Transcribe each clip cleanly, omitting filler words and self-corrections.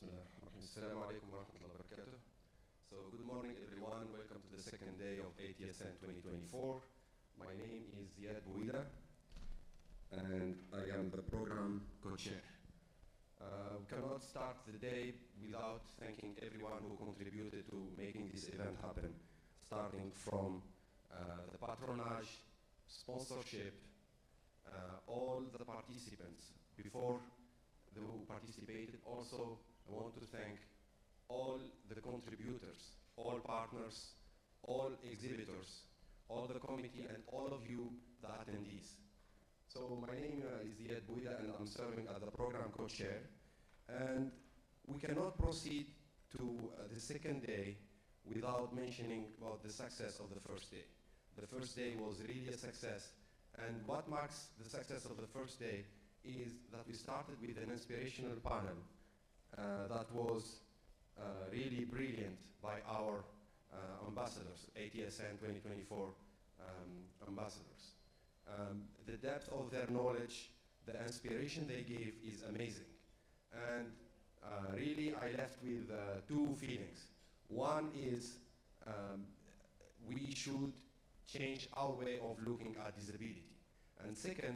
Assalamu alaikum wa rahmatullahi wa barakatuh. So good morning everyone, welcome to the second day of ATSN 2024. My name is Ziad Bouida and I am the program co-chair. We cannot start the day without thanking everyone who contributed to making this event happen, starting from the patronage, sponsorship, all the participants before who participated. Also, I want to thank all the contributors, all partners, all exhibitors, all the committee, and all of you, the attendees. So my name is Ziad Bouida, and I'm serving as the program co-chair. And we cannot proceed to the second day without mentioning about the success of the first day. The first day was really a success. And what marks the success of the first day is that we started with an inspirational panel that was really brilliant by our ambassadors, ATSN 2024 ambassadors. The depth of their knowledge, the inspiration they gave is amazing. And really I left with two feelings. One is we should change our way of looking at disability. And second,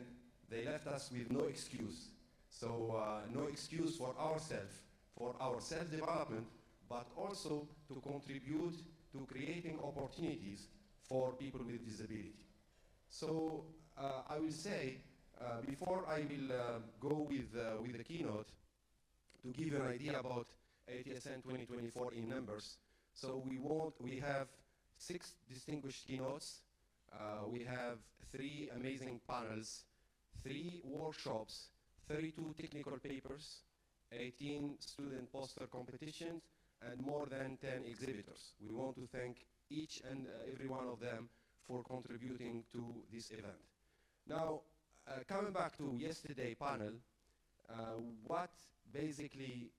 they left us with no excuse. So no excuse for ourselves, for our self-development, but also to contribute to creating opportunities for people with disability. So I will say, before I will go with the keynote, to give you an idea about ATSN 2024 in numbers. So we have 6 distinguished keynotes. We have 3 amazing panels, 3 workshops, 32 technical papers, 18 student poster competitions, and more than 10 exhibitors. We want to thank each and every one of them for contributing to this event. Now, coming back to yesterday's panel, what basically,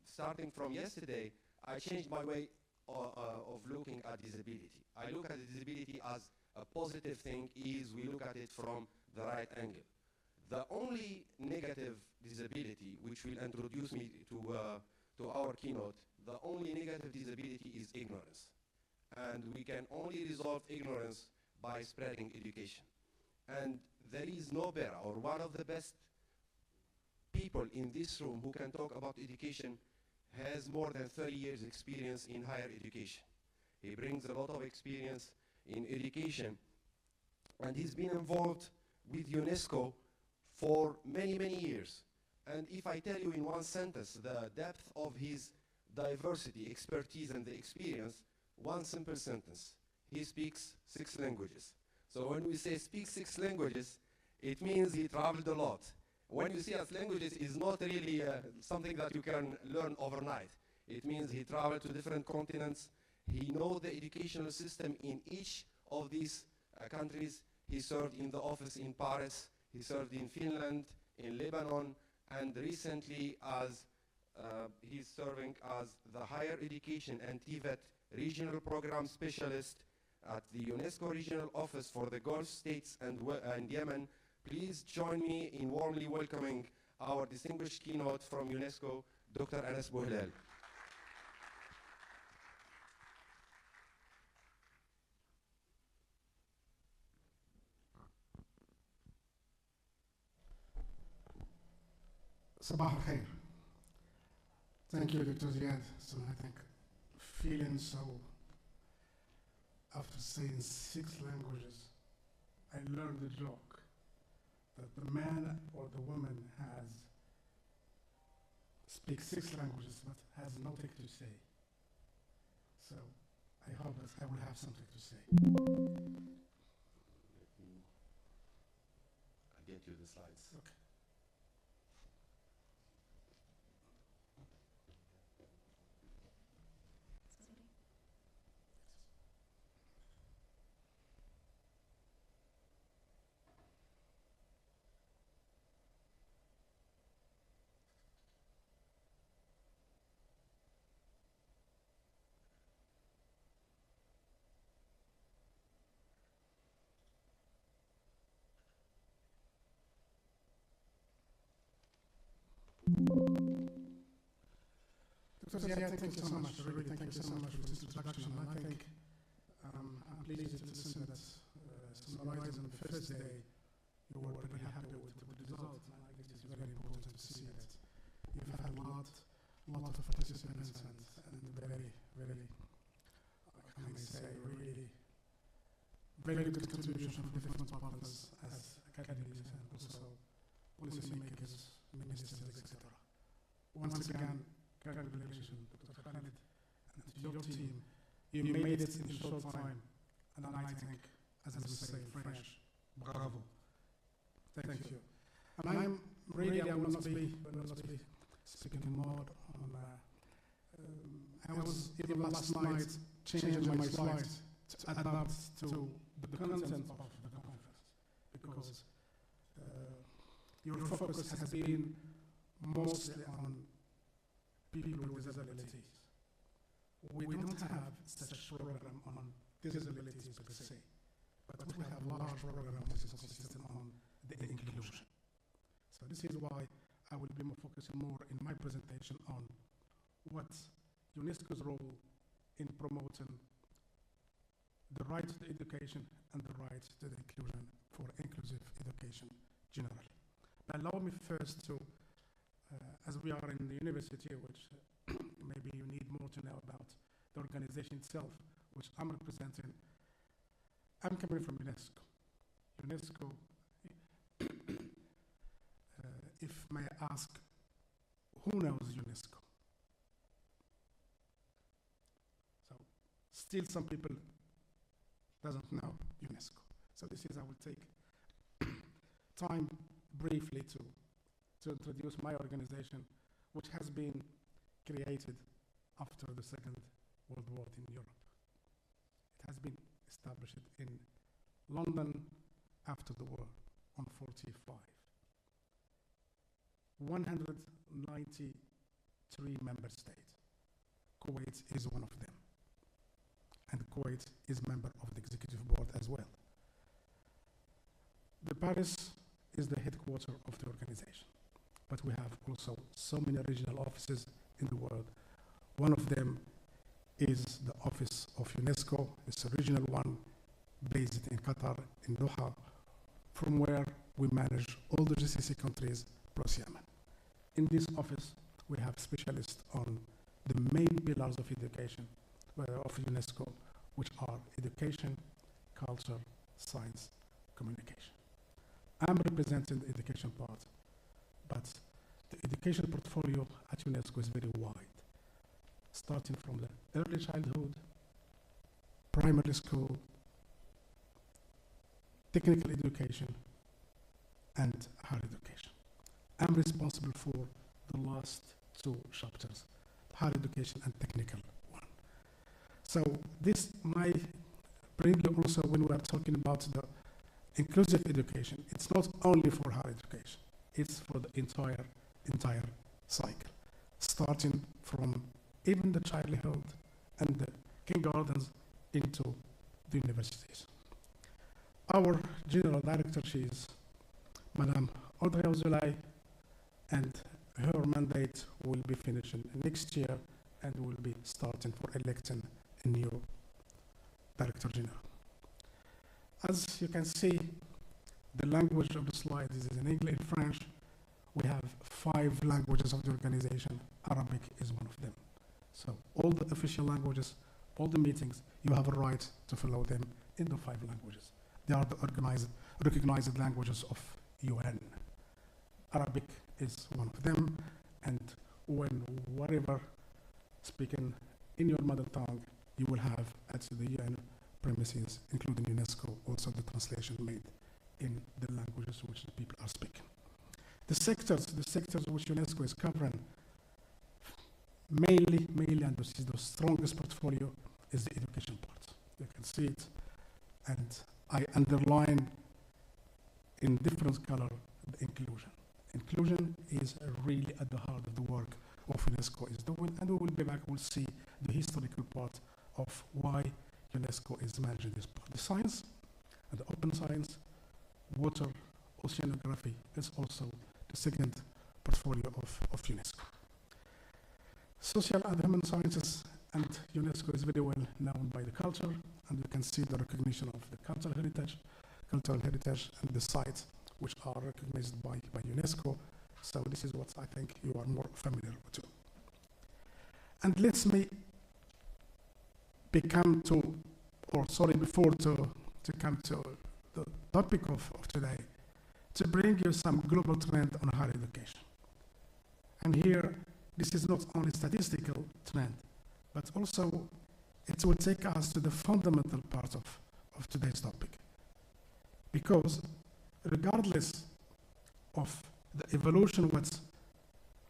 starting from yesterday, I changed my way of looking at disability. I look at disability as a positive thing is we look at it from the right angle. The only negative disability, which will introduce me to our keynote, the only negative disability is ignorance. And we can only resolve ignorance by spreading education. And there is no better, or one of the best people in this room who can talk about education has more than 30 years experience in higher education. He brings a lot of experience in education, and he's been involved with UNESCO for many, many years. And if I tell you in one sentence the depth of his diversity, expertise, and the experience, one simple sentence: he speaks 6 languages. So when we say speak 6 languages, it means he traveled a lot. When you see as languages, is not really something that you can learn overnight. It means he traveled to different continents. He knows the educational system in each of these countries. He served in the office in Paris. He served in Finland, in Lebanon, and recently as he's serving as the Higher Education and TVET Regional Program Specialist at the UNESCO Regional Office for the Gulf States and Yemen. Please join me in warmly welcoming our distinguished keynote from UNESCO, Dr. Anas Bouhlal. Sabah al-Khair. Thank you, Dr. Ziad. So I think feeling so, after saying 6 languages, I learned the joke that the man or the woman speaks 6 languages but has nothing to say. So I hope that I will have something to say. I'll get you the slides. Okay. Dr. Ziad, thank you so much. Really, thank you so much for this introduction. And I think I'm pleased to listen that summarizing the first day, you were very happy with the result. And I think it's very important to see that you've had a lot of participants and very, how can I say, really very good contribution from different partners as academics and also policymakers, ministers, etc. Once again, congratulations, Dr. Khalid, and to your team. You made it in a short time, and I think, as we say in French, bravo. Thank you. And I will not be speaking more on. I was even last night changing my slides to adapt to the content of the conference, because your focus has been mostly on people with disabilities. We don't have such a program on disabilities per se, but we have a large program which is consistent on the inclusion. So this is why I will be focusing more in my presentation on what UNESCO's role in promoting the right to education and the right to the inclusion for inclusive education generally. But allow me first to, as we are in the university, which maybe you need more to know about the organization itself, which I'm representing. I'm coming from UNESCO. UNESCO, if may I ask, who knows UNESCO? So, still some people doesn't know UNESCO. So this is, I will take time briefly to introduce my organization, which has been created after the Second World War in Europe. It has been established in London after the war on 45. 193 member states. Kuwait is one of them. And Kuwait is member of the executive board as well. The Paris is the headquarters of the organization, but we have also so many regional offices in the world. One of them is the office of UNESCO. It's a regional one based in Qatar, in Doha, from where we manage all the GCC countries plus Yemen. In this office, we have specialists on the main pillars of education of UNESCO, which are education, culture, science, communication. I'm representing the education part, but the education portfolio at UNESCO is very wide, starting from the early childhood, primary school, technical education, and higher education. I'm responsible for the last two chapters, higher education and technical one. So this might bring you also, when we are talking about the inclusive education, it's not only for higher education, it's for the entire cycle, starting from even the childhood and the kindergartens into the universities. Our general director, she is Madame Audrey Auzulay, and her mandate will be finishing next year and will be starting for electing a new director general. As you can see, the language of the slide is in English and French. We have 5 languages of the organization. Arabic is one of them. So all the official languages, all the meetings, you have a right to follow them in the 5 languages. They are the recognized languages of UN. Arabic is one of them, and when whatever speaking in your mother tongue, you will have at the UN premises, including UNESCO, also the translation made in the languages which the people are speaking. The sectors which UNESCO is covering, mainly, and this is the strongest portfolio, is the education part. You can see it, and I underline in different color the inclusion. Inclusion is really at the heart of the work of UNESCO is doing, and we will be back, we'll see the historical part of why UNESCO is managing this part. The science, and the open science, water, oceanography is also the second portfolio of UNESCO. social and human sciences and UNESCO is very well known by the culture, and you can see the recognition of the cultural heritage and the sites which are recognized by UNESCO. So this is what I think you are more familiar with. And let me before to come to the topic of today, to bring you some global trend on higher education. And here, this is not only statistical trend, but also it will take us to the fundamental part of today's topic. Because regardless of the evolution what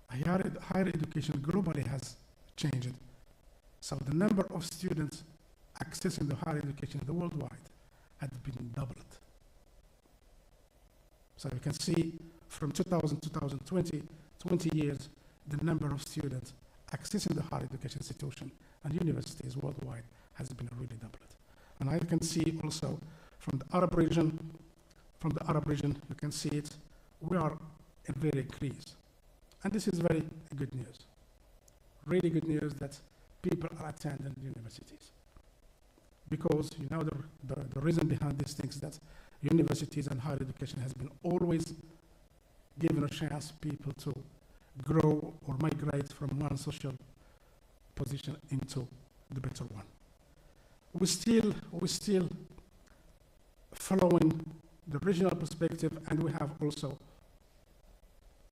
higher education globally has changed, so the number of students accessing the higher education worldwide had been doubled. So you can see from 2000 to 2020, 20 years, the number of students accessing the higher education institution and universities worldwide has been really doubled. And I can see also from the Arab region, you can see it, we are in very increase. And this is very good news. Really good news that people are attending universities. Because you know the reason behind these things that universities and higher education has been always given a chance people to grow or migrate from one social position into the better one. We still following the regional perspective, and we have also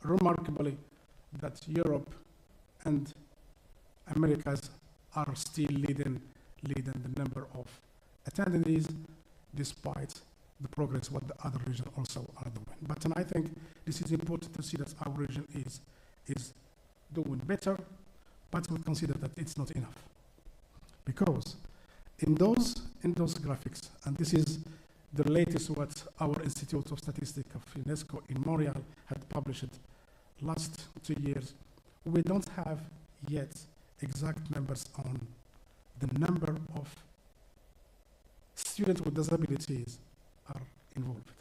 remarkably that Europe and Americas are still leading the number of attendees despite the progress what the other regions also are doing. But I think this is important to see that our region is doing better, but we consider that it's not enough. Because in those graphics, and this is the latest what our Institute of Statistics of UNESCO in Montreal had published last 2 years, we don't have yet exact numbers on the number of students with disabilities are involved.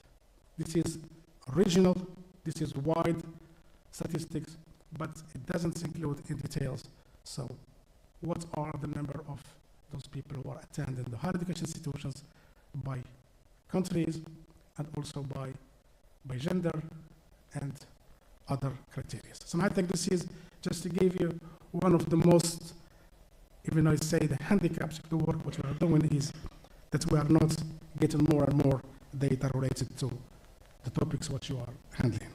This is regional, this is wide statistics, but it doesn't include in details. So what are the number of those people who are attending the higher education institutions by countries and also by gender and other criteria. So I think this is just to give you one of the most, even I say the handicaps of the work what we are doing is that we are not getting more and more data related to the topics what you are handling.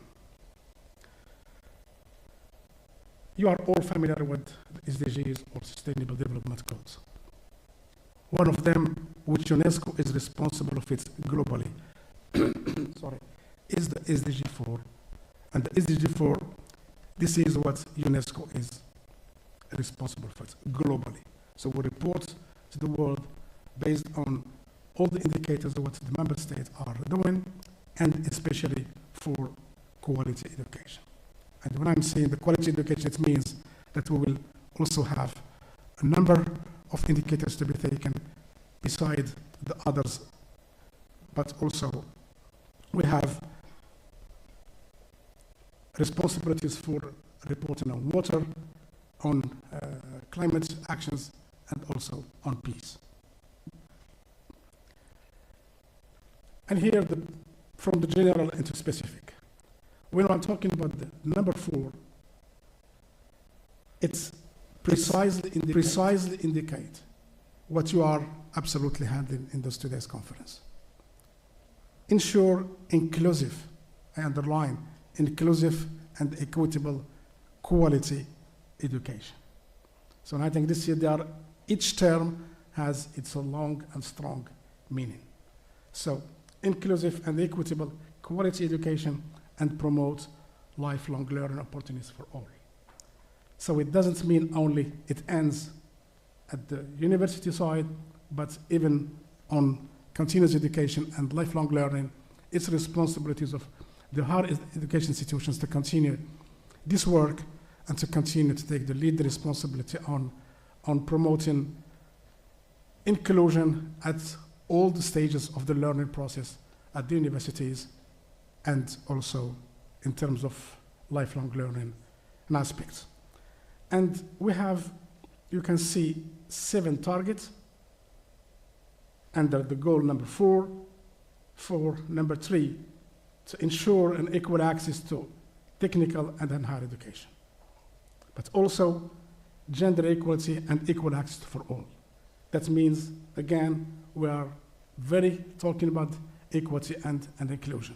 You are all familiar with the SDGs or Sustainable Development Goals. One of them, which UNESCO is responsible of it globally, is the SDG 4. And the SDG 4, this is what UNESCO is responsible for it globally. So we report to the world based on all the indicators of what the member states are doing, and especially for quality education. And when I'm saying the quality education, it means that we will also have a number of indicators to be taken beside the others, but also we have responsibilities for reporting on water, on climate actions, and also on peace. And here, from the general into specific. When I'm talking about the number 4, it's precisely indicate what you are absolutely handling in this today's conference. Ensure inclusive, I underline, inclusive and equitable quality education. So I think this year each term has its long and strong meaning. So inclusive and equitable quality education and promote lifelong learning opportunities for all. So it doesn't mean only it ends at the university side, but even on continuous education and lifelong learning, it's responsibilities of the higher education institutions to continue this work and to continue to take the lead responsibility on promoting inclusion at all the stages of the learning process at the universities and also in terms of lifelong learning and aspects. And we have, you can see, 7 targets under the goal number 4. For number 3, to ensure an equal access to technical and higher education, but also gender equality and equal access for all. That means, again, we are very talking about equity and inclusion.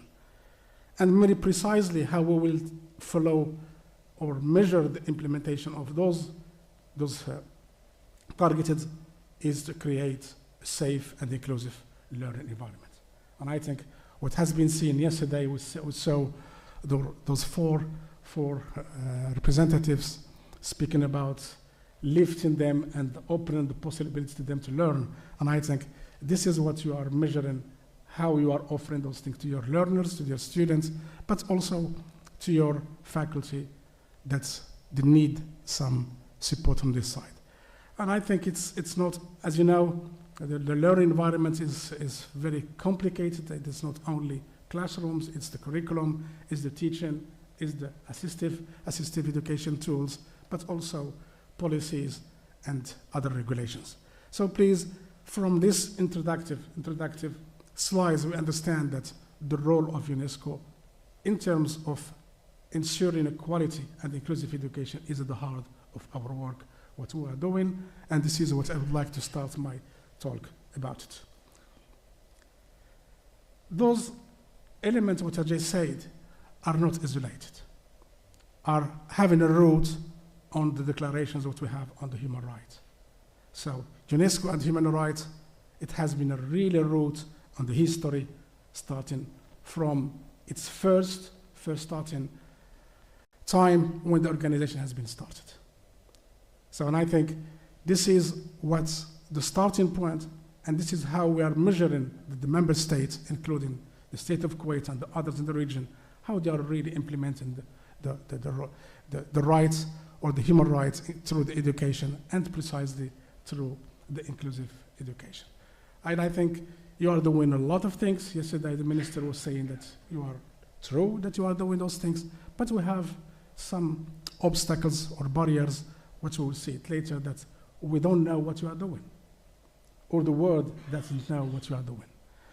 And very precisely how we will follow or measure the implementation of those targeted is to create a safe and inclusive learning environment. And I think what has been seen yesterday, we saw those four representatives speaking about lifting them and opening the possibility to them to learn. And I think this is what you are measuring, how you are offering those things to your learners, to your students, but also to your faculty that they need some support on this side. And I think it's not, as you know, the learning environment is very complicated. It is not only classrooms, it's the curriculum, it's the teaching, it's the assistive education tools, but also policies and other regulations. So please, from this introductive slides, we understand that the role of UNESCO in terms of ensuring equality and inclusive education is at the heart of our work, what we are doing, and this is what I would like to start my talk about it. Those elements which I just said are not isolated, are having a root on the declarations that we have on the human rights. So UNESCO and human rights, it has been a really root on the history, starting from its first starting time when the organization has been started. So, and I think this is what's the starting point, and this is how we are measuring the member states, including the state of Kuwait and the others in the region, how they are really implementing the rights or the human rights through the education and precisely through the inclusive education. And I think you are doing a lot of things. Yesterday the minister was saying that you are true that you are doing those things, but we have some obstacles or barriers, which we will see it later, that we don't know what you are doing, or the world doesn't know what you are doing.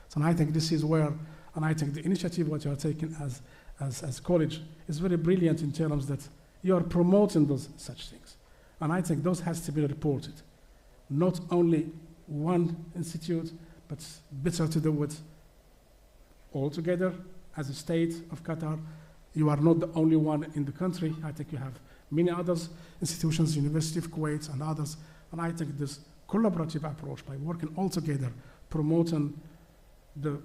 So I think this is where, and I think the initiative what you are taking as college is very brilliant in terms that you are promoting those such things. And I think those has to be reported. Not only one institute, but better to do it all together as a state of Qatar. You are not the only one in the country. I think you have many others institutions, University of Kuwait and others. And I think this collaborative approach by working all together, promoting the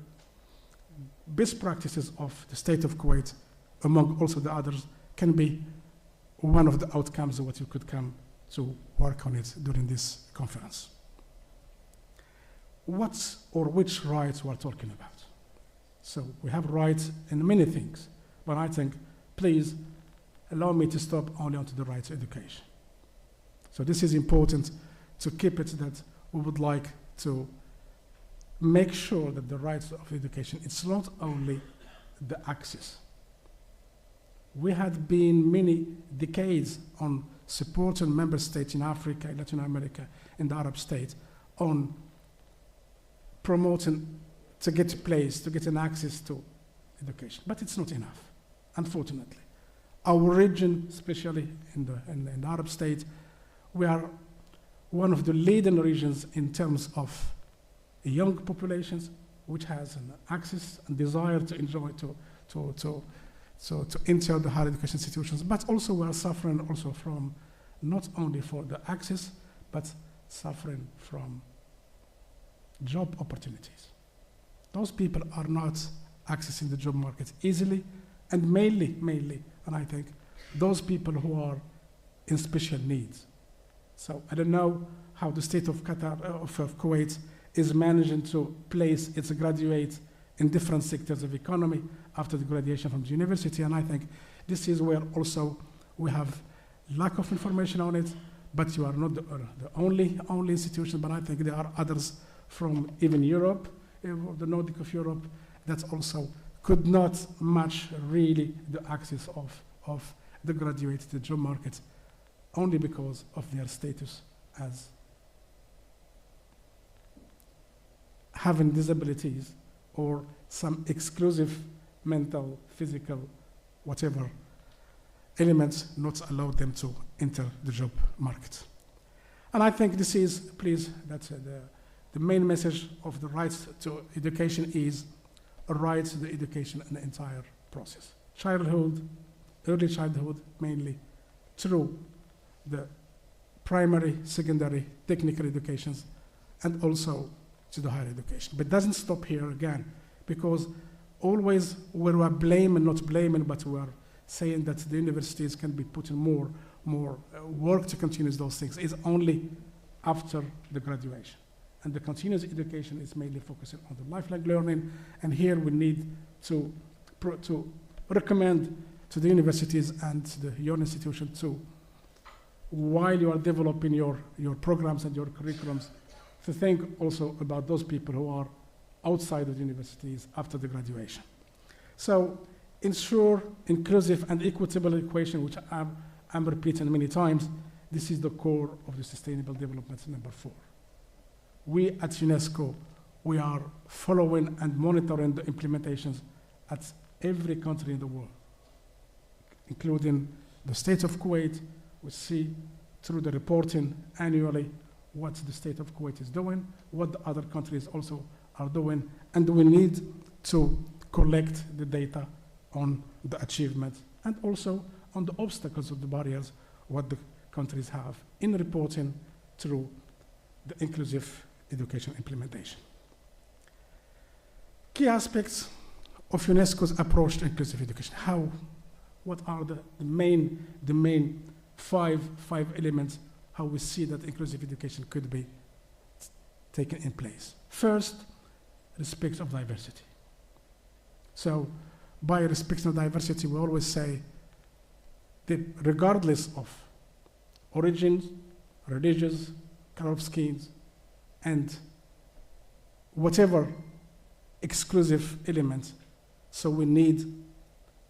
best practices of the state of Kuwait among also the others can be one of the outcomes of what you could come to work on it during this conference. What or which rights we are talking about? So we have rights in many things, but I think, please allow me to stop only onto the right to education. So this is important to keep it that we would like to make sure that the rights of education, it's not only the access. We had been many decades on supporting member states in Africa, Latin America, and the Arab states on promoting to get a place, to get an access to education. But it's not enough, unfortunately. Our region, especially in the Arab states, we are one of the leading regions in terms of young populations, which has an access and desire to enjoy, to enter the higher education institutions, but also we are suffering also from, not only for the access, but suffering from job opportunities. Those people are not accessing the job market easily, and mainly, and I think those people who are in special needs. So I don't know how the state of Qatar, of Kuwait, is managing to place its graduates in different sectors of economy after the graduation from the university, and I think this is where also we have lack of information on it, but you are not the only institution, but I think there are others from even Europe, the Nordic of Europe, that also could not match really the access of the graduates to the job market only because of their status as having disabilities or some exclusive mental, physical, whatever elements not allow them to enter the job market. And I think this is, please, that's the main message of the rights to education is a right to the education in the entire process. Childhood, early childhood mainly, through the primary, secondary, technical educations, and also to the higher education. But it doesn't stop here again, because always we are blaming, not blaming, but we are saying that the universities can be putting more work to continue those things is only after the graduation. And the continuous education is mainly focusing on the lifelong learning. And here we need to recommend to the universities and your institution to, while you are developing your programs and your curriculums, to think also about those people who are outside of the universities after the graduation. So ensure inclusive and equitable equation, which I'm repeating many times. This is the core of the Sustainable Development number 4. We at UNESCO, we are following and monitoring the implementations at every country in the world, including the state of Kuwait. We see through the reporting annually what the state of Kuwait is doing, what the other countries also are doing, and we need to collect the data on the achievement and also on the obstacles of the barriers, what the countries have in reporting through the inclusive education implementation. Key aspects of UNESCO's approach to inclusive education. What are the main five elements how we see that inclusive education could be taken in place? First, respect of diversity. So by respecting diversity, we always say that regardless of origins, religions, color of skins, and whatever exclusive elements, so we need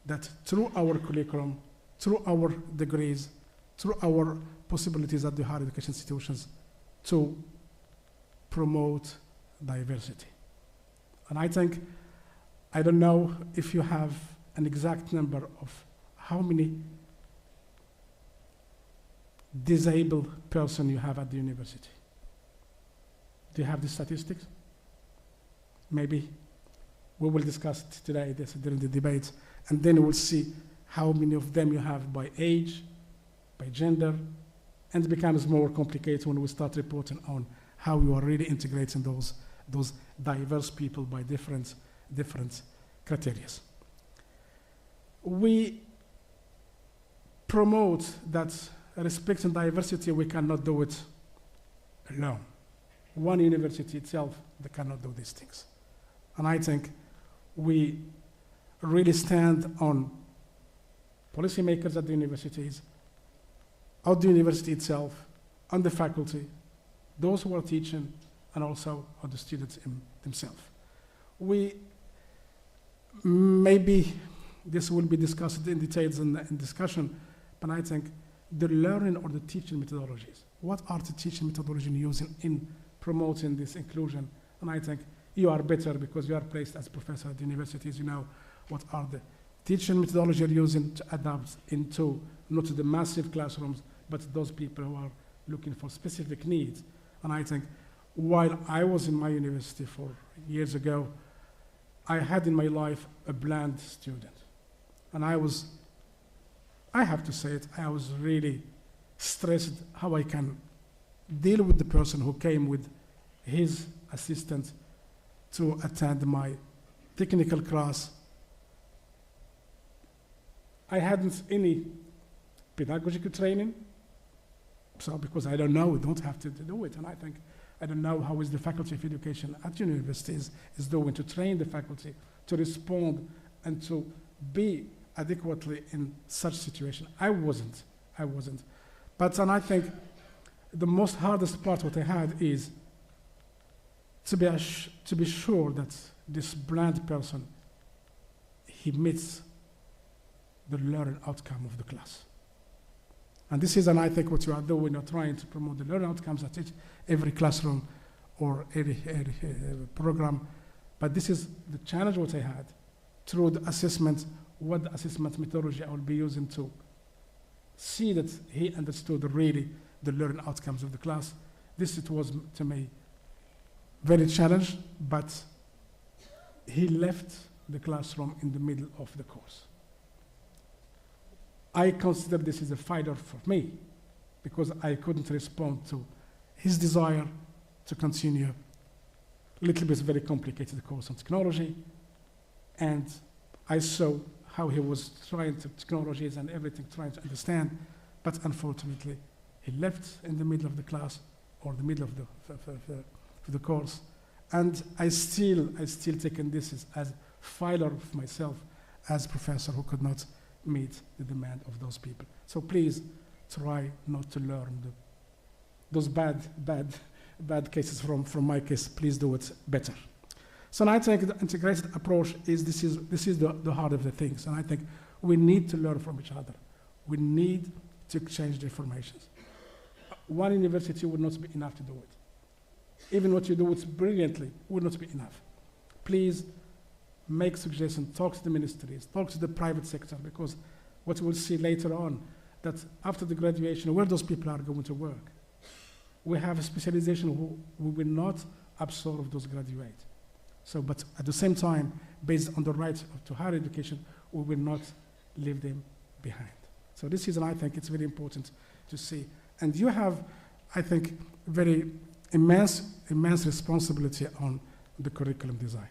that through our curriculum, through our degrees, through our possibilities at the higher education institutions to promote diversity. And I think, I don't know if you have an exact number of how many disabled person you have at the university. Do you have the statistics? Maybe we will discuss it today during the debate, and then we'll see how many of them you have by age, by gender, and it becomes more complicated when we start reporting on how you are really integrating those diverse people by different criteria. We promote that respect and diversity, we cannot do it alone. One university itself, they cannot do these things. And I think we really stand on policymakers at the universities, at the university itself, on the faculty, those who are teaching, and also on the students themselves. Maybe this will be discussed in details in discussion, but I think the learning or the teaching methodologies, what are the teaching methodologies using in promoting this inclusion? And I think you are better because you are placed as professor at the universities, you know what are the teaching methodologies you're using to adapt into not the massive classrooms, but those people who are looking for specific needs. And I think while I was in my university 4 years ago, I had in my life a blind student. And I have to say it, I was really stressed how I can deal with the person who came with his assistant to attend my technical class. I hadn't any pedagogical training, so because I don't know, we don't have to do it. And I think, I don't know how is the Faculty of Education at universities is doing to train the faculty to respond and to be adequately in such situation. I wasn't. But and I think the most hardest part what I had is to be sure that this blind person, he meets the learning outcome of the class. And this is, and I think what you are doing, you're trying to promote the learning outcomes at every classroom or every program. But this is the challenge what I had through the assessment, what the assessment methodology I will be using to see that he understood really the learning outcomes of the class. This it was to me very challenging, but he left the classroom in the middle of the course. I consider this is a failure for me because I couldn't respond to his desire to continue a little bit very complicated course on technology, and I saw how he was trying to technologies and everything, trying to understand, but unfortunately, he left in the middle of the class or the middle of the course, and I still taken this as failure of myself as professor who could not meet the demand of those people. So please try not to learn those bad cases from my case. Please do it better. So I think the integrated approach is this is the heart of the things, and I think we need to learn from each other. We need to exchange the information. One university would not be enough to do it. Even what you do it brilliantly would not be enough. Please make suggestions, talk to the ministries, talk to the private sector, because what we'll see later on, that after the graduation, where those people are going to work. We have a specialization who we will not absorb those graduates. So, but at the same time, based on the right to higher education, we will not leave them behind. So this is, and I think it's very important to see. And you have, I think, very immense responsibility on the curriculum design.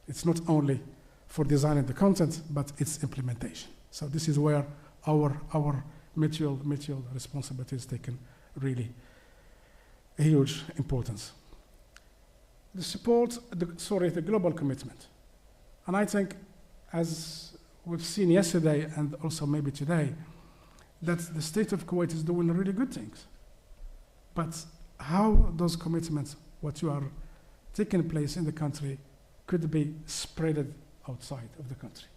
It's not only for designing the content, but its implementation. So this is where our mutual responsibility is taken really a huge importance. The support, the global commitment. And I think, as we've seen yesterday and also maybe today, that the state of Kuwait is doing really good things. But how those commitments, what you are taking place in the country, could be spread outside of the country.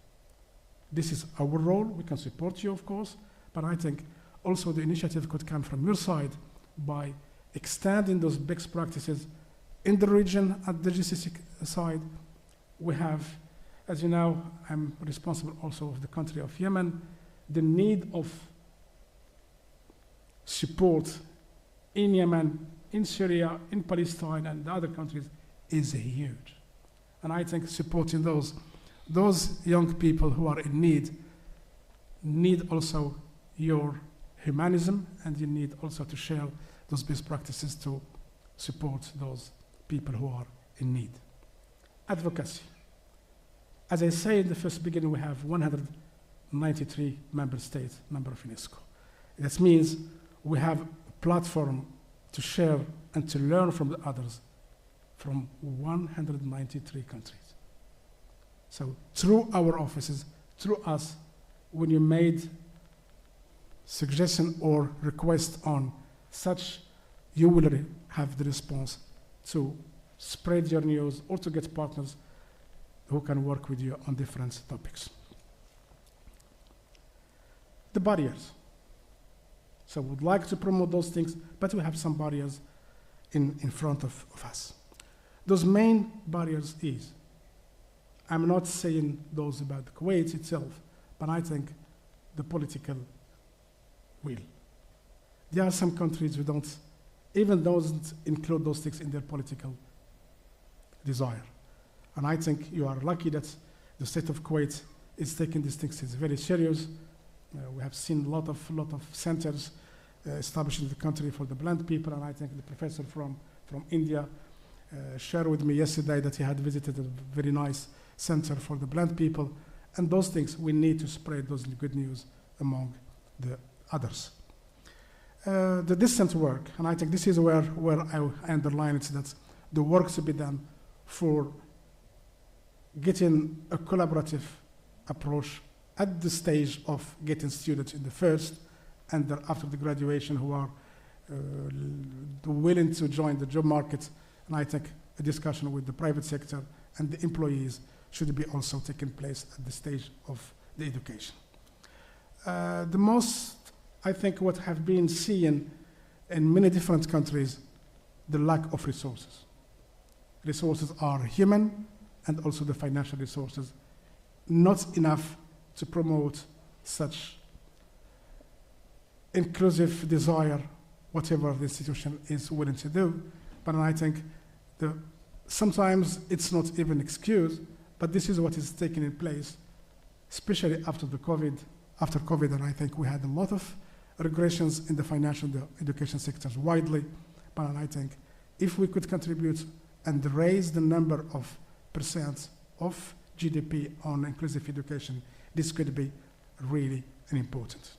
This is our role. We can support you, of course, but I think also the initiative could come from your side by extending those best practices in the region. At the GCC side, we have, as you know, I'm responsible also of the country of Yemen. The need of support in Yemen, in Syria, in Palestine, and the other countries is huge. And I think supporting those young people who are in need also your humanism, and you need also to share those best practices to support those people who are in need. Advocacy. As I say in the first beginning, we have 193 member states, member of UNESCO. That means we have a platform to share and to learn from the others from 193 countries. So through our offices, through us, when you made suggestion or request on such, you will have the response to spread your news or to get partners who can work with you on different topics. The barriers. So we would like to promote those things, but we have some barriers in front of us. Those main barriers is, I'm not saying those about the Kuwait itself, but I think the political will. There are some countries who don't, even those include those things in their political desire. And I think you are lucky that the state of Kuwait is taking these things very serious. We have seen a lot of centers established in the country for the blind people, and I think the professor from India shared with me yesterday that he had visited a very nice center for the blind people, and those things we need to spread those good news among the others. The distant work, and I think this is where I underline it, that the work to be done for getting a collaborative approach at the stage of getting students in the first and after the graduation who are willing to join the job market. And I think a discussion with the private sector and the employees should be also taking place at the stage of the education. The most I think what have been seen in many different countries, the lack of resources. Resources are human and also the financial resources, not enough to promote such inclusive desire, whatever the institution is willing to do. But I think sometimes it's not even excused, but this is what is taking in place, especially after COVID, and I think we had a lot of regressions in the financial education sectors widely, but I think if we could contribute and raise the number of percent of GDP on inclusive education, this could be really important.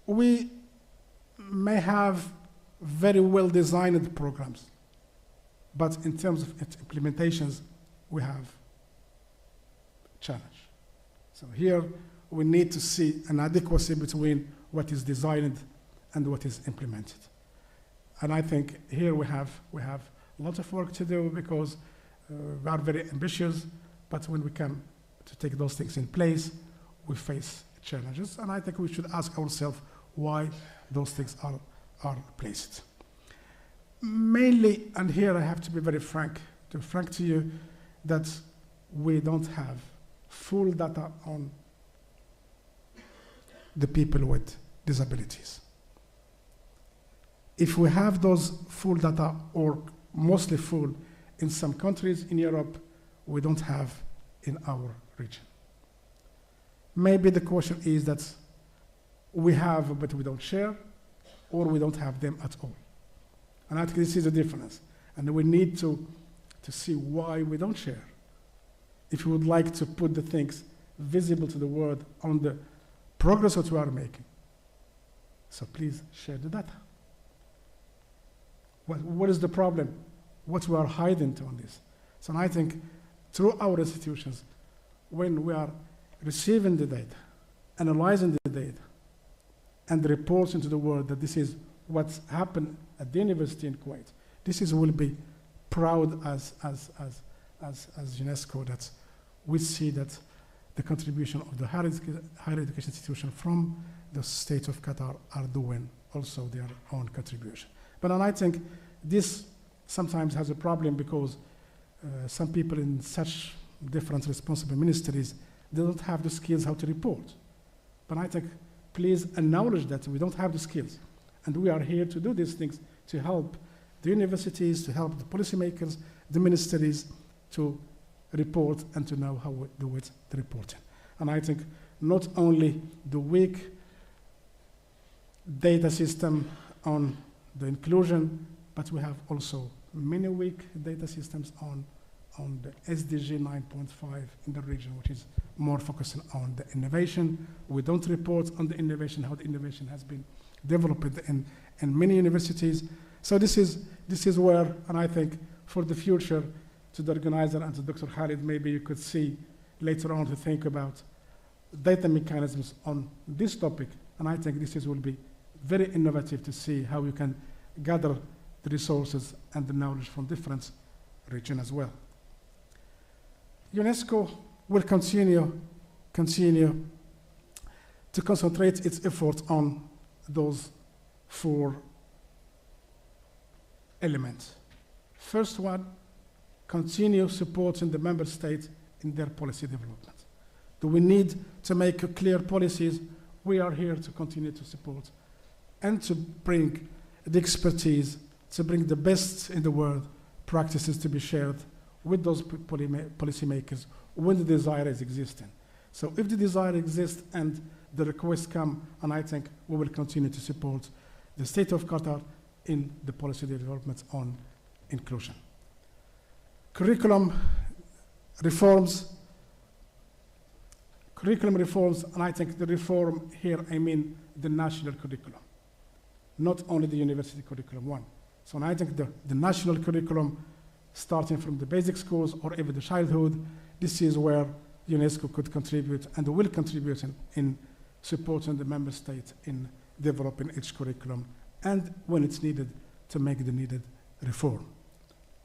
We may have very well designed programs, but in terms of its implementations, we have challenge. So here we need to see an adequacy between what is designed and what is implemented. And I think here we have a lot of work to do because we are very ambitious, but when we come to take those things in place, we face challenges. And I think we should ask ourselves why those things are placed. Mainly, and here I have to be very frank to you, that we don't have full data on the people with disabilities. If we have those full data, or mostly full, in some countries in Europe, we don't have in our region. Maybe the question is that we have, but we don't share, or we don't have them at all. And I think this is the difference. And we need to see why we don't share. If you would like to put the things visible to the world on the progress that we are making, so please share the data. What is the problem? What we are hiding on this? So I think through our institutions, when we are receiving the data, analyzing the data, and reporting to the world that this is what's happened at the university in Kuwait, will be proud as UNESCO that we see that the contribution of the higher education institution from the state of Qatar are doing also their own contribution. But I think this sometimes has a problem because some people in such different responsible ministries, they don't have the skills how to report. But I think please acknowledge that we don't have the skills. And we are here to do these things to help the universities, to help the policymakers, the ministries to report and to know how we do it, the reporting. And I think not only the weak data system on the inclusion, but we have also many weak data systems on the SDG 9.5 in the region, which is more focusing on the innovation. We don't report on the innovation, how the innovation has been developed in many universities. So this is where, and I think for the future, to the organizer and to Dr. Khalid, maybe you could see later on to think about data mechanisms on this topic. And I think this will be very innovative to see how you can gather the resources and the knowledge from different regions as well. UNESCO will continue to concentrate its effort on those 4 elements. First one, continue supporting the member states in their policy development. Do we need to make clear policies? We are here to continue to support and to bring the expertise, to bring the best in the world practices to be shared with those policymakers when the desire is existing. So if the desire exists and the requests come, and I think we will continue to support the state of Qatar in the policy development on inclusion. Curriculum reforms, and I think the reform here, I mean the national curriculum, not only the university curriculum one. So I think the national curriculum, starting from the basic schools or even the childhood, this is where UNESCO could contribute and will contribute in supporting the member states in developing its curriculum and when it's needed to make the needed reform.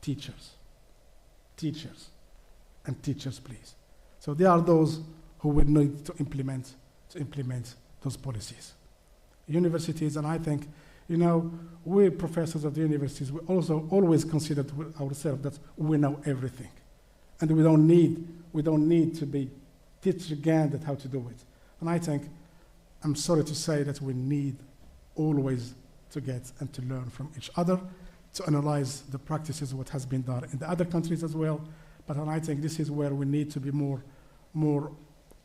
Teachers, and teachers please. So there are those who will need to implement those policies. Universities, and I think, you know, we professors of the universities, we also always consider ourselves that we know everything. And we don't need to be teach again that how to do it. And I think, I'm sorry to say that we need always to get and to learn from each other, to analyze the practices, what has been done in the other countries as well. But I think this is where we need to be more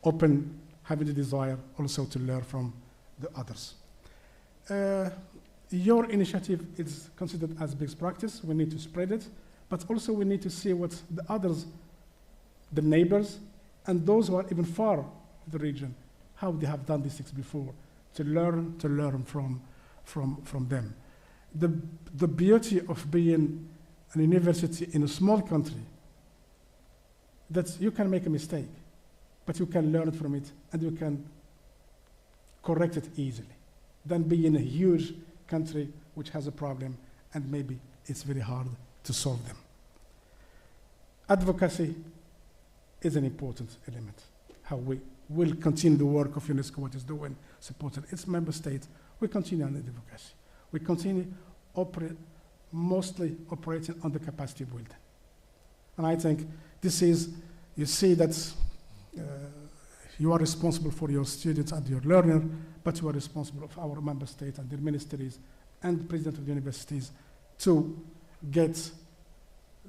open, having the desire also to learn from the others. Your initiative is considered as best practice. We need to spread it, but also we need to see what the others, the neighbors, and those who are even far of the region, how they have done these things before, to learn from them. The beauty of being an university in a small country, that you can make a mistake, but you can learn from it and you can correct it easily, than be in a huge country which has a problem and maybe it's very hard to solve them. Advocacy is an important element. How we will continue the work of UNESCO, what is doing, supporting its member states. We continue on advocacy. We continue mostly operating on the capacity building. And I think this is, you see that you are responsible for your students and your learner, but you are responsible of our member states and their ministries and the president of the universities to get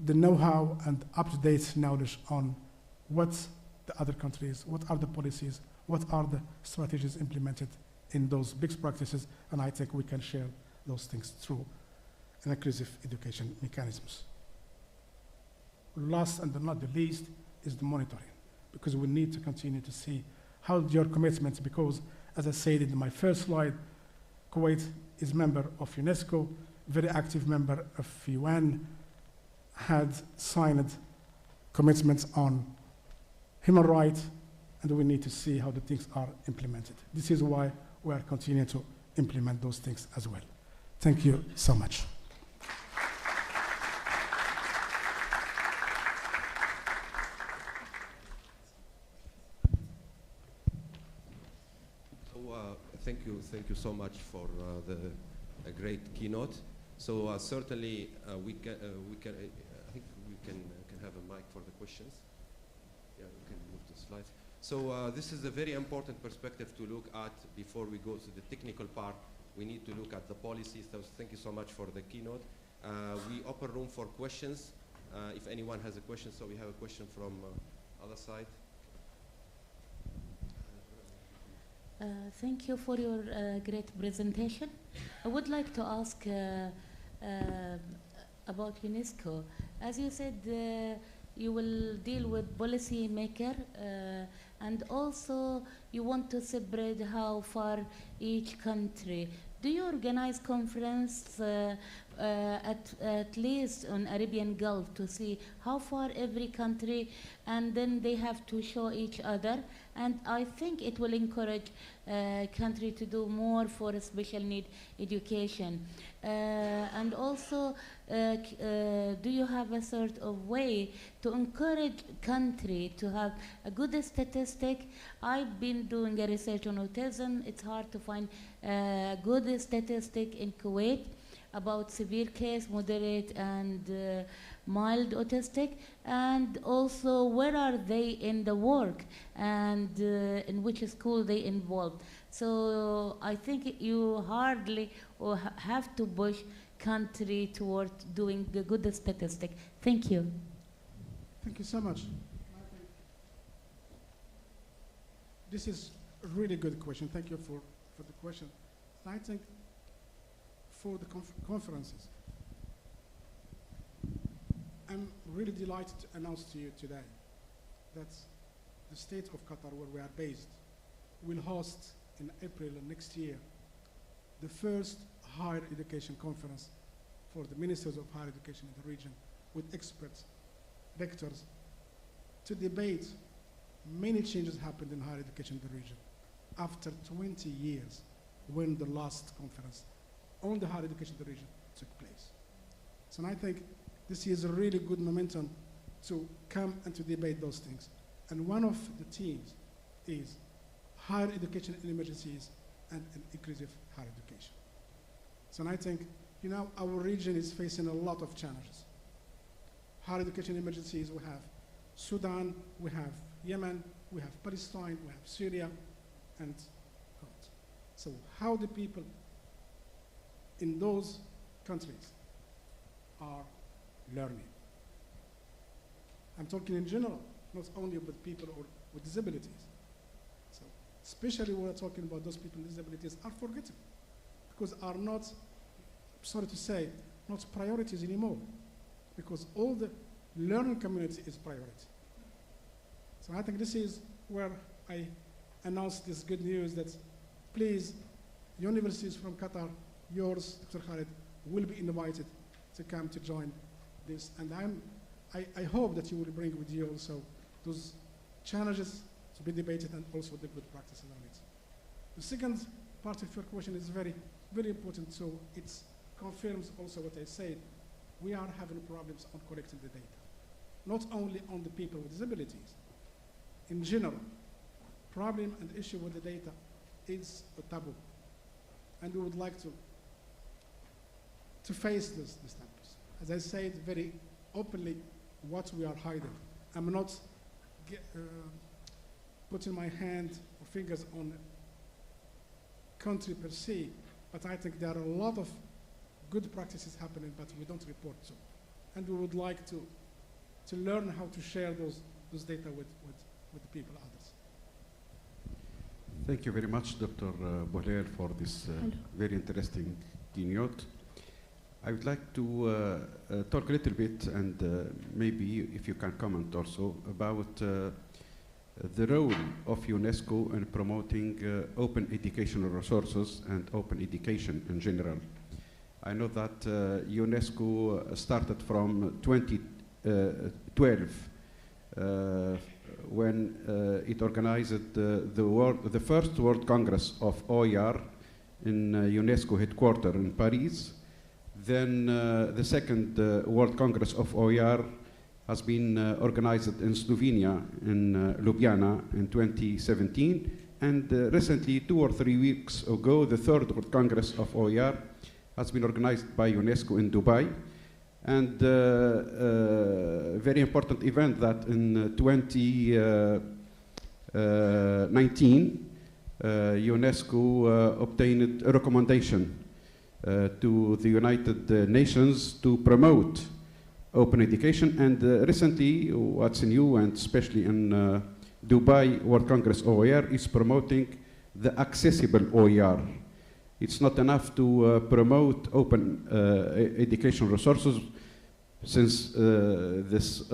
the know-how and up-to-date knowledge on what the other countries, what are the policies, what are the strategies implemented in those big practices, and I think we can share those things through an inclusive education mechanisms. Last and not the least is the monitoring, because we need to continue to see how your commitments, because as I said in my first slide, Kuwait is member of UNESCO, very active member of UN, had signed commitments on human rights, and we need to see how the things are implemented. This is why we are continuing to implement those things as well. Thank you so much. Thank you so much for the great keynote. So certainly I think we can have a mic for the questions. Yeah, we can move the slides. So this is a very important perspective to look at before we go to the technical part. We need to look at the policies. So thank you so much for the keynote. We open room for questions. If anyone has a question, so we have a question from other side. Thank you for your great presentation. I would like to ask about UNESCO. As you said, you will deal with policy maker, and also you want to separate how far each country. Do you organize conference at least on Arabian Gulf to see how far every country, and then they have to show each other? And I think it will encourage country to do more for special need education. And also, do you have a sort of way to encourage country to have a good statistic? I've been doing a research on autism. It's hard to find a good statistic in Kuwait about severe case, moderate, and mild autistic, and also where are they in the work, and in which school they involved. So I think you hardly or have to push country toward doing a good statistic. Thank you. Thank you so much. This is a really good question. Thank you for the question. I think for the conferences, I'm really delighted to announce to you today that the state of Qatar, where we are based, will host in April next year the first higher education conference for the ministers of higher education in the region, with experts, rectors, to debate many changes happened in higher education in the region after 20 years when the last conference on the higher education in the region took place. So I think this is a really good momentum to come and to debate those things. And one of the teams is higher education in emergencies and an inclusive higher education. So I think, you know, our region is facing a lot of challenges. Higher education emergencies, we have Sudan, we have Yemen, we have Palestine, we have Syria, and so how the people in those countries are learning. I'm talking in general, not only about people with disabilities. So especially when we're talking about those people with disabilities are forgotten because are not, sorry to say, not priorities anymore because all the learning community is priority. So I think this is where I announce this good news that please, universities from Qatar, yours, Dr. Khalid, will be invited to come to join this. And I hope that you will bring with you also those challenges to be debated and also the good practices on it. The second part of your question is very, very important. So it confirms also what I said. We are having problems on collecting the data, not only on the people with disabilities. In general, problem and issue with the data is a taboo. And we would like to face this taboos. As I said very openly, what we are hiding. I'm not putting my hand or fingers on a country per se, but I think there are a lot of good practices happening, but we don't report to. And we would like to learn how to share those data with the people, others. Thank you very much, Dr. Bohler, for this very interesting keynote. I would like to talk a little bit, and maybe if you can comment also, about the role of UNESCO in promoting open educational resources and open education in general. I know that UNESCO started from 2012 when it organized the first World Congress of OER in UNESCO headquarters in Paris. Then the second World Congress of OER has been organized in Slovenia, in Ljubljana in 2017. And recently, 2 or 3 weeks ago, the third World Congress of OER has been organized by UNESCO in Dubai. And a very important event that in 2019, UNESCO obtained a recommendation to the United Nations to promote open education. And recently, what's new, and especially in Dubai World Congress OER, is promoting the accessible OER. It's not enough to promote open education resources, since this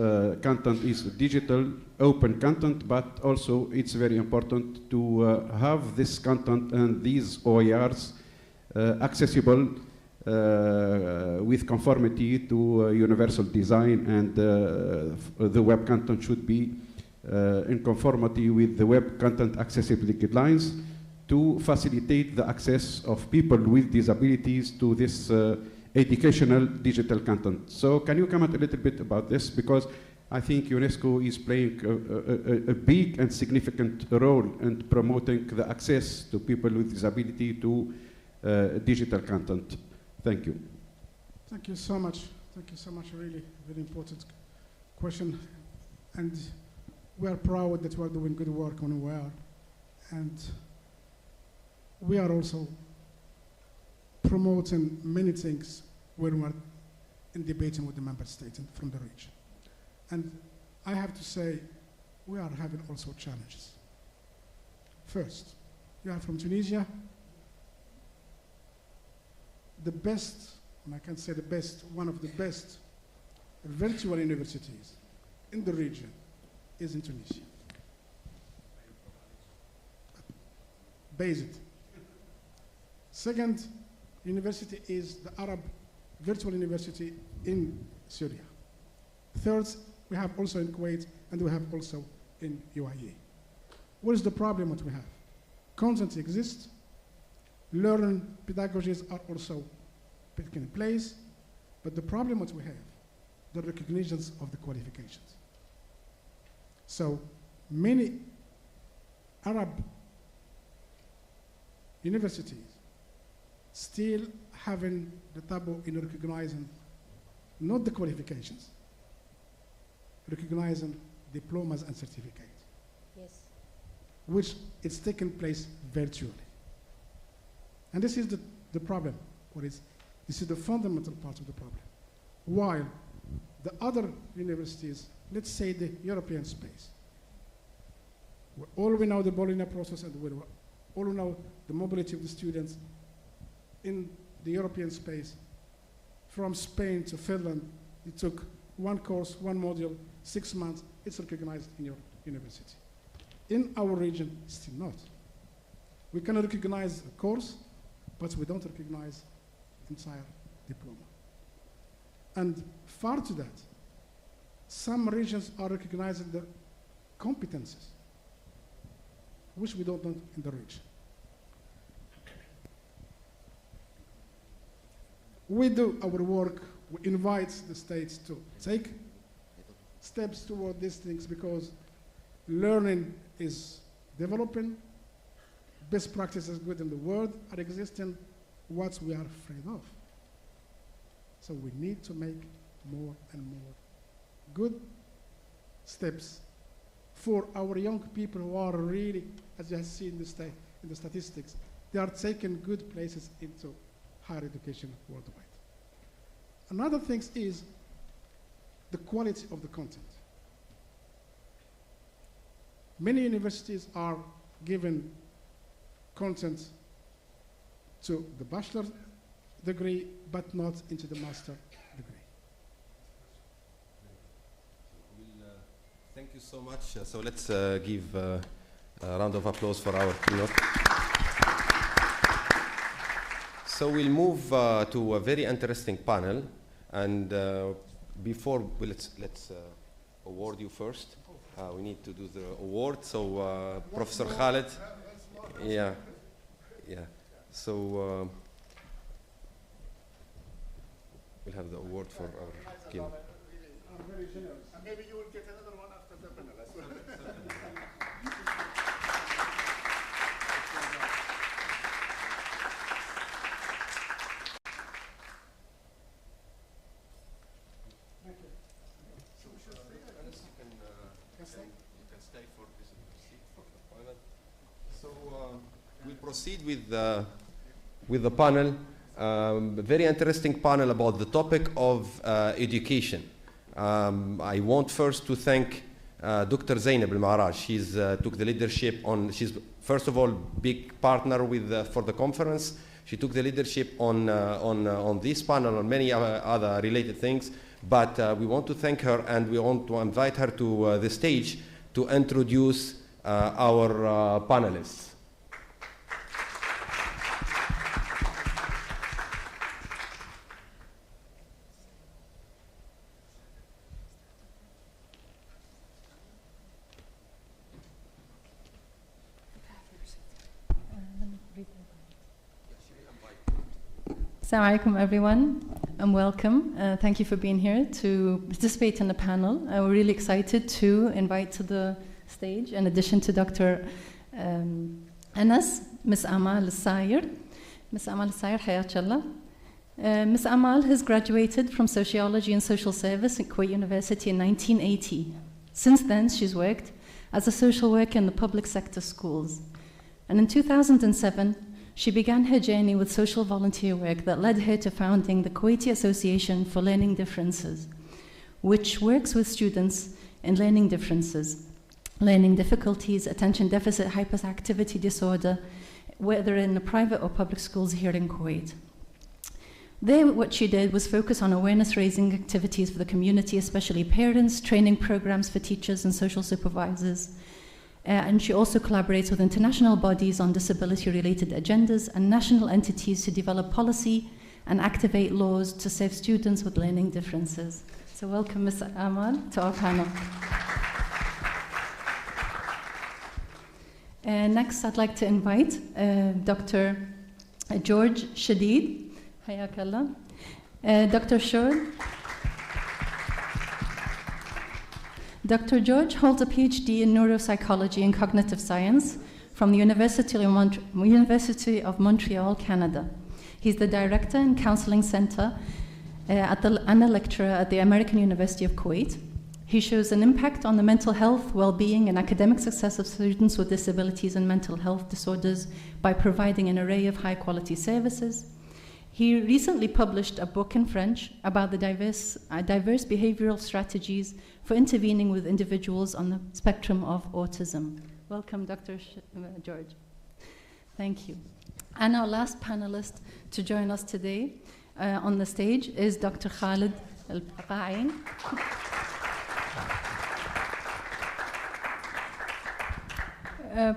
content is digital, open content, but also it's very important to have this content and these OERs accessible with conformity to universal design, and the web content should be in conformity with the web content accessibility guidelines to facilitate the access of people with disabilities to this educational digital content. So can you comment a little bit about this? Because I think UNESCO is playing a big and significant role in promoting the access to people with disability to digital content. Thank you. Thank you so much. Thank you so much. Really very important question. And we are proud that we are doing good work on OER. And we are also promoting many things when we're in debating with the member states and from the region. And I have to say, we are having also challenges. First, you are from Tunisia. The best, and I can say the best, one of the best virtual universities in the region is in Tunisia. Based. Second university is the Arab Virtual University in Syria. Third, we have also in Kuwait, and we have also in UAE. What is the problem that we have? Content exists, learning pedagogies are also taken in place, but the problem that we have, the recognitions of the qualifications. So many Arab universities still having the taboo in recognizing not the qualifications, recognizing diplomas and certificates. Yes. Which is taking place virtually. And this is the problem, this is the fundamental part of the problem. While the other universities, let's say the European space, all we know the Bologna process and all we know the mobility of the students in the European space, from Spain to Finland, it took one course, one module, 6 months, it's recognized in your university. In our region, still not. We can recognize a course, but we don't recognize the entire diploma. And far to that, some regions are recognizing the competences, which we don't know in the region. We do our work, we invite the states to take steps toward these things because learning is developing, best practices good in the world are existing, what we are afraid of. So we need to make more and more good steps for our young people who are really, as you have seen in the statistics, they are taking good places into higher education worldwide. Another thing is the quality of the content. Many universities are giving content to the bachelor degree, but not into the master degree. Thank you so much. So let's give a round of applause for our keynote. So we'll move to a very interesting panel, and before let's award you first. We need to do the award. So Professor Khaled, yeah. So we'll have the award for our keynote. I'm very generous. And maybe you will get another one after the panel as well. Thank you. So we should stay. You can stay for this seat for the panel. So we'll proceed with the panel. A very interesting panel about the topic of education. I want first to thank Dr. Zainab Al-Maraj. She's took the leadership on. She's first of all big partner with for the conference. She took the leadership on this panel, on many other related things. But we want to thank her, and we want to invite her to the stage to introduce our panelists. Assalamu alaikum, everyone, and welcome. Thank you for being here to participate in the panel. We're really excited to invite to the stage, in addition to Dr. Anas, Ms. Amal Al-Sayr. Ms. Amal Al-Sayr, hayakallah. Ms. Amal has graduated from Sociology and Social Service at Kuwait University in 1980. Since then, she's worked as a social worker in the public sector schools. And in 2007, she began her journey with social volunteer work that led her to founding the Kuwaiti Association for Learning Differences, which works with students in learning differences, learning difficulties, attention deficit hyperactivity disorder, whether in the private or public schools here in Kuwait. There, what she did was focus on awareness-raising activities for the community, especially parents, training programs for teachers and social supervisors. And she also collaborates with international bodies on disability-related agendas and national entities to develop policy and activate laws to serve students with learning differences. So welcome, Ms. Amal, to our panel. Next, I'd like to invite Dr. George Shadid. Hayakallah. Dr. Shur. Dr. George holds a PhD in neuropsychology and cognitive science from the University of Montreal, Canada. He's the director and counseling center and a lecturer at the American University of Kuwait. He shows an impact on the mental health, well-being, and academic success of students with disabilities and mental health disorders by providing an array of high-quality services. He recently published a book in French about the diverse behavioral strategies for intervening with individuals on the spectrum of autism. Welcome, Dr. George. Thank you. And our last panelist to join us today on the stage is Dr. Khalid Al-Qa'ain.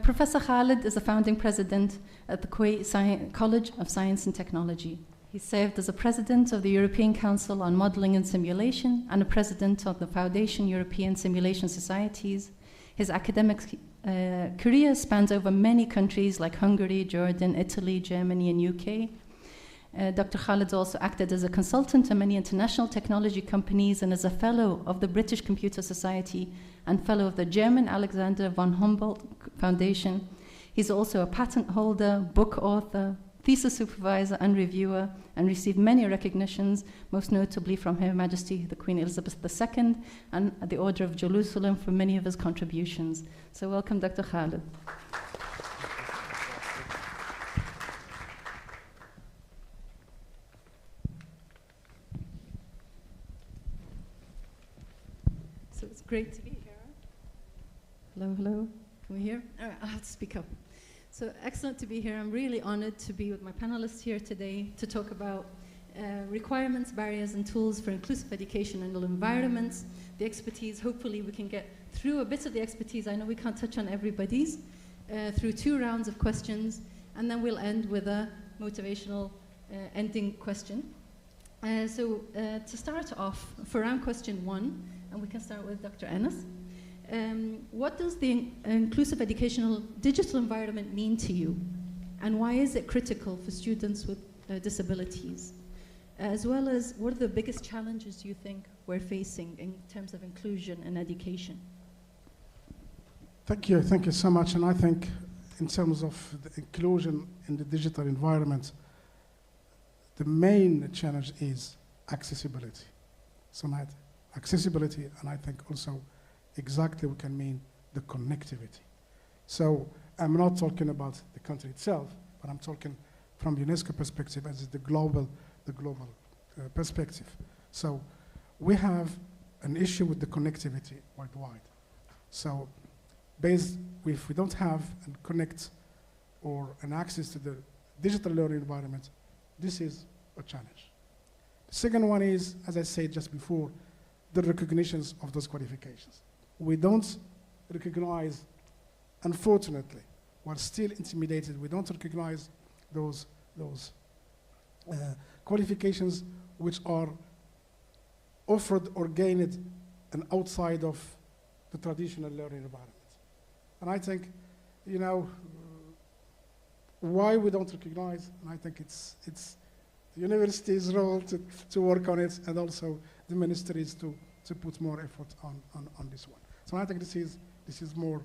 Professor Khalid is the founding president at the Kuwait College of Science and Technology. He served as a president of the European Council on Modeling and Simulation and a president of the Foundation European Simulation Societies. His academic career spans over many countries like Hungary, Jordan, Italy, Germany, and UK. Dr. Khalid also acted as a consultant to many international technology companies and as a fellow of the British Computer Society and fellow of the German Alexander von Humboldt Foundation. He's also a patent holder, book author, thesis supervisor, and reviewer, and received many recognitions, most notably from Her Majesty the Queen Elizabeth II and the Order of Jerusalem for many of his contributions. So welcome, Dr. Khalid. So it's great to be here. Hello, hello. Can we hear? All right, I'll have to speak up. So excellent to be here. I'm really honored to be with my panelists here today to talk about requirements, barriers, and tools for inclusive education in all environments. The expertise, hopefully we can get through a bit of the expertise. I know we can't touch on everybody's, through 2 rounds of questions, and then we'll end with a motivational ending question. So to start off, for round question 1, and we can start with Dr. Enes. What does the inclusive educational digital environment mean to you? And why is it critical for students with disabilities? As well as, what are the biggest challenges you think we're facing in terms of inclusion and education? Thank you so much. And I think in terms of the inclusion in the digital environment, the main challenge is accessibility. So accessibility, and I think also exactly what can mean the connectivity. So I'm not talking about the country itself, but I'm talking from UNESCO perspective as the global perspective. So we have an issue with the connectivity worldwide. So if we don't have and connect or an access to the digital learning environment, this is a challenge. The second one is, as I said just before, the recognitions of those qualifications. We don't recognize, unfortunately, we're still intimidated. We don't recognize those qualifications which are offered or gained and outside of the traditional learning environment. And I think, you know, why we don't recognize, and I think it's the university's role to work on it, and also the ministries to put more effort on this one. So I think this is more.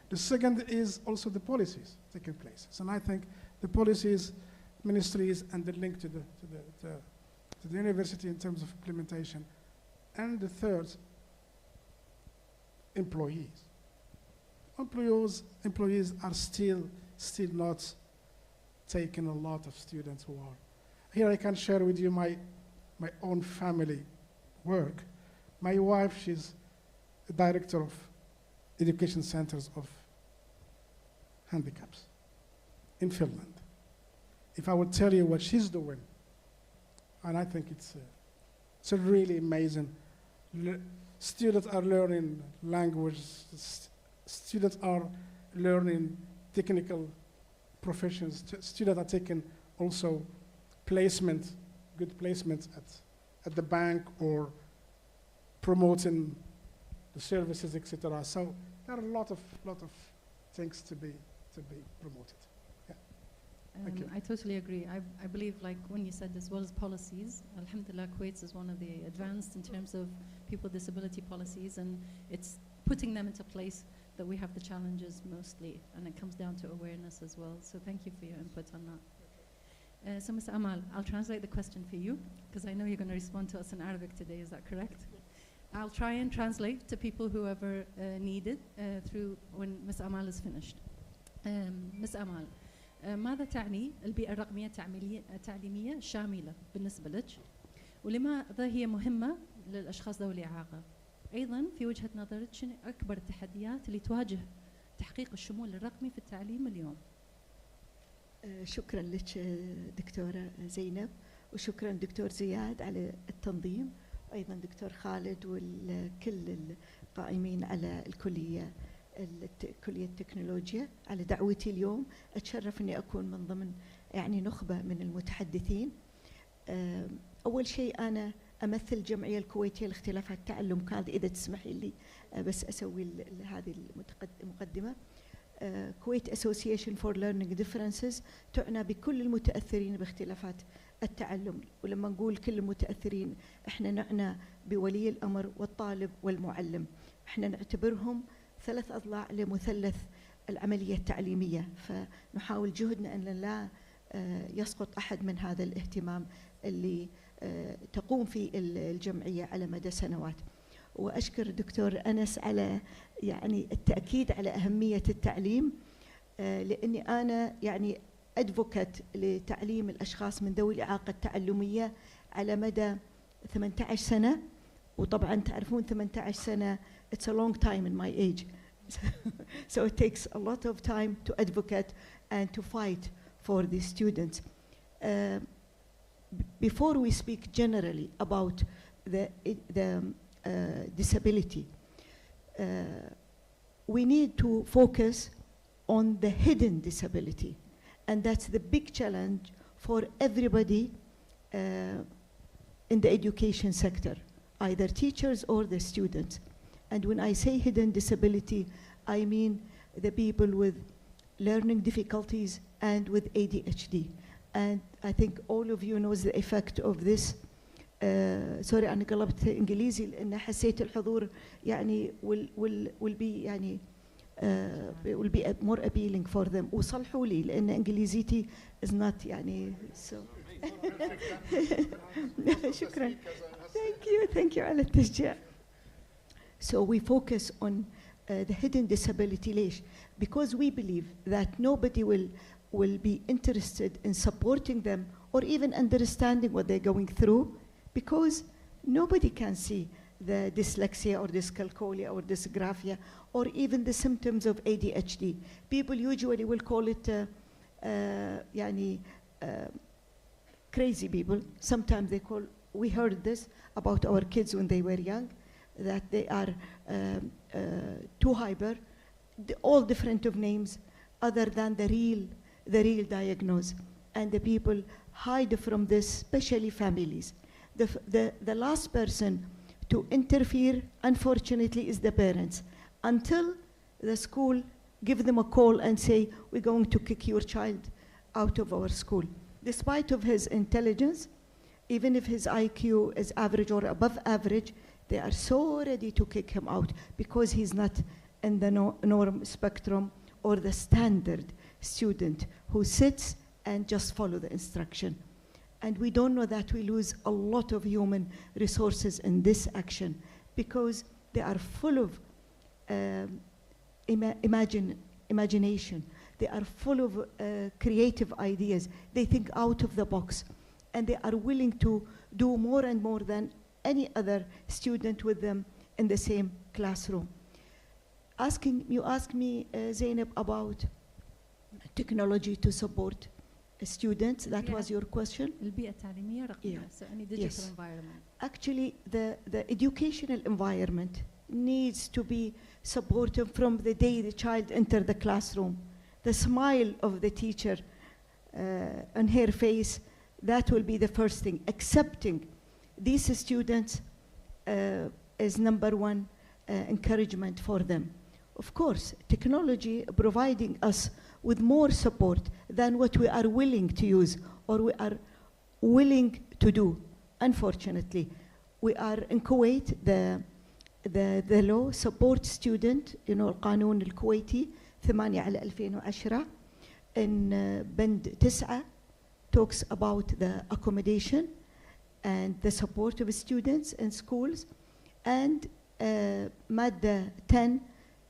The second is also the policies taking place. So I think the policies, ministries, and the link to the university in terms of implementation. And the third, employees. Employees are still not taking a lot of students who are. Here I can share with you my own family work. My wife, she's a director of education centers of handicaps in Finland. If I would tell you what she's doing, and I think it's a really amazing. Students are learning language, students are learning technical professions, students are taking also placement, good placements at the bank or promoting the services, etc. So there are a lot of things to be promoted. Yeah. Thank you. I totally agree. I believe, like when you said, as well as policies, Alhamdulillah, Kuwait is one of the advanced in terms of people with disability policies, and it's putting them into place that we have the challenges mostly, and it comes down to awareness as well. So thank you for your input on that. So Ms. Amal, I'll translate the question for you, because I know you're going to respond to us in Arabic today, is that correct? I'll try and translate to people whoever need it through when Ms. Amal is finished. Ms. Amal, ماذا تعني البيئة الرقمية التعليمية شاملة بالنسبة لك؟ ولماذا هي مهمة للأشخاص ذوي الإعاقة؟ أيضا في وجهة نظرك شنو أكبر التحديات اللي تواجه تحقيق الشمول الرقمي في التعليم اليوم؟ شكرا لك دكتورة زينب، وشكرا دكتور زياد على التنظيم، أيضا دكتور خالد وكل القائمين على كلية التكنولوجيا على دعوتي اليوم. أتشرف أني أكون من ضمن يعني نخبة من المتحدثين. أول شيء أنا أمثل الجمعية الكويتية لاختلافات التعلم، كانت إذا تسمحي لي بس أسوي هذه المقدمة. Kuwait Association for Learning Differences تعنى بكل المتأثرين باختلافات التعلم، ولما نقول كل المتأثرين احنا نعنى بولي الأمر والطالب والمعلم، احنا نعتبرهم ثلاث أضلاع لمثلث العملية التعليمية، فنحاول جهدنا أن لا يسقط أحد من هذا الاهتمام اللي تقوم فيه الجمعية على مدى سنوات. وأشكر دكتور أنس على يعني التأكيد على أهمية التعليم، لأني أنا يعني أدفوكت لتعليم الأشخاص من ذوي الإعاقة التعلمية على مدى 18 سنة، وطبعا تعرفون 18 سنة it's a long time in my age so it takes a lot of time to advocate and to fight for the students. Before we speak generally about the disability, we need to focus on the hidden disability, and that's the big challenge for everybody in the education sector, either teachers or the students. And when I say hidden disability, I mean the people with learning difficulties and with ADHD. And I think all of you knows the effect of this. سوري أنا قلبت إنجليزي لأن حسيت الحضور يعني will be يعني will be more appealing for them. وصلحوا لي لأن إنجليزيتي is not يعني so. شكرا. Thank you على التشجيع. So we focus on the hidden disability ليش? Because we believe that nobody will be interested in supporting them or even understanding what they're going through, because nobody can see the dyslexia or dyscalculia or dysgraphia or even the symptoms of ADHD. People usually will call it crazy people. Sometimes they call, we heard this about our kids when they were young, that they are too hyper, all different of names other than the real diagnosis. And the people hide from this, especially families. The last person to interfere, unfortunately, is the parents. Until the school give them a call and say, we're going to kick your child out of our school. Despite of his intelligence, even if his IQ is average or above average, they are so ready to kick him out because he's not in the norm spectrum or the standard student who sits and just follow the instruction. And we don't know that we lose a lot of human resources in this action because they are full of imagination. They are full of creative ideas. They think out of the box. And they are willing to do more and more than any other student with them in the same classroom. You asked me, Zainab, about technology to support students. That was your question? البيئة التعليمية رقمية. So any digital environment. Actually, the educational environment needs to be supported from the day the child enters the classroom. The smile of the teacher on her face, that will be the first thing. Accepting these students is number one encouragement for them. Of course, technology providing us with more support than what we are willing to use or we are willing to do. Unfortunately, we are in Kuwait, the law support student, القانون الكويتي 8/2010 in بند 9 talks about the accommodation and the support of students in schools, and مادة 10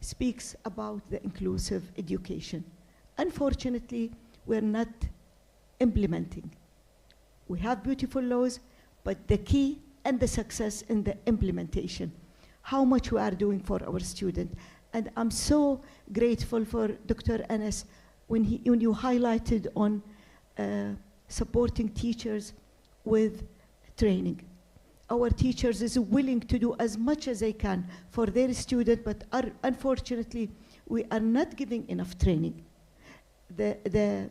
speaks about the inclusive education. Unfortunately, we're not implementing. We have beautiful laws, but the key and the success in the implementation, how much we are doing for our students. And I'm so grateful for Dr. Anas when you highlighted on supporting teachers with training. Our teachers is willing to do as much as they can for their student, but unfortunately, we are not giving enough training. The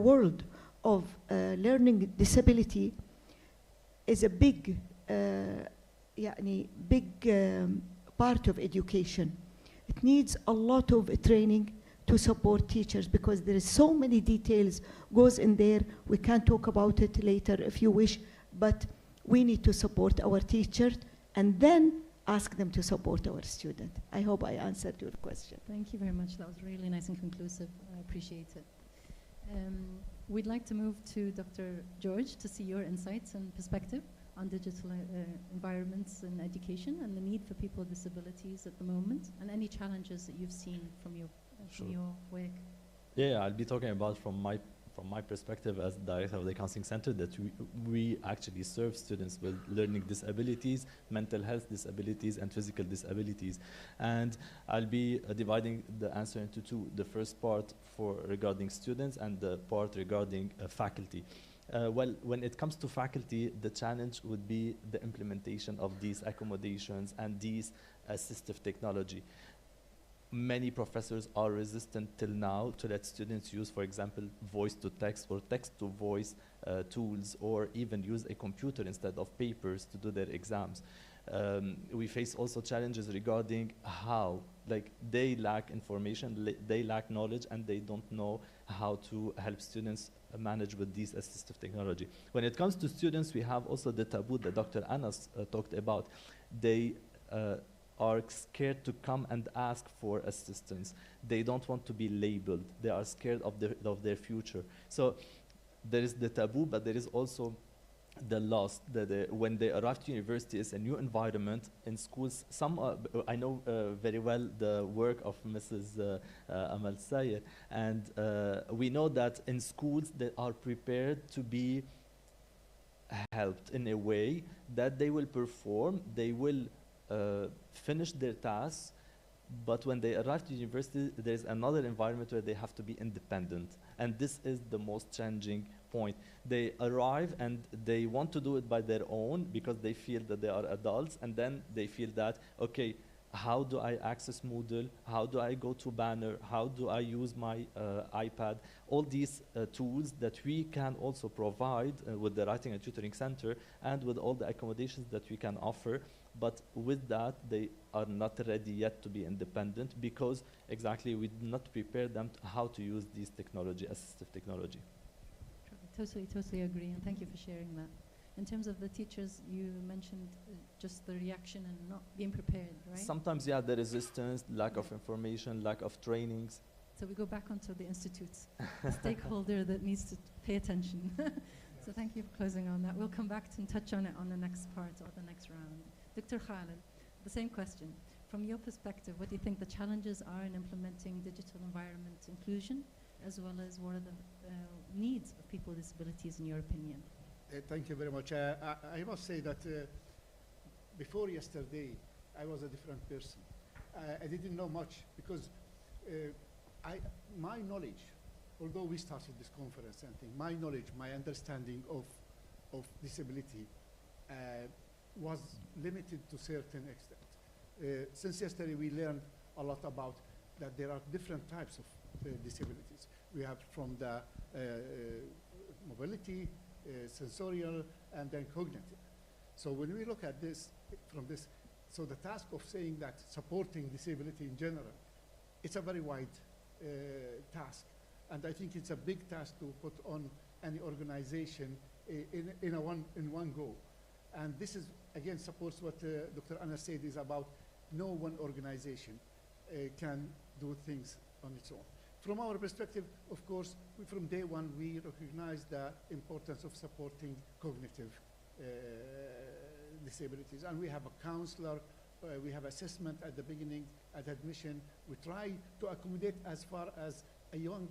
world of learning disability is a big, part of education. It needs a lot of training to support teachers because there is so many details goes in there. We can talk about it later if you wish, but we need to support our teachers and then ask them to support our students. I hope I answered your question. Thank you very much. That was really nice and conclusive. I appreciate it. We'd like to move to Dr. George to see your insights and perspective on digital environments in education and the need for people with disabilities at the moment, and any challenges that you've seen from your work. Yeah, I'll be talking about from my perspective as director of the counseling center that we actually serve students with learning disabilities, mental health disabilities, and physical disabilities. And I'll be dividing the answer into two. The first part regarding students and the part regarding faculty. Well, when it comes to faculty, the challenge would be the implementation of these accommodations and these assistive technology. Many professors are resistant till now to let students use, for example, voice-to-text or text-to-voice tools, or even use a computer instead of papers to do their exams. We face also challenges regarding how, they lack information, they lack knowledge, and they don't know how to help students manage with these assistive technology. When it comes to students, we have also the taboo that Dr. Anas talked about. They are scared to come and ask for assistance. They don't want to be labeled. They are scared of their future. So there is the taboo, but there is also the loss. When they arrive to university, it's a new environment. In schools, I know very well the work of Mrs. Amal Sayer, and we know that in schools they are prepared to be helped in a way that they will perform, they will finish their tasks, but when they arrive to university, there's another environment where they have to be independent. And this is the most challenging point. They arrive and they want to do it by their own because they feel that they are adults, and then they feel that, okay, how do I access Moodle? How do I go to Banner? How do I use my iPad? All these tools that we can also provide with the Writing and Tutoring Center and with all the accommodations that we can offer. But with that, they are not ready yet to be independent because exactly we did not prepare them how to use these technology, assistive technology. Totally agree, and thank you for sharing that. In terms of the teachers, you mentioned just the reaction and not being prepared, right? Sometimes, yeah, the resistance, lack of information, lack of trainings. So we go back onto the institutes, the stakeholder that needs to pay attention. So thank you for closing on that. We'll come back and touch on it on the next part or the next round. Dr. Khalid, the same question. From your perspective, what do you think the challenges are in implementing digital environment inclusion, as well as what are the needs of people with disabilities in your opinion? Thank you very much. I must say that before yesterday, I was a different person. I didn't know much because my knowledge, although we started this conference and things, my knowledge, my understanding of disability was limited to a certain extent. Since yesterday, we learned a lot about that there are different types of disabilities. We have from the mobility, sensorial, and then cognitive. So when we look at this, so the task of saying that supporting disability in general, it's a very wide task. And I think it's a big task to put on any organization in one go. And this is, again, supports what Dr. Anas said, is about no one organization can do things on its own. From our perspective, of course, from day one, we recognize the importance of supporting cognitive disabilities. And we have a counselor, we have assessment at the beginning, at admission. We try to accommodate as far as a young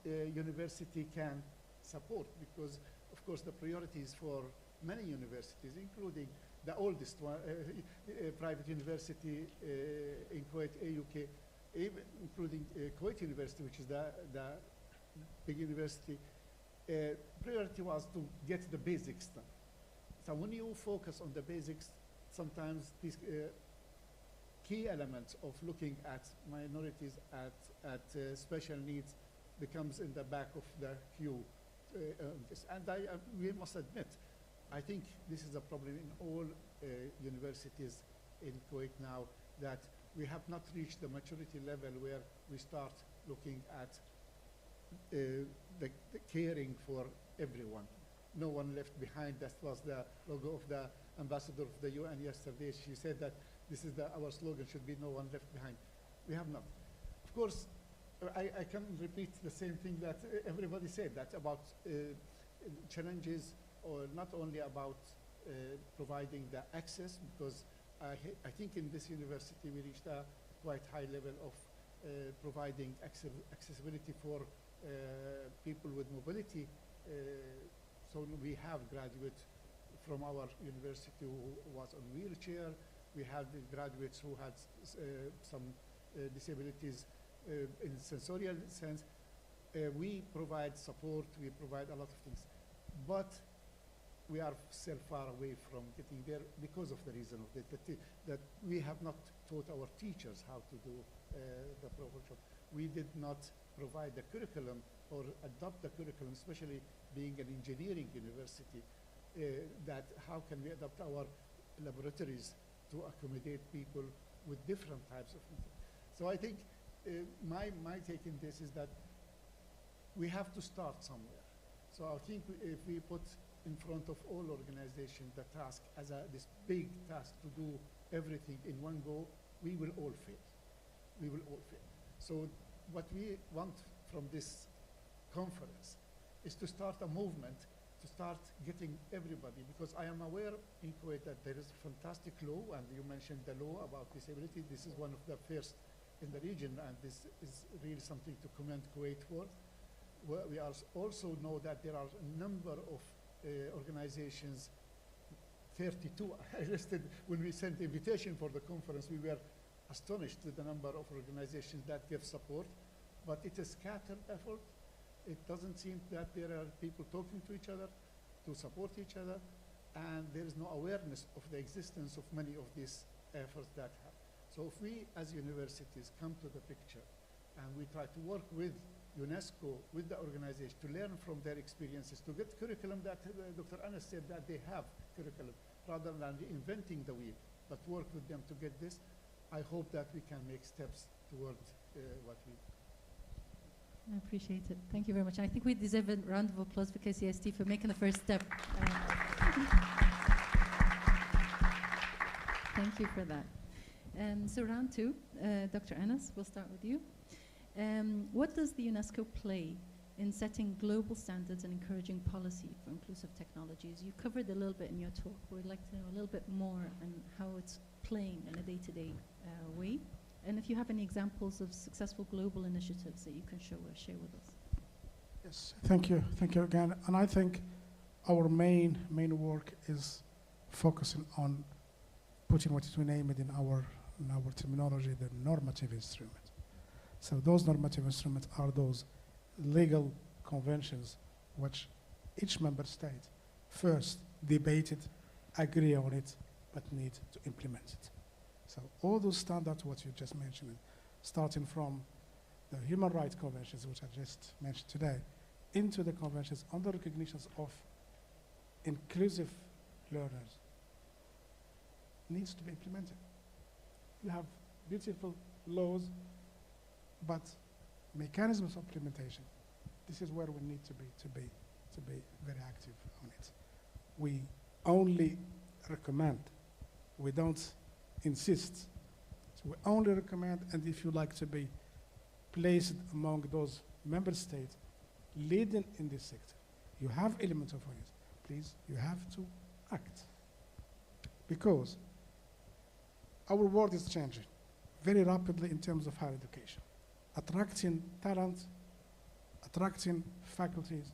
university can support, because, of course, the priorities for many universities, including the oldest one, private university in Kuwait, AUK, even including Kuwait University, which is the big university, priority was to get the basics done. So when you focus on the basics, sometimes these key elements of looking at minorities, at special needs, becomes in the back of the queue. And we must admit, I think this is a problem in all universities in Kuwait now, that we have not reached the maturity level where we start looking at the caring for everyone. No one left behind. That was the logo of the ambassador of the UN yesterday. She said that this is our slogan, should be no one left behind. We have not. Of course, I can repeat the same thing that everybody said, that about challenges, or not only about providing the access, because I think in this university we reached a quite high level of providing accessibility for people with mobility. So we have graduates from our university who was on wheelchair. We had graduates who had some disabilities in sensorial sense. We provide support, we provide a lot of things. But we are still far away from getting there because of the reason of that we have not taught our teachers how to do the proper job. We did not provide the curriculum or adopt the curriculum, especially being an engineering university, that how can we adapt our laboratories to accommodate people with different types of things. So I think my take in this is that we have to start somewhere. So I think if we put in front of all organizations the task as this big task to do everything in one go, we will all fail. We will all fail. So what we want from this conference is to start a movement, to start getting everybody, because I am aware in Kuwait that there is a fantastic law, and you mentioned the law about disability. This is one of the first in the region, and this is really something to commend Kuwait for. We also know that there are a number of organizations, 32 I listed when we sent the invitation for the conference. We were astonished with the number of organizations that give support, but it's a scattered effort. It doesn't seem that there are people talking to each other, to support each other, and there is no awareness of the existence of many of these efforts that have. So if we as universities come to the picture and we try to work with UNESCO, with the organization, to learn from their experiences, to get curriculum that Dr. Anas said that they have curriculum, rather than reinventing the wheel, but work with them to get this, I hope that we can make steps towards what we. I appreciate it. Thank you very much. I think we deserve a round of applause for KCST for making the first step. Thank you for that. So round two, Dr. Anas, we'll start with you. What does the UNESCO play in setting global standards and encouraging policy for inclusive technologies? You covered a little bit in your talk, but we'd like to know a little bit more on how it's playing in a day-to-day way. And if you have any examples of successful global initiatives that you can share with us. Yes, thank you again. And I think our main work is focusing on putting what we name it in our terminology, the normative instrument. So those normative instruments are those legal conventions which each member state first debated, agree on it, but need to implement it. So all those standards, what you just mentioned, starting from the human rights conventions, which I just mentioned today, into the conventions on the recognitions of inclusive learners, needs to be implemented. You have beautiful laws, but mechanisms of implementation, this is where we need to be very active on it. We only recommend. We don't insist. So we only recommend, and if you like to be placed among those member states leading in this sector, you have elements of awareness. Please, you have to act. Because our world is changing very rapidly in terms of higher education. Attracting talent, attracting faculties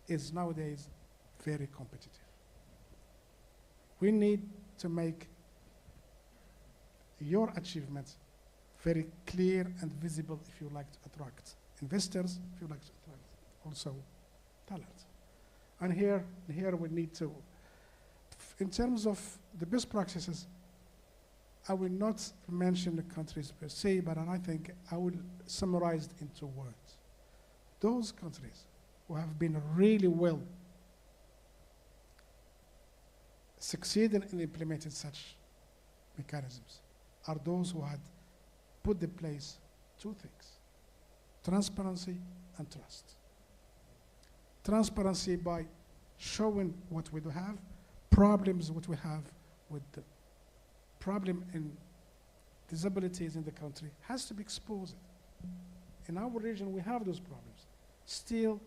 is nowadays very competitive. We need to make your achievements very clear and visible if you like to attract investors, if you like to attract also talent. And here we need to, in terms of the best practices, I will not mention the countries per se, but I think I will summarize it in 2 words. Those countries who have been really well succeeding in implementing such mechanisms are those who had put in place 2 things: transparency and trust. Transparency by showing what we do have, problems what we have with the problem in disabilities in the country has to be exposed. In our region, we have those problems, still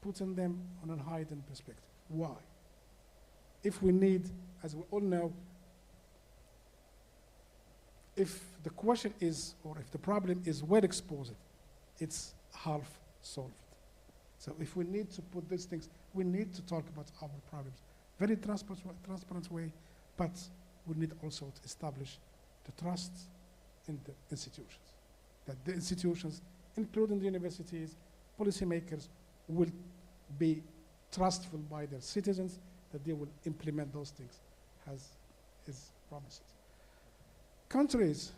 putting them on a hidden perspective. Why? If we need, as we all know, if the question is, or if the problem is well exposed, it's half solved. So if we need to put these things, we need to talk about our problems very transparent way, but we need also to establish the trust in the institutions. That the institutions, including the universities, policymakers, will be trustful by their citizens, that they will implement those things as is promised. Countries,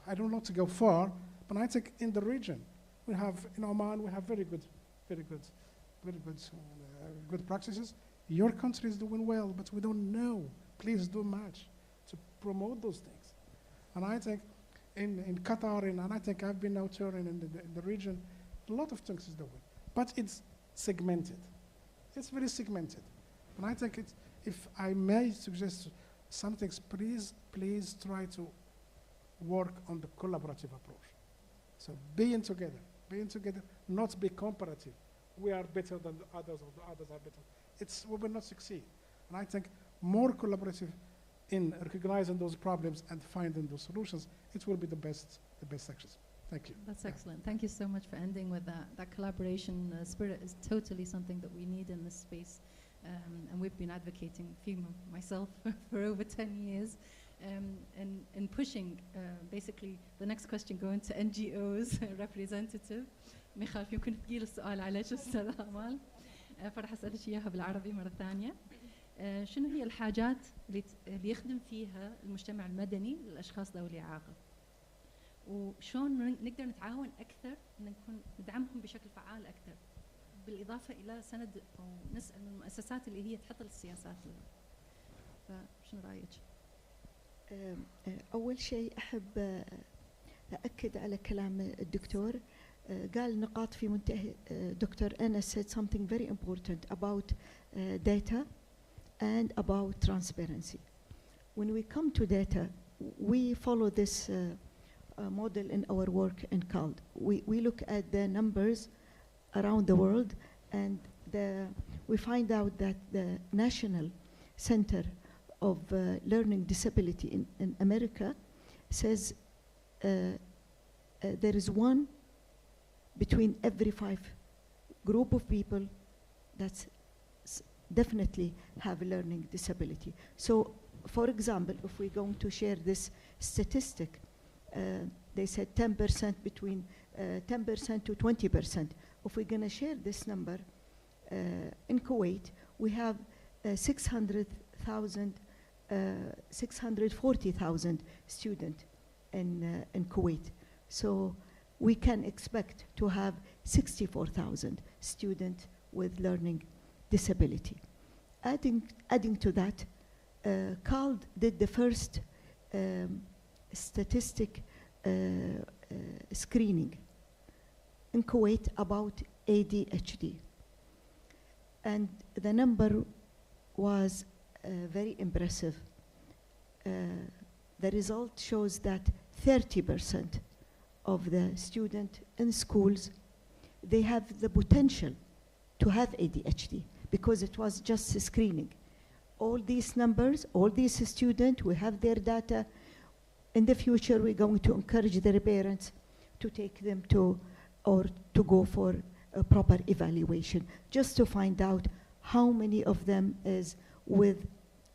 I don't want to go far, but I think in the region, we have, in Oman, we have very good practices. Your country is doing well, but we don't know. Please do much to promote those things. And I think in Qatar, and I think I've been out touring in the region, a lot of things is doing, but it's segmented. It's very segmented. And I think it's, if I may suggest some things, please try to work on the collaborative approach. So being together, not be comparative. We are better than the others, or the others are better. We will not succeed. And I think more collaborative in recognizing those problems and finding those solutions, it will be the best actions. Thank you. That's excellent. Thank you so much for ending with that. That collaboration spirit is totally something that we need in this space. And we've been advocating, myself, for over 10 years, and pushing basically the next question going to NGOs representative. مخاف يمكن تقيل السؤال عليك أستاذ أمال، فرح أسألك إياها بالعربي مرة ثانية. شنو هي الحاجات اللي يخدم فيها المجتمع المدني للأشخاص ذوي الإعاقة؟ وشون نقدر نتعاون أكثر نكون ندعمهم بشكل فعال أكثر، بالإضافة إلى سند أو نسأل من المؤسسات اللي هي تحط السياسات لهم. فشنو رأيك؟ أول شيء أحب أأكد على كلام الدكتور. قال نقاط في منتهى. Dr. Anas said something very important about data and about transparency. When we come to data, we follow this model in our work in CALD. We look at the numbers around the world, and we find out that the National Center of Learning Disability in America says there is one between every 5 group of people that's definitely have a learning disability. So, for example, if we're going to share this statistic, they said 10% between 10% to 20%. If we're going to share this number in Kuwait, we have 640,000 students in Kuwait. So we can expect to have 64,000 students with learning disability. Adding to that, CALD did the first statistic screening in Kuwait about ADHD. And the number was very impressive. the result shows that 30% of the students in schools, they have the potential to have ADHD because it was just a screening. All these numbers, all these students, we have their data. In the future, we're going to encourage their parents to take them to, or to go for a proper evaluation, just to find out how many of them is with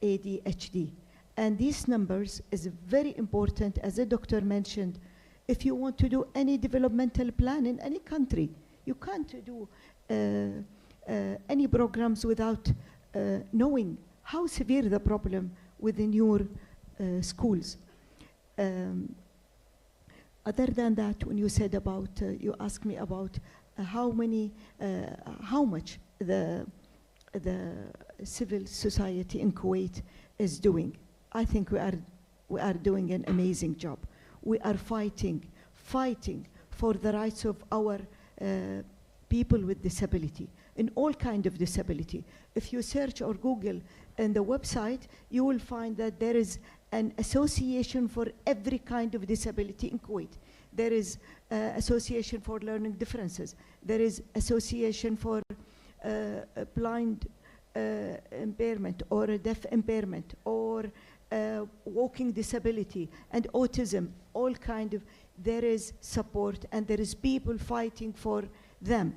ADHD. And these numbers is very important, as the doctor mentioned. If you want to do any developmental plan in any country, you can't do any programs without knowing how severe the problem within your schools. Other than that, when you said about, you asked me about how much the civil society in Kuwait is doing. I think we are doing an amazing job. We are fighting for the rights of our people with disability, in all kind of disability. If you search or Google in the website, you will find that there is an association for every kind of disability in Kuwait. There is association for learning differences. There is association for blind impairment or a deaf impairment or walking disability and autism, all kind of, there is support and there is people fighting for them.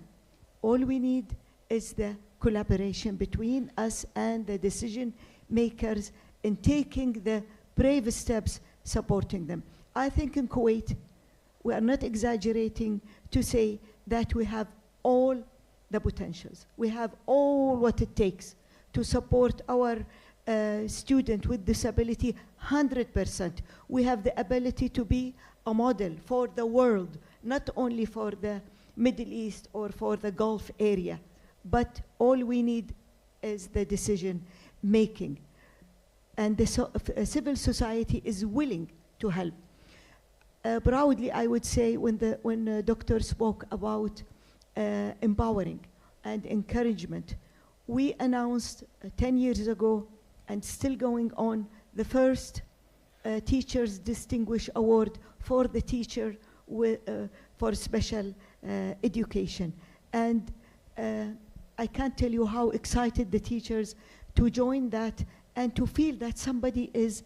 All we need is the collaboration between us and the decision makers in taking the brave steps supporting them. I think in Kuwait, we are not exaggerating to say that we have all the potentials. We have all what it takes to support our student with disability 100%. We have the ability to be a model for the world, not only for the Middle East or for the Gulf area, but all we need is the decision making. And the civil society is willing to help. Proudly, I would say, when the doctor spoke about empowering and encouragement, we announced 10 years ago and still going on the first Teachers Distinguished Award for the teacher for special education. And I can't tell you how excited the teachers to join that and to feel that somebody is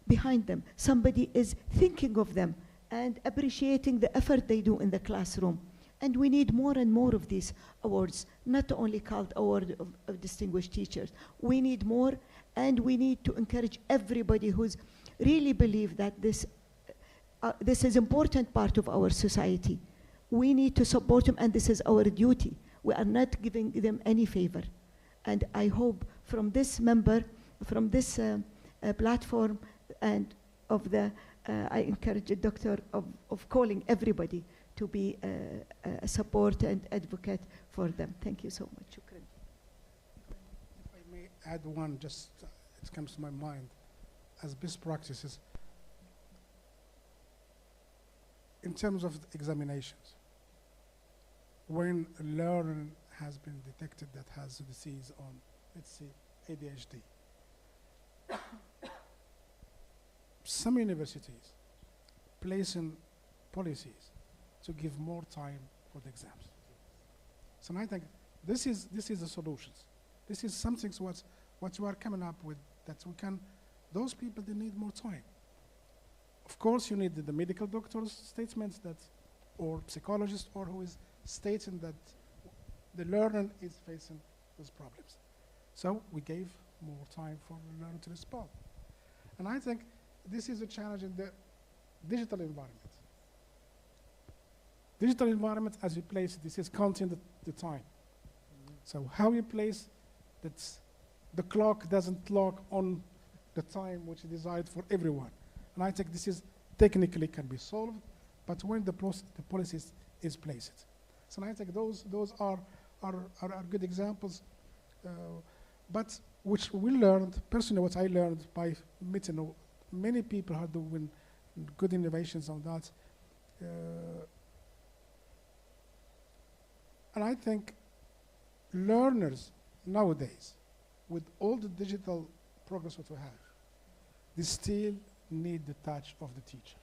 behind them, somebody is thinking of them and appreciating the effort they do in the classroom. And we need more and more of these awards, not only called Award of Distinguished Teachers. We need more, and we need to encourage everybody who's really believe that this is important part of our society. We need to support them, and this is our duty. We are not giving them any favor. And I hope from this member, from this platform, and of the, I encourage the doctor of calling everybody to be a support and advocate for them. Thank you so much. Shukran. If I may add one, just it comes to my mind as best practices in terms of examinations. When a learner has been detected that has a disease on, let's say, ADHD, some universities place in policies to give more time for the exams. So I think this is the solutions. This is something what you are coming up with, that we can, those people, they need more time. Of course, you need the medical doctor's statements that, or psychologist, or who is stating that the learner is facing those problems. So we gave more time for the learner to respond. And I think this is a challenge in the digital environment. Digital environment, as you place it, this is counting the time. So how you place that the clock doesn't log on the time which is desired for everyone. And I think this is technically can be solved, but when the policy is placed. So I think those are good examples, but which we learned, personally what I learned by meeting many people are doing good innovations on that. And I think learners nowadays, with all the digital progress that we have, they still need the touch of the teacher.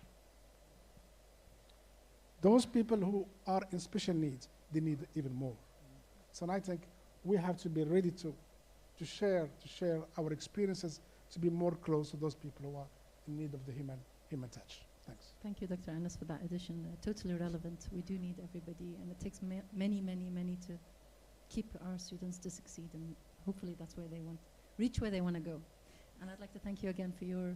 Those people who are in special needs, they need even more. So I think we have to be ready to share our experiences, to be more close to those people who are in need of the human touch. Thanks. Thank you, Dr. Anas, for that addition. Totally relevant. We do need everybody, and it takes many to keep our students to succeed, and hopefully that's where they reach where they want to go. And I'd like to thank you again for your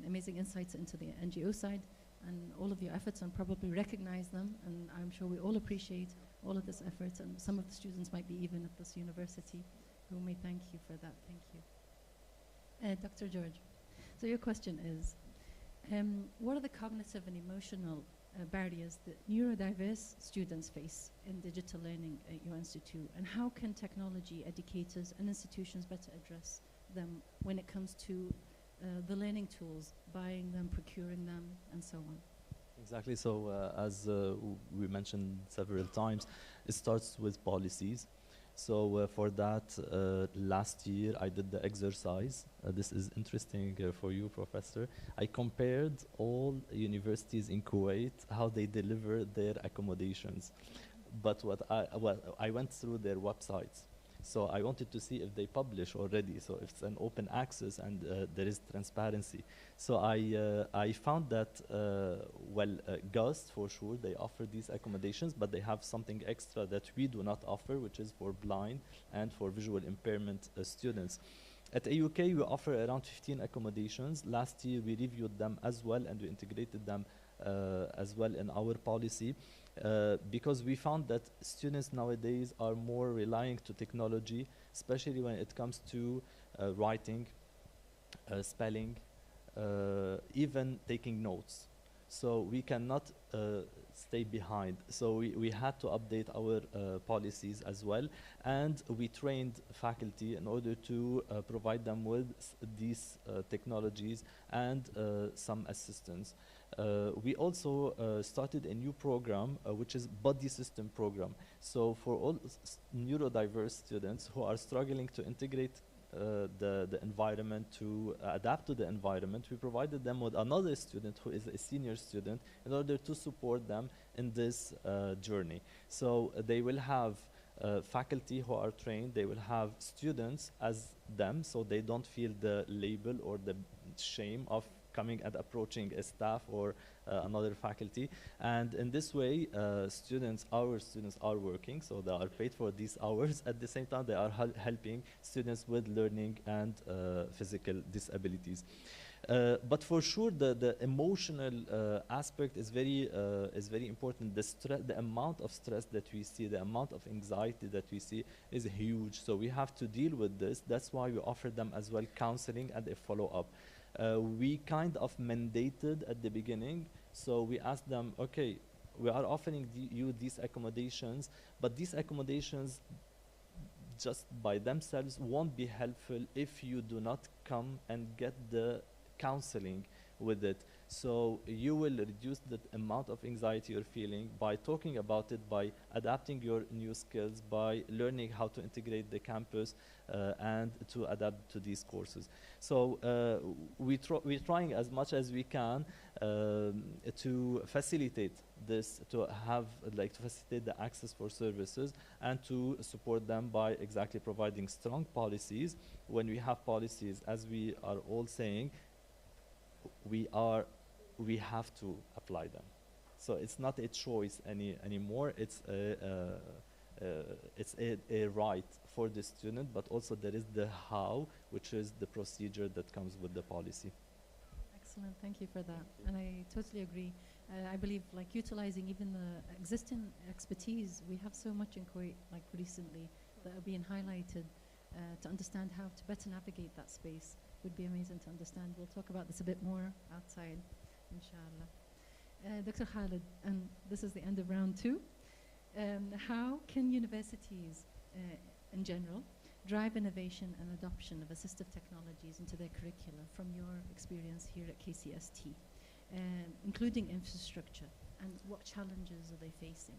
amazing insights into the NGO side and all of your efforts, and probably recognize them. And I'm sure we all appreciate all of this effort, and some of the students might be even at this university who may thank you for that. Thank you. Dr. George, so your question is, what are the cognitive and emotional barriers that neurodiverse students face in digital learning at your institute, and how can technology, educators and institutions better address them when it comes to the learning tools, buying them, procuring them, and so on? Exactly. So as we mentioned several times, it starts with policies. So for that, last year I did the exercise. This is interesting for you, Professor. I compared all universities in Kuwait, how they deliver their accommodations. But what I went through their websites. So I wanted to see if they publish already, so if it's an open access and there is transparency. So I found that, GUST, for sure, they offer these accommodations, but they have something extra that we do not offer, which is for blind and for visual impairment students. At AUK, we offer around 15 accommodations. Last year, we reviewed them as well, and we integrated them as well in our policy. Because we found that students nowadays are more relying to technology, especially when it comes to writing, spelling, even taking notes. So we cannot stay behind. So we had to update our policies as well, and we trained faculty in order to provide them with these technologies and some assistance. We also started a new program, which is Buddy System program. So for all neurodiverse students who are struggling to integrate the environment, to adapt to the environment, we provided them with another student who is a senior student in order to support them in this journey. So they will have faculty who are trained, they will have students as them, so they don't feel the label or the shame of coming and approaching a staff or another faculty. And in this way, our students are working, so they are paid for these hours. At the same time, they are helping students with learning and physical disabilities. But for sure, the emotional aspect is very important. The amount of stress that we see, the amount of anxiety that we see is huge. So we have to deal with this. That's why we offer them as well counseling and a follow-up. We kind of mandated at the beginning, so we asked them, okay, we are offering you these accommodations, but these accommodations just by themselves won't be helpful if you do not come and get the counseling with it. So you will reduce the amount of anxiety you're feeling by talking about it, by adapting your new skills, by learning how to integrate the campus and to adapt to these courses. So we're trying as much as we can to facilitate this, to facilitate the access for services and to support them by exactly providing strong policies. When we have policies, as we are all saying, we have to apply them. So it's not a choice anymore. It's a right for the student, but also there is the how, which is the procedure that comes with the policy. Excellent, thank you for that. And I totally agree. I believe utilizing even the existing expertise, we have so much in Kuwait recently that are being highlighted to understand how to better navigate that space. Would be amazing to understand. We'll talk about this a bit more outside, inshallah. Dr. Khalid, and this is the end of round 2. How can universities in general drive innovation and adoption of assistive technologies into their curricula from your experience here at KCST, including infrastructure, and what challenges are they facing?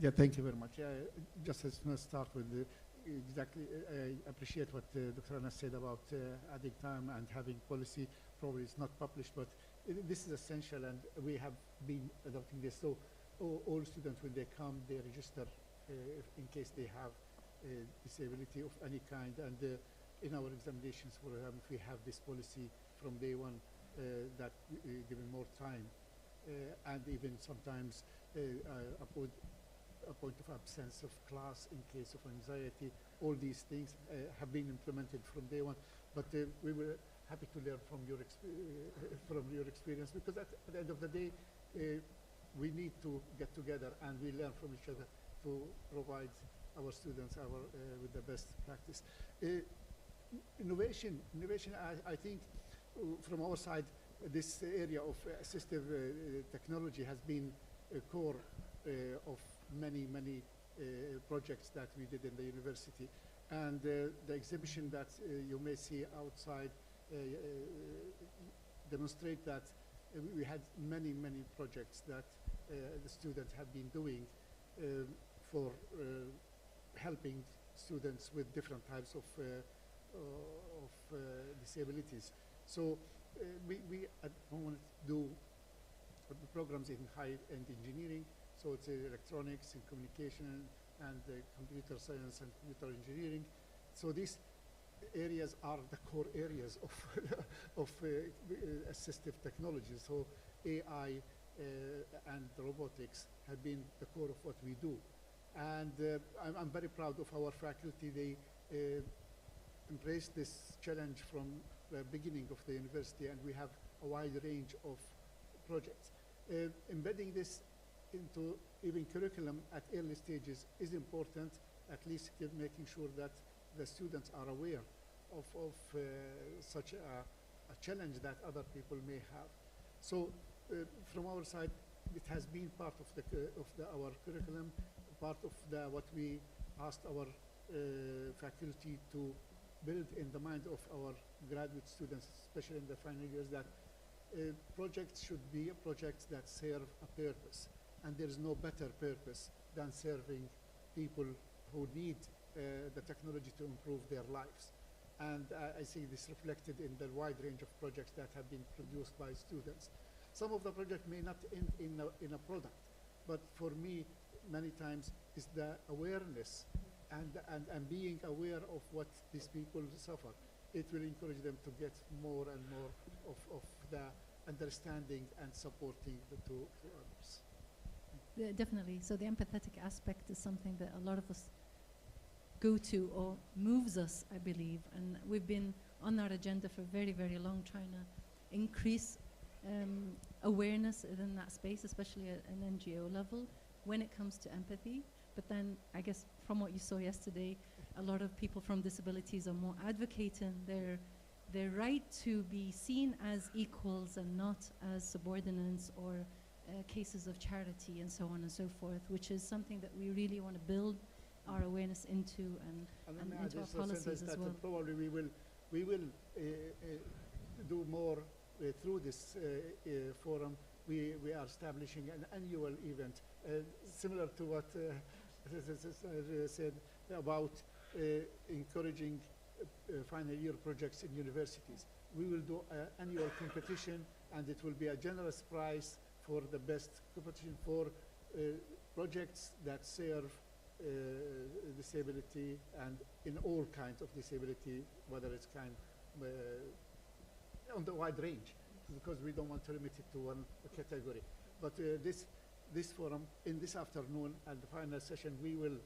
Yeah, thank you very much. Just let's start with exactly. I appreciate what Dr. Anas said about adding time and having policy. Probably it's not published, but this is essential, and we have been adopting this. So all students, when they come, they register in case they have disability of any kind. And in our examinations, for example, if we have this policy from day one, that given more time, and even sometimes a point of absence of class in case of anxiety. All these things have been implemented from day one. But we were happy to learn from your experience, because at the end of the day, we need to get together and we learn from each other to provide our students with the best practice. Innovation. I think from our side, this area of assistive technology has been a core of many projects that we did in the university. And the exhibition that you may see outside demonstrate that we had many projects that the students have been doing for helping students with different types of disabilities. So we at the moment do programs in high-end engineering, so it's electronics and communication and computer science and computer engineering. So these areas are the core areas of assistive technology. So AI and robotics have been the core of what we do. And I'm very proud of our faculty. They embraced this challenge from the beginning of the university, and we have a wide range of projects. Embedding this into even curriculum at early stages is important, at least making sure that the students are aware of such a challenge that other people may have. So from our side, it has been part of our curriculum, part of what we asked our faculty to build in the mind of our graduate students, especially in the final years, that projects should be projects that serve a purpose. And there is no better purpose than serving people who need the technology to improve their lives. And I see this reflected in the wide range of projects that have been produced by students. Some of the projects may not end in a product, but for me, many times, is the awareness and being aware of what these people suffer. It will encourage them to get more and more of the understanding and supporting to others. Yeah, definitely. So the empathetic aspect is something that a lot of us go to or moves us, I believe. And we've been on our agenda for very, very long, trying to increase awareness in that space, especially at an NGO level, when it comes to empathy. But then I guess from what you saw yesterday, a lot of people from disabilities are more advocating their right to be seen as equals and not as subordinates or cases of charity and so on and so forth, which is something that we really want to build our awareness into and into our policies as well. Probably we will do more through this forum. We are establishing an annual event similar to what said about encouraging final year projects in universities. We will do an annual competition, and it will be a generous prize for the best competition for projects that serve disability and in all kinds of disability, whether it's on the wide range, because we don't want to limit it to one category. But this forum, in this afternoon and the final session, we will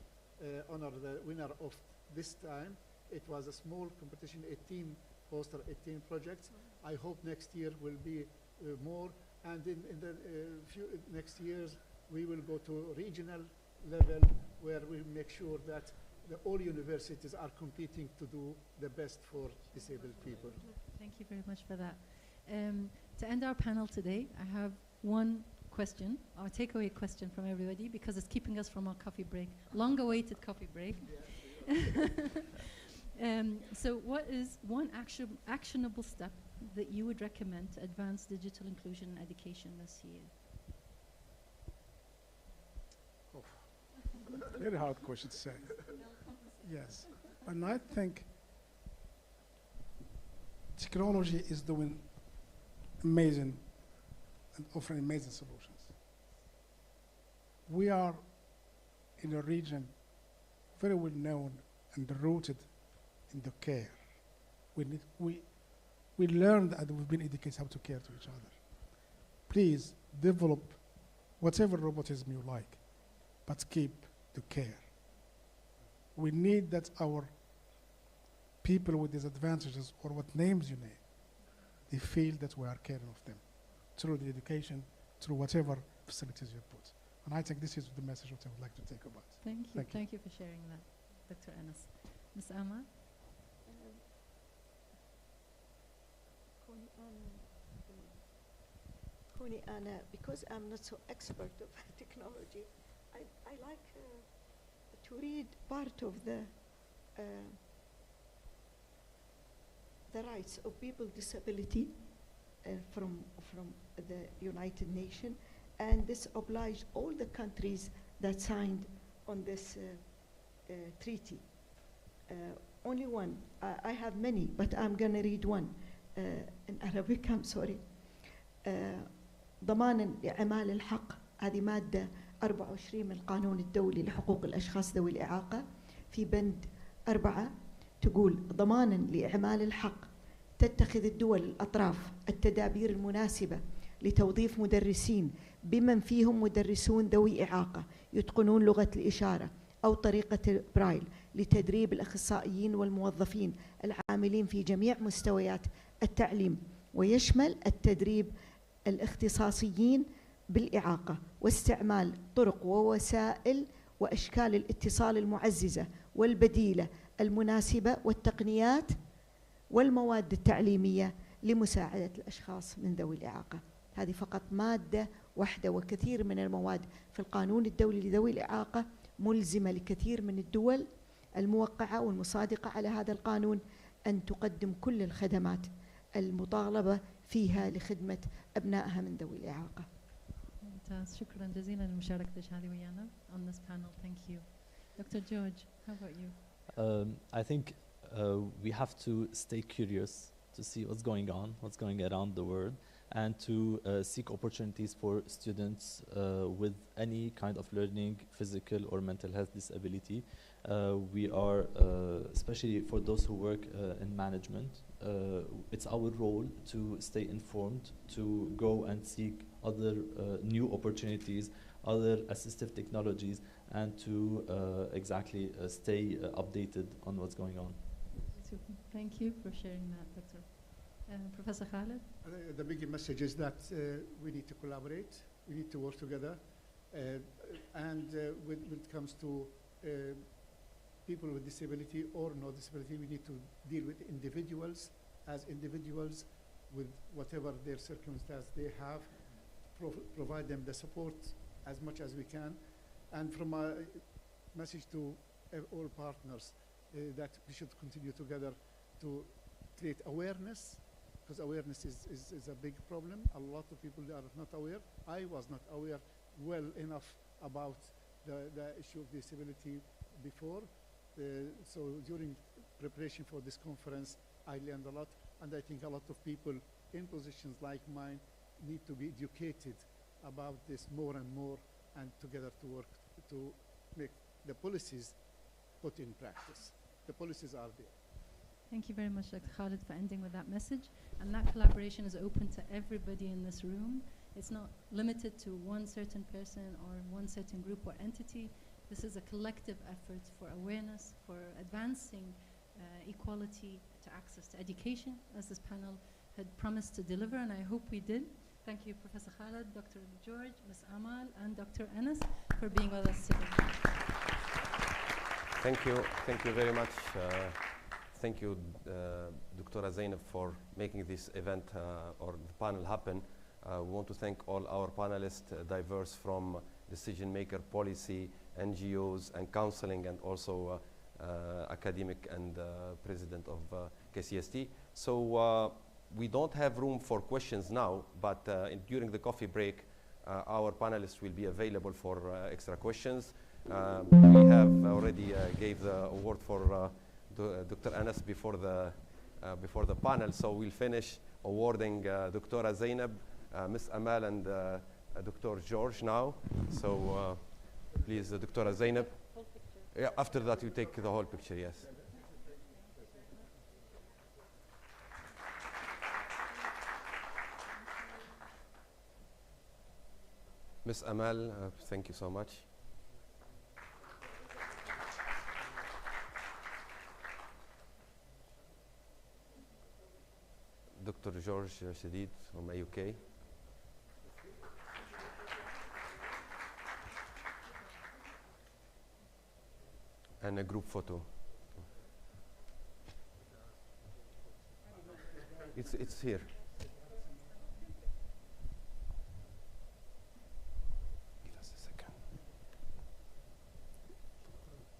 honor the winner of this time. It was a small competition, 18 poster, 18 projects. I hope next year will be more, and in the few next years we will go to regional level, where we make sure that all universities are competing to do the best for disabled people. Thank you very much for that. To end our panel today, I have one question, our takeaway question from everybody, because it's keeping us from our coffee break, long-awaited coffee break. So what is one actionable step that you would recommend to advance digital inclusion in education this year? Very hard question to say. Yes. And I think technology is doing amazing and offering amazing solutions. We are in a region very well known and rooted in the care. We learned and we've been educated how to care to each other. Please develop whatever robotism you like, but keep the care. We need that our people with disadvantages, or what names you name, they feel that we are caring of them through the education, through whatever facilities you put. And I think this is the message that I would like to take about. Thank you. Thank you. Thank you for sharing that, Dr. Anas. Ms. Amal? Because I'm not so expert of technology, I like to read part of the rights of people with disability from the United Nations, and this obliged all the countries that signed on this treaty. Only one, I have many, but I'm going to read one in Arabic, I'm sorry. ضمانا لإعمال الحق، هذه مادة 24 من القانون الدولي لحقوق الأشخاص ذوي الإعاقة، في بند 4 تقول: ضمانا لإعمال الحق تتخذ الدول الأطراف التدابير المناسبة لتوظيف مدرسين بمن فيهم مدرسون ذوي إعاقة يتقنون لغة الإشارة أو طريقة برايل لتدريب الأخصائيين والموظفين العاملين في جميع مستويات التعليم، ويشمل التدريب الاختصاصيين بالإعاقة واستعمال طرق ووسائل وأشكال الاتصال المعززة والبديلة المناسبة والتقنيات والمواد التعليمية لمساعدة الأشخاص من ذوي الإعاقة. هذه فقط مادة واحدة، وكثير من المواد في القانون الدولي لذوي الإعاقة ملزمة لكثير من الدول الموقعة والمصادقة على هذا القانون أن تقدم كل الخدمات المطالبة فيها لخدمة أبنائها من ذوي الإعاقة. ممتاز، شكرا جزيلا لمشاركتك هذه ويانا on this panel. Thank you. Dr. George, how about you? I think we have to stay curious to see what's going on, what's going around the world, and to seek opportunities for students with any kind of learning, physical or mental health disability. We are, especially for those who work in management, it's our role to stay informed, to go and seek other new opportunities, other assistive technologies, and to exactly stay updated on what's going on. Super. Thank you for sharing that, Dr. Professor Khaled? The big message is that we need to collaborate, we need to work together, and when it comes to people with disability or no disability, we need to deal with individuals as individuals with whatever their circumstance they have, provide them the support as much as we can. And from a message to all partners that we should continue together to create awareness, because awareness is a big problem. A lot of people are not aware. I was not aware well enough about the issue of disability before. So during preparation for this conference, I learned a lot, and I think a lot of people in positions like mine need to be educated about this more and more, and together to work to make the policies put in practice. The policies are there. Thank you very much, Dr. Khaled, for ending with that message. And that collaboration is open to everybody in this room. It's not limited to one certain person or one certain group or entity. This is a collective effort for awareness, for advancing equality to access to education, as this panel had promised to deliver, and I hope we did. Thank you, Professor Khaled, Dr. George, Ms. Amal, and Dr. Anas for being with us today. Thank you very much. Thank you, Dr. Zainab, for making this event or the panel happen. We want to thank all our panelists, diverse from decision maker, policy, NGOs, and counseling, and also academic and president of KCST. So we don't have room for questions now, but during the coffee break, our panelists will be available for extra questions. We have already gave the award for Dr. Anas before the panel, so we'll finish awarding Dr. Zainab, Ms. Amal, and Dr. George now. So please, Dr. Zainab. Yeah, after that, you take the whole picture, yes. Ms. Amal, thank you so much. Dr. George Shadid from AUK. And a group photo. It's here. Give us a second.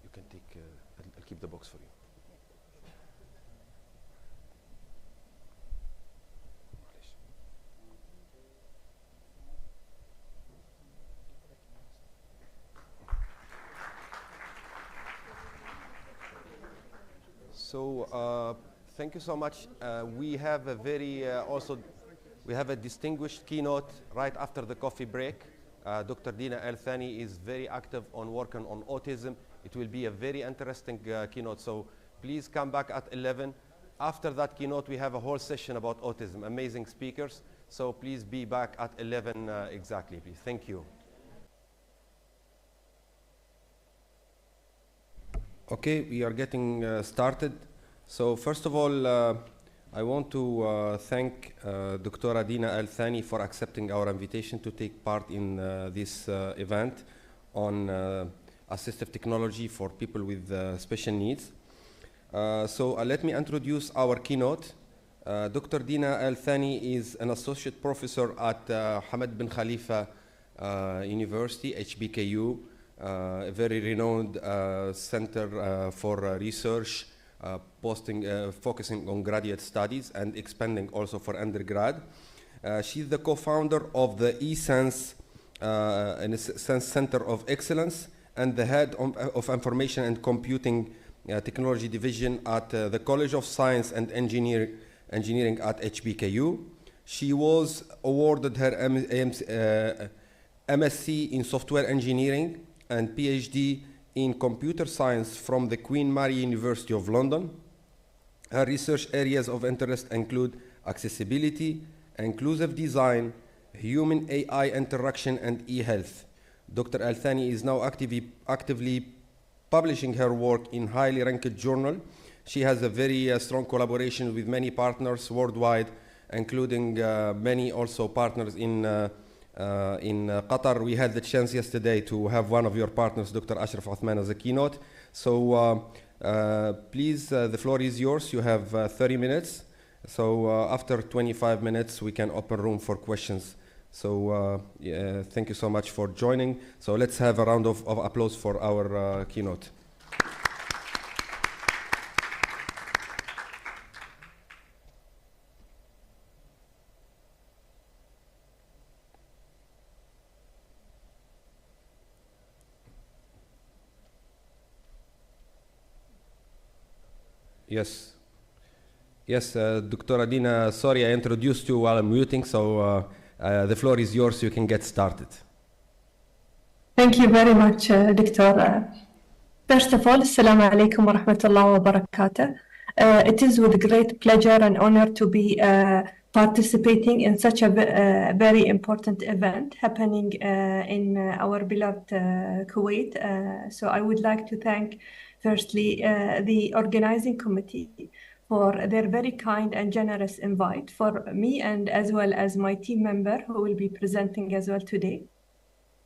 You can take. I'll keep the box for you. So thank you so much. We have a very we have a distinguished keynote right after the coffee break. Dr. Dina Al-Thani is very active on working on autism. It will be a very interesting keynote. So please come back at 11. After that keynote, we have a whole session about autism. Amazing speakers. So please be back at 11 exactly, please. Thank you. Okay, we are getting started. So first of all, I want to thank Dr. Dina Al-Thani for accepting our invitation to take part in this event on assistive technology for people with special needs. So let me introduce our keynote. Dr. Dina Al-Thani is an associate professor at Hamad bin Khalifa University, HBKU, a very renowned center for research, focusing on graduate studies and expanding also for undergrad. She's the co-founder of the eSense Center of Excellence and the head of Information and Computing Technology Division at the College of Science and Engineering at HBKU. She was awarded her MSc in Software Engineering and PhD in Computer Science from the Queen Mary University of London. Her research areas of interest include accessibility, inclusive design, human-AI interaction, and e-health. Dr. Al-Thani is now actively publishing her work in highly ranked journal. She has a very strong collaboration with many partners worldwide, including many also partners in Qatar. We had the chance yesterday to have one of your partners, Dr. Ashraf Othman, as a keynote. So please, the floor is yours. You have 30 minutes. So after 25 minutes, we can open room for questions. So thank you so much for joining. So let's have a round of applause for our keynote. Yes. Yes, Dr. Adina, sorry I introduced you while I'm muting, so the floor is yours, you can get started. Thank you very much, Dr. First of all, Assalamu alaikum wa rahmatullahi wa barakatuh. It is with great pleasure and honor to be participating in such a very important event happening in our beloved Kuwait. So I would like to thank firstly the organizing committee for their very kind and generous invite for me and as well as my team member who will be presenting as well today.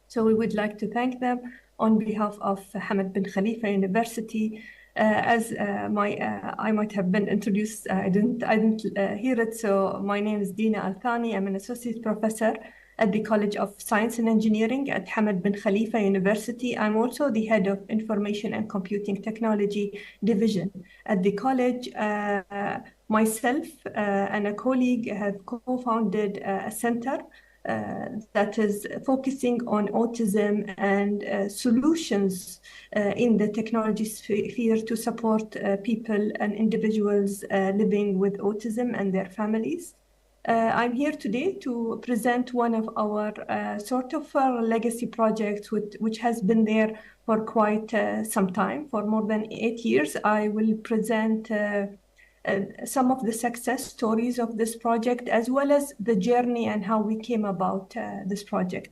So we would like to thank them on behalf of Hamad bin Khalifa University. As I might have been introduced, I didn't hear it. So my name is Dina Al-Thani. I'm an associate professor at the College of Science and Engineering at Hamad bin Khalifa University. I'm also the head of Information and Computing Technology Division at the college. Myself and a colleague have co-founded a center that is focusing on autism and solutions in the technology sphere to support people and individuals living with autism and their families. I'm here today to present one of our sort of legacy projects which has been there for quite some time, for more than 8 years. I will present some of the success stories of this project, as well as the journey and how we came about this project.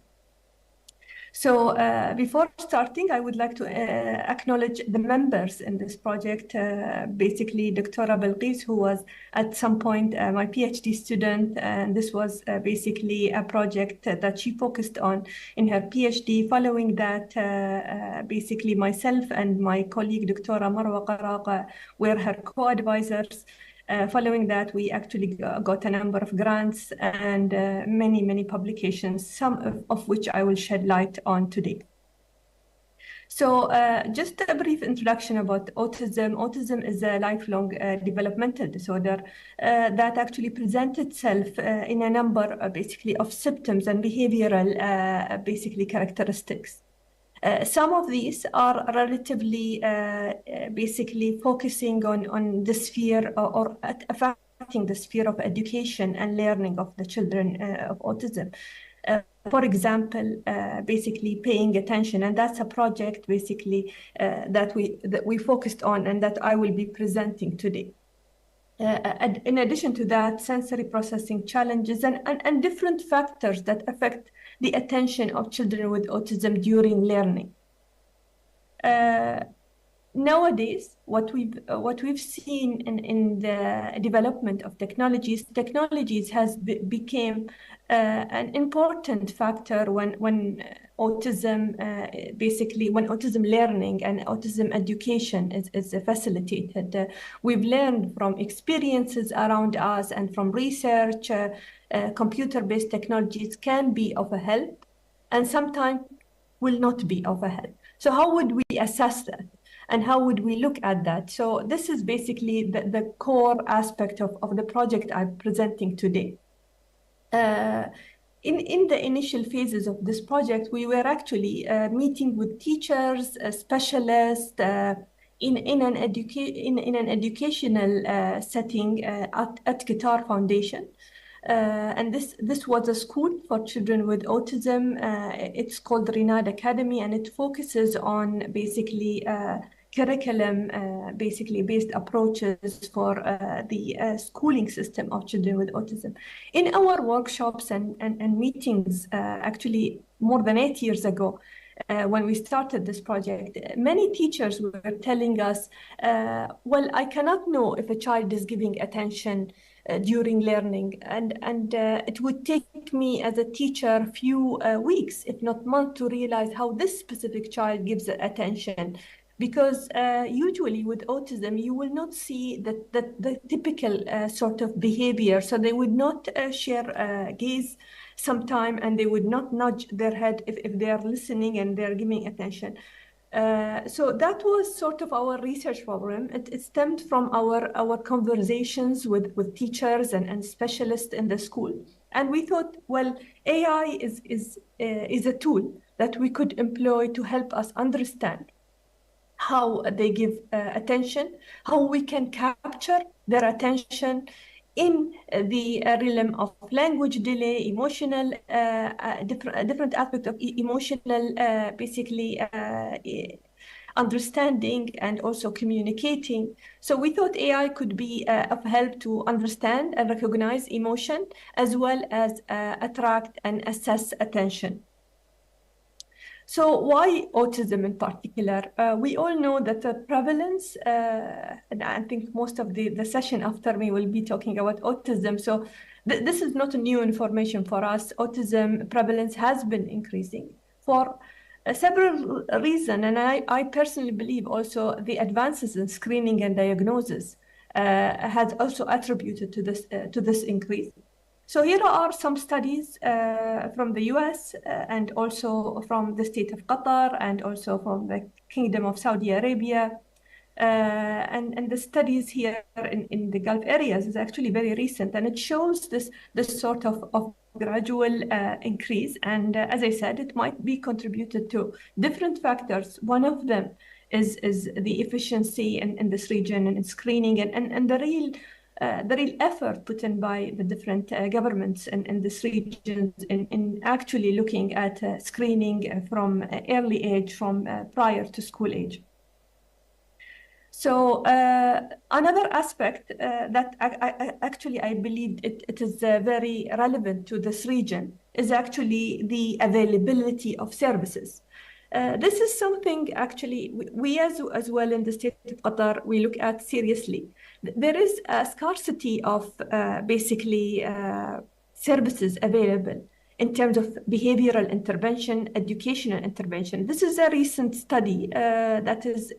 So before starting, I would like to acknowledge the members in this project, basically Dr. Balqis, who was at some point my PhD student, and this was basically a project that she focused on in her PhD. Following that, basically myself and my colleague Dr. Marwa Qaraq were her co-advisors. Following that, we actually got a number of grants and many publications, some of which I will shed light on today. So just a brief introduction about autism. Autism is a lifelong developmental disorder that actually presents itself in a number basically of symptoms and behavioral basically characteristics. Some of these are relatively basically focusing on the sphere or affecting the sphere of education and learning of the children of autism. For example, basically paying attention, and that's a project basically that we focused on and that I will be presenting today. In addition to that, sensory processing challenges and different factors that affect the attention of children with autism during learning. Nowadays, what we've seen in the development of technologies has become an important factor when autism basically when autism learning and autism education is facilitated. We've learned from experiences around us and from research. Computer-based technologies can be of a help and sometimes will not be of a help. So how would we assess that? And how would we look at that? So this is basically the core aspect of the project I'm presenting today. In the initial phases of this project, we were actually meeting with teachers, specialists, in an educational setting at Qatar Foundation. And this was a school for children with autism. It's called Rinad Academy, and it focuses on basically curriculum, basically based approaches for the schooling system of children with autism. In our workshops and meetings, actually more than 8 years ago, when we started this project, many teachers were telling us, well, I cannot know if a child is giving attention during learning, and it would take me as a teacher a few weeks, if not months, to realize how this specific child gives attention. Because usually with autism, you will not see the typical sort of behavior. So they would not share gaze sometime, and they would not nudge their head if they are listening and they're giving attention. So that was sort of our research problem. It stemmed from our conversations with teachers and specialists in the school. And we thought, well, AI is a tool that we could employ to help us understand how they give attention, how we can capture their attention in the realm of language delay, emotional, different aspects of emotional, basically understanding and also communicating. So we thought AI could be of help to understand and recognize emotion, as well as attract and assess attention. So why autism in particular? We all know that the prevalence, and I think most of the session after me will be talking about autism. So this is not a new information for us. Autism prevalence has been increasing for several reasons. And I personally believe also the advances in screening and diagnosis has also attributed to this increase. So here are some studies from the US and also from the state of Qatar and also from the Kingdom of Saudi Arabia. And the studies here in the Gulf areas is actually very recent, and it shows this sort of gradual increase. And as I said, it might be contributed to different factors. One of them is the efficiency in this region and in screening and the real effort put in by the different governments in this region in actually looking at screening from early age, from prior to school age. So another aspect that I believe it is very relevant to this region is actually the availability of services. This is something actually we as well in the state of Qatar, we look at seriously. There is a scarcity of basically services available in terms of behavioral intervention, educational intervention. This is a recent study that is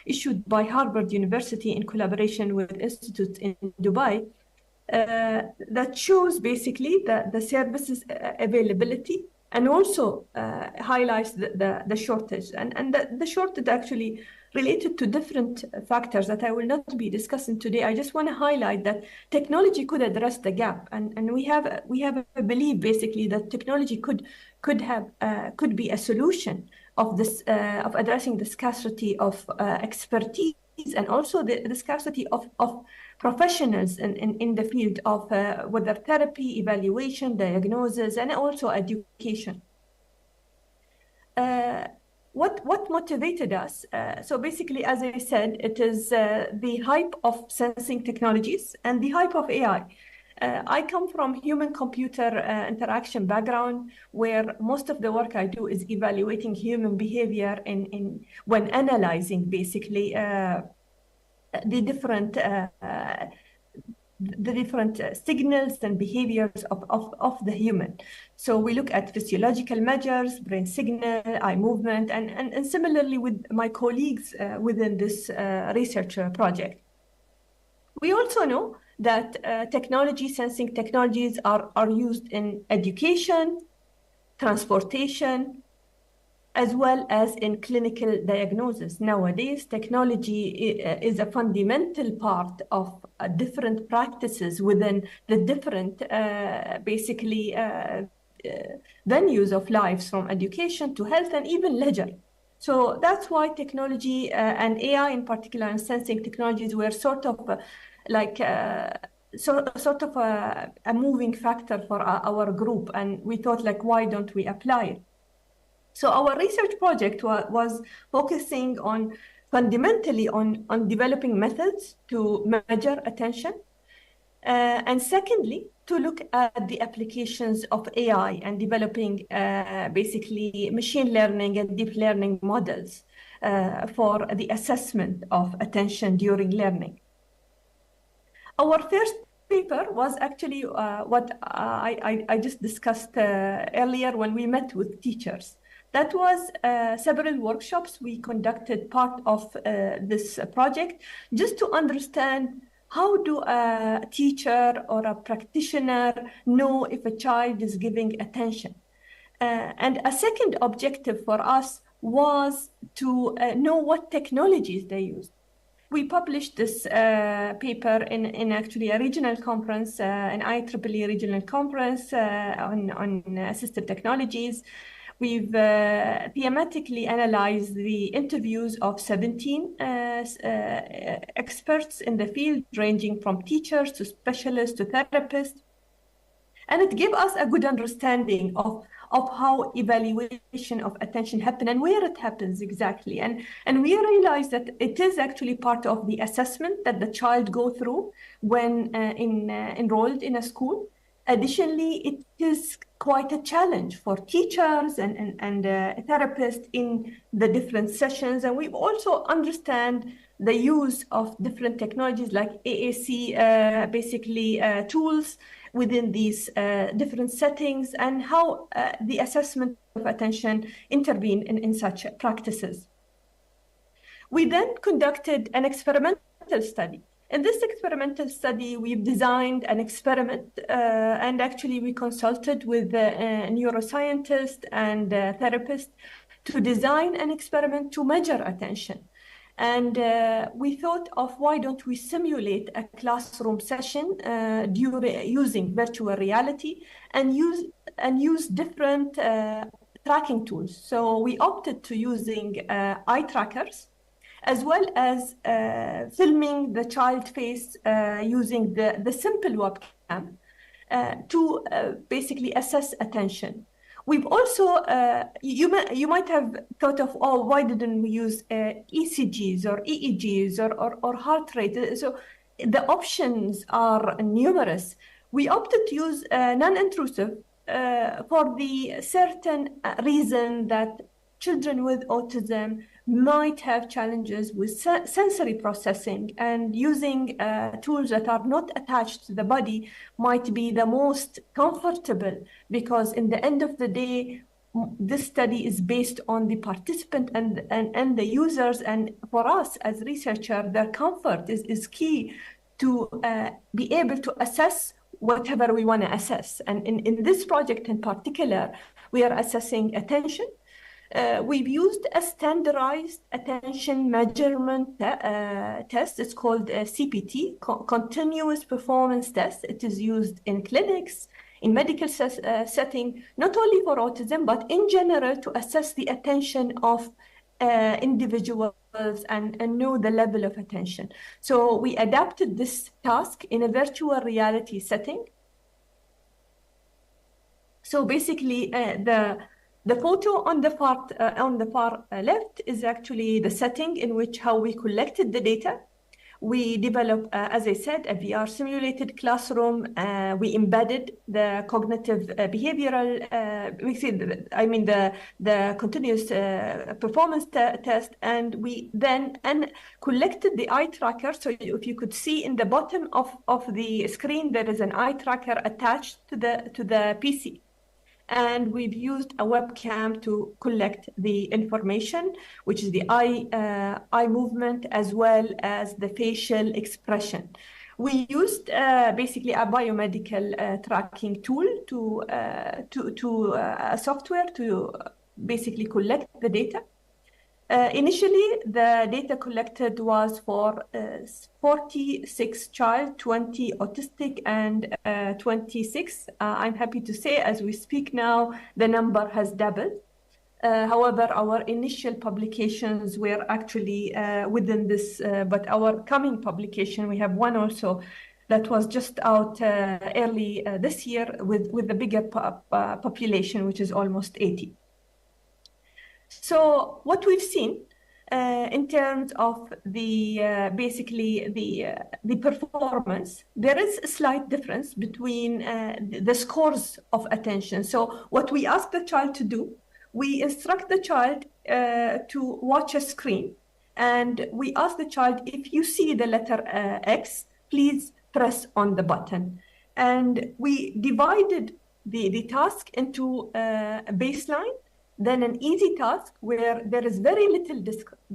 issued by Harvard University in collaboration with institutes in Dubai that shows basically the services availability and also highlights the shortage. And the shortage actually related to different factors that I will not be discussing today. I just want to highlight that technology could address the gap, and we have a belief basically that technology could be a solution of this of addressing the scarcity of expertise and also the scarcity of professionals in the field of whether therapy, evaluation, diagnosis, and also education. What motivated us? So basically, as I said, it is the hype of sensing technologies and the hype of AI. I come from human-computer interaction background, where most of the work I do is evaluating human behavior when analyzing basically the different signals and behaviors of the human. So we look at physiological measures, brain signal, eye movement, and similarly with my colleagues within this research project. We also know that sensing technologies are used in education, transportation, as well as in clinical diagnosis. Nowadays, technology is a fundamental part of different practices within the different venues of lives, from education to health and even leisure. So that's why technology and AI in particular and sensing technologies were sort of a moving factor for our group. And we thought, like, why don't we apply it? So our research project was focusing fundamentally on developing methods to measure attention. And secondly, to look at the applications of AI and developing basically machine learning and deep learning models for the assessment of attention during learning. Our first paper was actually what I just discussed earlier when we met with teachers. That was several workshops we conducted part of this project, just to understand how do a teacher or a practitioner know if a child is giving attention. And a second objective for us was to know what technologies they use. We published this paper in actually a regional conference, an IEEE regional conference on assistive technologies. We've thematically analyzed the interviews of 17 experts in the field, ranging from teachers to specialists to therapists. And it gave us a good understanding of how evaluation of attention happens and where it happens exactly. And we realized that it is actually part of the assessment that the child go through when enrolled in a school. Additionally, it is quite a challenge for teachers and therapists in the different sessions. And we also understand the use of different technologies like AAC, tools within these different settings, and how the assessment of attention intervene in such practices. We then conducted an experimental study. In this experimental study, we've designed an experiment, and actually we consulted with neuroscientists and therapists to design an experiment to measure attention. And we thought of why don't we simulate a classroom session using virtual reality and use different tracking tools. So we opted to using eye trackers, as well as filming the child face using the simple webcam to basically assess attention. We've also, you might have thought of, oh, why didn't we use ECGs or EEGs or heart rate? So the options are numerous. We opted to use non-intrusive for the certain reason that children with autism might have challenges with sensory processing, and using tools that are not attached to the body might be the most comfortable, because in the end of the day, this study is based on the participant and the users, and for us as researchers, their comfort is key to be able to assess whatever we want to assess. And in this project in particular, we are assessing attention. We've used a standardized attention measurement test. It's called CPT, Continuous Performance Test. It is used in clinics, in medical setting, not only for autism, but in general to assess the attention of individuals and know the level of attention. So we adapted this task in a virtual reality setting. So basically, the photo on the far left is actually the setting in which how we collected the data. We developed, as I said, a VR simulated classroom. We embedded the cognitive behavioral, the continuous performance test, and we then collected the eye tracker. So if you could see in the bottom of the screen, there is an eye tracker attached to the PC. And we've used a webcam to collect the information, which is the eye movement as well as the facial expression. We used basically a biomedical tracking tool to a software to basically collect the data. Initially, the data collected was for 46 child, 20 autistic, and 26. I'm happy to say, as we speak now, the number has doubled. However, our initial publications were actually within this, but our coming publication, we have one also that was just out early this year with the bigger population, which is almost 80. So what we've seen in terms of the basically the performance, there is a slight difference between the scores of attention. So what we ask the child to do, we instruct the child to watch a screen, and we ask the child, if you see the letter X, please press on the button. And we divided the task into a baseline, then an easy task where there is very little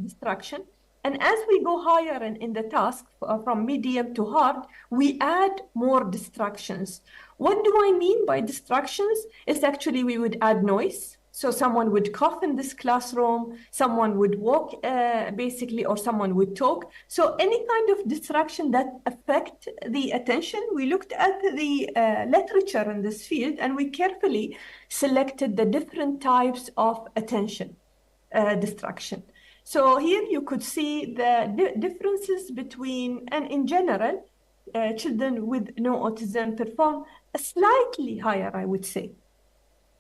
distraction. And as we go higher in the task, from medium to hard, we add more distractions. What do I mean by distractions? It's actually we would add noise. So someone would cough in this classroom, someone would walk basically, or someone would talk. So any kind of distraction that affect the attention, we looked at the literature in this field, and we carefully selected the different types of attention distraction. So here you could see the differences between, and in general, children with no autism perform slightly higher, I would say.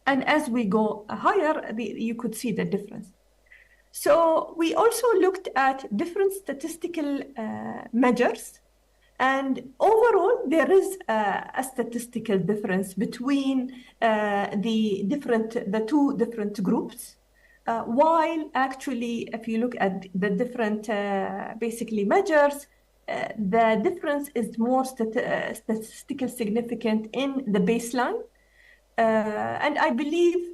And as we go higher, you could see the difference. So we also looked at different statistical measures. And overall, there is a statistical difference between the two different groups. While actually, if you look at the different basically measures, the difference is more statistical significant in the baseline. And I believe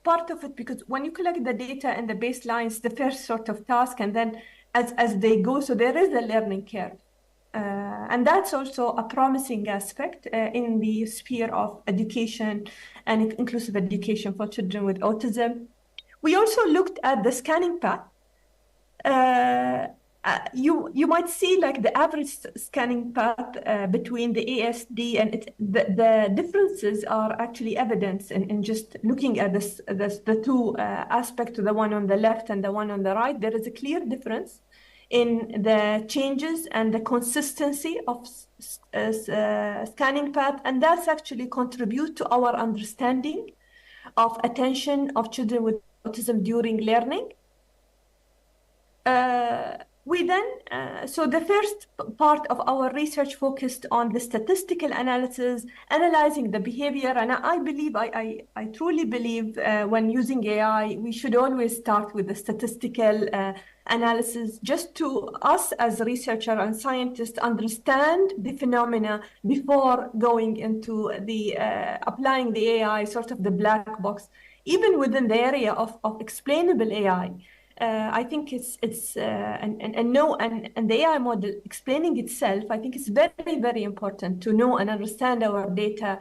part of it, because when you collect the data and the baselines, the first sort of task, and then as they go, so there is a learning curve. And that's also a promising aspect in the sphere of education and inclusive education for children with autism. We also looked at the scanning path. you might see like the average scanning path between the ASD and the differences are actually evident in just looking at the two aspects, the one on the left and the one on the right. There is a clear difference in the changes and the consistency of scanning path, and that's actually contribute to our understanding of attention of children with autism during learning. So the first part of our research focused on the statistical analysis, analyzing the behavior, and I truly believe when using AI, we should always start with the statistical analysis, just to us as researchers and scientists understand the phenomena before going into the applying the AI, sort of the black box, even within the area of explainable AI. I think it's and the AI model explaining itself, I think it's very, very important to know and understand our data.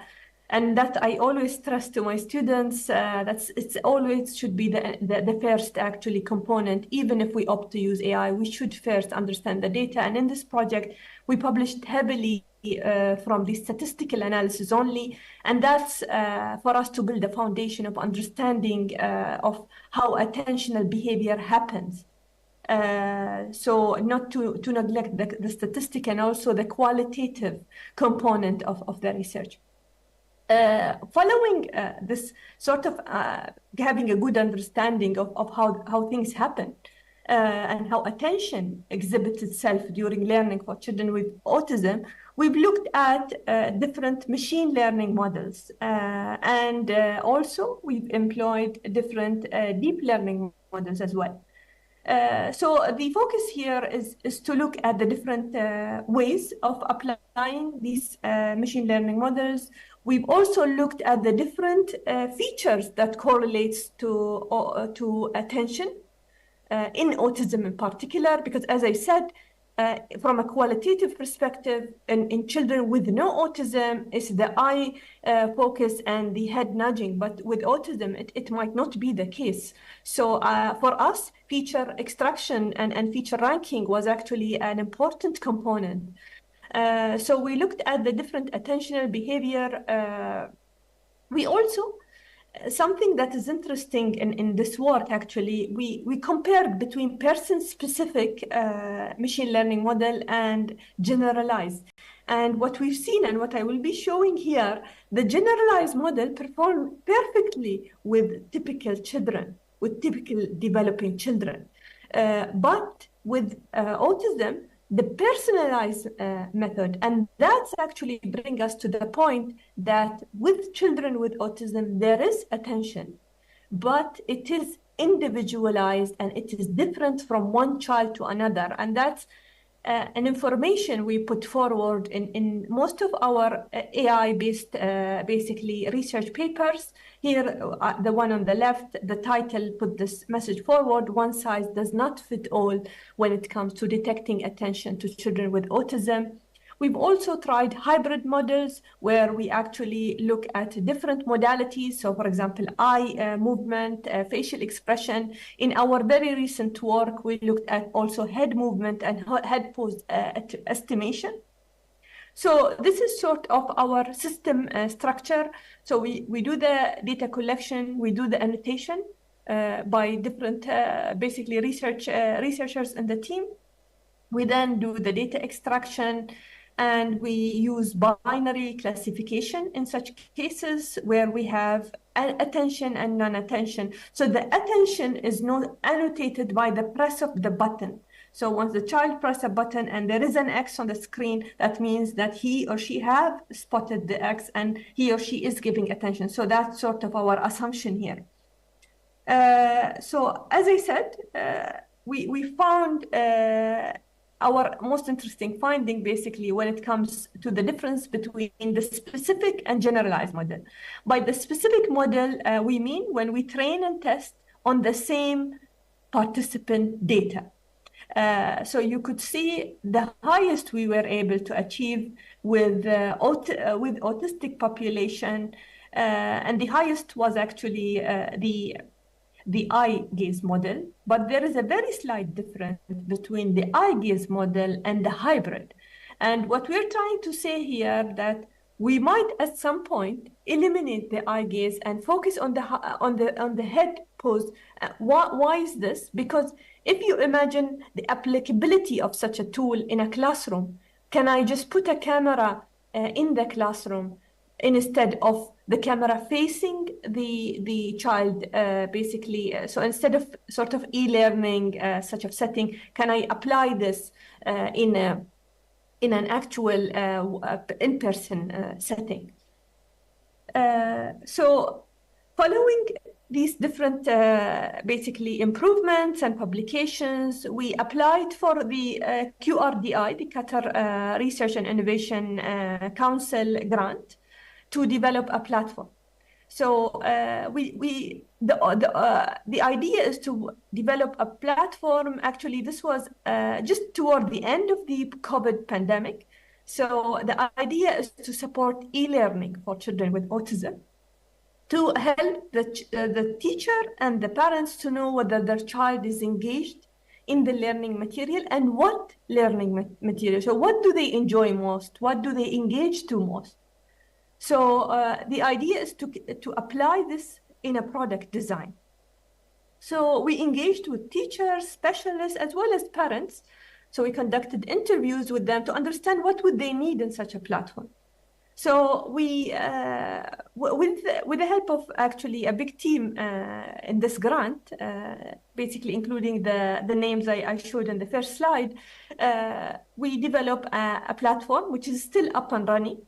And that I always stress to my students, it's always should be the first actually component. Even if we opt to use AI, we should first understand the data. And in this project, we published heavily from the statistical analysis only. And that's for us to build a foundation of understanding of how attentional behavior happens. So not to neglect the statistic and also the qualitative component of the research. Following this sort of having a good understanding of how things happen and how attention exhibits itself during learning for children with autism, we've looked at different machine learning models. And also we've employed different deep learning models as well. So the focus here is to look at the different ways of applying these machine learning models. We've also looked at the different features that correlates to attention in autism in particular, because as I said, from a qualitative perspective, in children with no autism, is the eye focus and the head nudging, but with autism, it might not be the case. So for us, feature extraction and feature ranking was actually an important component. So we looked at the different attentional behavior. We also, something that is interesting in this work, actually, we compared between person-specific machine learning model and generalized. And what we've seen and what I will be showing here, the generalized model performed perfectly with typical children, with typical developing children. But with autism, the personalized method, and that's actually bring us to the point that with children with autism, there is attention, but it is individualized and it is different from one child to another. And that's an information we put forward in most of our AI-based basically research papers. Here, the one on the left, the title put this message forward: one size does not fit all when it comes to detecting attention to children with autism. We've also tried hybrid models where we actually look at different modalities. So for example, eye movement, facial expression. In our very recent work, we looked at also head movement and head pose estimation. So this is sort of our system structure. So we do the data collection, we do the annotation by different basically researchers in the team. We then do the data extraction, and we use binary classification in such cases where we have attention and non-attention. So the attention is not annotated by the press of the button. So once the child presses a button and there is an X on the screen, that means that he or she have spotted the X and he or she is giving attention. So that's sort of our assumption here. So as I said, we found our most interesting finding basically when it comes to the difference between the specific and generalized model. By the specific model, we mean when we train and test on the same participant data. So you could see the highest we were able to achieve with autistic population, and the highest was actually the eye gaze model, but there is a very slight difference between the eye gaze model and the hybrid. And what we're trying to say here that we might at some point eliminate the eye gaze and focus on the head pose. Why is this? Because if you imagine the applicability of such a tool in a classroom, can I just put a camera in the classroom instead of the camera facing the child, basically? So instead of sort of e-learning such a setting, can I apply this in an actual in-person setting? So following these different basically improvements and publications, we applied for the QRDI, the Qatar Research and Innovation Council grant, to develop a platform. So the idea is to develop a platform. Actually, this was just toward the end of the COVID pandemic. So the idea is to support e-learning for children with autism, to help the teacher and the parents to know whether their child is engaged in the learning material and what learning material. So what do they enjoy most? What do they engage to most? So the idea is to apply this in a product design. So we engaged with teachers, specialists, as well as parents. So we conducted interviews with them to understand what would they need in such a platform. So we, with the help of actually a big team in this grant, basically including the names I showed in the first slide, we developed a platform which is still up and running.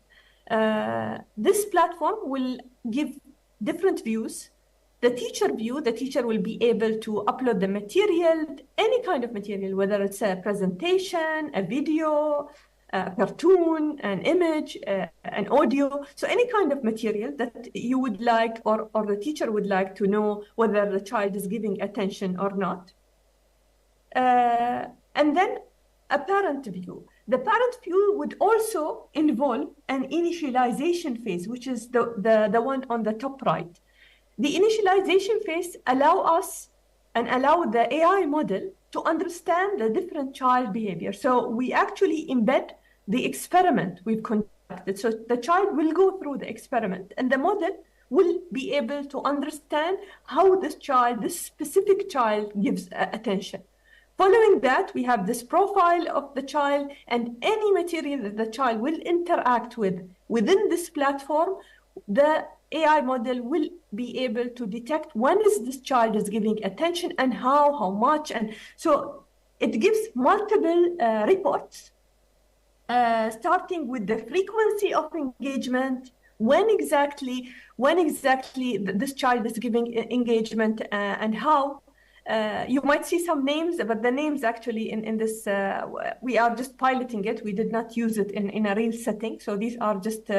This platform will give different views. The teacher view, the teacher will be able to upload the material, any kind of material, whether it's a presentation, a video, a cartoon, an image, an audio. So any kind of material that you would like or the teacher would like to know whether the child is giving attention or not. And then a parent view. The parent view would also involve an initialization phase, which is the one on the top right. The initialization phase allow the AI model to understand the different child behavior. So we actually embed the experiment we've conducted. So the child will go through the experiment and the model will be able to understand how this specific child gives attention. Following that, we have this profile of the child, and any material that the child will interact with within this platform, the AI model will be able to detect when is this child is giving attention and how much. And so it gives multiple reports, starting with the frequency of engagement, when exactly this child is giving engagement, and how. You might see some names, but the names actually in this, we are just piloting it. We did not use it in a real setting. So these are just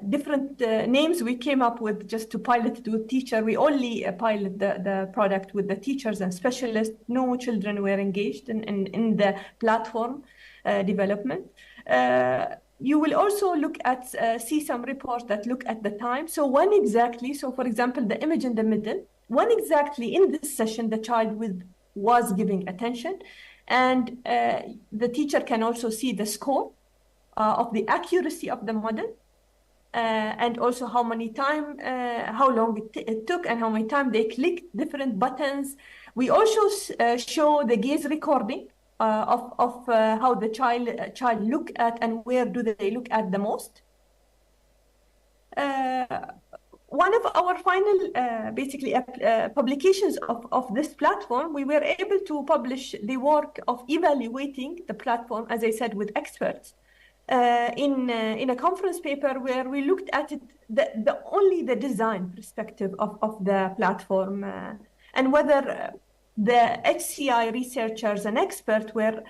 different names we came up with just to pilot it with teacher. We only pilot the product with the teachers and specialists. No children were engaged in the platform development. You will also look at, see some reports that look at the time. So when exactly, so for example, the image in the middle, when exactly in this session the child was giving attention, and the teacher can also see the score of the accuracy of the model, and also how many time, how long it took, and how many time they clicked different buttons. We also show the gaze recording of how the child look at and where do they look at the most. One of our final, basically, publications of this platform, we were able to publish the work of evaluating the platform, as I said, with experts, in a conference paper where we looked at it, only the design perspective of the platform, and whether the HCI researchers and experts were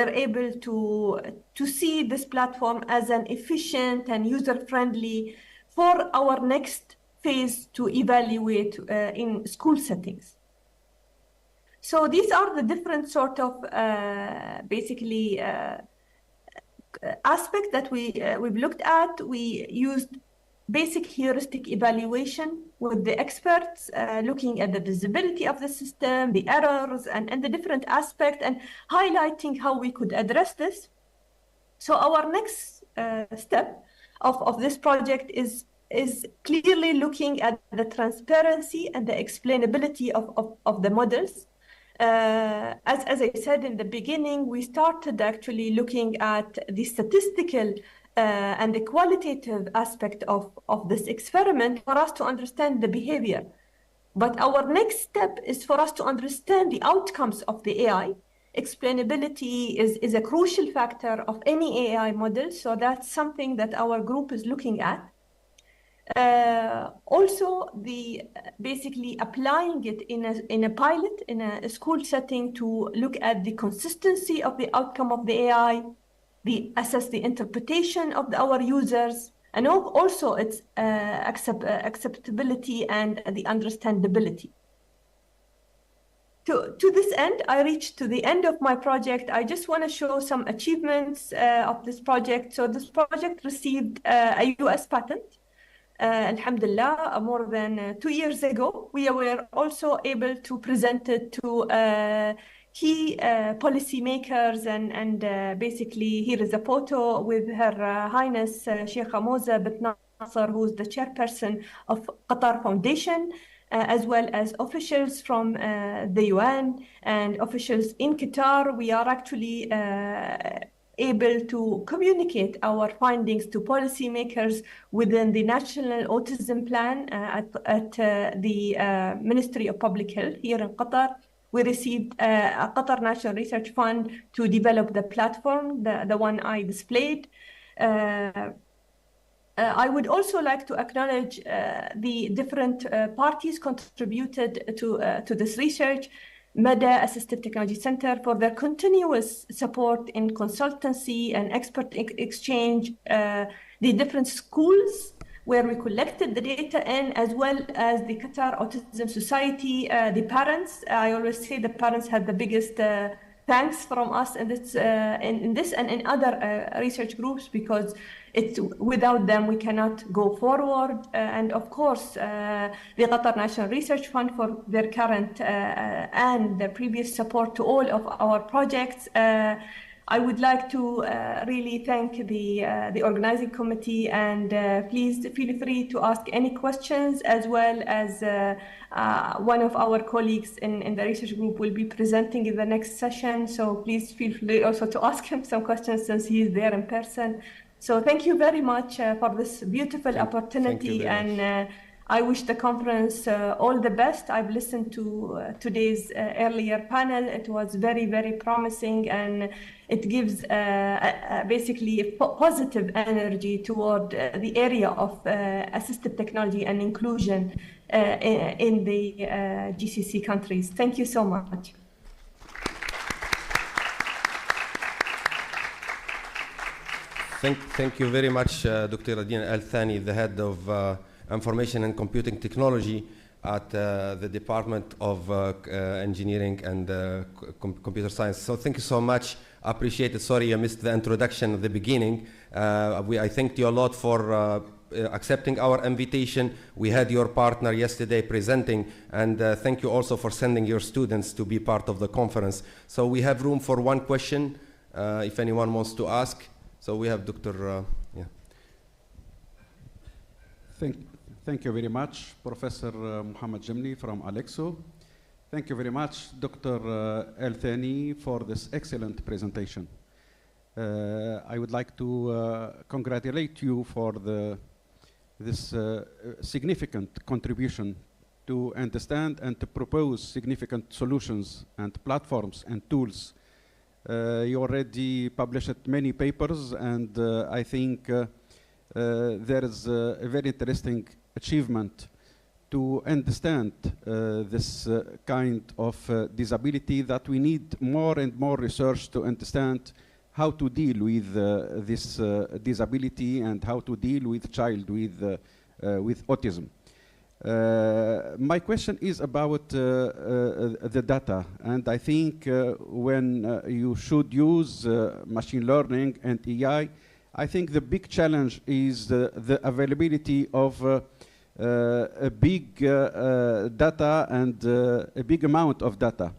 able to see this platform as an efficient and user-friendly for our next phase to evaluate in school settings. So these are the different sort of basically aspects that we've looked at. We used basic heuristic evaluation with the experts, looking at the visibility of the system, the errors, and the different aspects, and highlighting how we could address this. So our next step of this project is clearly looking at the transparency and the explainability of the models. As I said in the beginning, we started actually looking at the statistical and the qualitative aspect of this experiment for us to understand the behavior. But our next step is for us to understand the outcomes of the AI. Explainability is a crucial factor of any AI model, so that's something that our group is looking at. Also, basically applying it in a pilot, in a school setting, to look at the consistency of the outcome of the AI, assess the interpretation of our users, and also its acceptability and the understandability. To this end, I reached to the end of my project. I just want to show some achievements of this project. So this project received a US patent. Alhamdulillah, more than 2 years ago. We were also able to present it to key policymakers, and basically here is a photo with Her Highness Sheikh Moza bint Nasser, who's the chairperson of Qatar Foundation, as well as officials from the UN and officials in Qatar. We are actually able to communicate our findings to policymakers within the National Autism Plan at the Ministry of Public Health here in Qatar. We received a Qatar National Research Fund to develop the platform, the one I displayed. I would also like to acknowledge the different parties contributed to this research. MEDA Assistive Technology Center for their continuous support in consultancy and expert exchange, the different schools where we collected the data in, as well as the Qatar Autism Society, the parents. I always say the parents have the biggest thanks from us in this and in other research groups, because without them we cannot go forward. And of course, the Qatar National Research Fund for their current and the previous support to all of our projects. I would like to really thank the organizing committee, and please feel free to ask any questions, as well as one of our colleagues in the research group will be presenting in the next session. So please feel free also to ask him some questions since he is there in person. So thank you very much for this beautiful opportunity, and I wish the conference all the best. I've listened to today's earlier panel. It was very, very promising, and it gives basically a positive energy toward the area of assistive technology and inclusion in the GCC countries. Thank you so much. Thank you very much, Dr. Adina Al-Thani, the head of Information and Computing Technology at the Department of Engineering and Computer Science. So thank you so much. I appreciate it. Sorry I missed the introduction at the beginning. I thank you a lot for accepting our invitation. We had your partner yesterday presenting, and thank you also for sending your students to be part of the conference. So we have room for one question if anyone wants to ask. So we have Dr. Thank you very much, Professor Muhammad Jimni from Alexo. Thank you very much, Dr. Al-Thani, for this excellent presentation. I would like to congratulate you for this significant contribution to understand and to propose significant solutions and platforms and tools. You already published many papers, and I think there is a very interesting achievement to understand this kind of disability, that we need more and more research to understand how to deal with this disability and how to deal with child with autism. My question is about the data, and I think when you should use machine learning and AI, I think the big challenge is the availability of a big data and a big amount of data.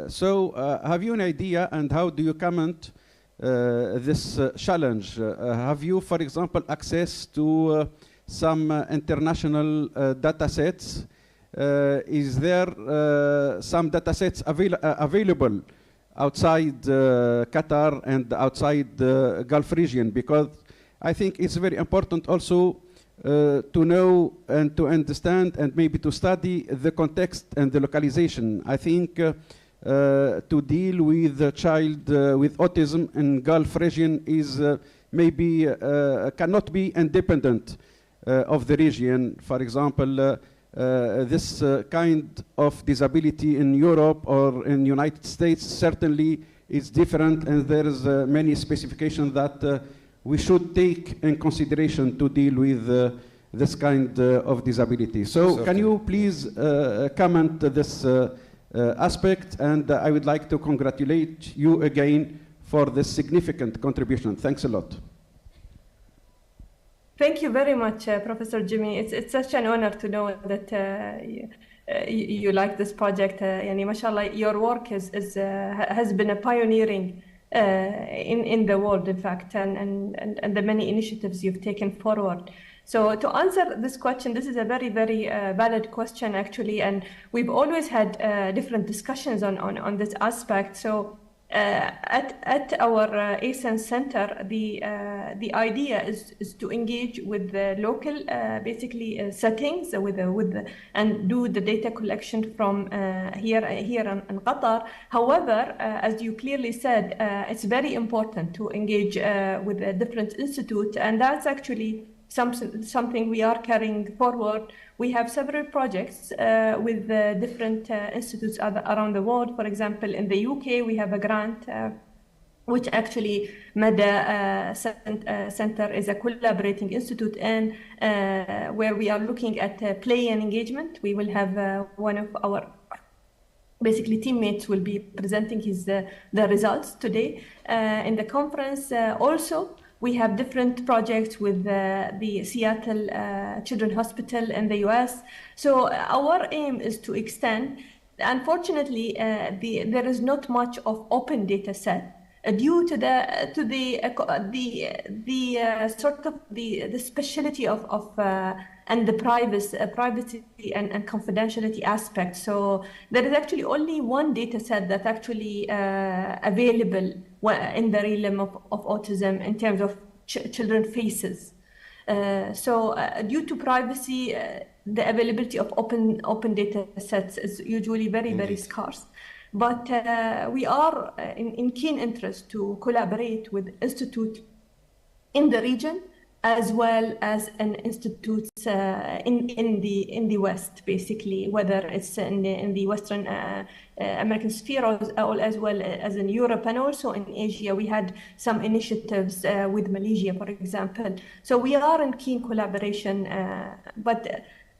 So have you an idea, and how do you comment this challenge? Have you, for example, access to some international data sets? Is there some data sets available outside Qatar and outside the Gulf region? Because I think it's very important also to know and to understand and maybe to study the context and the localization. I think to deal with a child with autism in Gulf region is maybe cannot be independent of the region. For example, this kind of disability in Europe or in United States certainly is different, and there is many specifications that we should take in consideration to deal with this kind of disability. So can you please comment this aspect, and I would like to congratulate you again for this significant contribution. Thanks a lot. Thank you very much, Professor Jimmy. It's such an honor to know that you like this project. Yani, mashallah, your work has been a pioneering in the world, in fact, and the many initiatives you've taken forward. So to answer this question, this is a very, very valid question, actually, and we've always had different discussions on this aspect. So at our ATSN Center, the idea is to engage with the local, basically settings and do the data collection from here in Qatar. However, as you clearly said, it's very important to engage with a different institute, and that's actually something we are carrying forward. We have several projects with different institutes around the world. For example, in the UK, we have a grant which actually MEDA Center is a collaborating institute, and where we are looking at play and engagement. We will have one of our basically teammates will be presenting the results today in the conference. Also, we have different projects with the Seattle Children's Hospital in the US. So our aim is to extend. Unfortunately, there is not much of open data set due to the sort of the specialty of and the privacy and confidentiality aspect. So there is actually only one data set that actually available in the realm of autism in terms of children faces. So due to privacy, the availability of open data sets is usually very scarce. But we are in keen interest to collaborate with institutes in the region, as well as in institutes in the West, basically, whether it's in the Western American sphere or as well as in Europe, and also in Asia. We had some initiatives with Malaysia, for example. So we are in keen collaboration, but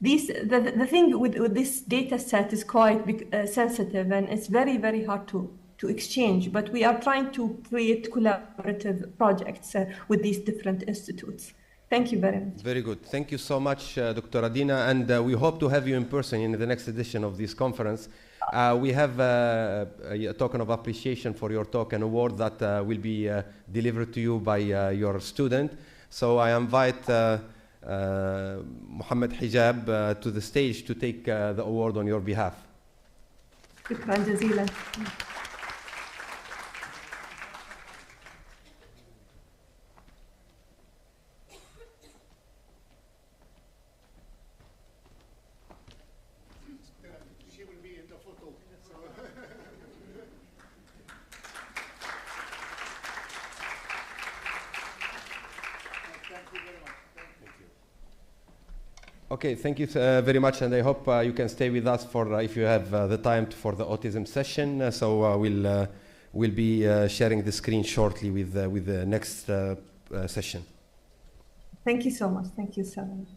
the thing with this data set is quite sensitive, and it's very hard to exchange, but we are trying to create collaborative projects with these different institutes. Thank you very much. Very good. Thank you so much, Dr. Adina, and we hope to have you in person in the next edition of this conference. We have a token of appreciation for your talk, an award that will be delivered to you by your student. So I invite Muhammad Hijab to the stage to take the award on your behalf. شكرا جزيلا. She will be in the photo. So thank you very much. Thank you. Okay, thank you very much, and I hope you can stay with us for if you have the time for the autism session. So we'll be sharing the screen shortly with the next session. Thank you so much. Thank you so much.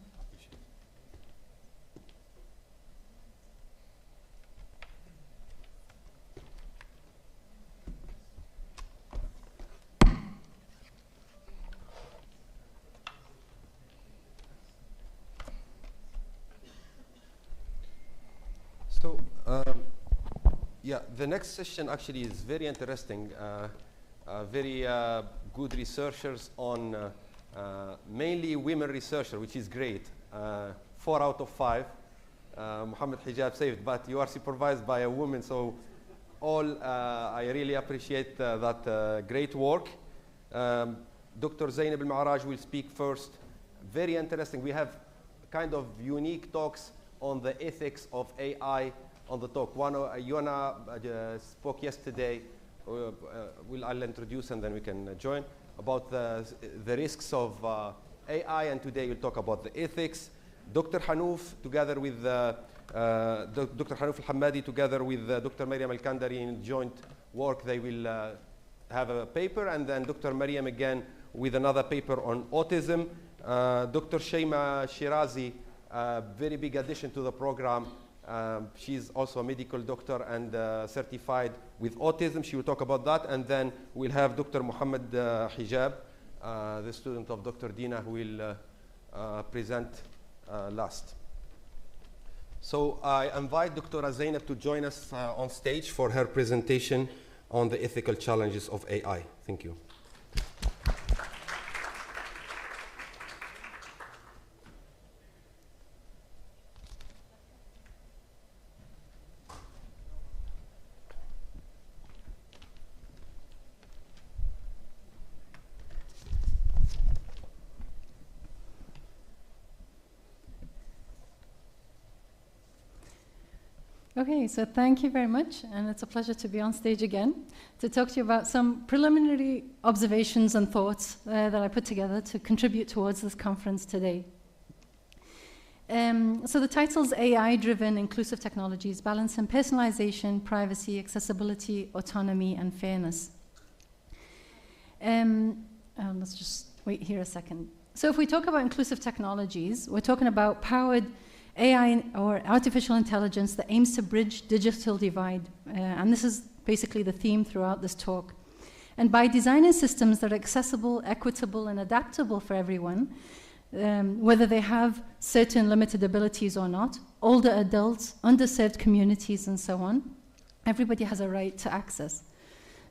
Yeah, the next session actually is very interesting. Very good researchers on mainly women researchers, which is great. 4 out of 5. Mohammed Hijab saved, but you are supervised by a woman, so I really appreciate that great work. Dr. Zainab Al-Ma'raj will speak first. Very interesting. We have kind of unique talks on the ethics of AI on the talk. One, Yona spoke yesterday. I'll introduce and then we can join about the risks of AI, and today we'll talk about the ethics. Dr. Hanouf, together with Dr. Hanouf Al-Hammadi, together with Dr. Mariam Al-Kandari in joint work, they will have a paper, and then Dr. Mariam again with another paper on autism. Dr. Shayma Shirazi, very big addition to the program. She's also a medical doctor and certified with autism. She will talk about that. And then we'll have Dr. Muhammad Hijab, the student of Dr. Dina, who will present last. So I invite Dr. Zainab to join us on stage for her presentation on the ethical challenges of AI. Thank you. Okay, so thank you very much, and it's a pleasure to be on stage again to talk to you about some preliminary observations and thoughts that I put together to contribute towards this conference today. So the title's AI-driven inclusive technologies, balancing personalization, privacy, accessibility, autonomy, and fairness. Let's just wait here a second. So if we talk about inclusive technologies, we're talking about powered AI or artificial intelligence that aims to bridge digital divide. And this is basically the theme throughout this talk. And by designing systems that are accessible, equitable, and adaptable for everyone, whether they have certain limited abilities or not, older adults, underserved communities, and so on, everybody has a right to access.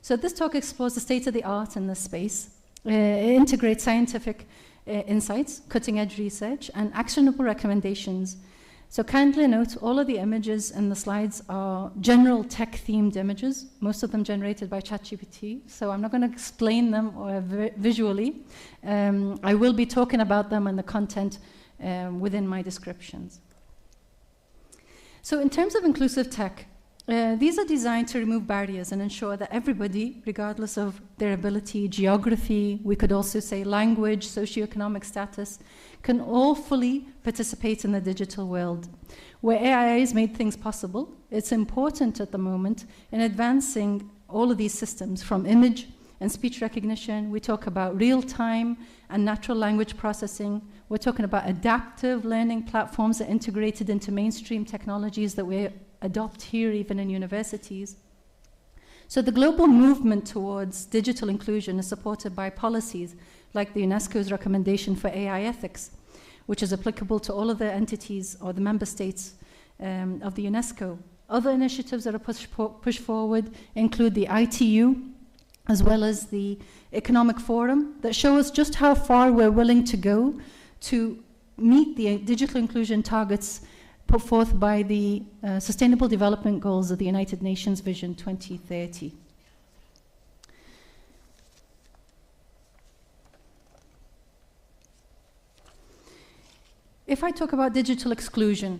So this talk explores the state of the art in this space. It integrates scientific insights, cutting-edge research, and actionable recommendations. So kindly note, all of the images in the slides are general tech-themed images, most of them generated by ChatGPT, so I'm not going to explain them visually. I will be talking about them and the content within my descriptions. So in terms of inclusive tech, these are designed to remove barriers and ensure that everybody, regardless of their ability, geography, we could also say language, socioeconomic status, can all fully participate in the digital world. Where AI has made things possible, it's important at the moment in advancing all of these systems from image and speech recognition. We talk about real-time and natural language processing. We're talking about adaptive learning platforms that are integrated into mainstream technologies that we adopt here even in universities. So the global movement towards digital inclusion is supported by policies like the UNESCO's recommendation for AI ethics, which is applicable to all of the entities or the member states of the UNESCO. Other initiatives that are pushed forward include the ITU, as well as the Economic Forum, that show us just how far we're willing to go to meet the digital inclusion targets put forth by the Sustainable Development Goals of the United Nations Vision 2030. If I talk about digital exclusion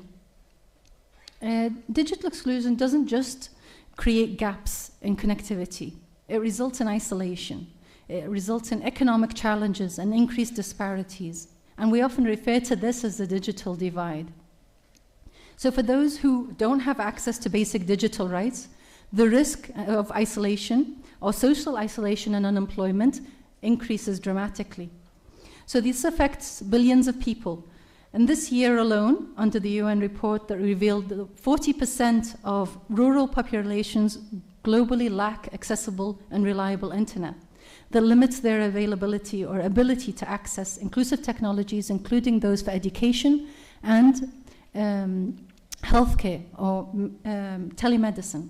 doesn't just create gaps in connectivity. It results in isolation. It results in economic challenges and increased disparities. And we often refer to this as the digital divide. So for those who don't have access to basic digital rights, the risk of isolation or social isolation and unemployment increases dramatically. So this affects billions of people. And this year alone, under the UN report that revealed that 40% of rural populations globally lack accessible and reliable internet, that limits their availability or ability to access inclusive technologies, including those for education and healthcare or telemedicine.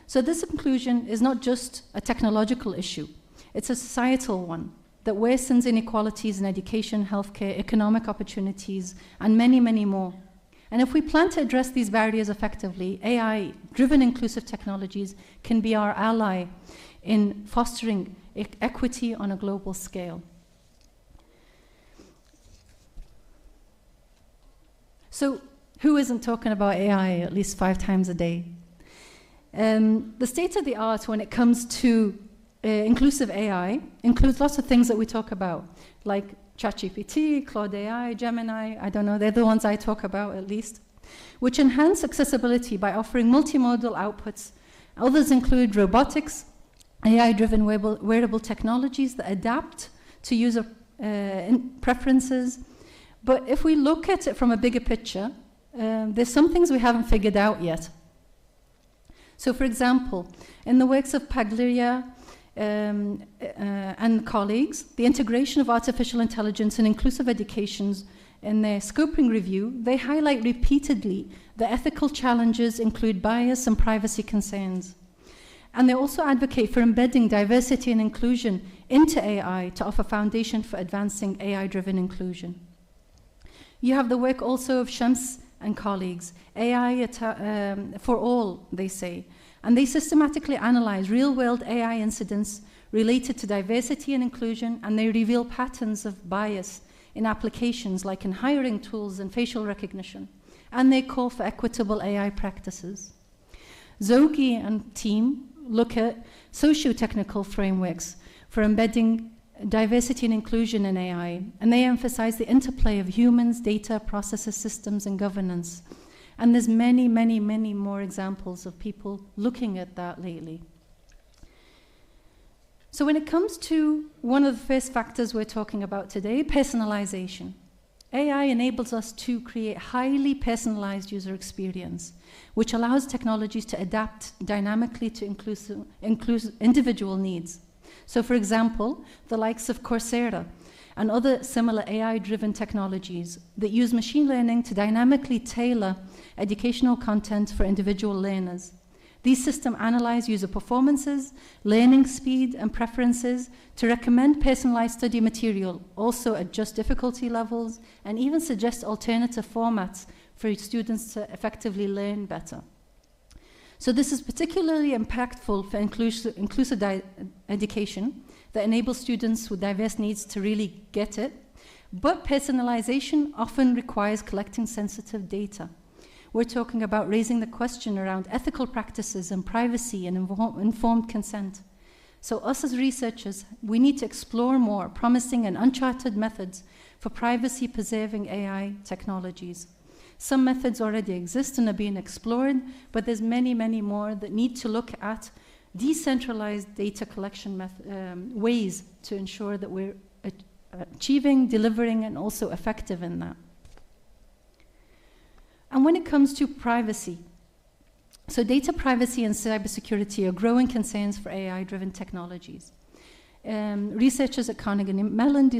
So this inclusion is not just a technological issue, it's a societal one that worsens inequalities in education, healthcare, economic opportunities, and many, many more. And if we plan to address these barriers effectively, AI-driven inclusive technologies can be our ally in fostering equity on a global scale. So who isn't talking about AI at least 5 times a day? The state of the art when it comes to inclusive AI includes lots of things that we talk about, like ChatGPT, Claude AI, Gemini, I don't know, they're the ones I talk about at least, which enhance accessibility by offering multimodal outputs. Others include robotics, AI-driven wearable technologies that adapt to user preferences. But if we look at it from a bigger picture, there's some things we haven't figured out yet. So for example, in the works of Paglia and colleagues, the integration of artificial intelligence in inclusive educations in their scoping review, they highlight repeatedly that ethical challenges include bias and privacy concerns. And they also advocate for embedding diversity and inclusion into AI to offer foundation for advancing AI-driven inclusion. You have the work also of Shams and colleagues, AI for all, they say, and they systematically analyze real-world AI incidents related to diversity and inclusion, and they reveal patterns of bias in applications like in hiring tools and facial recognition, and they call for equitable AI practices. Zogi and team look at socio-technical frameworks for embedding diversity and inclusion in AI, and they emphasize the interplay of humans, data, processes, systems, and governance. And there's many, many, many more examples of people looking at that lately. So when it comes to one of the first factors we're talking about today, personalization. AI enables us to create highly personalized user experience, which allows technologies to adapt dynamically to individual needs. So for example, the likes of Coursera and other similar AI-driven technologies that use machine learning to dynamically tailor educational content for individual learners. These systems analyze user performances, learning speed, and preferences to recommend personalized study material, also adjust difficulty levels, and even suggest alternative formats for students to effectively learn better. So this is particularly impactful for inclusive education that enables students with diverse needs to really get it. But personalization often requires collecting sensitive data. We're talking about raising the question around ethical practices and privacy and informed consent. So us as researchers, we need to explore more promising and uncharted methods for privacy-preserving AI technologies. Some methods already exist and are being explored, but there's many, many more that need to look at decentralized data collection ways to ensure that we're achieving, delivering, and also effective in that. And when it comes to privacy, so data privacy and cybersecurity are growing concerns for AI-driven technologies. Researchers at Carnegie Mellon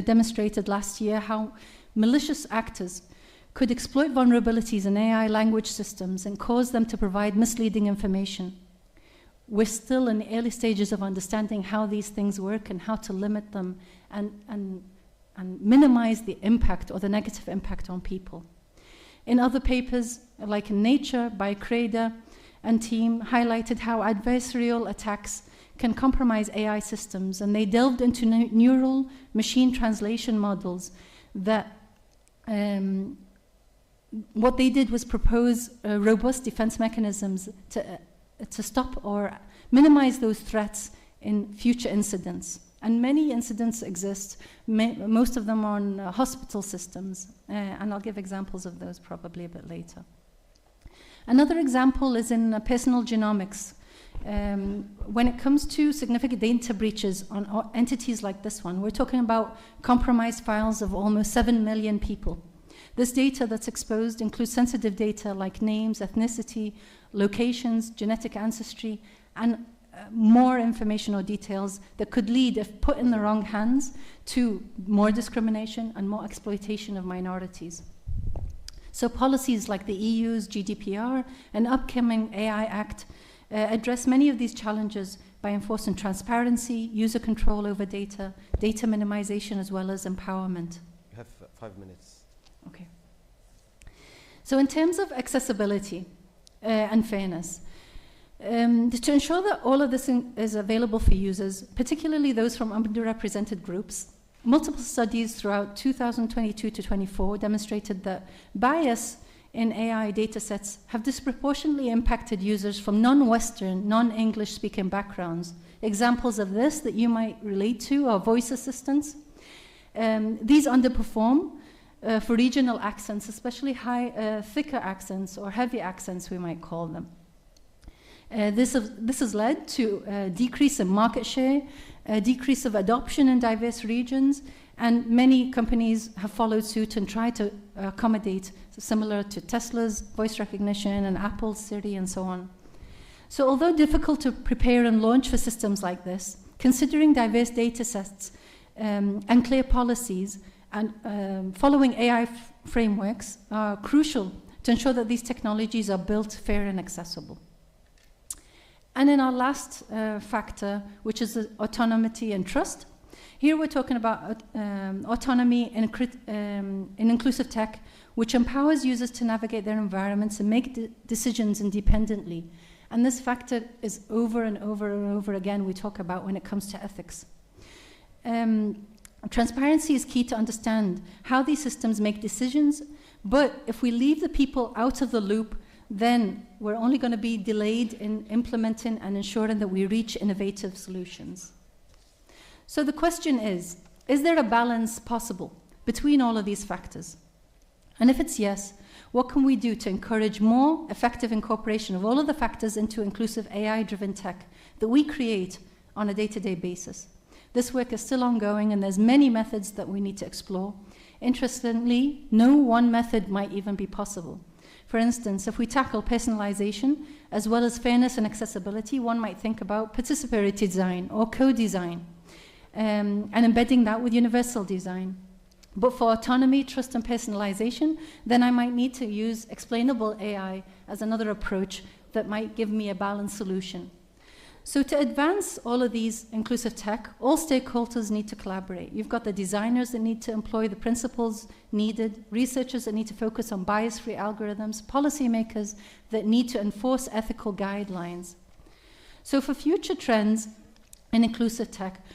demonstrated last year how malicious actors could exploit vulnerabilities in AI language systems and cause them to provide misleading information. We're still in the early stages of understanding how these things work and how to limit them and minimize the impact or the negative impact on people. In other papers, like in Nature by Creda and team, highlighted how adversarial attacks can compromise AI systems, and they delved into neural machine translation models that what they did was propose robust defense mechanisms to stop or minimize those threats in future incidents. And many incidents exist, most of them on hospital systems, and I'll give examples of those probably a bit later. Another example is in personal genomics. When it comes to significant data breaches on entities like this one, we're talking about compromised files of almost 7 million people. This data that's exposed includes sensitive data like names, ethnicity, locations, genetic ancestry, and more information or details that could lead, if put in the wrong hands, to more discrimination and more exploitation of minorities. So policies like the EU's GDPR and upcoming AI Act address many of these challenges by enforcing transparency, user control over data, data minimization, as well as empowerment. You have 5 minutes. Okay. So in terms of accessibility and fairness, to ensure that all of this is available for users, particularly those from underrepresented groups, multiple studies throughout 2022 to 24 demonstrated that bias in AI datasets have disproportionately impacted users from non-Western, non-English speaking backgrounds. Examples of this that you might relate to are voice assistants. These underperform for regional accents, especially thicker accents or heavy accents, we might call them. This has led to a decrease in market share, a decrease of adoption in diverse regions, and many companies have followed suit and tried to accommodate, similar to Tesla's voice recognition and Apple's Siri and so on. So although difficult to prepare and launch for systems like this, considering diverse data sets and clear policies and following AI frameworks are crucial to ensure that these technologies are built fair and accessible. And in our last factor, which is autonomy and trust, here we're talking about autonomy in inclusive tech, which empowers users to navigate their environments and make decisions independently. And this factor is over and over and over again we talk about when it comes to ethics. Transparency is key to understand how these systems make decisions, but if we leave the people out of the loop, then we're only going to be delayed in implementing and ensuring that we reach innovative solutions. So the question is there a balance possible between all of these factors? And if it's yes, what can we do to encourage more effective incorporation of all of the factors into inclusive AI-driven tech that we create on a day-to-day basis? This work is still ongoing, and there's many methods that we need to explore. Interestingly, no one method might even be possible. For instance, if we tackle personalization as well as fairness and accessibility, one might think about participatory design or co-design, and embedding that with universal design. But for autonomy, trust, and personalization, then I might need to use explainable AI as another approach that might give me a balanced solution. So to advance all of these inclusive tech, all stakeholders need to collaborate. You've got the designers that need to employ the principles needed, researchers that need to focus on bias-free algorithms, policymakers that need to enforce ethical guidelines. So for future trends in inclusive tech,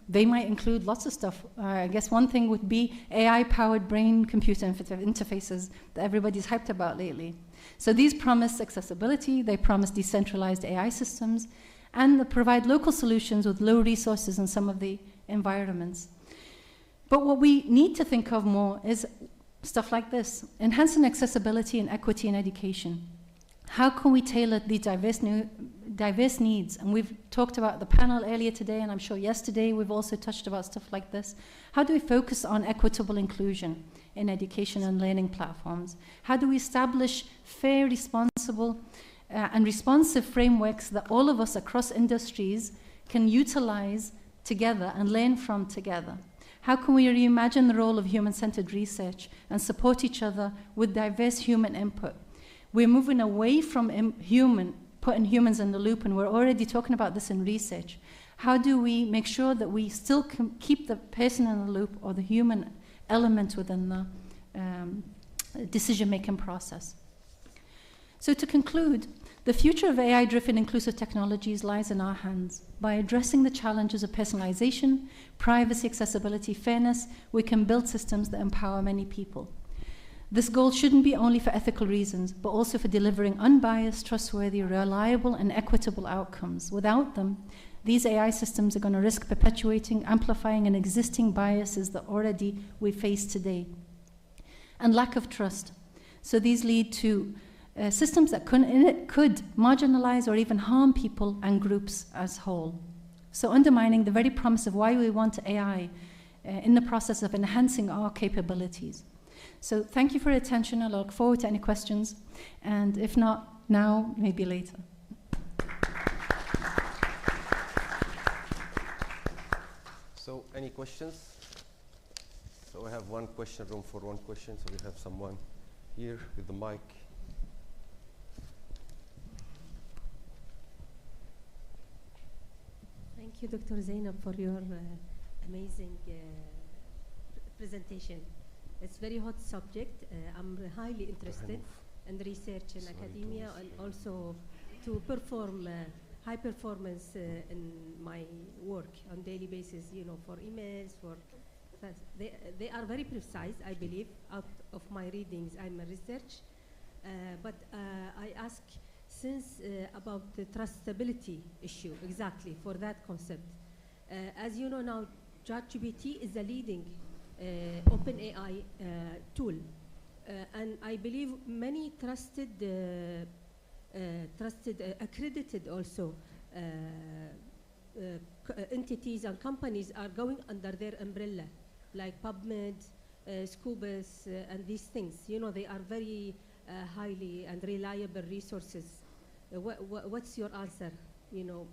they might include lots of stuff. I guess one thing would be AI-powered brain-computer interfaces that everybody's hyped about lately. So these promise accessibility, they promise decentralized AI systems, and they provide local solutions with low resources in some of the environments. But what we need to think of more is stuff like this: enhancing accessibility and equity in education. How can we tailor the diverse needs? And we've talked about the panel earlier today, and I'm sure yesterday we've also touched about stuff like this. How do we focus on equitable inclusion in education and learning platforms? How do we establish fair, responsible, and responsive frameworks that all of us across industries can utilize together and learn from together? How can we reimagine the role of human-centered research and support each other with diverse human input? We're moving away from putting humans in the loop, and we're already talking about this in research. How do we make sure that we still keep the person in the loop or the human element within the decision-making process? So to conclude, the future of AI-driven inclusive technologies lies in our hands. By addressing the challenges of personalization, privacy, accessibility, fairness, we can build systems that empower many people. This goal shouldn't be only for ethical reasons, but also for delivering unbiased, trustworthy, reliable, and equitable outcomes. Without them, these AI systems are going to risk perpetuating, amplifying, and existing biases that already we face today. And lack of trust. So these lead to systems that could marginalize or even harm people and groups as whole. So undermining the very promise of why we want AI in the process of enhancing our capabilities. So thank you for your attention. I look forward to any questions. And if not now, maybe later. So any questions? So I have one question, room for one question. So we have someone here with the mic. Thank you, Dr. Zainab, for your amazing presentation. It's a very hot subject. I'm highly interested in research in academia and also to perform high performance in my work on daily basis, you know, for emails, for they are very precise, I believe. Out of my readings, I'm a research. But I ask, since about the trustability issue, exactly for that concept. As you know now, ChatGPT is a leading OpenAI tool. And I believe many trusted, accredited also entities and companies are going under their umbrella, like PubMed, Scubus, and these things. You know, they are very highly and reliable resources. What's your answer, you know,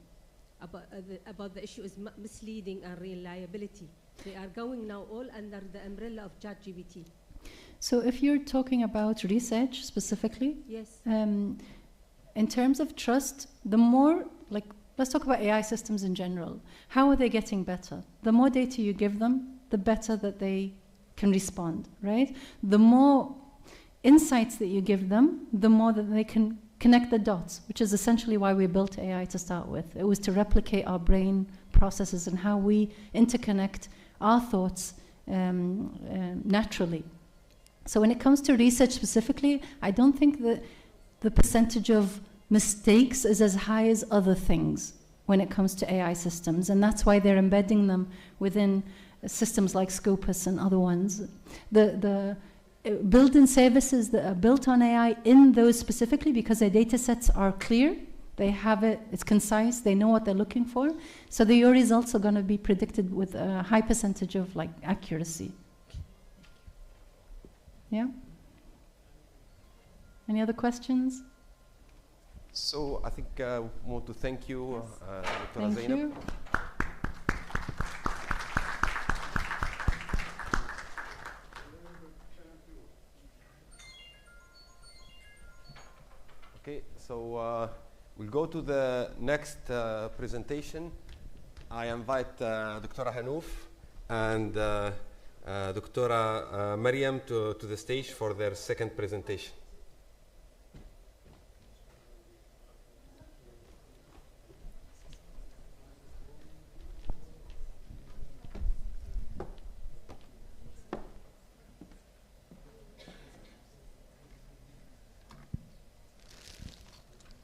about the issue is misleading and reliability? They are going now all under the umbrella of ChatGPT. So if you're talking about research specifically, yes. In terms of trust, the more, like, let's talk about AI systems in general. How are they getting better? The more data you give them, the better that they can respond, right? The more insights that you give them, the more that they can connect the dots, which is essentially why we built AI to start with. It was to replicate our brain processes and how we interconnect our thoughts naturally. So when it comes to research specifically, I don't think that the percentage of mistakes is as high as other things when it comes to AI systems, and that's why they're embedding them within systems like Scopus and other ones. The built-in services that are built on AI in those specifically, because their data sets are clear, they have it, it's concise, they know what they're looking for, so that your results are going to be predicted with a high percentage of like accuracy. Yeah? Any other questions? So I think I want to thank you, Dr. Thank Zainab. you. Okay, so we'll go to the next presentation. I invite Dr. Hanouf and Dr. Mariam to the stage for their second presentation.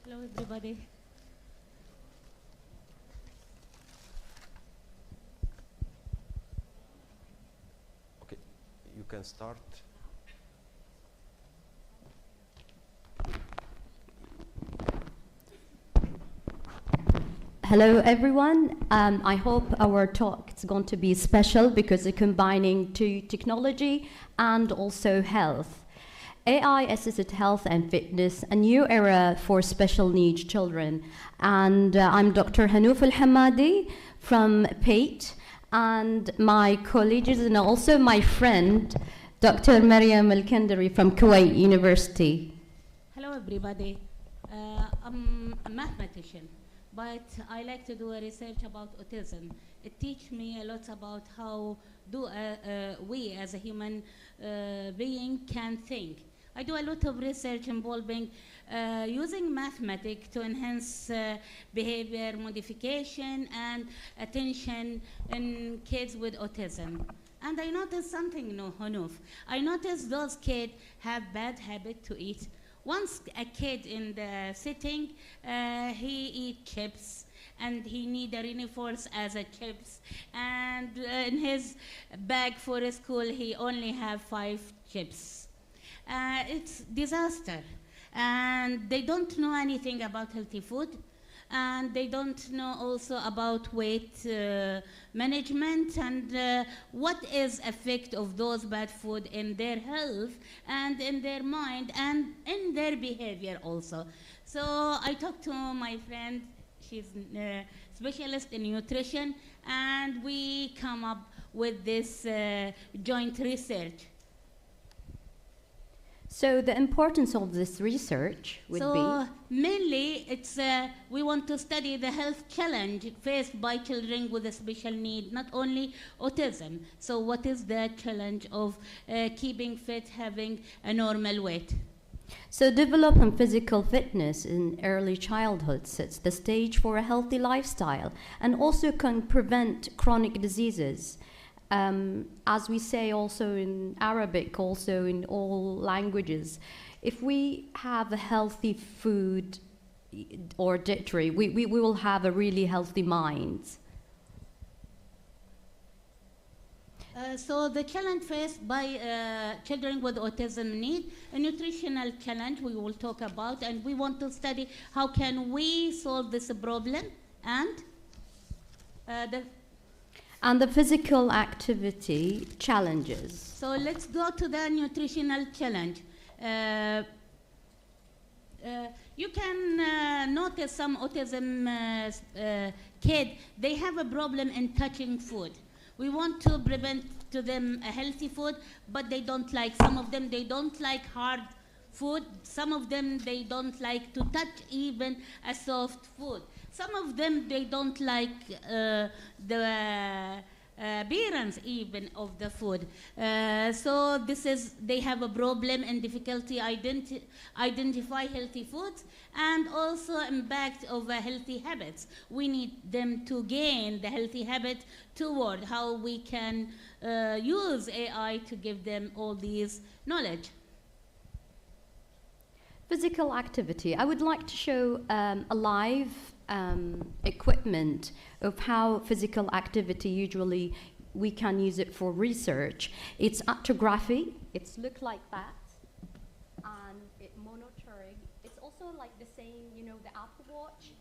Hello, everybody. Okay, you can start. Hello, everyone. I hope our talk is going to be special because it's combining technology and also health. AI-assisted health and fitness, a new era for special needs children. And I'm Dr. Hanouf Al-Hamadi from PATE, and my colleagues and also my friend, Dr. Mariam Al-Kandari from Kuwait University. Hello, everybody. I'm a mathematician, but I like to do a research about autism. It teaches me a lot about how we as a human being can think. I do a lot of research involving using mathematics to enhance behavior modification and attention in kids with autism. And I noticed something, Hanouf. I noticed those kids have bad habit to eat. Once a kid in the sitting, he eat chips, and he need a reinforce as a chips. And in his bag for school, he only have 5 chips. It's disaster. And they don't know anything about healthy food. And they don't know also about weight management and what is effect of those bad food in their health and in their mind and in their behavior also. So I talked to my friend, she's a specialist in nutrition, and we come up with this joint research. So the importance of this research would So mainly it's we want to study the health challenge faced by children with a special need, not only autism. So what is the challenge of keeping fit, having a normal weight? So developing physical fitness in early childhood sets the stage for a healthy lifestyle and also can prevent chronic diseases. As we say also in Arabic, also in all languages, if we have a healthy food or dietary, we will have a really healthy mind. So the challenge faced by children with autism need, a nutritional challenge we will talk about, and we want to study how can we solve this problem and the physical activity challenges. So let's go to the nutritional challenge. You can notice some autism kid, they have a problem in touching food. We want to prevent to them a healthy food, but they don't like, some of them, they don't like hard food. Some of them, they don't like to touch even a soft food. Some of them, they don't like the appearance even of the food. So this is, they have a problem and difficulty identify healthy foods, and also impact of healthy habits. We need them to gain the healthy habit toward how we can use AI to give them all these knowledge. Physical activity. I would like to show a live equipment of how physical activity usually we can use it for research. It's actography. It's look like that, and it monitoring. It's also like the same, you know, the Apple Watch,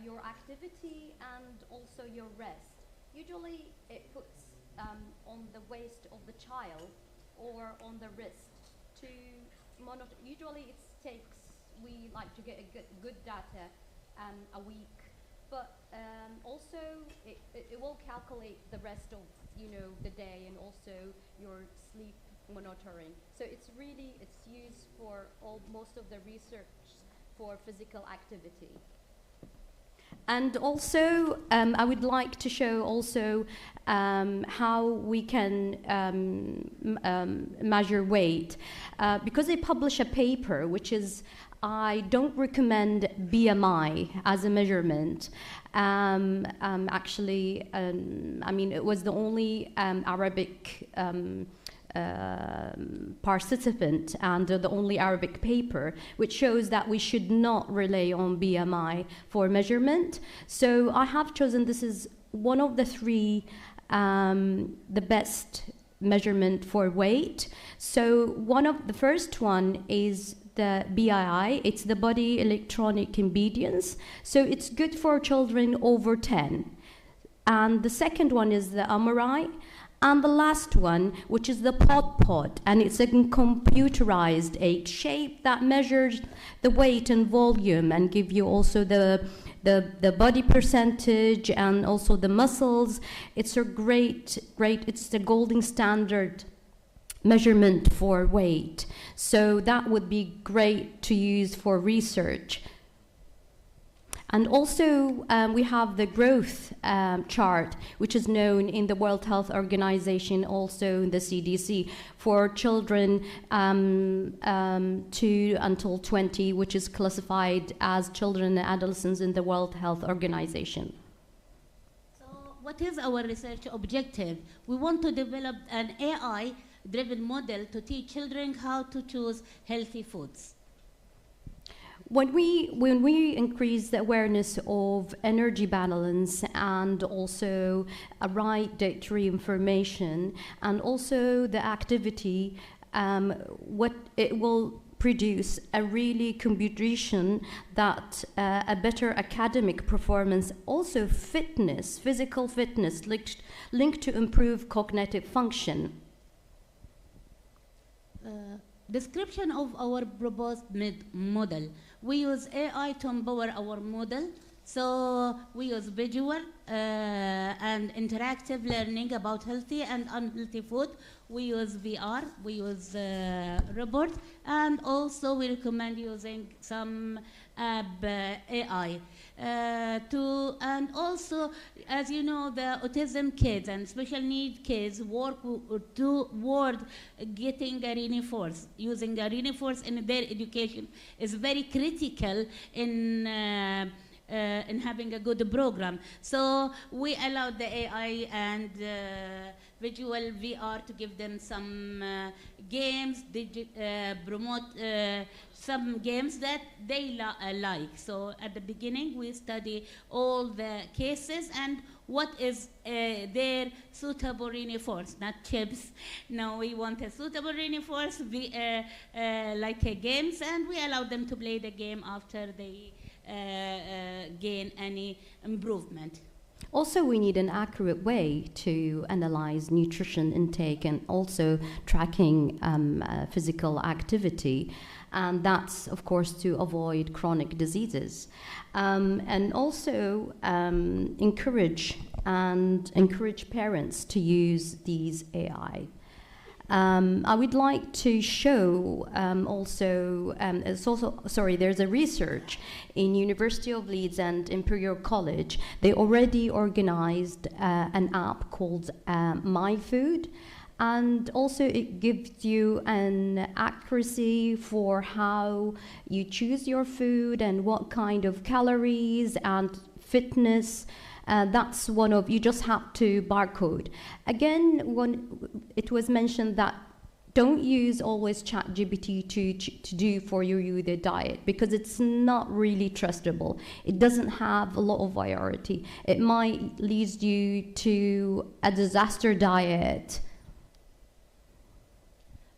your activity and also your rest. Usually it puts on the waist of the child or on the wrist to monitor. Usually it takes, we like to get a good data a week, but also it will calculate the rest of, you know, the day and also your sleep monitoring. So it's really, it's used for most of the research for physical activity. And also, I would like to show also how we can measure weight. Because they publish a paper, which is, I don't recommend BMI as a measurement. Actually, I mean, it was the only Arabic participant and the only Arabic paper, which shows that we should not rely on BMI for measurement. So I have chosen, this is one of the three, the best measurement for weight. So the first one is the BII, it's the body electronic impedance. So it's good for children over 10. And the second one is the MRI. And the last one, which is the pod, and it's a computerized egg shape that measures the weight and volume and give you also the body percentage and also the muscles. It's a great, it's the golden standard measurement for weight. So that would be great to use for research. And also, we have the growth chart, which is known in the World Health Organization, also in the CDC, for children 2 until 20, which is classified as children and adolescents in the World Health Organization. So what is our research objective? We want to develop an AI-driven model to teach children how to choose healthy foods. When we increase the awareness of energy balance and also a right dietary information and also the activity, what it will produce a really computation that a better academic performance, also fitness, physical fitness linked to improve cognitive function. Description of our proposed model. We use AI to empower our model So we use visual and interactive learning about healthy and unhealthy food. We use VR, we use robot, and also we recommend using some app AI. And also, as you know, the autism kids and special need kids work toward getting a reinforce. Using a reinforce in their education is very critical in having a good program. So we allowed the AI and visual VR to give them some games, promote some games that they like. So at the beginning, we study all the cases and what is their suitable reinforce, not chips. No, we want a suitable reinforce, like games, and we allow them to play the game after they gain any improvement. Also, we need an accurate way to analyze nutrition intake and also tracking physical activity. And that's, of course, to avoid chronic diseases. And also encourage parents to use these AI. I would like to show there's a research in University of Leeds and Imperial College. They already organized an app called My Food, and also it gives you an accuracy for how you choose your food and what kind of calories and fitness. That's one of, you just have to barcode. Again, when it was mentioned that don't use always ChatGPT to do for you the diet, because it's not really trustable. It doesn't have a lot of variety. It might lead you to a disaster diet.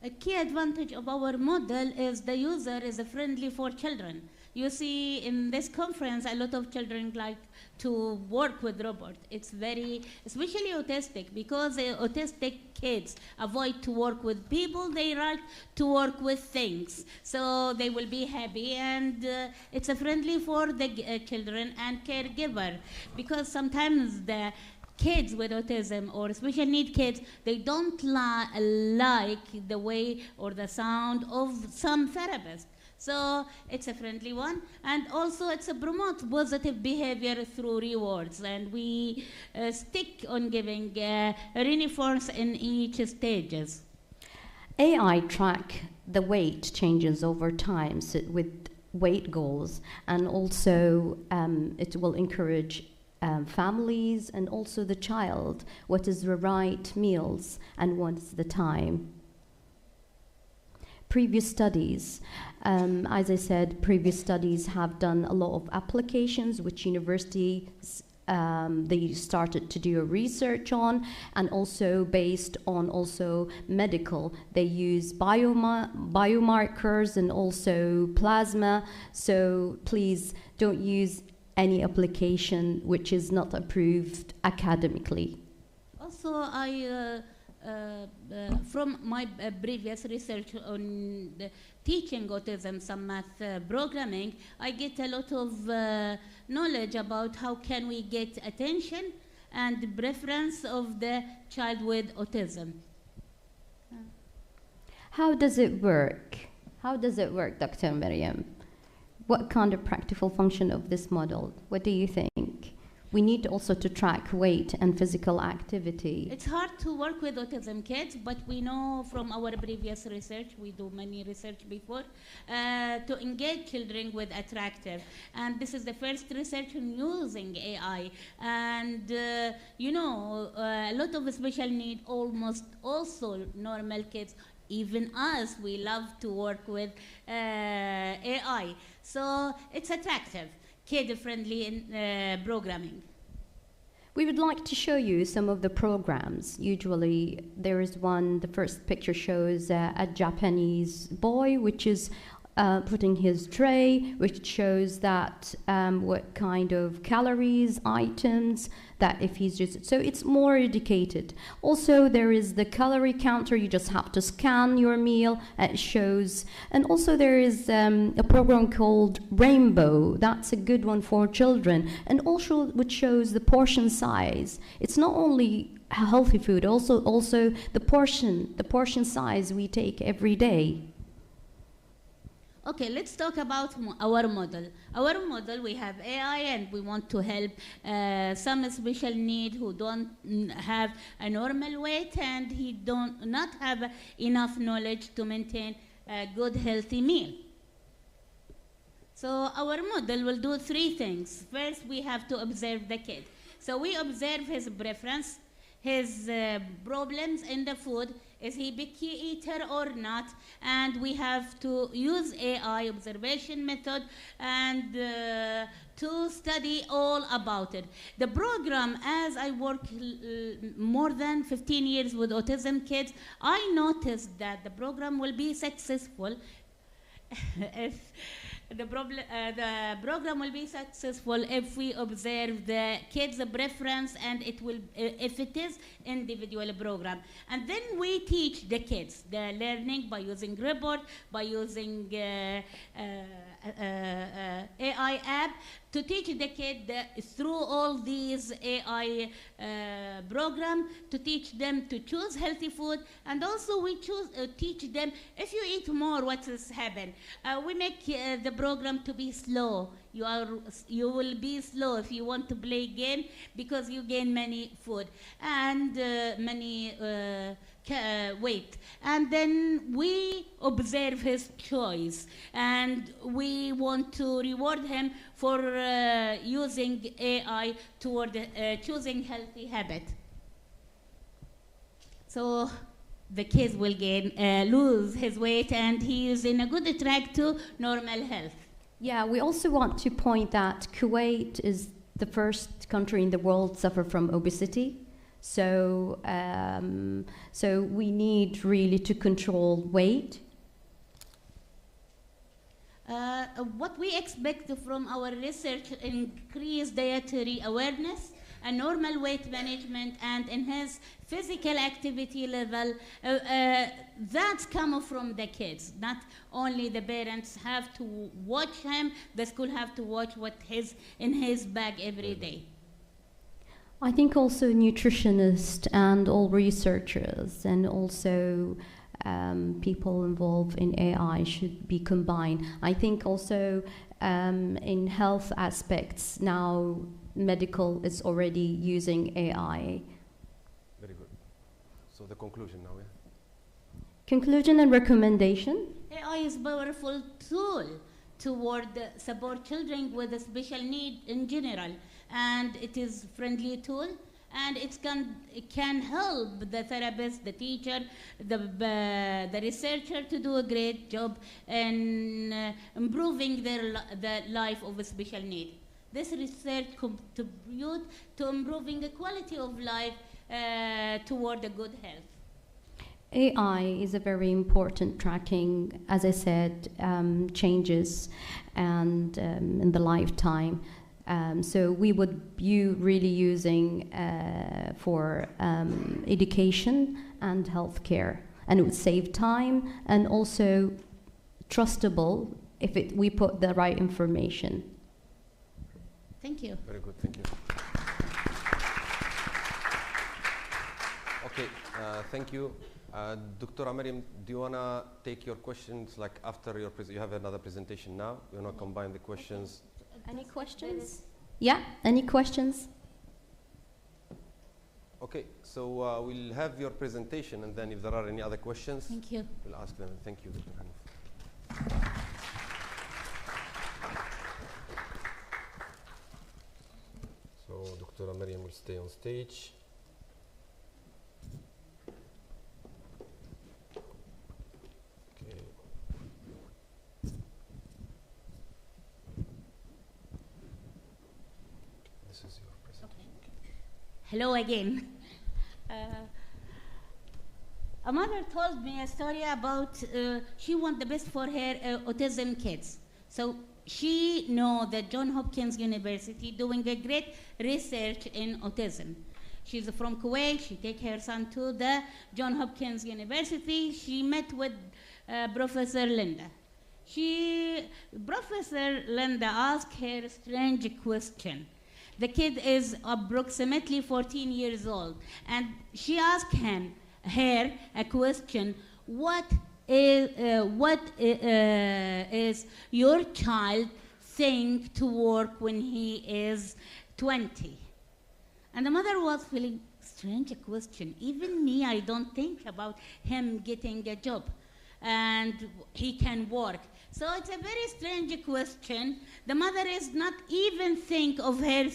A key advantage of our model is the user is friendly for children. You see, in this conference, a lot of children like to work with robots. It's very, especially autistic, because autistic kids avoid to work with people, they like to work with things. So they will be happy, and it's friendly for the children and caregiver, because sometimes the kids with autism or special need kids, they don't like the way or the sound of some therapists. So it's a friendly one, and also it's a promote positive behavior through rewards, and we stick on giving reinforce in each stages. AI track the weight changes over time with weight goals, and also it will encourage families and also the child what is the right meals and what's the time. Previous studies, as I said, previous studies have done a lot of applications which universities they started to do a research on, and also based on also medical. They use biomarkers and also plasma. So please don't use any application which is not approved academically. Also, from my previous research on the teaching autism, some math programming, I get a lot of knowledge about how can we get attention and preference of the child with autism. How does it work? How does it work, Dr. Maryam? What kind of practical function of this model? What do you think? We need also to track weight and physical activity. It's hard to work with autism kids, but we know from our previous research, we do many research before, to engage children with attractive. And this is the first research on using AI. And you know, a lot of special need, almost also normal kids, even us, we love to work with AI. So it's attractive, kid-friendly in programming. We would like to show you some of the programs. Usually there is one, the first picture shows a Japanese boy which is putting his tray, which shows that what kind of calories, items, that if he's just, so it's more educated. Also, there is the calorie counter. You just have to scan your meal. It shows. And also there is a program called Rainbow. That's a good one for children. And also which shows the portion size. It's not only healthy food, also the portion size we take every day. Okay, let's talk about our model. Our model, we have AI, and we want to help some special need who don't have a normal weight, and he don't not have enough knowledge to maintain a good, healthy meal. So our model will do three things. First, we have to observe the kid. So we observe his preference, his problems in the food. Is he picky eater or not? And we have to use AI observation method and to study all about it. The program, as I work more than 15 years with autism kids, I noticed that the program will be successful if the program will be successful if we observe the kids' preference, and it will if it is individual program. And then we teach the kids the learning by using report, by using AI app, to teach the kid through all these AI program, to teach them to choose healthy food. And also we teach them, if you eat more, what will happen? We make the program to be slow. You will be slow if you want to play game, because you gain many food and many weight. And then we observe his choice, and we want to reward him for using AI toward choosing healthy habit. So the kids will lose his weight, and he is in a good track to normal health. Yeah, we also want to point that Kuwait is the first country in the world to suffer from obesity. So, so we need really to control weight. What we expect from our research: increase dietary awareness, a normal weight management, and enhance physical activity level. That's come from the kids. Not only the parents have to watch him, the school have to watch what is in his bag every day. I think also nutritionists and all researchers and also people involved in AI should be combined. I think also in health aspects now, medical is already using AI. Very good. So the conclusion now, yeah? Conclusion and recommendation. AI is a powerful tool toward support children with a special need in general, and it is a friendly tool, and it can help the therapist, the teacher, the researcher to do a great job in improving the life of a special need. This research contributes to improving the quality of life toward a good health. AI is a very important tracking, as I said, changes and in the lifetime. So we would be really using for education and healthcare, and it would save time and also trustable if we put the right information. Thank you. Very good, thank you. Okay, thank you. Dr. Mariam, do you want to take your questions like after your you have another presentation now? You want to combine the questions? Any questions? Yeah, any questions? Okay, so we'll have your presentation, and then if there are any other questions, thank you. We'll ask them. Thank you, Dr. Hanif. So Dr. Mariam will stay on stage. Okay. This is your presentation. Okay. Hello again. a mother told me a story about she wants the best for her autism kids. So she know that Johns Hopkins University doing a great research in autism. She's from Kuwait. She take her son to the Johns Hopkins University. She met with Professor Linda. Professor Linda asked her a strange question. The kid is approximately 14 years old, and she asked her a question: What is your child think to work when he is 20? And the mother was feeling strange question. Even me, I don't think about him getting a job and he can work. So it's a very strange question. The mother is not even think of her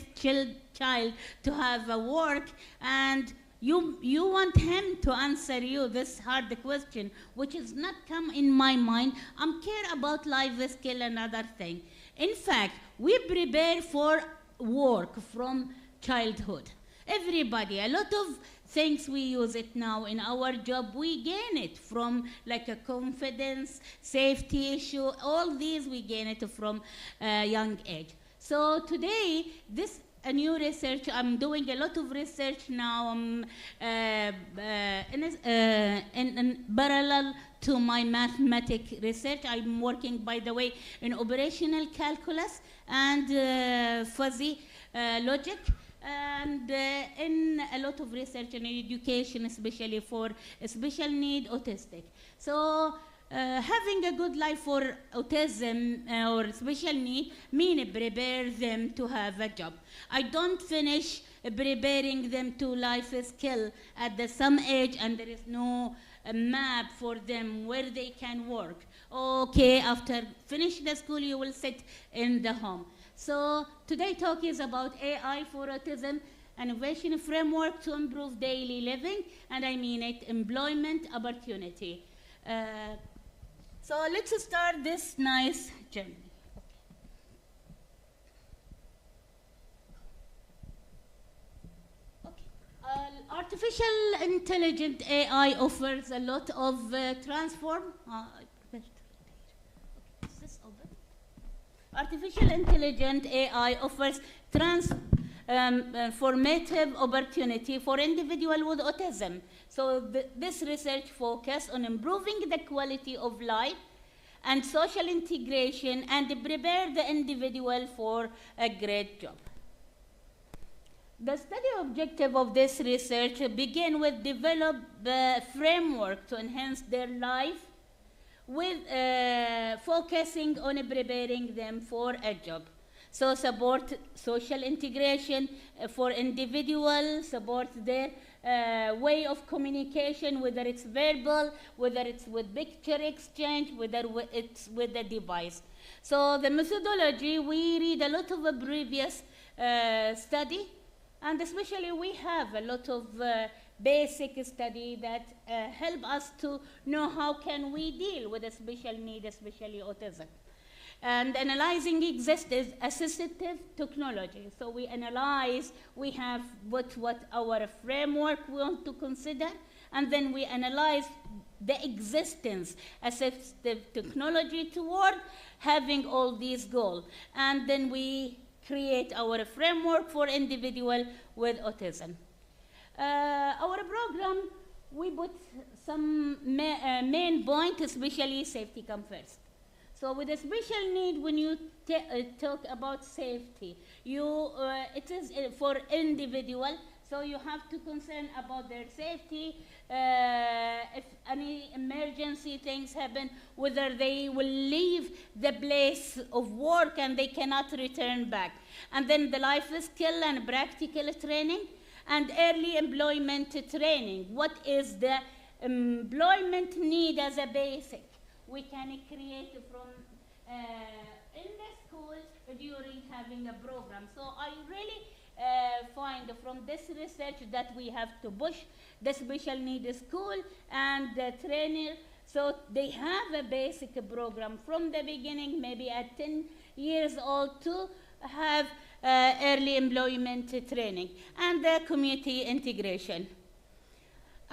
child to have a work, and you want him to answer you this hard question, which is not come in my mind. I'm care about life skill and other thing. In fact, we prepare for work from childhood. Everybody, a lot of things we use it now in our job, we gain it from like a confidence, safety issue, all these we gain it from young age. So today, this a new research, I'm doing a lot of research now in parallel to my mathematics research. I'm working, by the way, in operational calculus and fuzzy logic, and in a lot of research in education, especially for special need autistic. So having a good life for autism or special need mean prepare them to have a job. I don't finish preparing them to life skill at some age and there is no map for them where they can work. Okay, after finish the school, you will sit in the home. So today talk is about AI for autism, innovation framework to improve daily living, and I mean it, employment opportunity. So let's start this nice journey. Artificial intelligent AI offers a lot of transform. Artificial intelligent AI offers transformative opportunity for individuals with autism. So this research focus on improving the quality of life and social integration and prepare the individual for a great job. The study objective of this research begin with develop the framework to enhance their life with focusing on preparing them for a job. So support social integration for individuals, support their way of communication, whether it's verbal, whether it's with picture exchange, whether it's with the device. So the methodology, we read a lot of a previous study, and especially we have a lot of basic study that help us to know how can we deal with a special need, especially autism. And analyzing existing assistive technology. So we analyze, we have what our framework we want to consider, and then we analyze the existence assistive technology toward having all these goals. And then we create our framework for individual with autism. Our program, we put some main point, especially safety come first. So with a special need, when you talk about safety, it is for individual, so you have to concern about their safety. If any emergency things happen, whether they will leave the place of work and they cannot return back. And then the life skill and practical training and early employment training. What is the employment need as a basic? We can create from in the school during having a program. So I really find from this research that we have to push the special needs school and the trainer, so they have a basic program from the beginning, maybe at 10 years old, to have early employment training and the community integration.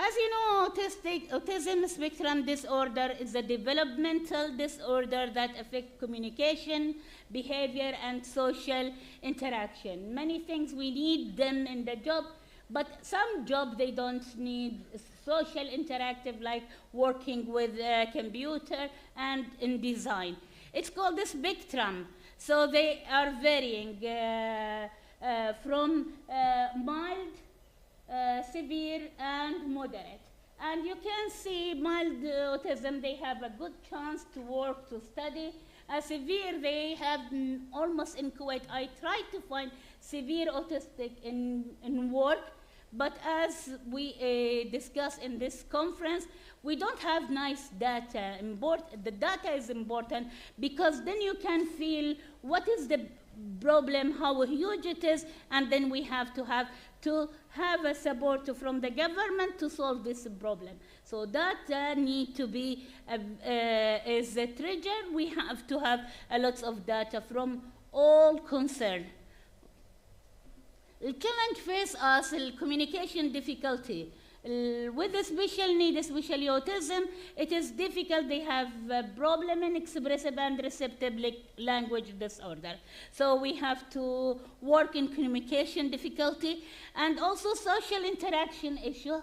As you know, autism spectrum disorder is a developmental disorder that affects communication, behavior, and social interaction. Many things we need them in the job, but some jobs they don't need social interactive, like working with a computer and in design. It's called the spectrum. So they are varying from mild, severe, and moderate. And you can see mild autism, they have a good chance to work, to study. Severe, they have almost in Kuwait. I tried to find severe autistic in work, but as we discussed in this conference, we don't have nice data. The data is important because then you can feel what is the problem, how huge it is, and then we have to have a support from the government to solve this problem. So data need to be is a trigger. We have to have a lot of data from all concerned. The challenge face us communication difficulty. With a special need, especially autism, it is difficult. They have a problem in expressive and receptive language disorder. So we have to work in communication difficulty and also social interaction issue.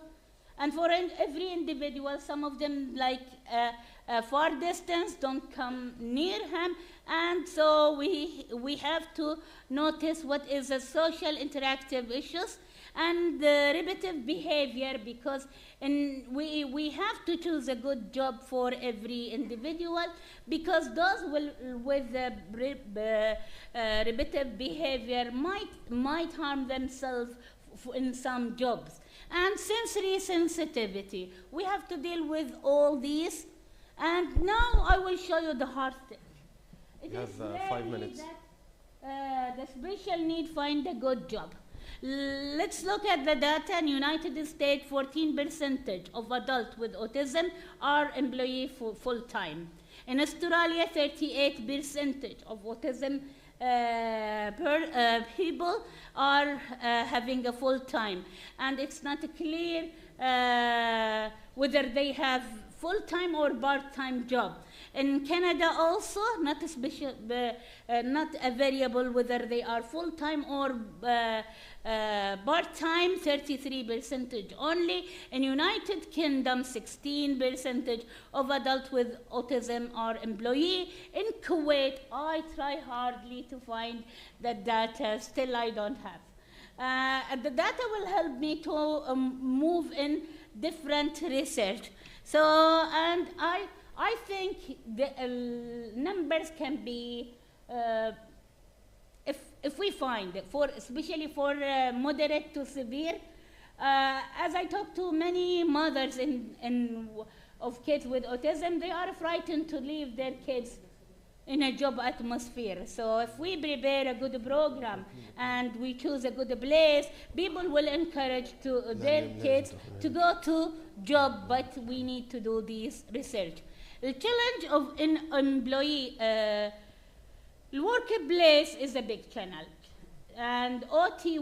And for every individual, some of them like far distance, don't come near him. And so we have to notice what is the social interactive issues and repetitive behavior, because we have to choose a good job for every individual, because those with repetitive behavior might harm themselves in some jobs. And sensory sensitivity, we have to deal with all these. And now I will show you the hard thing. You have 5 minutes. That, the special need find a good job. Let's look at the data. In United States, 14% of adults with autism are employed full-time. In Australia, 38% of autism people are having a full-time. And it's not clear whether they have full-time or part-time job. In Canada also, not a variable whether they are full-time or part-time, 33% only. In United Kingdom, 16% of adults with autism are employee. In Kuwait, I try hardly to find the data, still I don't have. The data will help me to move in different research. So, and I think the numbers can be, if we find, especially for moderate to severe, as I talk to many mothers of kids with autism, they are frightened to leave their kids in a job atmosphere. So if we prepare a good program and we choose a good place, people will encourage their kids to go to job, but we need to do this research. The challenge of an employee workplace is a big challenge. And OT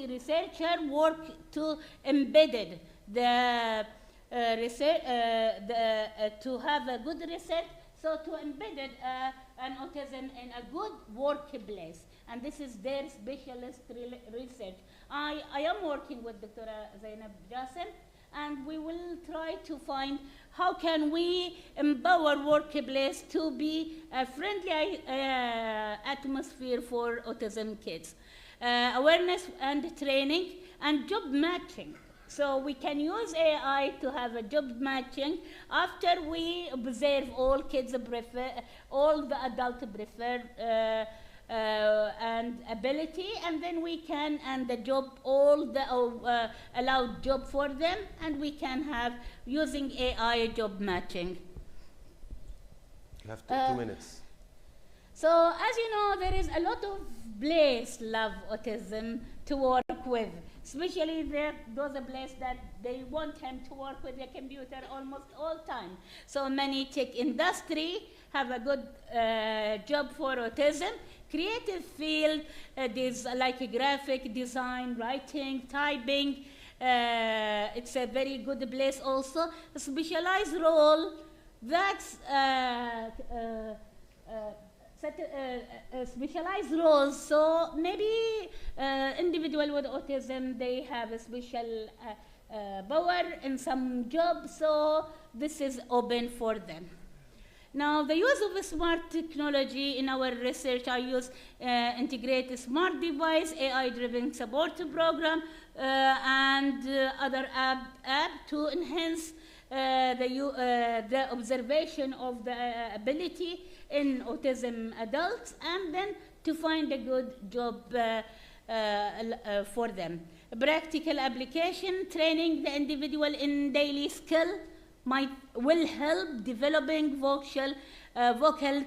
researcher work to embedded the research, to have a good research. So to embed an autism in a good workplace, and this is their specialist research. I am working with Dr. Zainab Jassim, and we will try to find how can we empower workplace to be a friendly atmosphere for autism kids. Awareness and training and job matching. So we can use AI to have a job matching after we observe all kids prefer, all the adults prefer and ability, and then we can, and the job, all the allowed job for them, and we can have using AI job matching. You have 2 minutes. So as you know, there is a lot of place love autism to work with, especially those places that they want him to work with a computer almost all time. So many tech industry have a good job for autism. Creative field, like graphic design, writing, typing, it's a very good place also. A specialized role that's specialized roles. So maybe individual with autism, they have a special power in some job, so this is open for them. Now, the use of smart technology in our research, I use integrate smart device, AI-driven support program, and other app to enhance the observation of the ability in autism adults, and then to find a good job for them. Practical application, training the individual in daily skill will help developing vocal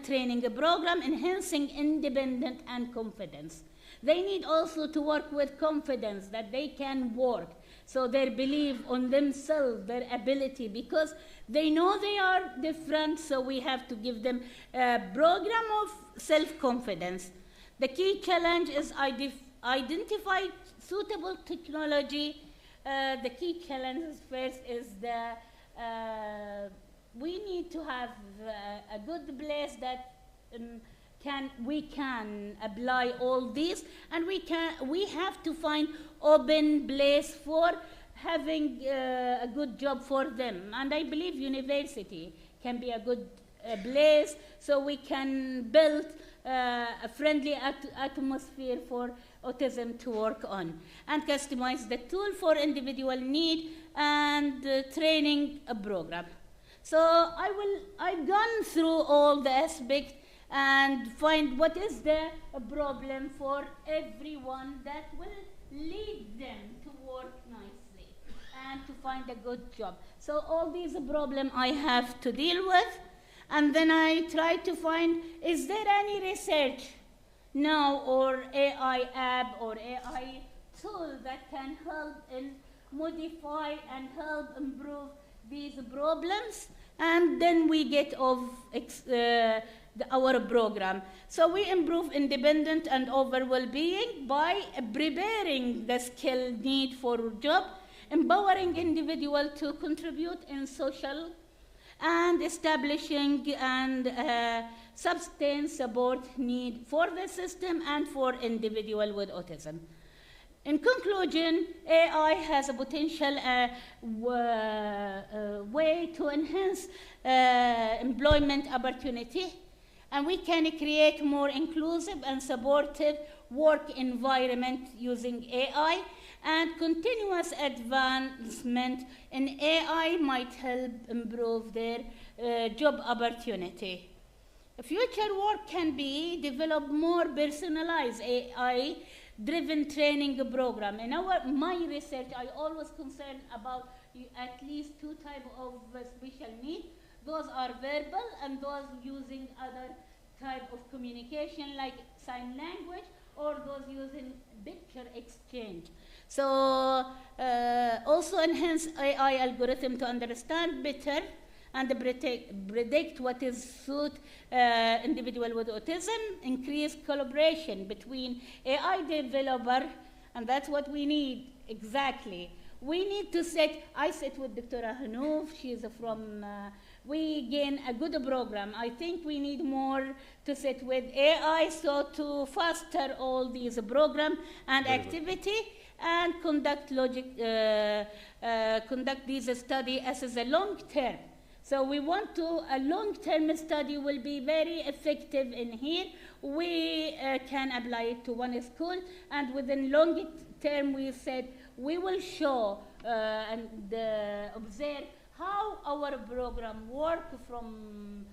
training program, enhancing independence and confidence. They need also to work with confidence that they can work. So they believe on themselves, their ability, because they know they are different, so we have to give them a program of self-confidence. The key challenge is identify suitable technology. The key challenge first is we need to have a good place that we can apply all these, and we have to find open place for having a good job for them. And I believe university can be a good place, so we can build a friendly atmosphere for autism to work on, and customize the tool for individual need and training a program. So I've gone through all the aspects and find what is the problem for everyone that will lead them to work nicely and to find a good job. So all these problems I have to deal with, and then I try to find, is there any research now or AI app or AI tool that can help in modify and help improve these problems, and then we get off our program. So we improve independent and overall well-being by preparing the skill need for job, empowering individual to contribute in social, and establishing and substance support need for the system and for individual with autism. In conclusion, AI has a potential way to enhance employment opportunity, and we can create more inclusive and supportive work environment using AI, and continuous advancement in AI might help improve their job opportunity. Future work can be develop more personalized AI-driven training program. In my research, I always concern about at least two types of special need. Those are verbal, and those using other type of communication like sign language, or those using picture exchange. So also enhance AI algorithm to understand better and predict what is suit individual with autism, increase collaboration between AI developer, and that's what we need exactly. We need to I sit with Dr. Hanouf, she's from, we gain a good program. I think we need more to sit with AI, so to foster all these program and activity, and conduct these study as a long term. So we want a long-term study will be very effective in here. We can apply it to one school, and within long term we said we will show and observe how our program work from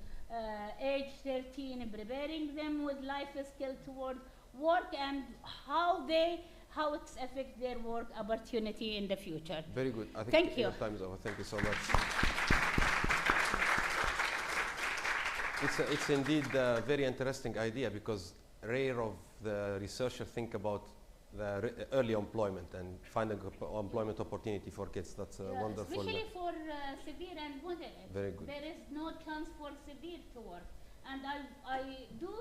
age 13, preparing them with life skill toward work, and how it affects their work opportunity in the future. Very good. I think Thank you. Your time is over. Thank you so much. It's indeed a very interesting idea, because rare of the researchers think about the early employment and finding employment opportunity for kids. That's wonderful. Especially for severe and moderate. Very good. There is no chance for severe to work. And I do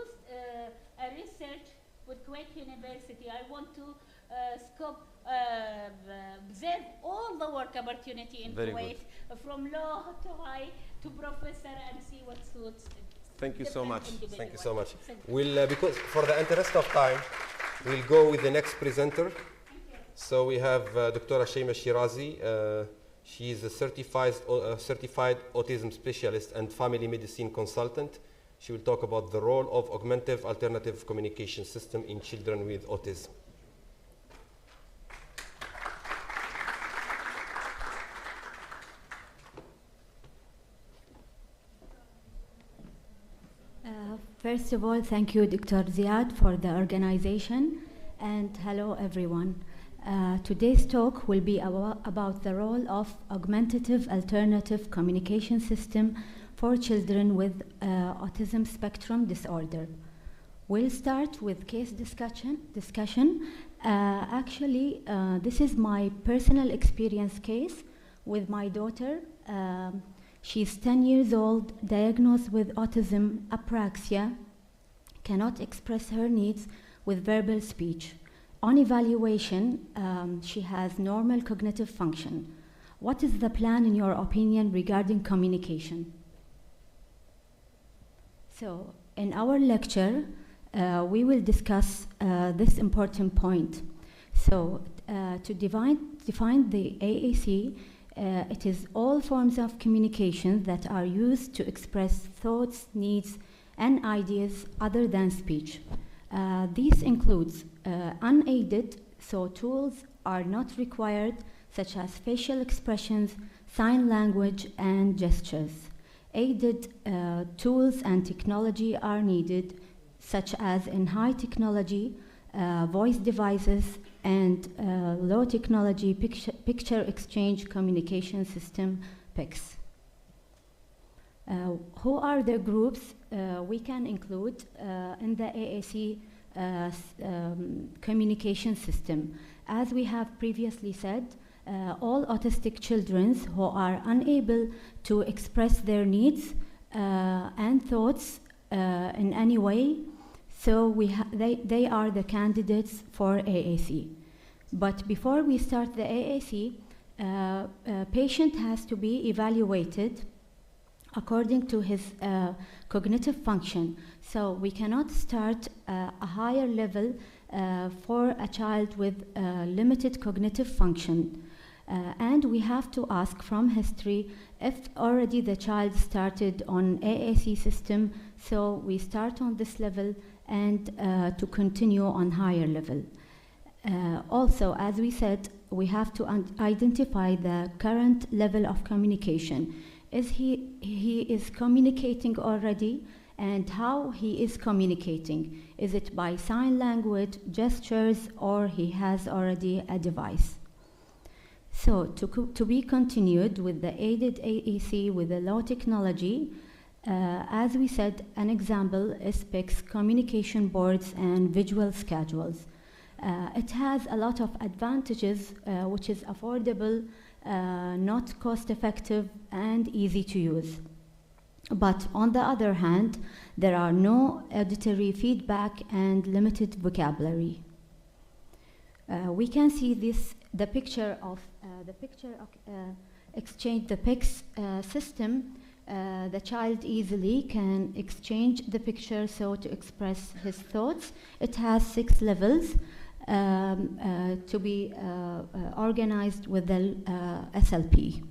a research with Kuwait University. I want to scope observe all the work opportunity in Very Kuwait, from low to high to professor, and see what suits. Thank you so much. Thank you so much. Thank you. We'll, because for the interest of time, we'll go with the next presenter. So we have Dr. Shayma Shirazi. She is a certified autism specialist and family medicine consultant. She will talk about the role of augmentative alternative communication system in children with autism. First of all, thank you, Dr. Ziad, for the organization, and hello, everyone. Today's talk will be about the role of augmentative alternative communication system for children with autism spectrum disorder. We'll start with case discussion. Actually, this is my personal experience case with my daughter. She's 10 years old, diagnosed with autism, apraxia, cannot express her needs with verbal speech. On evaluation, she has normal cognitive function. What is the plan, in your opinion, regarding communication? So, in our lecture, we will discuss this important point. So, to define the AAC, it is all forms of communication that are used to express thoughts, needs, and ideas other than speech. These includes unaided, so tools are not required, such as facial expressions, sign language, and gestures. Aided tools and technology are needed, such as in high technology, voice devices, and low technology picture exchange communication system, PICS. Who are the groups we can include in the AAC communication system? As we have previously said, all autistic children who are unable to express their needs and thoughts in any way, so they are the candidates for AAC. But before we start the AAC, a patient has to be evaluated according to his cognitive function. So we cannot start a higher level for a child with limited cognitive function. And we have to ask from history if already the child started on AAC system, so we start on this level and to continue on higher level. Also, as we said, we have to identify the current level of communication. Is he is communicating already, and how he is communicating? Is it by sign language, gestures, or he has already a device? So to be continued with the aided AAC with the low technology, as we said, an example is PICS, communication boards and visual schedules. It has a lot of advantages, which is affordable, not cost effective, and easy to use. But on the other hand, there are no auditory feedback and limited vocabulary. We can see the picture of exchange the PICS system. The child easily can exchange the picture so to express his thoughts. It has 6 levels to be organized with the SLP.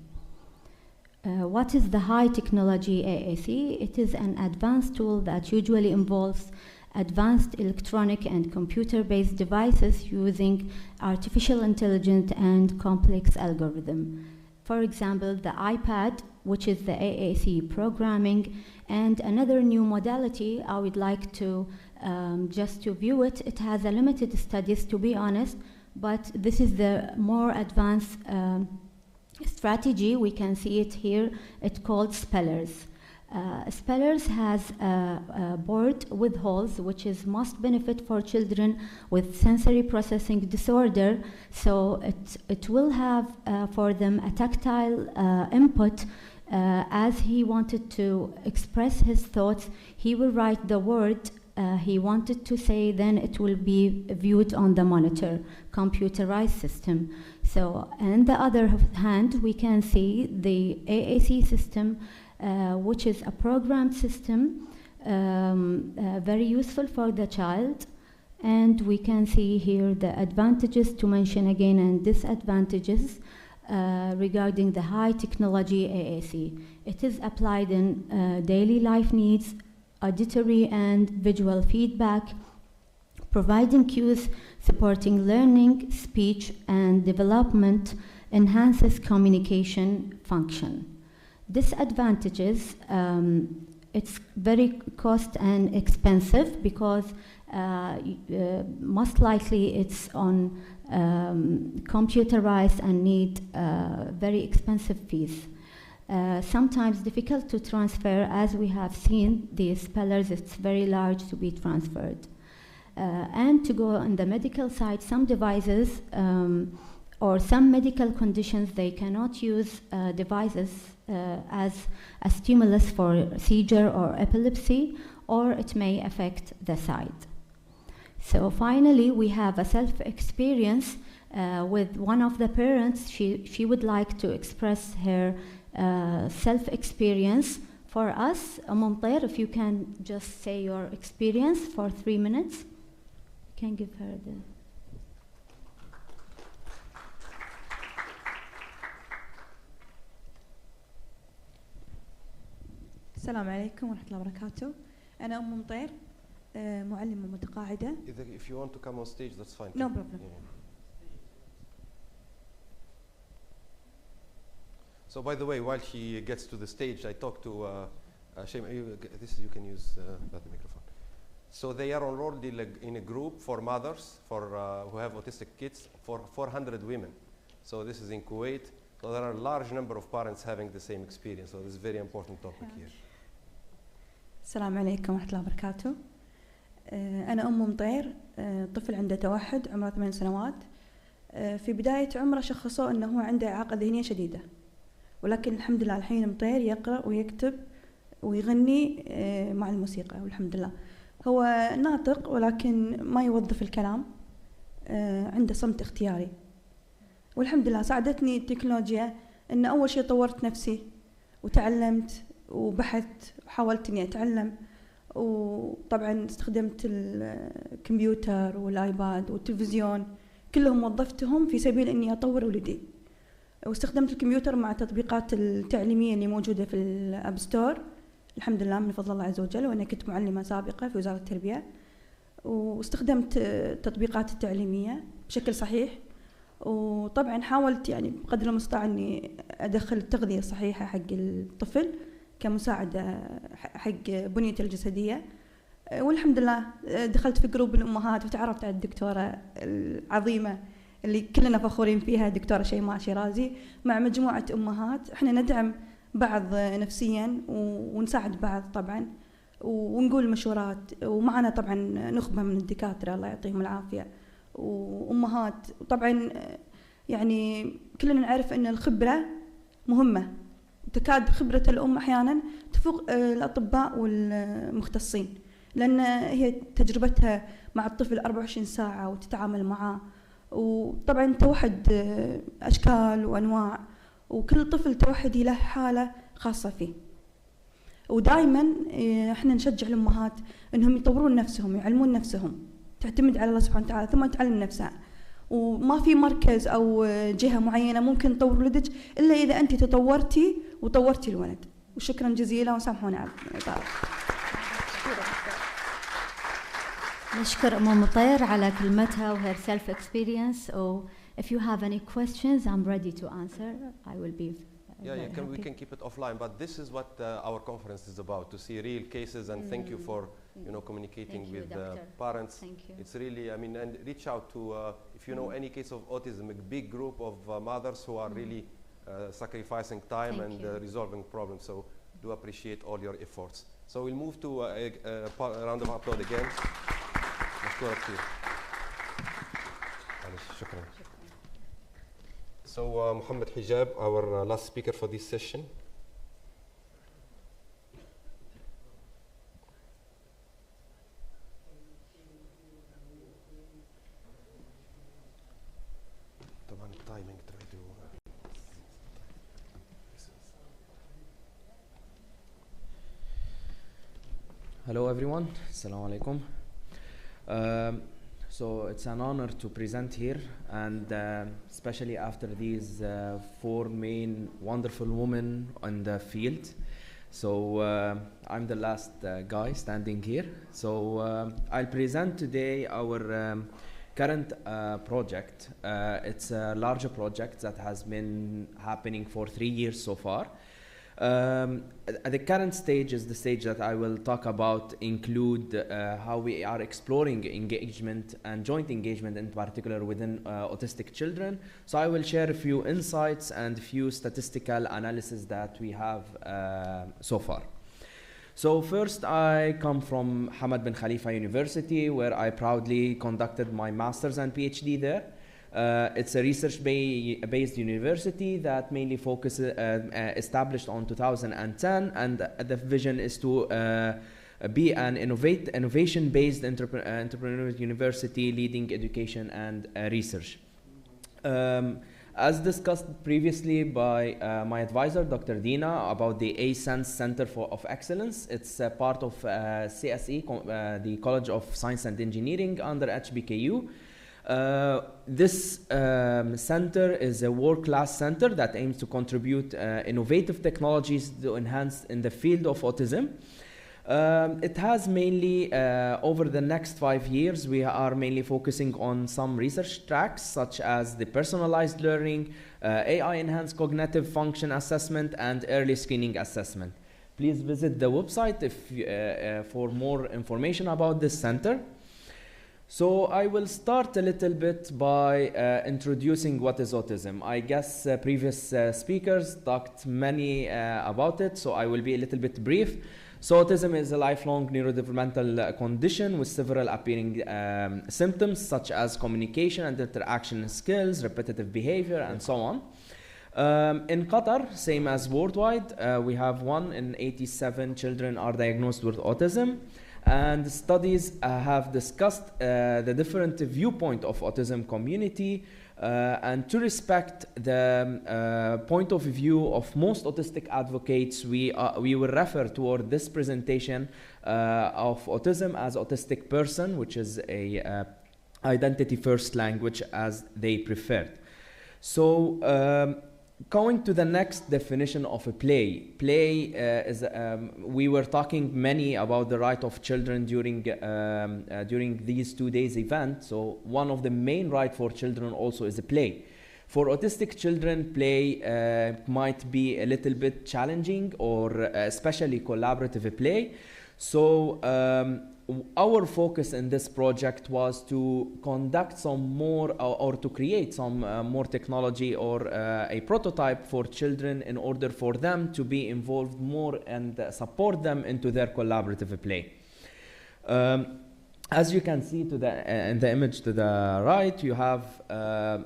What is the high technology AAC? It is an advanced tool that usually involves advanced electronic and computer-based devices using artificial intelligence and complex algorithm. For example, the iPad, which is the AAC programming, and another new modality I would like to just to view it. It has a limited studies, to be honest, but this is the more advanced strategy. We can see it here. It's called Spellers. Spellers has a board with holes, which is must benefit for children with sensory processing disorder. So it will have for them a tactile input. As he wanted to express his thoughts, he will write the word he wanted to say then it will be viewed on the monitor, computerized system. So on the other hand, we can see the AAC system, which is a programmed system, very useful for the child. And we can see here the advantages to mention again and disadvantages regarding the high technology AAC. It is applied in daily life needs, auditory and visual feedback, providing cues, supporting learning, speech and development, enhances communication function. Disadvantages, it's very cost and expensive because most likely it's on computerized and need very expensive fees. Sometimes difficult to transfer, as we have seen these spellers, it's very large to be transferred. And to go on the medical side, some devices or some medical conditions, they cannot use devices as a stimulus for seizure or epilepsy, or it may affect the sight. So finally, we have a self-experience with one of the parents. She would like to express her self-experience for us. Mumtair, if you can just say your experience for 3 minutes. You can give her the... السلام عليكم ورحمة الله وبركاته. أنا ممطير معلمة متقاعدة. If you want to come on stage, that's fine. No problem. Yeah. So by the way, while she gets to the stage, I talked to Shema. You can use that microphone. So they are enrolled in a group for mothers who have autistic kids for 400 women. So this is in Kuwait. So there are a large number of parents having the same experience. So this is a very important topic here. السلام عليكم ورحمة الله وبركاته. أنا أم مطير، طفل عنده توحد عمره 8 سنوات. في بداية عمره شخصوه أنه هو عنده إعاقة ذهنية شديدة، ولكن الحمد لله الحين مطير يقرأ ويكتب ويغني مع الموسيقى والحمد لله. هو ناطق ولكن ما يوظف الكلام، عنده صمت اختياري. والحمد لله ساعدتني التكنولوجيا أن أول شيء طورت نفسي وتعلمت وبحثت وحاولت إني أتعلم، وطبعا استخدمت الكمبيوتر والآيباد والتلفزيون كلهم وظفتهم في سبيل إني أطور ولدي. واستخدمت الكمبيوتر مع التطبيقات التعليمية اللي موجودة في الأب ستور الحمد لله من فضل الله عز وجل، وأنا كنت معلمة سابقة في وزارة التربية، واستخدمت التطبيقات التعليمية بشكل صحيح. وطبعا حاولت يعني بقدر المستطاع إني أدخل التغذية الصحيحة حق الطفل كمساعدة حق بنيته الجسدية. والحمد لله دخلت في جروب الأمهات وتعرفت على الدكتورة العظيمة اللي كلنا فخورين فيها، دكتورة شيماء شيرازي، مع مجموعة أمهات. احنا ندعم بعض نفسيا ونساعد بعض طبعا ونقول مشورات، ومعنا طبعا نخبة من الدكاترة الله يعطيهم العافية وأمهات. وطبعا يعني كلنا نعرف أن الخبرة مهمة، تكاد خبرة الأم أحيانا تفوق الأطباء والمختصين، لأن هي تجربتها مع الطفل 24 ساعة وتتعامل معه. وطبعا التوحد أشكال وأنواع، وكل طفل توحدي له حالة خاصة فيه. ودائما احنا نشجع الأمهات أنهم يطورون نفسهم، يعلمون نفسهم، تعتمد على الله سبحانه وتعالى ثم تعلم نفسها. وما في مركز أو جهة معينة ممكن تطور ولدك إلا إذا أنت تطورتي وطورتي الولد. وشكرا جزيلا وسامحونا على الإطالة. نشكر أم مطير على كلمتها و her self experience. So if you have any questions, I'm ready to answer. I will be we can keep it offline, but this is what our conference is about, to see real cases. And thank you for communicating with parents. Thank you. It's really, I mean, and reach out to if you know any case of autism, a big group of mothers who are really sacrificing time and resolving problems. So do appreciate all your efforts. So we'll move to a round of applause again. So Muhammad Hijab, our last speaker for this session. Hello everyone, Assalamu alaikum. So it's an honor to present here, and especially after these 4 main wonderful women in the field. So I'm the last guy standing here. So I'll present today our current project. It's a larger project that has been happening for 3 years so far. The current stage is the stage that I will talk about, include how we are exploring engagement and joint engagement in particular within autistic children. So I will share a few insights and a few statistical analysis that we have so far. So first, I come from Hamad bin Khalifa University, where I proudly conducted my master's and PhD there. It's a research-based university that mainly focuses, established on 2010, and the vision is to be an innovation-based entrepreneurial university leading education and research. As discussed previously by my advisor, Dr. Dina, about the ATSN Center of Excellence, it's part of CSE, the College of Science and Engineering under HBKU. This center is a world-class center that aims to contribute innovative technologies to enhance in the field of autism. It has mainly, over the next 5 years, we are mainly focusing on some research tracks such as the personalized learning, AI-enhanced cognitive function assessment, and early screening assessment. Please visit the website for more information about this center. So I will start a little bit by introducing what is autism. I guess previous speakers talked many about it, so I will be a little bit brief. So autism is a lifelong neurodevelopmental condition with several appearing symptoms such as communication and interaction skills, repetitive behavior, and so on. In Qatar, same as worldwide, we have 1 in 87 children are diagnosed with autism. And studies have discussed the different viewpoint of autism community and to respect the point of view of most autistic advocates, we will refer toward this presentation of autism as autistic person, which is a identity first language as they preferred. So going to the next definition of a play. Play is, we were talking many about the right of children during these 2 days event. So one of the main right for children also is a play. For autistic children, play might be a little bit challenging, or especially collaborative play. So our focus in this project was to conduct some more or to create some more technology or a prototype for children in order for them to be involved more and support them into their collaborative play. As you can see in the image to the right, you have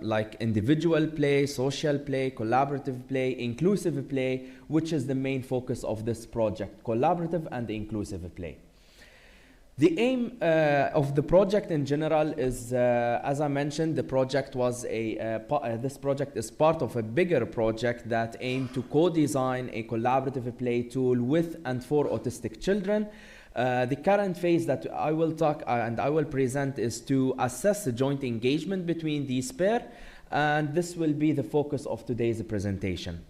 like individual play, social play, collaborative play, inclusive play, which is the main focus of this project, collaborative and inclusive play. The aim of the project in general is, as I mentioned, the project was this project is part of a bigger project that aimed to co-design a collaborative play tool with and for autistic children. The current phase that I will talk and I will present is to assess the joint engagement between these pairs, and this will be the focus of today's presentation.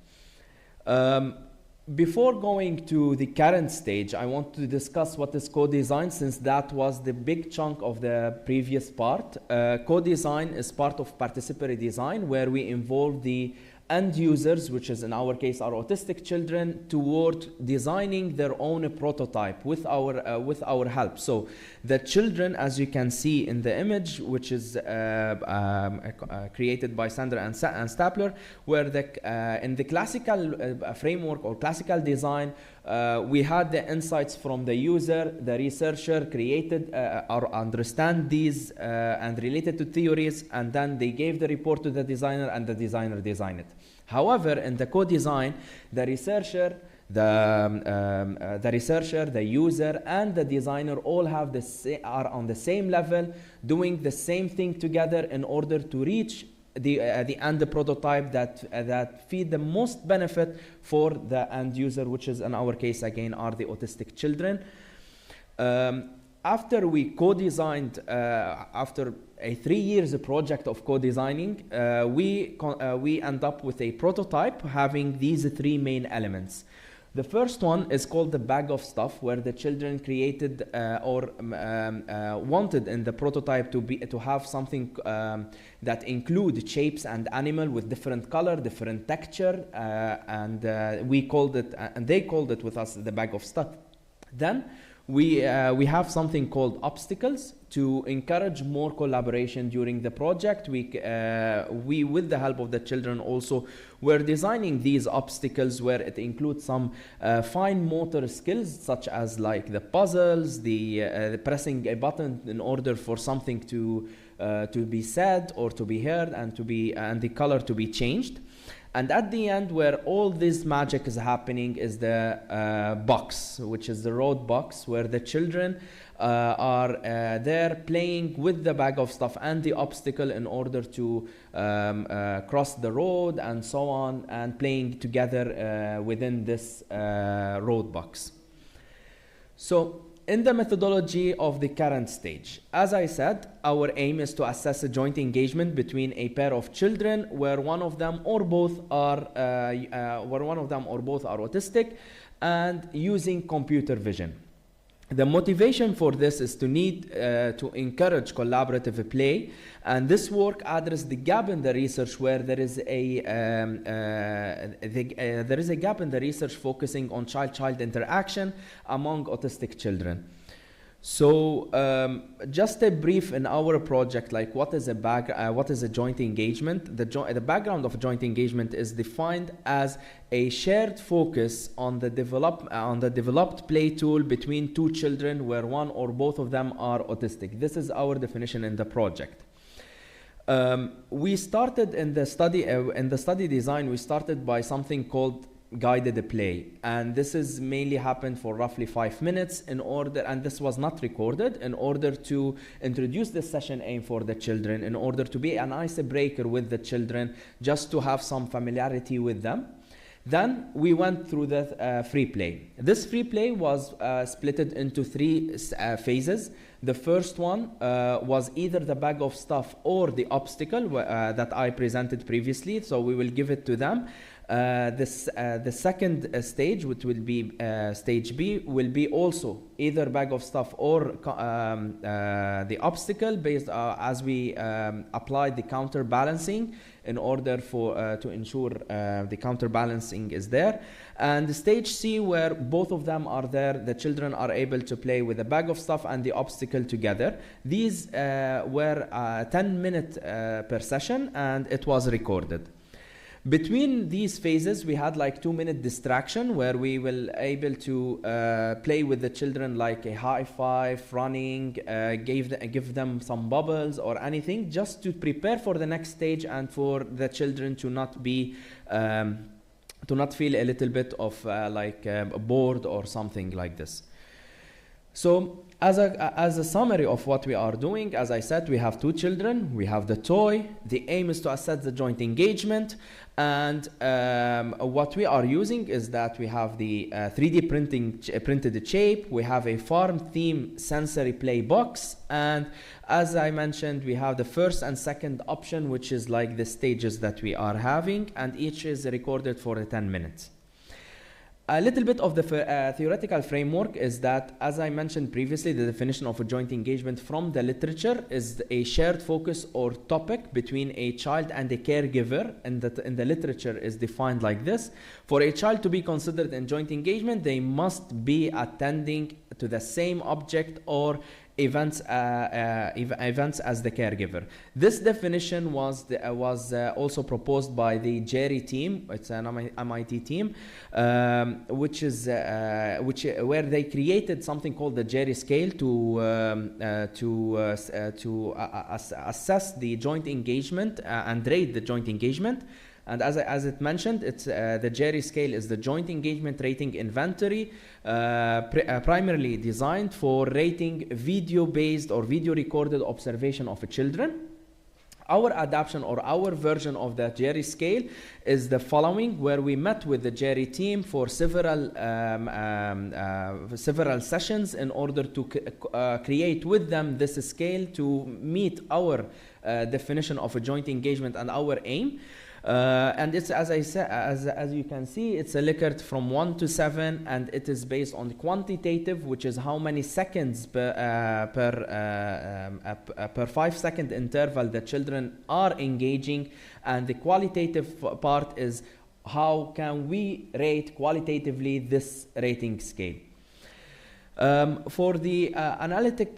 Before going to the current stage, I want to discuss what is co-design, since that was the big chunk of the previous part. Co-design is part of participatory design, where we involve the end users, which is in our case our autistic children, toward designing their own prototype with our help. So the children, as you can see in the image, which is created by Sandra and Stapler, where in the classical framework or classical design, we had the insights from the user, the researcher created or understand these and related to theories, and then they gave the report to the designer and the designer designed it. However, in the co-design, the researcher, the user, and the designer all have are on the same level, doing the same thing together in order to reach the end prototype that feed the most benefit for the end user, which is in our case again are the autistic children. After we co-designed, after a 3 years project of co-designing, we end up with a prototype having these 3 main elements. The first one is called the bag of stuff, where the children created or wanted in the prototype to have something that include shapes and animal with different color, different texture, and we called it, and they called it with us the bag of stuff. Then we have something called obstacles to encourage more collaboration during the project. We, with the help of the children also, were designing these obstacles where it includes some fine motor skills, such as like the puzzles, the pressing a button in order for something to be said or to be heard, and the color to be changed. And at the end, where all this magic is happening, is the box, which is the road box, where the children are there playing with the bag of stuff and the obstacle in order to cross the road and so on, and playing together within this road box. So, in the methodology of the current stage, as I said, our aim is to assess a joint engagement between a pair of children where one of them or both are autistic, and using computer vision. The motivation for this is to need to encourage collaborative play, and this work addresses the gap in the research where there is a gap in the research focusing on child-child interaction among autistic children. So just a brief in our project, like what is a joint engagement? The background of joint engagement is defined as a shared focus on the developed play tool between 2 children where one or both of them are autistic. This is our definition in the project. We started in the study design. We started by something called guided play, and this is mainly happened for roughly 5 minutes and this was not recorded, in order to introduce the session aim for the children, in order to be an icebreaker with the children, just to have some familiarity with them. Then we went through the free play. This free play was split into 3 phases. The first one was either the bag of stuff or the obstacle that I presented previously, so we will give it to them. The second stage, which will be stage B, will be also either bag of stuff or the obstacle, based as we apply the counterbalancing in order to ensure the counterbalancing is there. And stage C, where both of them are there, the children are able to play with the bag of stuff and the obstacle together. These were 10-minute per session, and it was recorded. Between these phases, we had like 2-minute distraction, where we will able to play with the children, like a high five, running, give them some bubbles or anything, just to prepare for the next stage and for the children to not be to not feel a little bit of bored or something like this. So as a summary of what we are doing, as I said, we have 2 children, we have the toy. The aim is to assess the joint engagement, and what we are using is that we have the 3D printed shape, we have a farm theme sensory play box, and as I mentioned, we have the first and second option, which is like the stages that we are having, and each is recorded for 10 minutes. A little bit of the theoretical framework is that, as I mentioned previously, the definition of a joint engagement from the literature is a shared focus or topic between a child and a caregiver, and that in the literature is defined like this. For a child to be considered in joint engagement, they must be attending to the same object or events as the caregiver. This definition was also proposed by the Jerry team. It's an MIT team, where they created something called the Jerry scale to assess the joint engagement and rate the joint engagement. And as it mentioned, it's the Jerry scale is the joint engagement rating inventory, primarily designed for rating video-based or video-recorded observation of children. our adaptation or our version of the Jerry scale is the following, where we met with the Jerry team for several sessions in order to create with them this scale to meet our definition of a joint engagement and our aim. And it's, as I said, as you can see, it's a Likert from 1 to 7, and it is based on quantitative, which is how many seconds per 5-second interval the children are engaging, and the qualitative part is how can we rate qualitatively this rating scale. For the analytic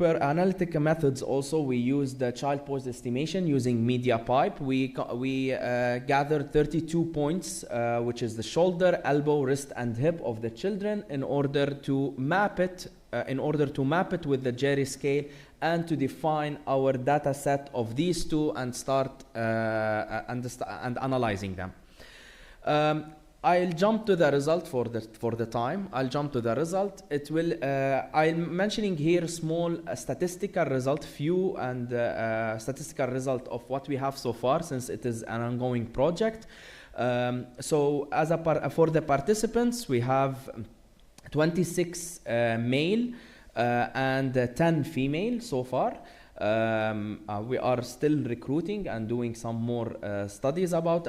methods also, we use the child pose estimation using media pipe. We gathered 32 points, which is the shoulder, elbow, wrist, and hip of the children in order to map it with the Jerry scale and to define our data set of these two and start and analyzing them. I'll jump to the result for the time. I'll jump to the result. It will. I'm mentioning here small statistical result, few and statistical result of what we have so far, since it is an ongoing project. So as for the participants, we have 26 male and 10 female so far. We are still recruiting and doing some more studies about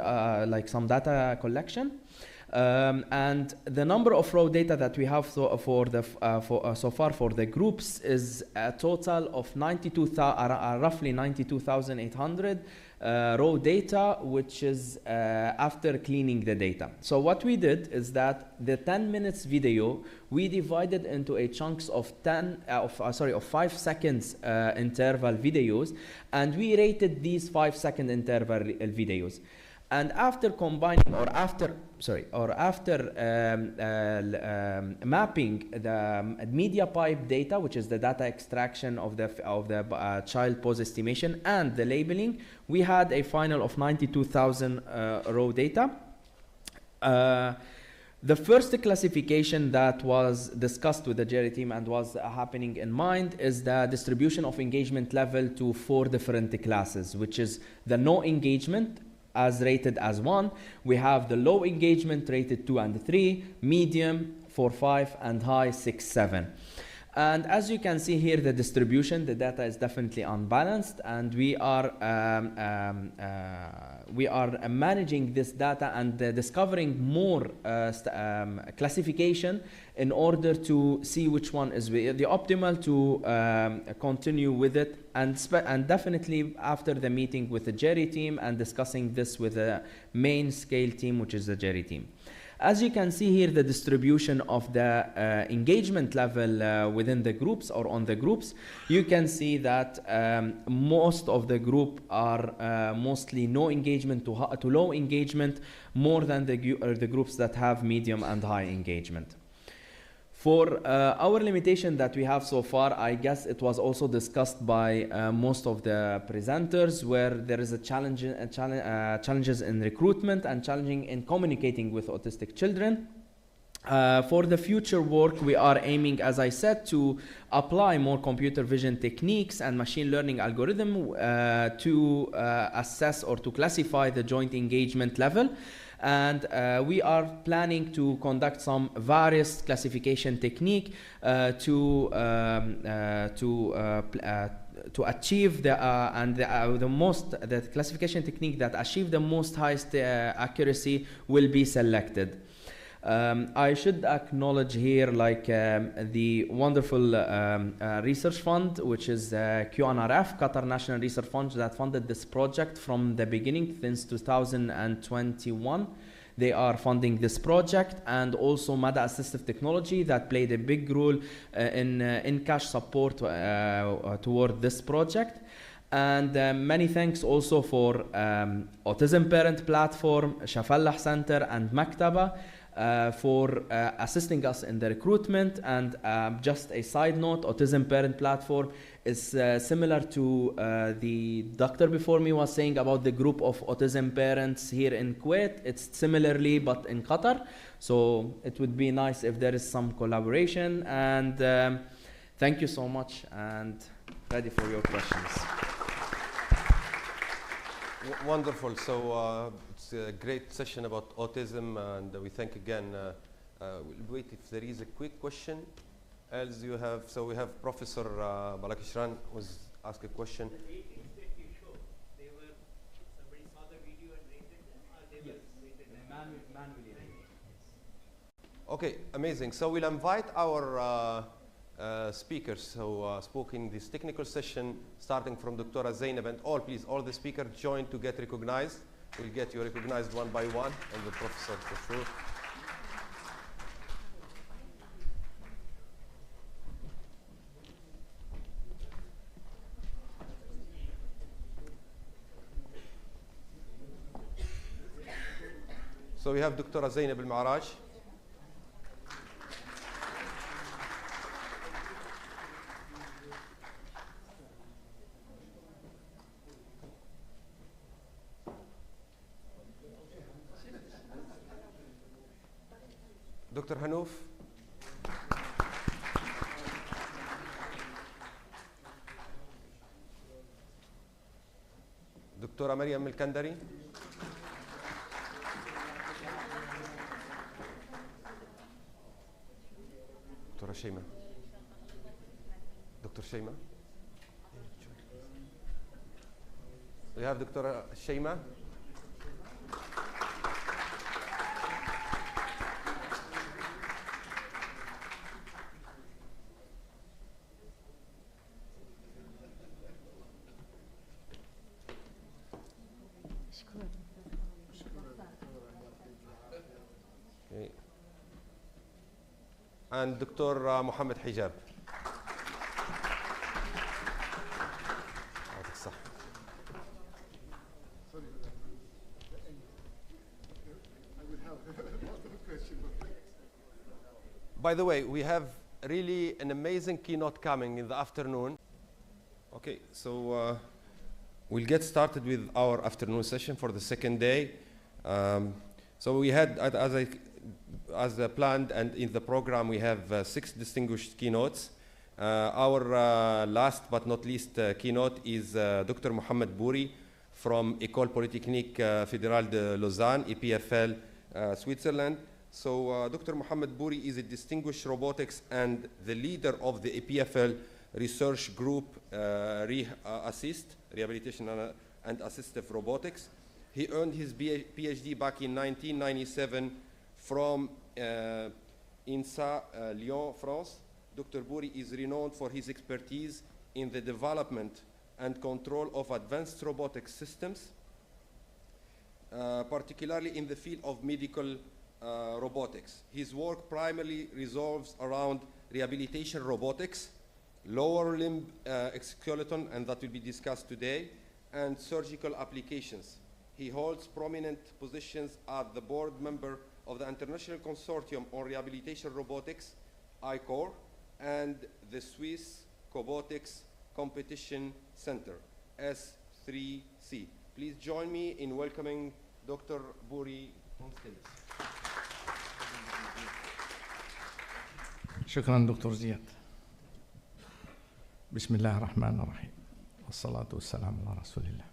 like some data collection. And the number of raw data that we have so far for the groups is a total of roughly 92,800 raw data, which is after cleaning the data. So what we did is that the 10 minutes video we divided into a chunks of 5 seconds interval videos, and we rated these 5-second interval videos. And after combining after mapping the media pipe data, which is the data extraction of the child pose estimation, and the labeling, we had a final of 92,000 raw data. The first classification that was discussed with the Jerry team and was happening in mind is the distribution of engagement level to 4 different classes, which is the no engagement, as rated as 1. We have the low engagement rated 2 and 3, medium 4, 5, and high 6, 7. And as you can see here, the distribution, the data is definitely unbalanced, and we are managing this data and discovering more classification in order to see which one is the optimal to continue with it, and definitely after the meeting with the Jerry team and discussing this with the main scale team, which is the Jerry team. As you can see here, the distribution of the engagement level within the groups or on the groups, you can see that most of the group are mostly no engagement to low engagement, more than the groups that have medium and high engagement. For our limitation that we have so far, I guess it was also discussed by most of the presenters, where there is a challenges in recruitment and challenging in communicating with autistic children. For the future work, we are aiming, as I said, to apply more computer vision techniques and machine learning algorithm to assess or to classify the joint engagement level. And we are planning to conduct some various classification technique to achieve the classification technique that achieve the most highest accuracy will be selected. I should acknowledge here the wonderful research fund, which is QNRF, Qatar National Research Fund, that funded this project from the beginning since 2021. They are funding this project, and also Mada Assistive Technology that played a big role in cash support toward this project. And many thanks also for Autism Parent Platform, Shafallah Center, and Maktaba for assisting us in the recruitment. And just a side note, Autism Parent Platform is similar to the doctor before me was saying about the group of autism parents here in Kuwait. It's similarly but in Qatar, so it would be nice if there is some collaboration. And thank you so much, and ready for your questions. Wonderful. So it's a great session about autism, and we thank again. We'll wait if there is a quick question. Else you have, so we have Professor Balakishran was asked a question. The ratings that you showed, they were, somebody saw the video and rated them, or they were rated manually rated. Okay, amazing. So we'll invite our speakers who spoke in this technical session, starting from Dr. Zainab, and please, all the speakers join to get recognized. We'll get you recognized one by one, and the professor for sure. So we have Dr. Zainab al-Ma'raj. Dr. Hanouf. Dr. Mariam al-Kandari. Dr. Shayma. Dr. Shayma. We have Dr. Shayma. Okay. And Dr. Mohammed Hijab. By the way, we have really an amazing keynote coming in the afternoon. Okay, so we'll get started with our afternoon session for the second day. So we had, as planned and in the program, we have 6 distinguished keynotes. Our last but not least keynote is Dr. Mohamed Bouri from École Polytechnique Fédérale de Lausanne, EPFL, Switzerland. So Dr. Mohamed Bouri is a distinguished robotics and the leader of the EPFL research group Assist, Rehabilitation and Assistive Robotics. He earned his PhD back in 1997 from INSA, Lyon, France. Dr. Bouri is renowned for his expertise in the development and control of advanced robotic systems, particularly in the field of medical robotics. His work primarily revolves around rehabilitation robotics, lower limb exoskeleton, and that will be discussed today, and surgical applications. He holds prominent positions as the board member of the International Consortium on Rehabilitation Robotics, ICOR, and the Swiss Cobotics Competition Center, S3C. Please join me in welcoming Dr. Bouri on stage. شكرا دكتور زياد. بسم الله الرحمن الرحيم والصلاة والسلام على رسول الله.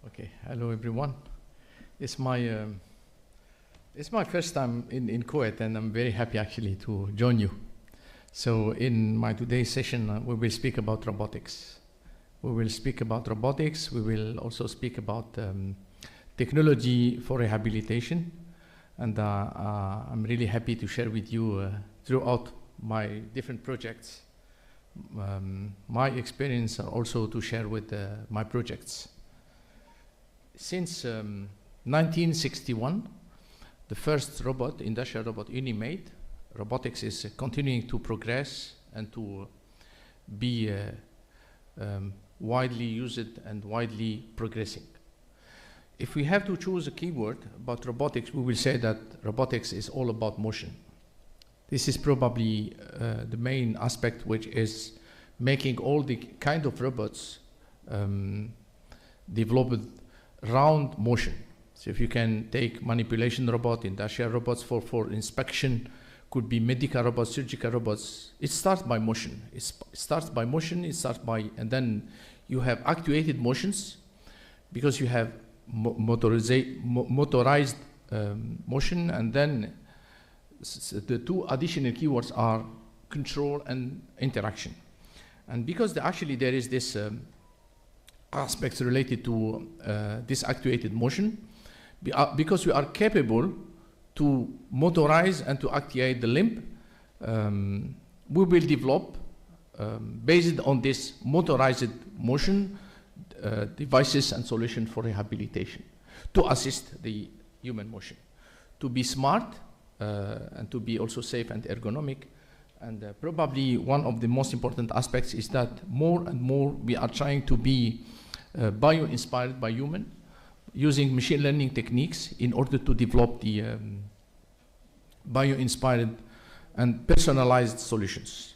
Okay, hello everyone. It's my first time in Kuwait, and I'm very happy actually to join you. So in my today's session, we will speak about robotics. We will speak about robotics. We will also speak about technology for rehabilitation. And I'm really happy to share with you throughout my different projects my experience, and also to share with my projects. Since 1961, the first robot, industrial robot, made, robotics is continuing to progress and to be widely used and widely progressing. If we have to choose a keyword about robotics, we will say that robotics is all about motion. This is probably the main aspect, which is making all the kind of robots developed around motion. So if you can take manipulation robot, industrial robots for inspection, could be medical robots, surgical robots. It starts by motion. It starts by motion, and then you have actuated motions. because you have motorized motion, and then the two additional keywords are control and interaction. And because actually there is this aspects related to this actuated motion, because we are capable to motorize and to actuate the limb, we will develop, based on this motorized motion, devices and solutions for rehabilitation to assist the human motion, to be smart and to be also safe and ergonomic. And probably one of the most important aspects is that more and more we are trying to be bio-inspired by human, using machine learning techniques in order to develop the bio-inspired and personalized solutions.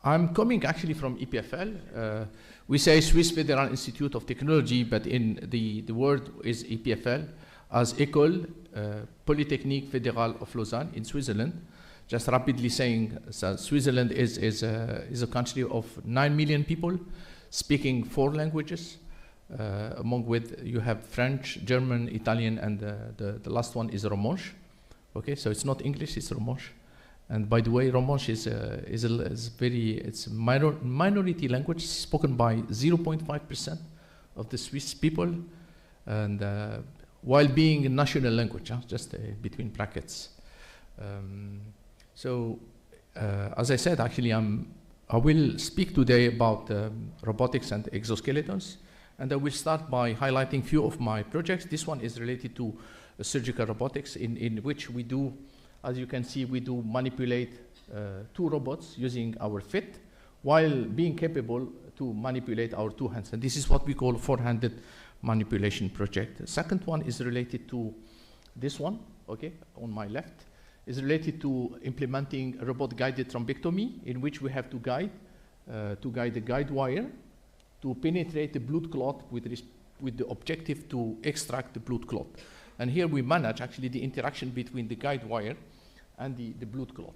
I'm coming actually from EPFL. We say Swiss Federal Institute of Technology, but in the word is EPFL, as École Polytechnique Fédérale of Lausanne in Switzerland. Just rapidly saying, so Switzerland is a country of 9 million people speaking 4 languages. Among with you have French, German, Italian, and the last one is Romanche. Okay, so it's not English, it's Romanche. And by the way, Romanche is it's minority language spoken by 0.5% of the Swiss people, and while being a national language, just between brackets. So, as I said, actually, I will speak today about robotics and exoskeletons, and I will start by highlighting few of my projects. This one is related to surgical robotics, in which we do, as you can see, we do manipulate 2 robots using our feet, while being capable to manipulate our 2 hands. And this is what we call 4-handed manipulation project. The second one is related to this one, okay, on my left, is related to implementing robot-guided thrombectomy, in which we have to guide the guide wire to penetrate the blood clot with the objective to extract the blood clot. And here we manage actually the interaction between the guide wire and the blood clot.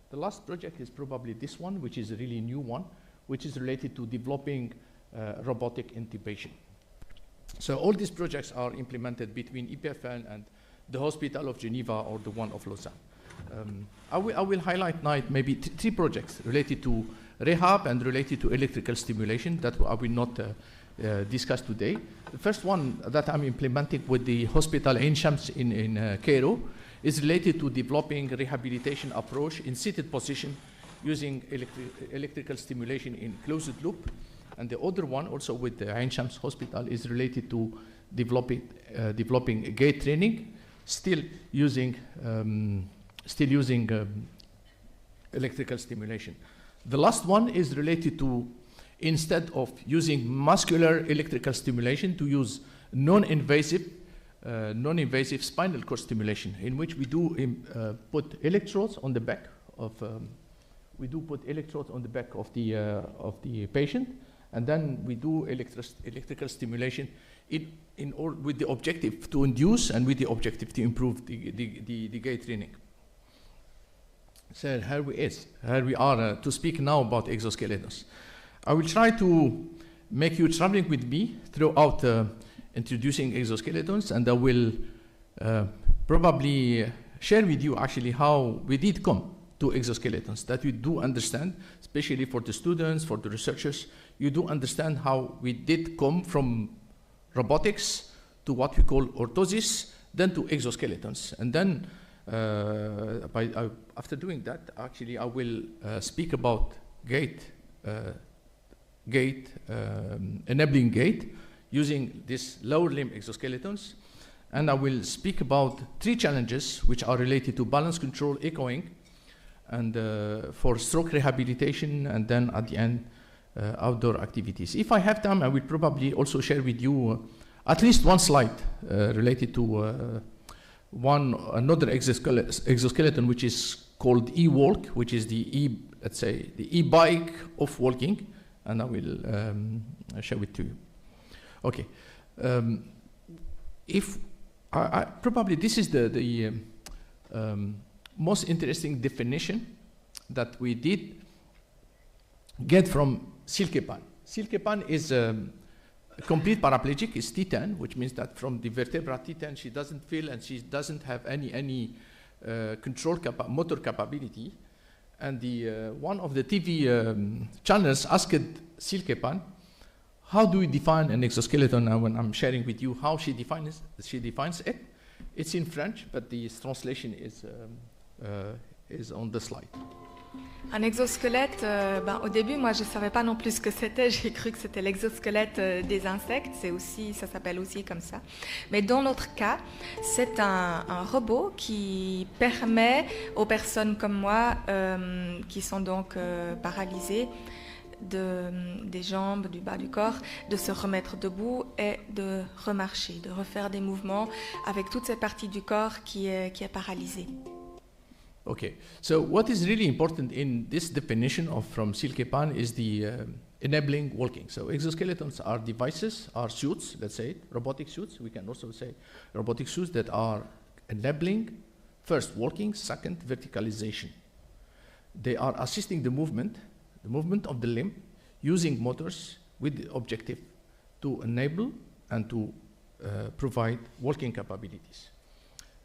The last project is probably this one, which is a really new one, which is related to developing robotic intubation. So all these projects are implemented between EPFL and the Hospital of Geneva or the one of Lausanne. I will highlight now maybe 3 projects related to rehab and related to electrical stimulation that I will not discuss today. The first one that I'm implementing with the Hospital Ain Shams in Cairo is related to developing rehabilitation approach in seated position using electrical stimulation in closed loop. And the other one, also with the Ain Shams Hospital, is related to developing gait training, still using electrical stimulation. The last one is related to, instead of using muscular electrical stimulation, to use non-invasive spinal cord stimulation, in which we do put electrodes on the back of the patient, and then we do electrical stimulation with the objective to induce and with the objective to improve the gait training. So here we are to speak now about exoskeletons. I will try to make you traveling with me throughout introducing exoskeletons, and I will probably share with you actually how we did come to exoskeletons, that you do understand, especially for the students, for the researchers, you do understand how we did come from robotics to what we call orthosis, then to exoskeletons. And then after doing that, actually I will speak about enabling gait using these lower limb exoskeletons, and I will speak about 3 challenges which are related to balance control, echoing, and for stroke rehabilitation, and then at the end outdoor activities. If I have time, I will probably also share with you at least one slide related to another exoskeleton, which is called e-walk, which is the e-bike of walking, and I will share it to you. Okay, probably this is the most interesting definition that we did get from Silkepan. Silkepan is complete paraplegic is T10, which means that from the vertebra T10 she doesn't feel and she doesn't have any motor capability. And the one of the TV channels asked Silkepan, how do we define an exoskeleton? Now when I'm sharing with you how she defines it. It's in French, but the translation is on the slide. Un exosquelette, au début, moi, je ne savais pas non plus ce que c'était. J'ai cru que c'était l'exosquelette des insectes. Ça s'appelle aussi comme ça. Mais dans notre cas, c'est un robot qui permet aux personnes comme moi, qui sont donc paralysées des jambes, du bas du corps, de se remettre debout et de remarcher, de refaire des mouvements avec toute cette partie du corps qui est paralysée. Okay, so what is really important in this definition from Silkepan is the enabling walking. So exoskeletons are devices, are suits, let's say, robotic suits. We can also say robotic suits that are enabling, first, walking, second, verticalization. They are assisting the movement of the limb using motors with the objective to enable and to provide walking capabilities.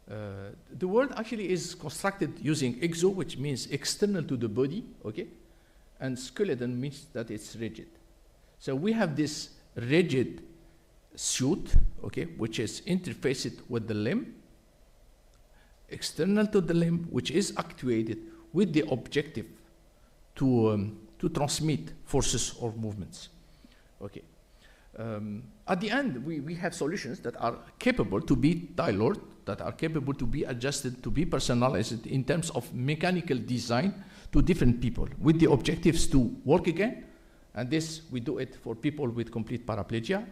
The word actually is constructed using exo, which means external to the body, okay? And skeleton means that it's rigid. So we have this rigid suit, okay, which is interfaced with the limb, external to the limb, which is actuated with the objective to transmit forces or movements, okay? At the end, we have solutions that are capable to be tailored, that are capable to be adjusted, to be personalized in terms of mechanical design to different people with the objectives to walk again. And this, we do it for people with complete paraplegia,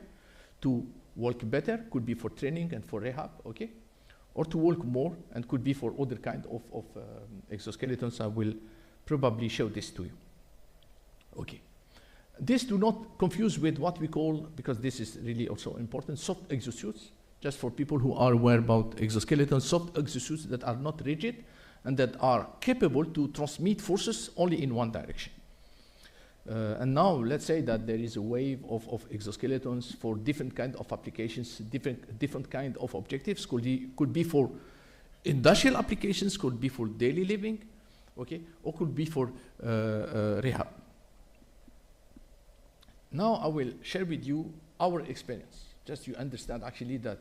to walk better, could be for training and for rehab, okay? Or to walk more, and could be for other kind of exoskeletons. I will probably show this to you. Okay. This do not confuse with what we call, because this is really also important, soft exosuits, just for people who are aware about exoskeletons, soft exosuits that are not rigid and that are capable to transmit forces only in one direction. And now let's say that there is a wave of exoskeletons for different kind of applications, different kind of objectives, could be for industrial applications, could be for daily living, okay, or could be for rehab. Now I will share with you our experience, just you understand actually that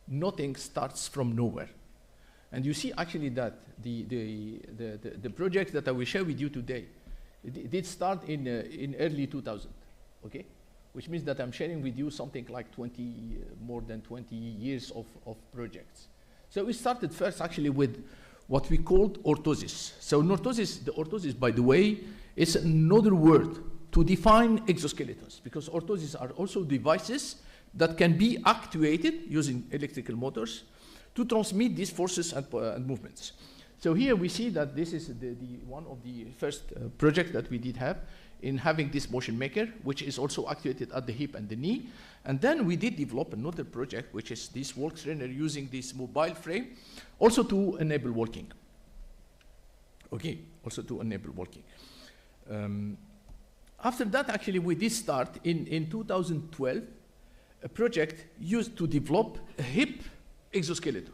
nothing starts from nowhere. And you see actually that the project that I will share with you today, it did start in early 2000, okay? Which means that I'm sharing with you something like more than 20 years of projects. So we started first actually with what we called orthosis. So the orthosis, by the way, is another word to define exoskeletons, because orthoses are also devices that can be actuated using electrical motors to transmit these forces and movements. So here we see that this is one of the first projects that we did have in having this motion maker, which is also actuated at the hip and the knee. And then we did develop another project, which is this walk trainer using this mobile frame, also to enable walking. Okay, also to enable walking. After that, actually, we did start in 2012 a project used to develop a hip exoskeleton.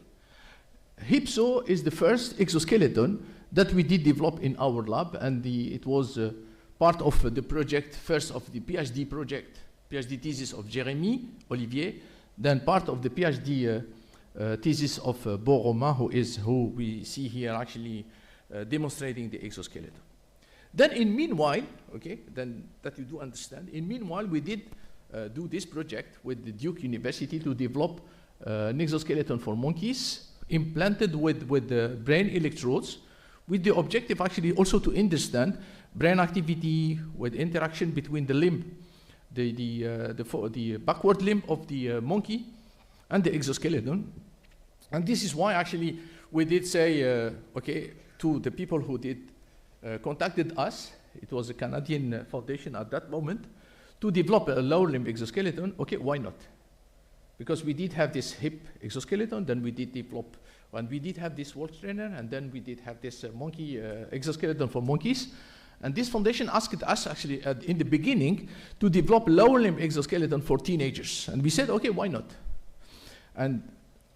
HIPSO is the first exoskeleton that we did develop in our lab, and it was part of the project, first of the PhD project, PhD thesis of Jérémy Olivier, then part of the PhD thesis of Beau Romain, who we see here actually demonstrating the exoskeleton. Then in meanwhile, okay, then that you do understand, in meanwhile we did do this project with the Duke University to develop an exoskeleton for monkeys implanted with the brain electrodes, with the objective actually also to understand brain activity with interaction between the limb, the backward limb of the monkey and the exoskeleton. And this is why actually we did say, okay, to the people who did contacted us, it was a Canadian foundation at that moment, to develop a lower limb exoskeleton. Okay, why not? Because we did have this hip exoskeleton, then we did develop, and we did have this walk trainer, and then we did have this monkey exoskeleton for monkeys. And this foundation asked us actually in the beginning to develop lower limb exoskeleton for teenagers. And we said, okay, why not? And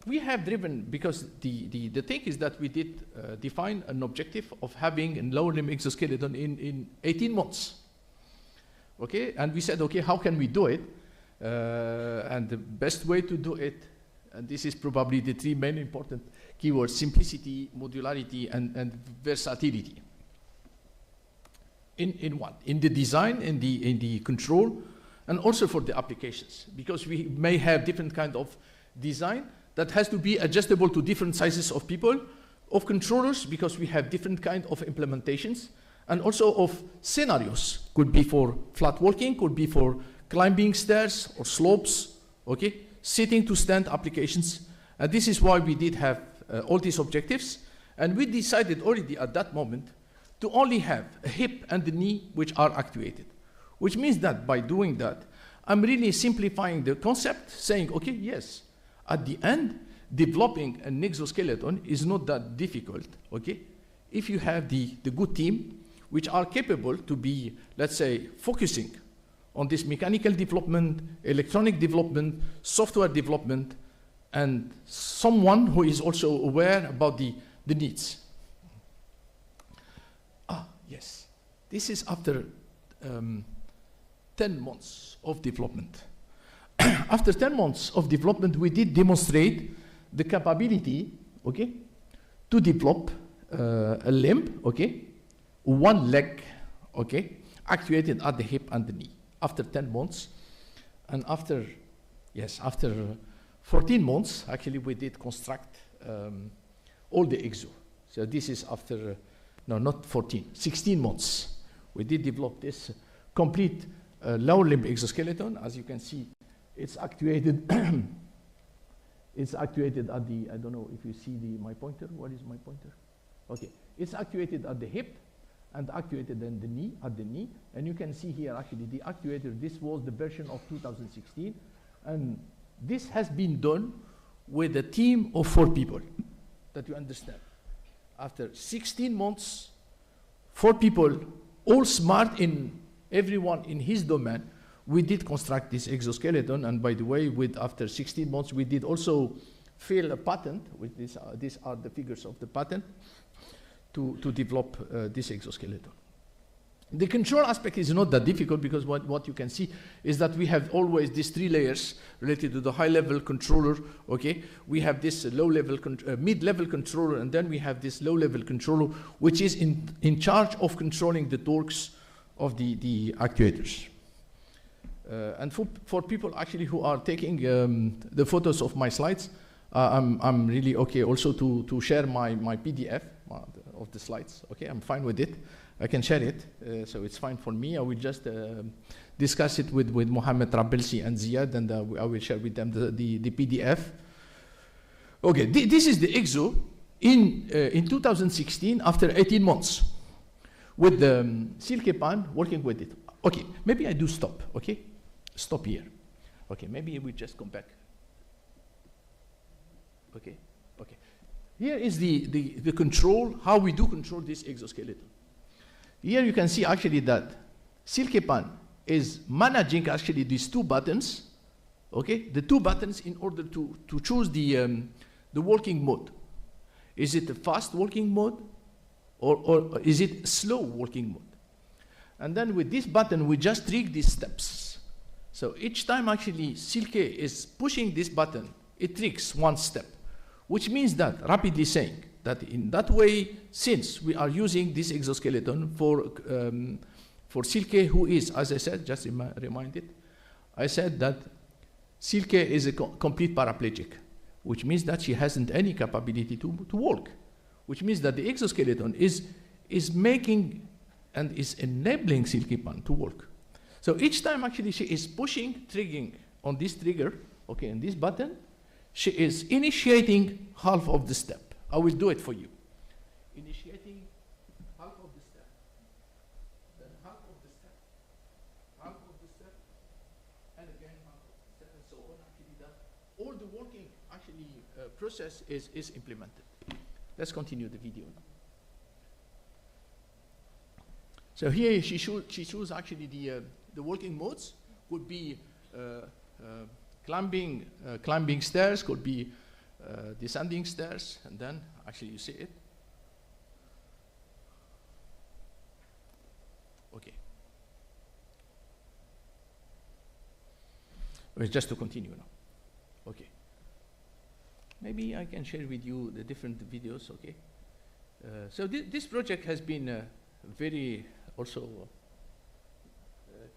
we have driven, because the thing is that we did define an objective of having a lower limb exoskeleton in 18 months. Okay, and we said, okay, how can we do it? And the best way to do it, and this is probably the three main important keywords: simplicity, modularity, and versatility. In what? In the design, in the control, and also for the applications, because we may have different kind of design that has to be adjustable to different sizes of people, of controllers, because we have different kind of implementations, and also of scenarios. Could be for flat walking, could be for climbing stairs or slopes, okay? Sitting to stand applications. And this is why we did have all these objectives. And we decided already at that moment to only have a hip and the knee which are actuated. Which means that by doing that, I'm really simplifying the concept, saying, okay, yes, at the end, developing an exoskeleton is not that difficult, okay? If you have the good team, which are capable to be, let's say, focusing on this mechanical development, electronic development, software development, and someone who is also aware about the needs. Yes, this is after 10 months of development. After 10 months of development, we did demonstrate the capability, okay, to develop a limb, okay, one leg, okay, actuated at the hip and the knee. After 10 months, and after 14 months, actually, we did construct all the exo. So this is after, no, not 14, 16 months. We did develop this complete lower limb exoskeleton. As you can see, it's actuated. It's actuated at the, I don't know if you see my pointer. What is my pointer? Okay, it's actuated at the hip and actuated in the knee, at the knee. And you can see here actually the actuator, this was the version of 2016. And this has been done with a team of 4 people, that you understand. After 16 months, 4 people, all smart, in everyone in his domain, we did construct this exoskeleton. And by the way, after 16 months, we did also fill a patent, with these are the figures of the patent, to develop this exoskeleton. The control aspect is not that difficult, because what you can see is that we have always these 3 layers related to the high-level controller, okay? We have this low-level, mid-level controller, and then we have this low-level controller, which is in charge of controlling the torques of the actuators. And for people actually who are taking the photos of my slides, I'm really okay also to share my PDF of the slides, okay? I'm fine with it. I can share it, so it's fine for me. I will just discuss it with Mohammed Rabelsi and Ziad, and I will share with them the PDF. Okay, this is the EXO in 2016 after 18 months with the Silke Pan working with it. Okay, maybe I do stop, okay? Stop here. Okay, maybe we just come back. Okay, okay. Here is the control, how we do control this exoskeleton. Here you can see actually that Silke Pan is managing actually these 2 buttons, okay? The 2 buttons in order to choose the walking mode. Is it a fast walking mode or is it slow walking mode? And then with this button, we just trigger these steps. So each time actually Silke is pushing this button, it triggers 1 step, which means that, rapidly saying, that in that way, since we are using this exoskeleton for Silke, who is, as I said, just reminded, I said that Silke is a complete paraplegic, which means that she hasn't any capability to walk, which means that the exoskeleton is making and is enabling Silke Pan to walk. So each time actually she is pushing, triggering on this trigger, okay, and this button, she is initiating half of the step. I will do it for you. Initiating half of the step, then half of the step, half of the step, and again half of the step, and so on. Actually, that all the working actually process is implemented. Let's continue the video now. So here she shows actually the working modes could be climbing stairs, could be descending stairs, and then actually you see it. Okay. Well, just to continue now. Okay. Maybe I can share with you the different videos, okay? So this project has been very also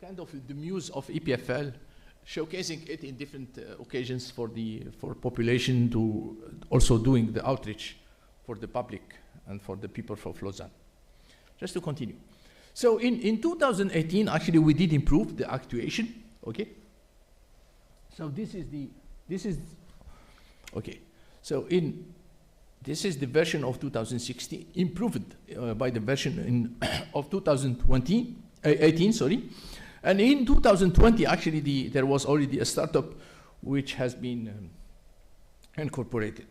kind of the muse of EPFL, showcasing it in different occasions for population to also doing the outreach for the public and for the people from Lausanne. Just to continue. So in 2018, actually we did improve the actuation, okay? So this is okay. So this is the version of 2016, improved by the version of 2018, sorry. And in 2020, actually, there was already a startup which has been incorporated.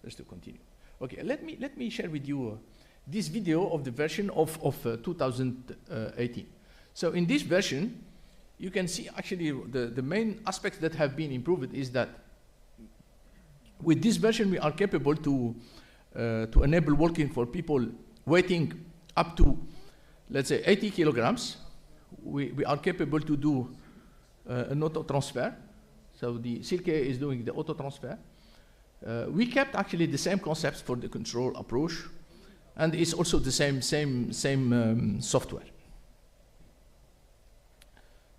Just to continue. Okay, let me share with you this video of the version of 2018. So in this version, you can see actually the main aspects that have been improved is that with this version we are capable to enable walking for people weighing up to, let's say, 80 kilograms. We are capable to do an auto transfer. So the Silke is doing the auto transfer. We kept actually the same concepts for the control approach, and it's also the same software.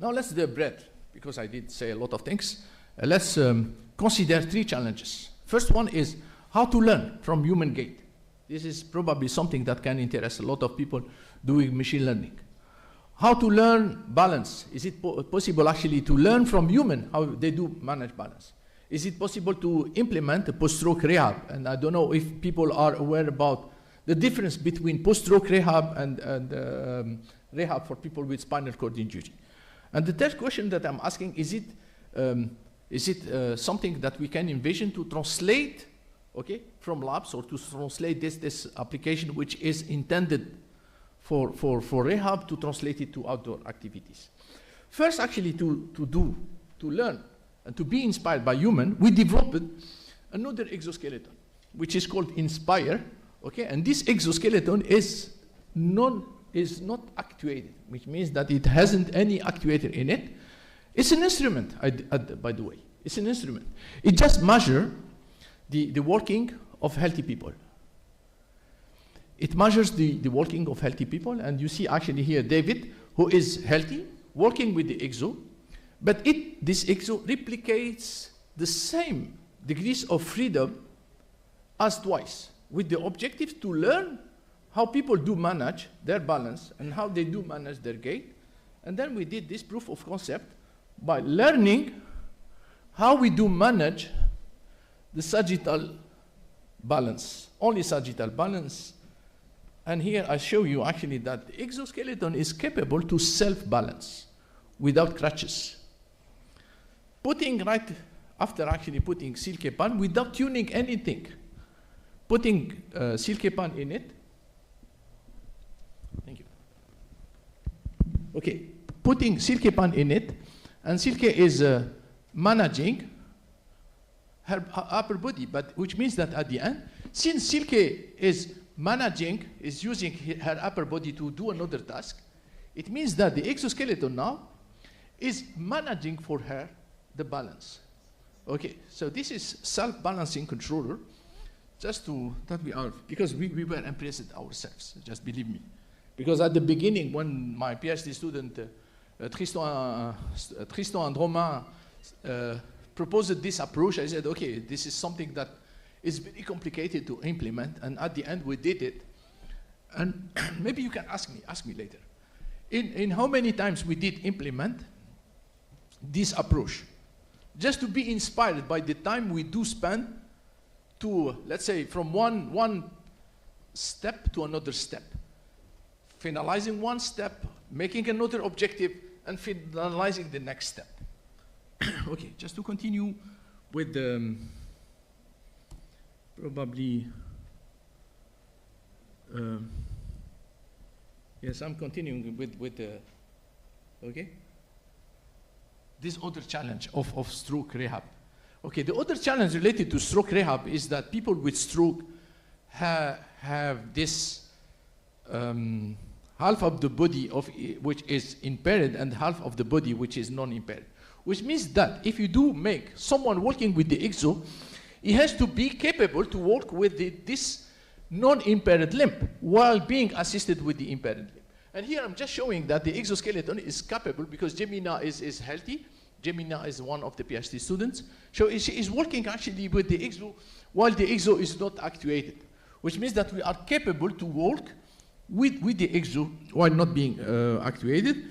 Now let's do breadth, because I did say a lot of things. Let's consider 3 challenges. First one is how to learn from human gait. This is probably something that can interest a lot of people doing machine learning. How to learn balance. Is it possible actually to learn from human how they do manage balance? Is it possible to implement a post-stroke rehab? And I don't know if people are aware about the difference between post-stroke rehab and rehab for people with spinal cord injury. And the third question that I'm asking, is it something that we can envision to translate, okay, from labs, or to translate this application which is intended for rehab, to translate it to outdoor activities? First, actually, to learn and to be inspired by human, we developed another exoskeleton, which is called Inspire, okay? And this exoskeleton is not actuated, which means that it hasn't any actuator in it. It's an instrument, by the way. It's an instrument. It just measures the working of healthy people. It measures the working of healthy people, and you see actually here David, who is healthy, working with the exo, but this exo replicates the same degrees of freedom as twice, with the objective to learn how people do manage their balance and how they do manage their gait. And then we did this proof of concept by learning how we do manage the sagittal balance, only sagittal balance. And here I show you actually that the exoskeleton is capable to self-balance without crutches. Putting right after actually putting Silke pan without tuning anything, putting Silke pan in it. Thank you. Okay, putting Silke pan in it, and Silke is managing her upper body, but which means that at the end, since Silke is using her upper body to do another task, it means that the exoskeleton now is managing for her the balance. Okay, so this is self-balancing controller, just to, that we are, because we were impressed ourselves, just believe me. Because at the beginning, when my PhD student, Tristan and Romain, proposed this approach, I said, okay, this is something that is very complicated to implement, and at the end we did it. And maybe you can ask me later. In how many times we did implement this approach? Just to be inspired by the time we do spend to, let's say, from one step to another step. Finalizing one step, making another objective, and finalizing the next step. Okay, just to continue with the, probably, Yes, I'm continuing with okay? This other challenge of stroke rehab. Okay, the other challenge related to stroke rehab is that people with stroke have this half of the body which is impaired and half of the body which is non-impaired. Which means that if you do make someone working with the exo, he has to be capable to work with this non-impaired limb while being assisted with the impaired limb. And here I'm just showing that the exoskeleton is capable because Jemina is healthy. Jemina is one of the PhD students. So she is working actually with the exo while the exo is not actuated, which means that we are capable to work with the exo while not being actuated.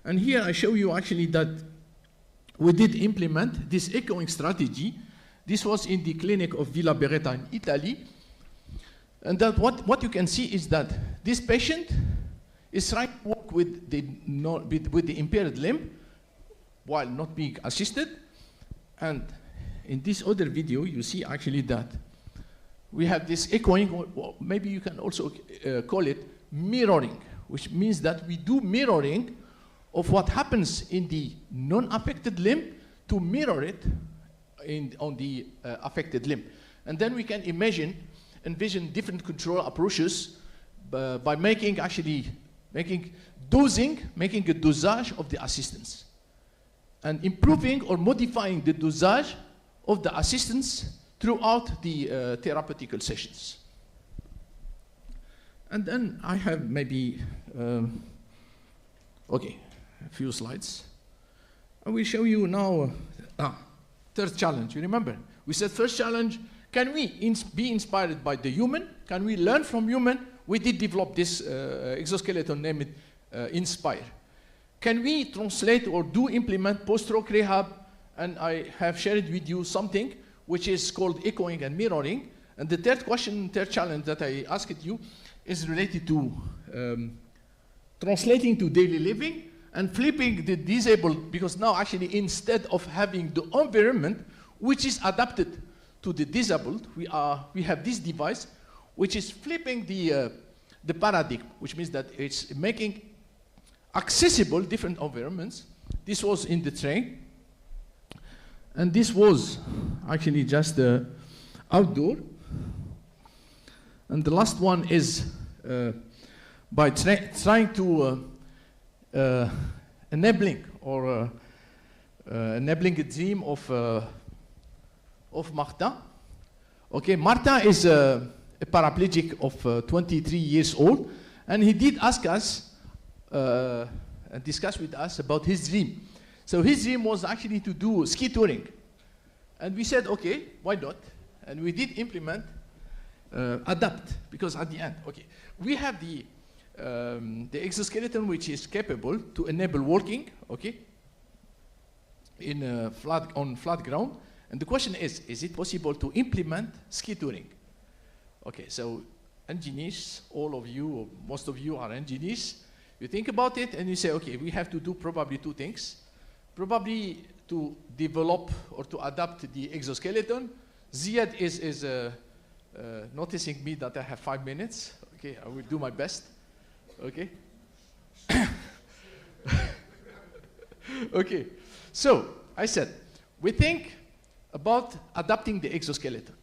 And here I show you actually that we did implement this echoing strategy. This was in the clinic of Villa Beretta in Italy. And that what you can see is that this patient is trying to work with the impaired limb while not being assisted. And in this other video, you see actually that we have this echoing, or maybe you can also call it mirroring, which means that we do mirroring of what happens in the non-affected limb to mirror it on the affected limb. And then we can envision different control approaches by making a dosage of the assistance and improving or modifying the dosage of the assistance throughout the therapeutical sessions. And then I have maybe, okay, a few slides. I will show you now, third challenge. You remember, we said first challenge, can we be inspired by the human? Can we learn from human? We did develop this exoskeleton named Inspire. Can we translate or implement post-stroke rehab? And I have shared with you something which is called echoing and mirroring. And the third challenge that I asked you is related to translating to daily living and flipping the disabled, because now actually instead of having the environment which is adapted to the disabled, we have this device which is flipping the paradigm, which means that it's making accessible different environments. This was in the train, and this was actually just outdoor. And the last one is by trying to enabling a dream of Marta. Okay, Marta is a paraplegic of 23 years old, and he did ask us and discuss with us about his dream. So his dream was actually to do ski touring, and we said, okay, why not? And we did implement adapt, because at the end, okay, we have the exoskeleton which is capable to enable walking, okay, on flat ground. And the question is it possible to implement ski touring? Okay, so engineers, all of you, or most of you are engineers, you think about it and you say, okay, we have to do probably two things. Probably to develop or to adapt the exoskeleton. Ziad is noticing me that I have 5 minutes. Okay, I will do my best. Okay. Okay, so I said, we think about adapting the exoskeleton.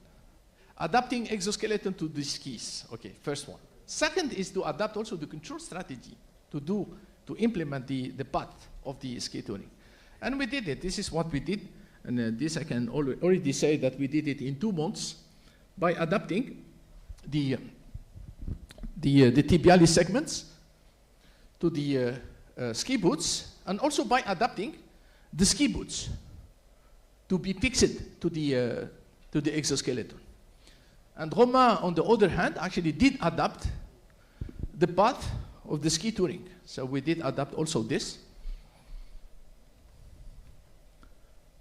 Adapting exoskeleton to the skis, okay, first one. Second is to adapt also the control strategy to implement the path of the ski touring. And we did it. This is what we did. And this I can already say that we did it in 2 months by adapting the tibialis segments to the ski boots, and also by adapting the ski boots to be fixed to the exoskeleton. And Romain, on the other hand, actually did adapt the path of the ski touring. So we did adapt also this.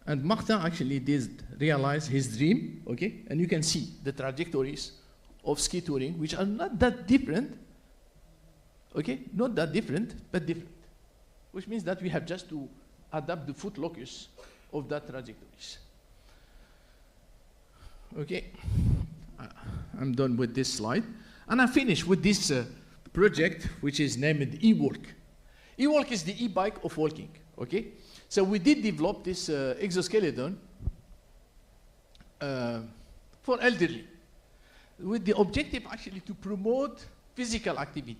And Martin actually did realize his dream, okay? And you can see the trajectories of ski touring, which are not that different, okay? Not that different, but different. Which means that we have just to adapt the foot locus of that trajectories. Okay, I'm done with this slide. And I finished with this project, which is named eWalk. eWalk is the e-bike of walking, okay? So we did develop this exoskeleton for elderly, with the objective actually to promote physical activity,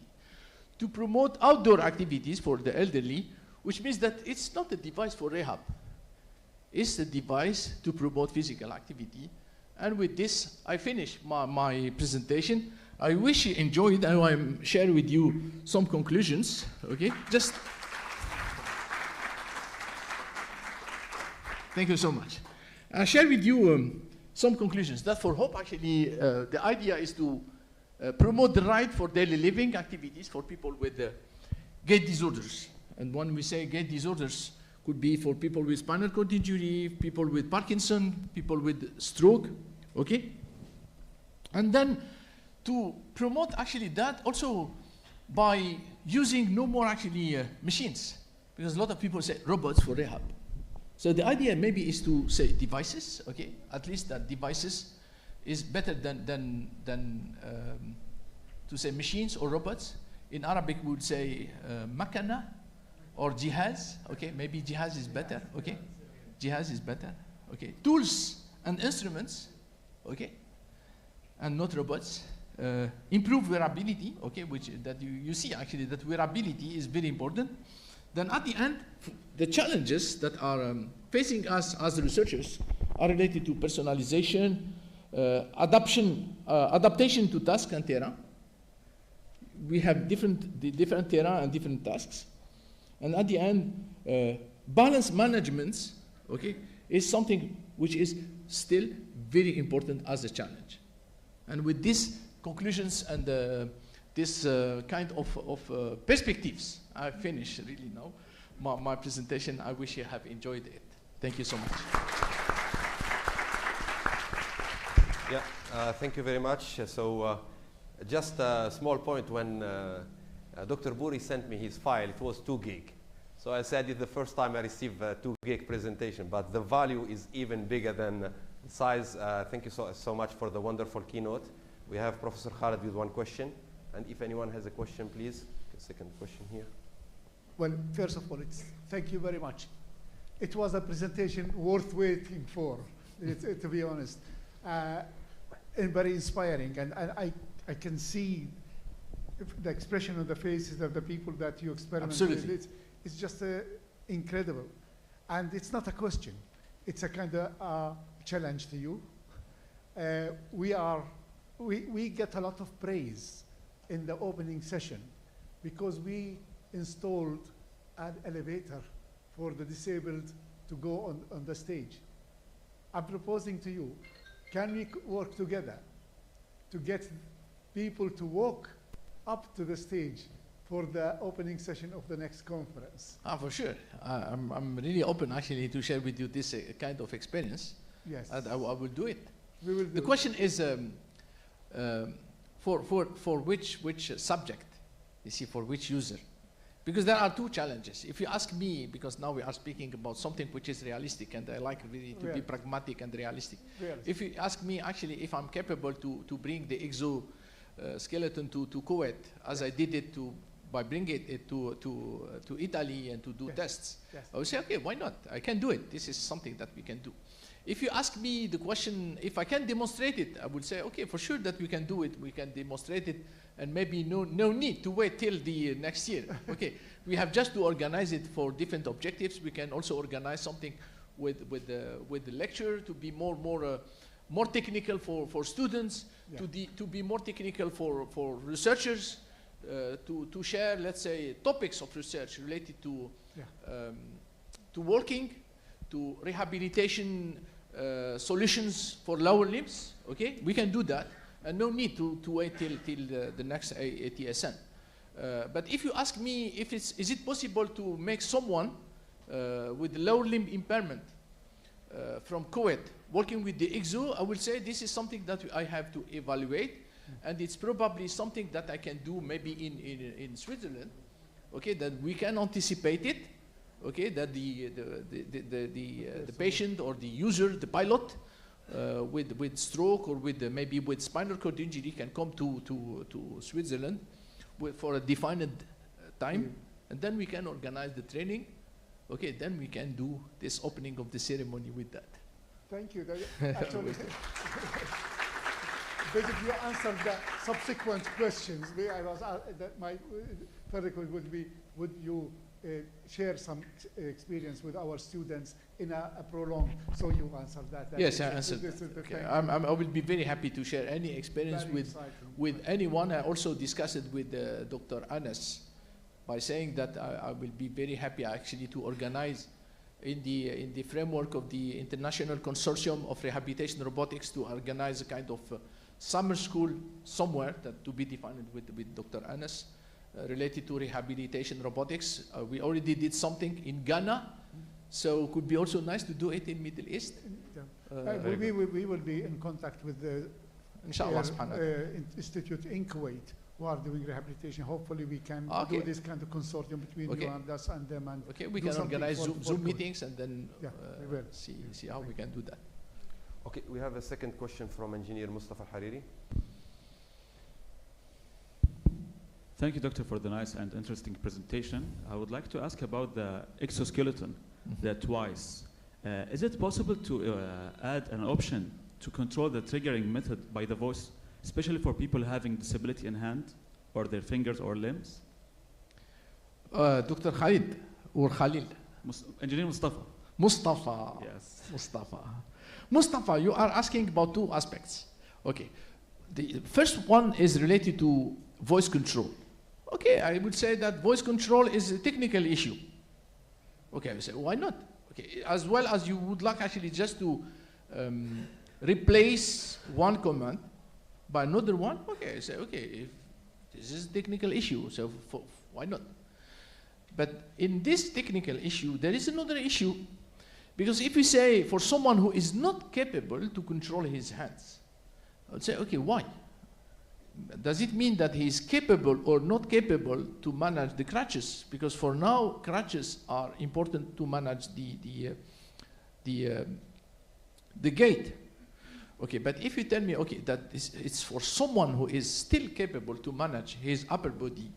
to promote outdoor activities for the elderly, which means that it's not a device for rehab. It's a device to promote physical activity. And with this, I finish my presentation. I wish you enjoyed, and I'm sharing with you some conclusions, okay? Just, thank you so much. I'll share with you some conclusions. That for HOPE, actually, the idea is to promote the right for daily living activities for people with gait disorders. And when we say gait disorders, could be for people with spinal cord injury, people with Parkinson, people with stroke, okay? And then to promote actually that also by using no more actually machines, because a lot of people say robots for rehab. So the idea maybe is to say devices, okay? At least that devices is better than to say machines or robots. In Arabic we would say makana or jihaz, okay? Maybe jihaz is better, okay? Jihaz is better, okay? Tools and instruments, okay? And not robots. Improve wearability, okay? Which that you see actually that wearability is very important. Then at the end, the challenges that are facing us as researchers are related to personalization, adaptation to task and terrain. We have different terrain and different tasks. And at the end, balance management, okay, is something which is still very important as a challenge. And with these conclusions and this kind of perspectives, I finish really now my presentation. I wish you have enjoyed it. Thank you so much. Yeah, thank you very much. So just a small point, when Dr. Buri sent me his file, it was 2 gig. So I said it's the first time I received a 2 gig presentation, but the value is even bigger than the size. Thank you so much for the wonderful keynote. We have Professor Khalid with one question. And if anyone has a question, please. A second question here. Well, first of all, thank you very much. It was a presentation worth waiting for, to be honest, and very inspiring. And I can see the expression on the faces of the people that you experiment with. It's just incredible. And it's not a question. It's a kind of challenge to you. We get a lot of praise in the opening session because we installed an elevator for the disabled to go on the stage. I'm proposing to you, can we work together to get people to walk up to the stage for the opening session of the next conference? For sure. I'm really open actually to share with you this kind of experience. Yes. And I will do it. We will do the question is for which subject, you see, for which user? Because there are 2 challenges. If you ask me, because now we are speaking about something which is realistic, and I like really to be pragmatic and realistic. If you ask me actually if I'm capable to bring the exoskeleton to Kuwait, as I did it by bringing it to Italy and to do tests, I would say, okay, why not? I can do it. This is something that we can do. If you ask me the question, if I can demonstrate it, I would say, okay, for sure that we can do it. We can demonstrate it, and maybe no need to wait till the next year. Okay, we have just to organize it for different objectives. We can also organize something with the lecture to be more technical for students, to be more technical for researchers, to share, let's say, topics of research related to walking, to rehabilitation solutions for lower limbs. Okay, we can do that, and no need to wait till the next ATSN. But if you ask me if is it possible to make someone with lower limb impairment from Kuwait working with the EXO, I will say this is something that I have to evaluate, and it's probably something that I can do maybe in Switzerland. Okay, that we can anticipate it. Okay, that the patient or the user, the pilot, with stroke or with maybe with spinal cord injury can come to Switzerland for a defined time, and then we can organize the training. Okay, then we can do this opening of the ceremony with that. Thank you. Actually, basically you answered the subsequent questions. I was my further question would be, would you share some experience with our students in a prolonged? So you answered that. Yes, I answered. Okay. I will be very happy to share any experience with anyone. I also discussed it with Dr. Anas by saying that I will be very happy actually to organize in the framework of the International Consortium of Rehabilitation Robotics to organize a kind of summer school somewhere that to be defined with Dr. Anas related to rehabilitation robotics. We already did something in Ghana, so it could be also nice to do it in Middle East. We will be in contact with the Institute in Kuwait who are doing rehabilitation. Hopefully we can do this kind of consortium between you and us and them. And we can organize Zoom meetings and then see how we can do that. Okay, we have a second question from Engineer Mustafa Hariri. Thank you, Doctor, for the nice and interesting presentation. I would like to ask about the exoskeleton, the twice. Is it possible to add an option to control the triggering method by the voice, especially for people having disability in hand or their fingers or limbs? Dr. Khalid or Khalil? Engineer Mustafa. Mustafa. Yes. Mustafa. Mustafa, you are asking about two aspects. Okay. The first one is related to voice control. Okay, I would say that voice control is a technical issue. Okay, I would say, why not? Okay, as well as you would like actually just to replace one command by another one. Okay, I say, okay, if this is a technical issue, so why not? But in this technical issue, there is another issue. Because if you say for someone who is not capable to control his hands, I would say, okay, why? Does it mean that he is capable or not capable to manage the crutches? Because for now, crutches are important to manage the gait. Okay, but if you tell me, okay, that it's for someone who is still capable to manage his upper body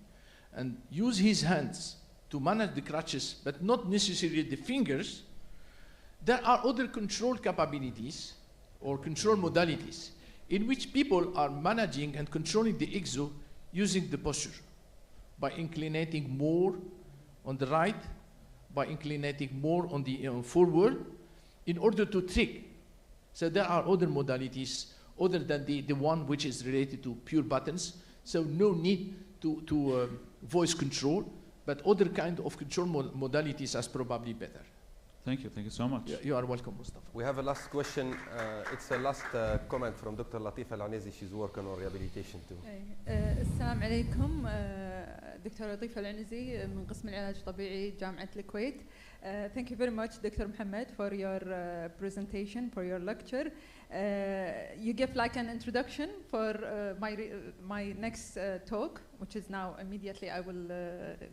and use his hands to manage the crutches, but not necessarily the fingers, there are other control capabilities or control modalities in which people are managing and controlling the exo using the posture by inclinating more on the right, by inclinating more on the forward in order to trick. So there are other modalities other than the one which is related to pure buttons. So no need to voice control, but other kind of control modalities are probably better. Thank you so much. You are welcome, Mustafa. We have a last question. It's a last comment from Dr. Latifa Al-Anezi. She's working on rehabilitation too. السلام عليكم دكتورة لطيفة العنزي من قسم العلاج الطبيعي جامعة الكويت. Thank you very much, Dr. Mohammed, for your presentation, for your lecture. You gave like an introduction for my next talk, which is now immediately I will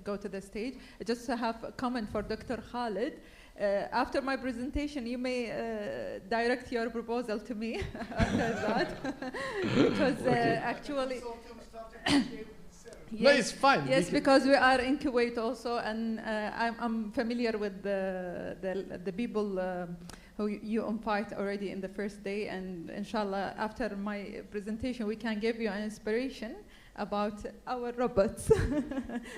go to the stage. I just have a comment for Dr. Khalid. After my presentation, you may direct your proposal to me after that, because actually, yes, no, it's fine. Yes, because we are in Kuwait also, and I'm familiar with the people who you invite already in the first day, and inshallah, after my presentation, we can give you an inspiration about our robots.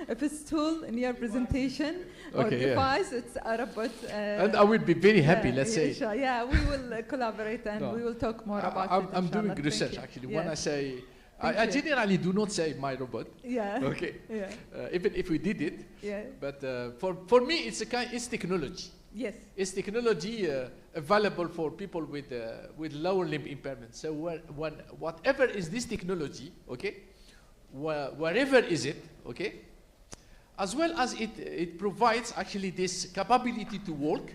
If it's tool in your presentation or device, it's a robot. And I will be very happy, let's say. Yeah, we will collaborate and we will talk more about it. I'm doing research actually. When I say, I generally do not say my robot. Yeah. Okay. Yeah. Even if we did it. Yeah. But for me, it's technology. Yes. It's technology available for people with lower limb impairment. So whatever is this technology, okay, wherever is it, okay, as well as it provides actually this capability to walk,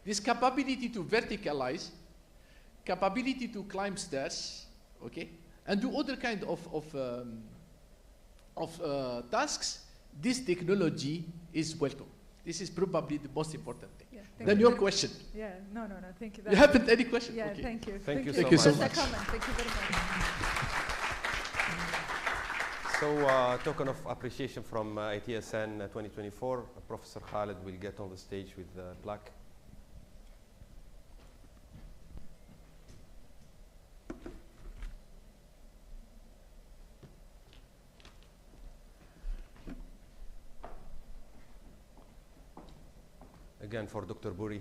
this capability to verticalize, capability to climb stairs, okay, and do other kind of tasks. This technology is welcome. This is probably the most important thing. Yeah. Then your question. Yeah, no. Thank you. You haven't any question? Yeah, Okay. thank you. Thank you so much. much. Thank you very much. So, token of appreciation from ATSN 2024, Professor Khalid will get on the stage with the plaque. Again for Dr. Buri.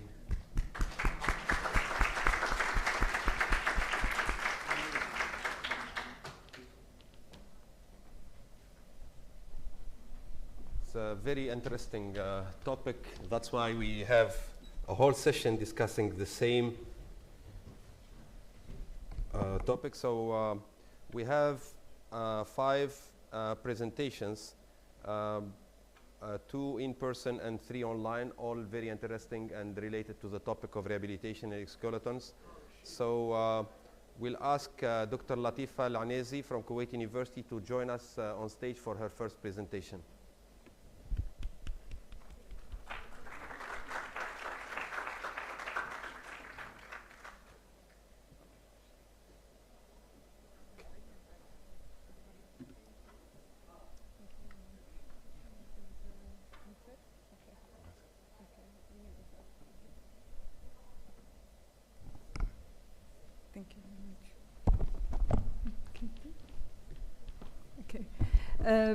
It's a very interesting topic. That's why we have a whole session discussing the same topic. So we have 5 presentations, 2 in person and 3 online, all very interesting and related to the topic of rehabilitation and exoskeletons. So we'll ask Dr. Latifa Al-Anezi from Kuwait University to join us on stage for her first presentation.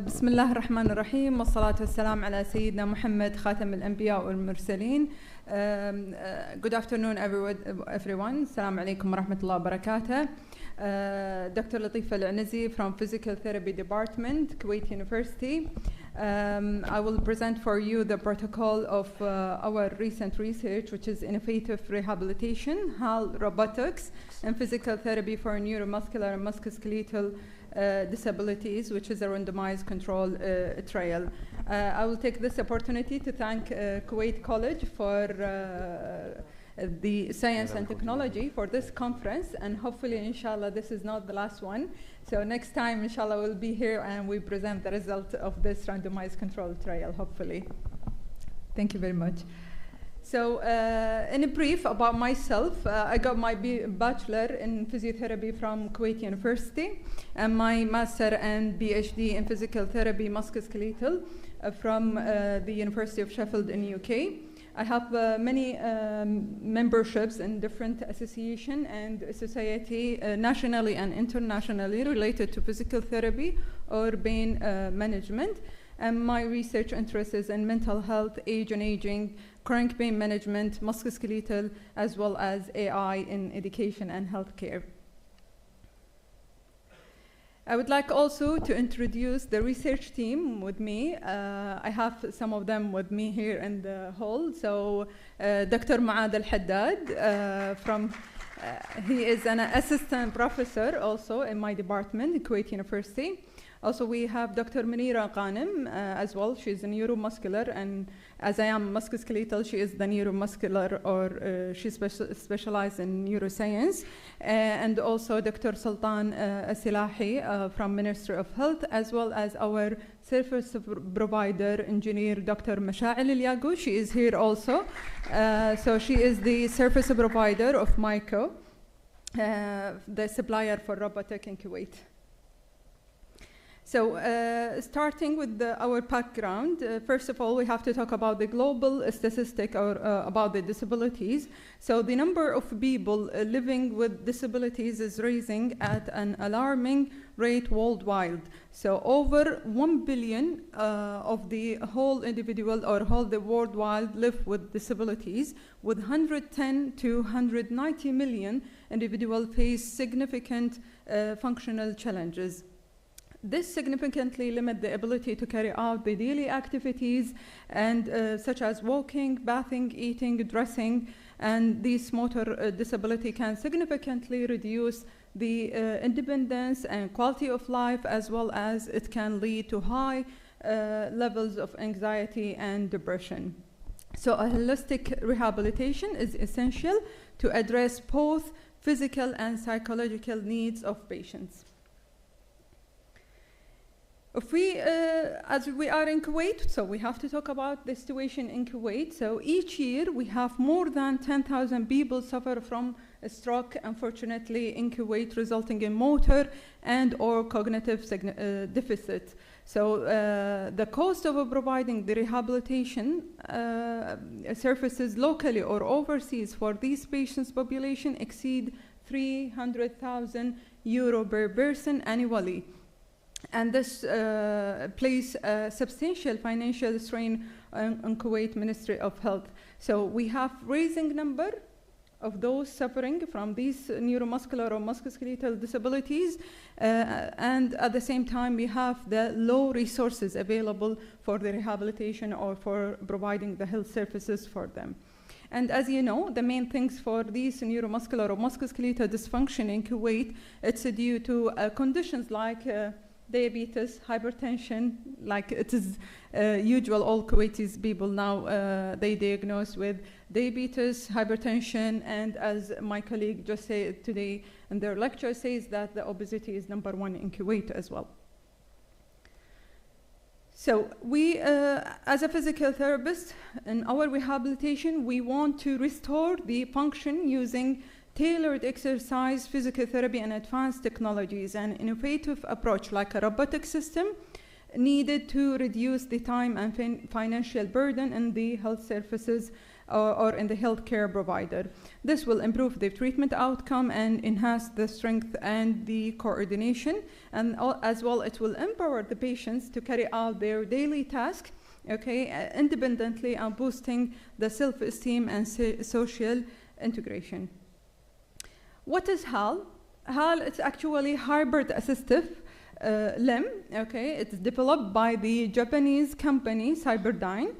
بسم الله الرحمن الرحيم والصلاة والسلام على سيدنا محمد خاتم الأنبياء والمرسلين. Good afternoon everyone. السلام عليكم ورحمة الله وبركاته. Dr. Latifa Al-Anezi from Physical Therapy Department, Kuwait University. I will present for you the protocol of our recent research, which is innovative rehabilitation, HAL robotics, and physical therapy for neuromuscular and musculoskeletal disabilities, which is a randomized control trial. I will take this opportunity to thank Kuwait College for the science and technology for this conference, and hopefully inshallah this is not the last one. So next time inshallah we'll be here and we present the result of this randomized control trial, hopefully. Thank you very much. So in a brief about myself, I got my bachelor in physiotherapy from Kuwait University and my master and PhD in physical therapy musculoskeletal from the University of Sheffield in UK. I have many memberships in different associations and society nationally and internationally related to physical therapy or pain management. And my research interest is in mental health, age and aging, chronic pain management, musculoskeletal, as well as AI in education and healthcare. I would like also to introduce the research team with me. I have some of them with me here in the hall. So Dr. Muad Al-Haddad, he is an assistant professor also in my department, Kuwait University. Also, we have Dr. Munira Ghanem as well. She's a neuromuscular, and as I am musculoskeletal, she is the neuromuscular, or she specializes in neuroscience. And also Dr. Sultan Asilahi from Ministry of Health, as well as our service provider engineer, Dr. Masha'il Al-Yagu. She is here also. So she is the service provider of MICO, the supplier for robotic in Kuwait. So starting with our background, first of all, we have to talk about the global statistic or about the disabilities. So the number of people living with disabilities is rising at an alarming rate worldwide. So over 1 billion of the whole individual or whole the worldwide live with disabilities, with 110 to 190 million individuals face significant functional challenges. This significantly limits the ability to carry out the daily activities and such as walking, bathing, eating, dressing, and this motor disability can significantly reduce the independence and quality of life, as well as it can lead to high levels of anxiety and depression. So a holistic rehabilitation is essential to address both physical and psychological needs of patients. If we, as we are in Kuwait, so we have to talk about the situation in Kuwait. So each year we have more than 10,000 people suffer from a stroke, unfortunately, in Kuwait, resulting in motor and or cognitive deficit. So the cost of providing the rehabilitation services locally or overseas for these patients' population exceed 300,000 euro per person annually. And this places a substantial financial strain on Kuwait Ministry of Health. So we have rising number of those suffering from these neuromuscular or musculoskeletal disabilities, and at the same time we have the low resources available for the rehabilitation or for providing the health services for them. And as you know, the main things for these neuromuscular or musculoskeletal dysfunction in Kuwait, it's due to conditions like diabetes, hypertension, like it is usual, all Kuwaitis people now, they diagnose with diabetes, hypertension, and as my colleague just said today in their lecture says that the obesity is #1 in Kuwait as well. So we, as a physical therapist, in our rehabilitation, we want to restore the function using tailored exercise, physical therapy, and advanced technologies, an innovative approach like a robotic system needed to reduce the time and financial burden in the health services or in the healthcare provider. This will improve the treatment outcome and enhance the strength and the coordination, and as well it will empower the patients to carry out their daily task, okay, independently, and boosting the self-esteem and social integration. What is HAL? HAL is actually hybrid assistive limb, okay? It's developed by the Japanese company Cyberdyne,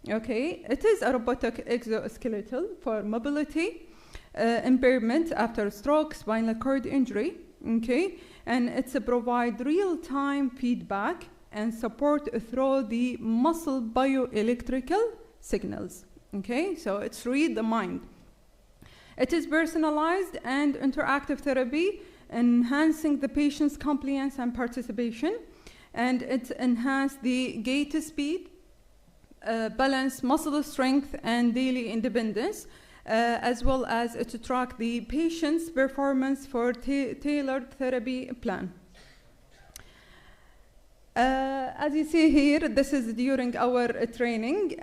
okay? It is a robotic exoskeletal for mobility, impairment after stroke, spinal cord injury, okay? And it's provide real-time feedback and support through the muscle bioelectrical signals, okay? So it's read the mind. It is personalized and interactive therapy, enhancing the patient's compliance and participation, and it enhances the gait speed, balance, muscle strength, and daily independence, as well as to track the patient's performance for tailored therapy plan. As you see here, this is during our training.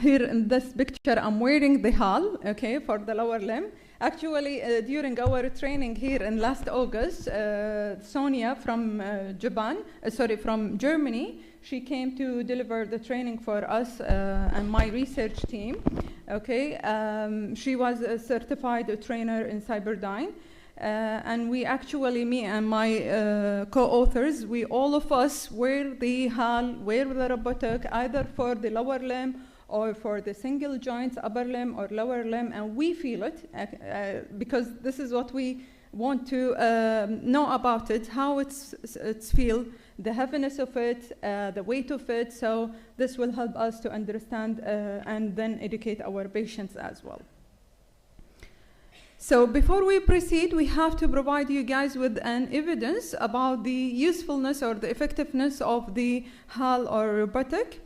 Here in this picture, I'm wearing the HAL, okay, for the lower limb. Actually, during our training here in last August, Sonia from from Germany, she came to deliver the training for us and my research team, okay. She was a certified trainer in Cyberdyne. And we actually, me and my co-authors, we all of us wear the HAL, wear the robotic, either for the lower limb or for the single joints, upper limb or lower limb, and we feel it because this is what we want to know about it, how it's feel, the heaviness of it, the weight of it. So this will help us to understand and then educate our patients as well. So before we proceed, we have to provide you guys with an evidence about the usefulness or the effectiveness of the HAL or robotic.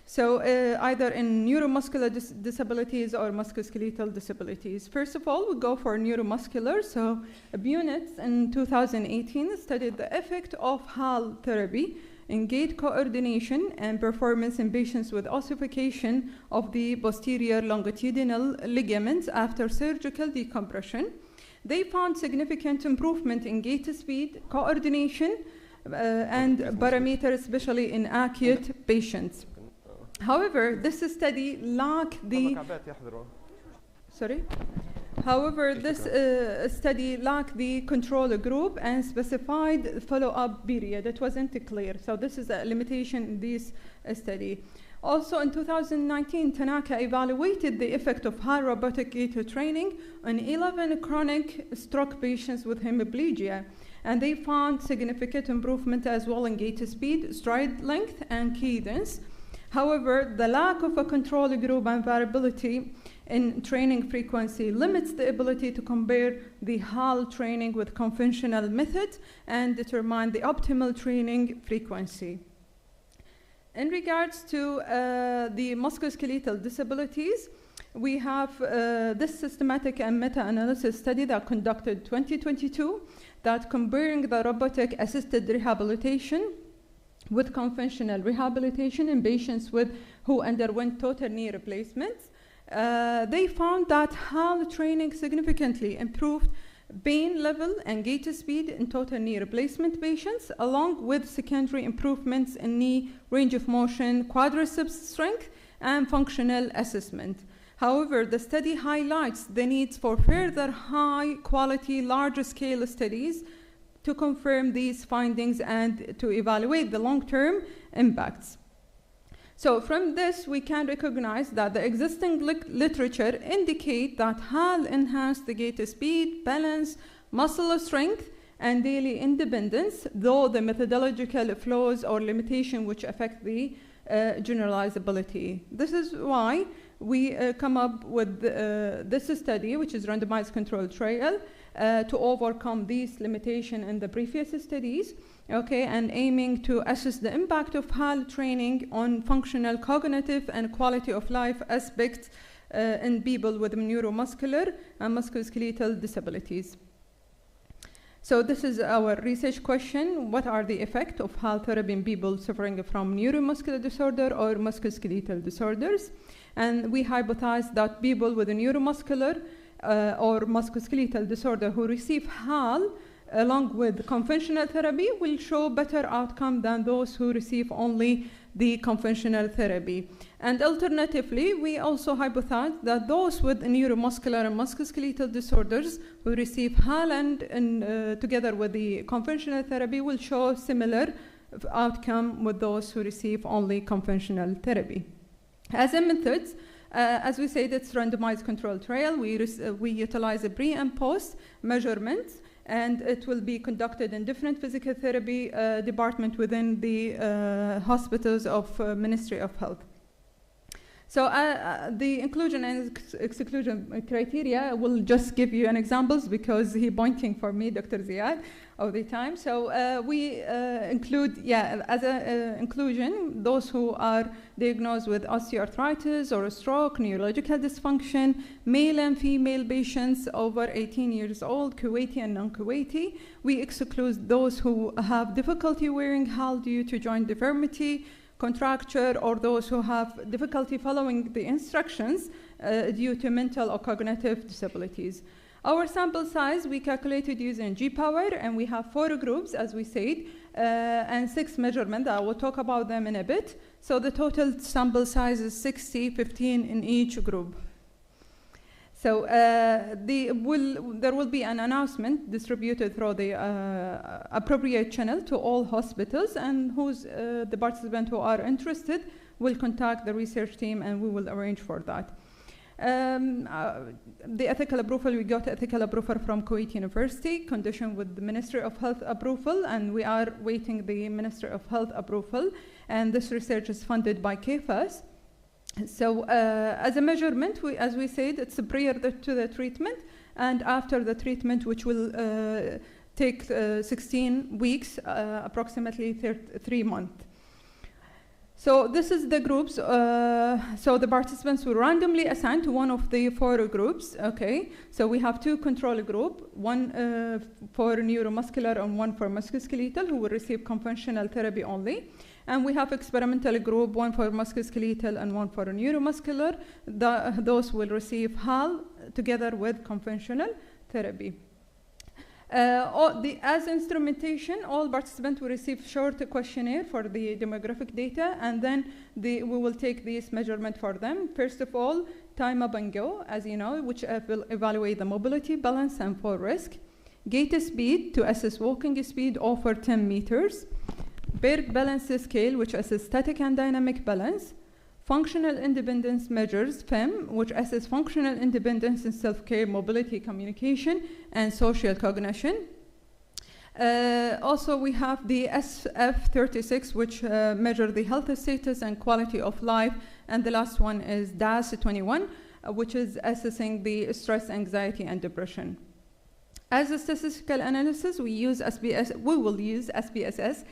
So either in neuromuscular disabilities or musculoskeletal disabilities. First of all, we go for neuromuscular. So units in 2018 studied the effect of HAL therapy in gait coordination and performance in patients with ossification of the posterior longitudinal ligaments after surgical decompression. They found significant improvement in gait speed, coordination, and parameters, especially in acute patients. However, this study lacked the study lacked the control group and specified follow-up period. It wasn't clear. So this is a limitation in this study. Also in 2019, Tanaka evaluated the effect of HAL robotic gait training on 11 chronic stroke patients with hemiplegia. And they found significant improvement as well in gait speed, stride length, and cadence. However, the lack of a control group and variability in training frequency limits the ability to compare the HAL training with conventional methods and determine the optimal training frequency. In regards to the musculoskeletal disabilities, we have this systematic and meta-analysis study that conducted 2022 that comparing the robotic assisted rehabilitation with conventional rehabilitation in patients who underwent total knee replacements. They found that HAL training significantly improved pain level and gait speed in total knee replacement patients, along with secondary improvements in knee range of motion, quadriceps strength, and functional assessment. However, the study highlights the needs for further high-quality, large-scale studies to confirm these findings and to evaluate the long-term impacts. So from this, we can recognize that the existing literature indicate that HAL enhanced the gait speed, balance, muscle strength, and daily independence, though the methodological flaws or limitation which affect the generalizability. This is why we come up with this study, which is randomized controlled trial, to overcome these limitations in the previous studies, okay, and aiming to assess the impact of HAL training on functional, cognitive, and quality of life aspects in people with neuromuscular and musculoskeletal disabilities. So this is our research question. What are the effects of HAL therapy in people suffering from neuromuscular disorder or musculoskeletal disorders? And we hypothesized that people with a neuromuscular or musculoskeletal disorder who receive HAL along with conventional therapy will show better outcome than those who receive only the conventional therapy. And alternatively, we also hypothesized that those with neuromuscular and musculoskeletal disorders who receive HAL and together with the conventional therapy will show similar outcome with those who receive only conventional therapy. As a method, as we said, it's randomized controlled trial. We utilize a pre and post measurements, and it will be conducted in different physical therapy department within the hospitals of Ministry of Health. So the inclusion and exclusion criteria will just give you an examples because he's pointing for me, Dr. Ziad, all the time. So we include, as an inclusion, those who are diagnosed with osteoarthritis or a stroke, neurological dysfunction, male and female patients over 18 years old, Kuwaiti and non-Kuwaiti. We exclude those who have difficulty wearing HAL due to joint deformity, contracture, or those who have difficulty following the instructions due to mental or cognitive disabilities. Our sample size we calculated using G-Power, and we have 4 groups, as we said, and 6 measurements. I will talk about them in a bit. So the total sample size is 60, 15 in each group. So there will be an announcement distributed through the appropriate channel to all hospitals, and the participants who are interested will contact the research team, and we will arrange for that. The ethical approval, we got ethical approval from Kuwait University, conditioned with the Ministry of Health approval, and we are waiting the Ministry of Health approval, and this research is funded by KFAS. So as a measurement, as we said, it's prior to the treatment and after the treatment, which will take 16 weeks, approximately 3 months. So this is the groups. So the participants were randomly assigned to one of the 4 groups. Okay. So we have 2 control groups, one for neuromuscular and one for musculoskeletal, who will receive conventional therapy only. And we have experimental group, one for musculoskeletal and one for neuromuscular. Those will receive HAL together with conventional therapy. As instrumentation, all participants will receive short questionnaire for the demographic data, and then we will take this measurement for them. First of all, time up and go, as you know, which will evaluate the mobility, balance, and fall risk. Gait speed to assess walking speed over 10 meters. Paired balance scale, which assesses static and dynamic balance. Functional independence measures, FIM, which assess functional independence in self-care, mobility, communication, and social cognition. Also, we have the SF36, which measure the health status and quality of life. And the last one is DAS21, which is assessing the stress, anxiety, and depression. As a statistical analysis, we will use SPSS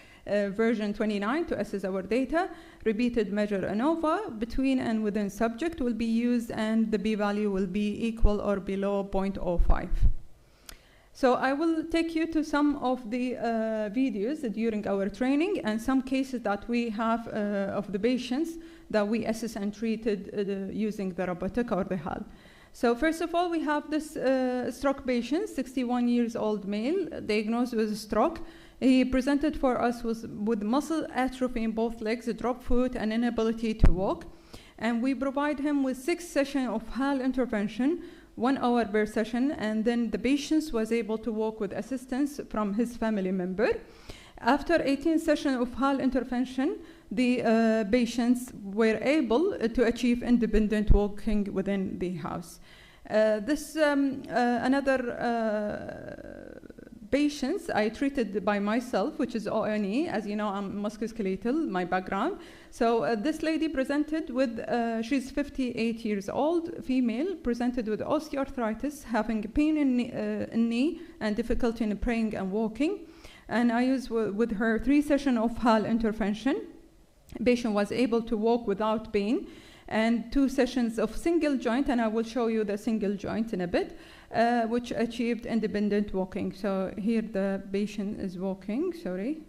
version 29 to assess our data. Repeated measure ANOVA between and within subject will be used, and the p-value will be equal or below 0.05. So I will take you to some of the videos during our training and some cases that we have of the patients that we assess and treated using the robotic or the HAL. So first of all, we have this stroke patient, 61 years old male, diagnosed with stroke. He presented for us with muscle atrophy in both legs, a drop foot, and inability to walk. And we provide him with 6 sessions of HAL intervention, 1 hour per session, and then the patient was able to walk with assistance from his family member. After 18 sessions of HAL intervention, the patients were able to achieve independent walking within the house. Another patients I treated by myself, which is ONE. As you know, I'm musculoskeletal, my background. So this lady presented with, she's 58 years old, female, presented with osteoarthritis, having pain in knee and difficulty in praying and walking. And I used with her 3 sessions of HAL intervention. Patient was able to walk without pain, and 2 sessions of single joint, and I will show you the single joint in a bit, which achieved independent walking. So here the patient is walking, sorry.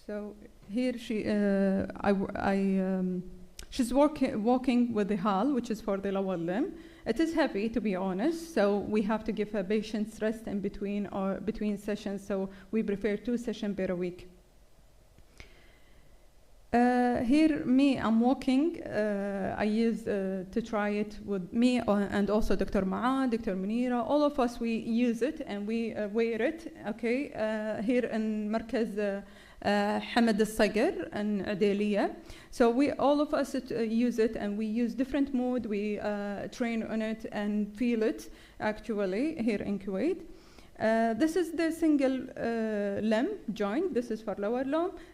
So here she's walking with the HAL, which is for the lower limb. It is heavy, to be honest, so we have to give a patient rest in between or between sessions, so we prefer 2 sessions per week. Here, I'm walking. I used to try it with me and also Dr. Ma'a, Dr. Munira. All of us, we use it and we wear it. Okay, here in Markaz Hamad al-Sagar and Adeliya. So all of us use it, and we use different mode. We train on it and feel it actually here in Kuwait. This is the single limb joint. This is for lower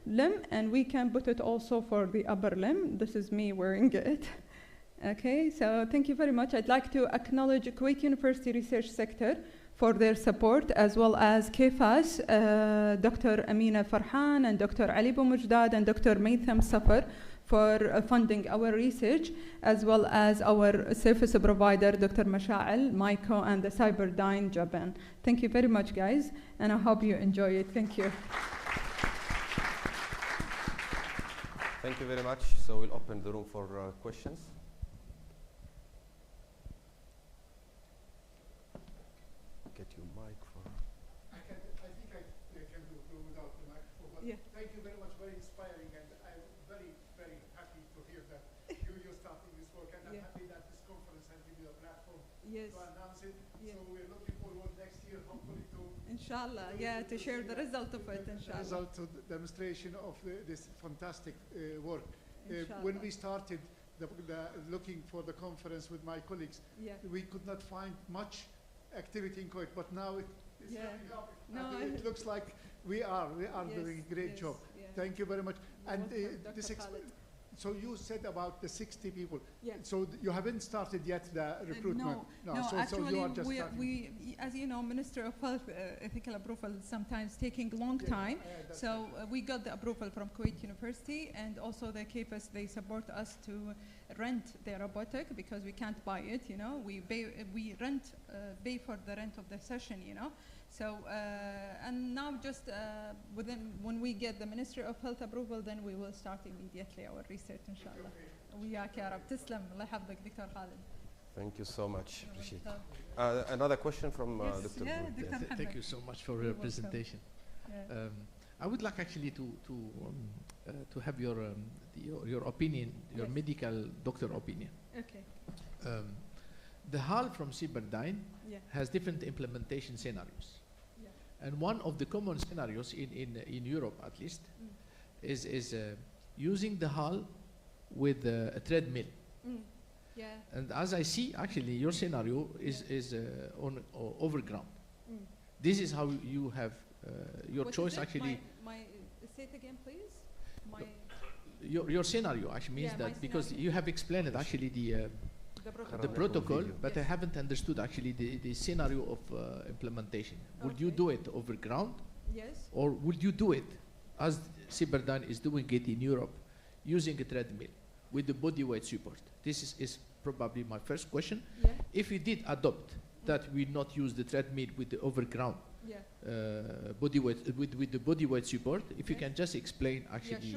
limb, and we can put it also for the upper limb. This is me wearing it. Okay, so thank you very much. I'd like to acknowledge Kuwait University Research Sector for their support, as well as KFAS, Dr. Amina Farhan, and Dr. Ali Boumojdad, and Dr. Maytham Safar for funding our research, as well as our service provider, Dr. Masha'al, Maiko, and the Cyberdyne Japan. Thank you very much, guys, and I hope you enjoy it. Thank you. Thank you very much. So we'll open the room for questions. Get your mic for. I think I can do without the microphone. But yeah. Thank you very much. Very inspiring, and I'm very, very happy to hear that you're starting this work, and I'm happy that this conference has given you a platform to announce it. So we're looking forward next year, hopefully, to inshallah, to share the result of it, inshallah. The result of the demonstration of this fantastic work. When we started looking for the conference with my colleagues, we could not find much activity in Kuwait, but now it looks like we are doing a great job. Thank you very much. And so you said about the 60 people. So you haven't started yet the recruitment. No, so actually, you are just we, as you know, Minister of Health ethical approval is sometimes taking a long time. So we got the approval from Kuwait University, and also the KPS, they support us to rent the robotic because we can't buy it. You know, we pay for the rent of the session. You know. So, and now just when we get the Ministry of Health approval, then we will start immediately our research, inshallah. وياك يا رب. تسلم. الله يحفظك دكتور خالد. Thank you so much. Appreciate it. Another question from Dr. Yes, thank you so much for your presentation. I would like actually to have your opinion, your medical doctor opinion. Okay. The HAL from Cyberdyne has different implementation scenarios. And one of the common scenarios in Europe, at least, is using the HAL with a treadmill. Yeah. And as I see, actually, your scenario is on overground. This is how you have your What choice is it? actually. Say it again, please. Your scenario actually means that because you have explained it actually the protocol, but I haven't understood actually the scenario of implementation. Would you do it overground? Yes. Or would you do it as Cyberdyne is doing it in Europe, using a treadmill with the body weight support? This is probably my first question. Yeah. If you did adopt that we not use the treadmill with the overground body weight with the body weight support, if you can just explain actually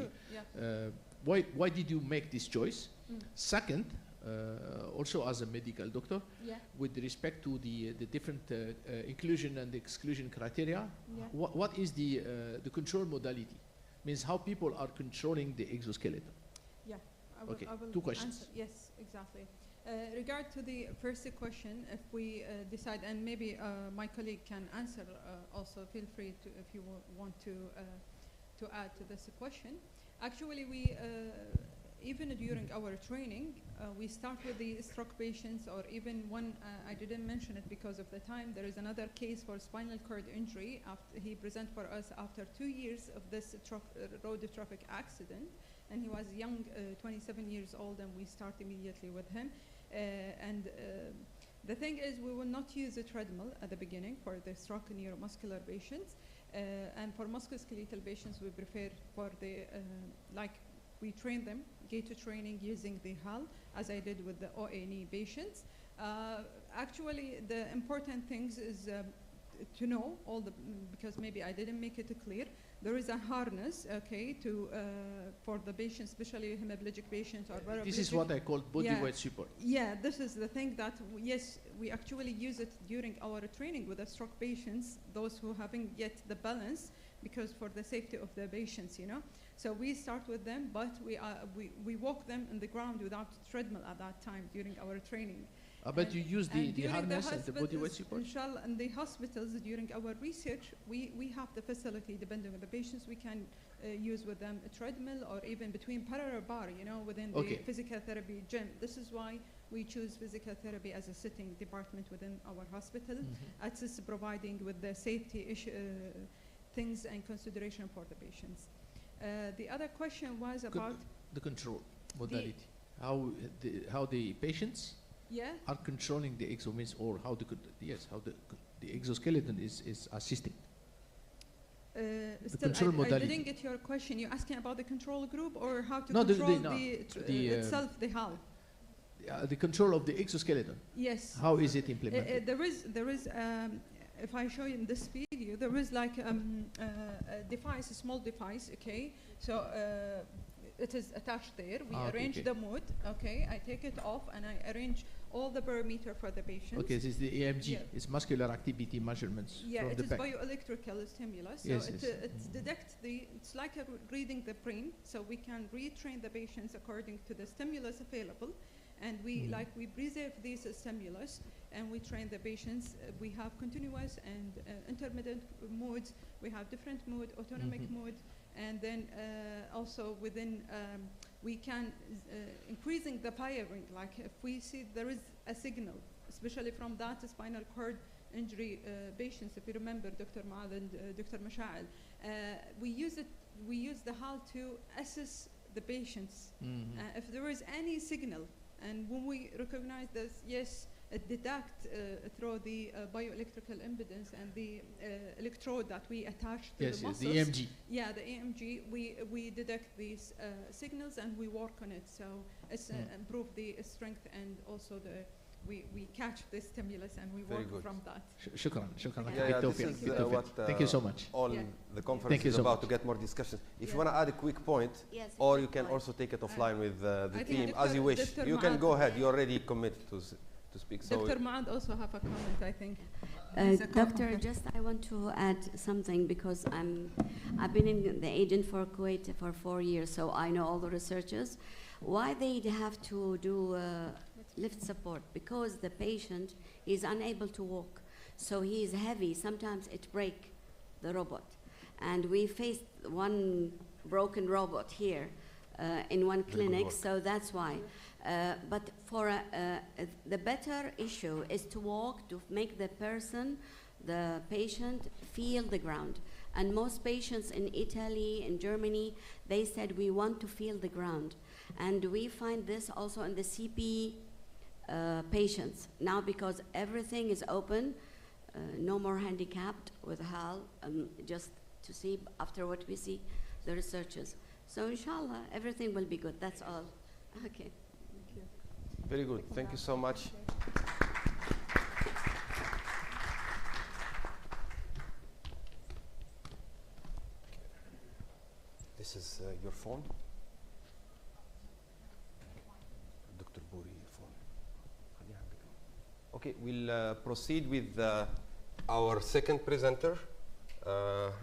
why did you make this choice? Second, also as a medical doctor, with respect to the different inclusion and exclusion criteria, what is the control modality? Means how people are controlling the exoskeleton. Yeah, I will two questions. answer. Yes, exactly. Regard to the first question, if we decide, and maybe my colleague can answer also, feel free to, if you want to add to this question. Actually, we even during our training, we start with the stroke patients, or even one, I didn't mention it because of the time, there is another case for spinal cord injury. He presented for us after 2 years of this road traffic accident, and he was young, 27 years old, and we start immediately with him. The thing is, we will not use a treadmill at the beginning for the stroke neuromuscular patients, and for musculoskeletal patients, we prefer for the, like we train them, gait training using the HAL, as I did with the ONE patients. Actually, the important things is to know all the, because maybe I didn't make it clear, there is a harness, okay, to for the patients, especially hemiplegic patients or paraplegic. This is what I call body weight support. Yeah, this is the thing that, yes, we actually use it during our training with the stroke patients, those who haven't yet the balance, because for the safety of the patients, you know. So we start with them, but we walk them on the ground without treadmill at that time during our training. But you use the harness and the body weight support? Inshallah, in the hospitals, during our research, we have the facility, depending on the patients, we can use with them a treadmill, or even between parallel bar, you know, within the physical therapy gym. This is why we choose physical therapy as a sitting department within our hospital. It's providing with the safety things and consideration for the patients. The other question was about the control modality. How the patients are controlling the exoskeleton, or how the exoskeleton is assisting. The control modality. I didn't get your question. You're asking about the control group, or how to control itself, the HAL? The control of the exoskeleton. Yes. How is it implemented? There is. If I show you in this video, there is like a device, a small device. Okay, so it is attached there. We arrange the mode. Okay, I take it off and I arrange all the parameter for the patient. Okay, this is the EMG. It's muscular activity measurements. Yeah, from it the is back. bioelectrical stimulus. So Yes, it detects the. It's like reading the brain. So we can retrain the patients according to the stimulus available, and we we preserve these stimulus, and we train the patients. We have continuous and intermittent modes. We have different mode, autonomic mode, and then also within we can increasing the firing. Like if we see there is a signal, especially from that spinal cord injury patients. If you remember, Dr. Maad and Dr. Masha'al, we use the HAL to assess the patients. If there is any signal, and when we recognize this, yes, it detects through the bioelectrical impedance and the electrode that we attach to the muscles. The EMG. Yeah, the EMG. We detect these signals and we work on it. So it's improve the strength, and also we catch the stimulus and we work from that. Shukran. Yeah, this is what thank you so much. All the conference is about, to get more discussions. If you want to add a quick point, or you can also take it offline with the team as you wish. Dr. You can go ahead. You already committed to speak. So Dr. Maad also have a comment, I think. Doctor, just I want to add something, because I've been in the agent for Kuwait for 4 years, so I know all the researchers. Why they have to do lift support? Because the patient is unable to walk, so he is heavy. Sometimes it breaks the robot, and we faced one broken robot here in one clinic, so that's why. But the better issue is to walk, to make the person, the patient, feel the ground. And most patients in Italy, in Germany, they said we want to feel the ground. And we find this also in the CP patients. Now because everything is open, no more handicapped with HAL, just to see after what we see, the researchers. So inshallah, everything will be good, that's all. Okay. Thank you. Very good, thank you so much. This is your phone. Dr. Buri, your phone. Okay, we'll proceed with our second presenter,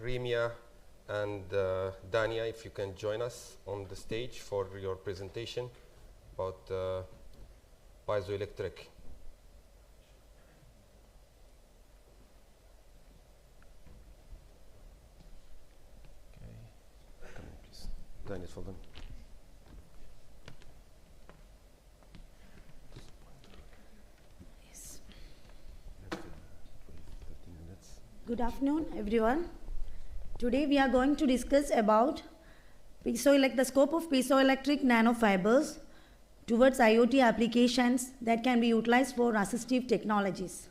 Remia and Dania, if you can join us on the stage for your presentation about piezoelectric. داني تفضل. Good afternoon, everyone. Today we are going to discuss about the scope of piezoelectric nanofibers towards IoT applications that can be utilized for assistive technologies.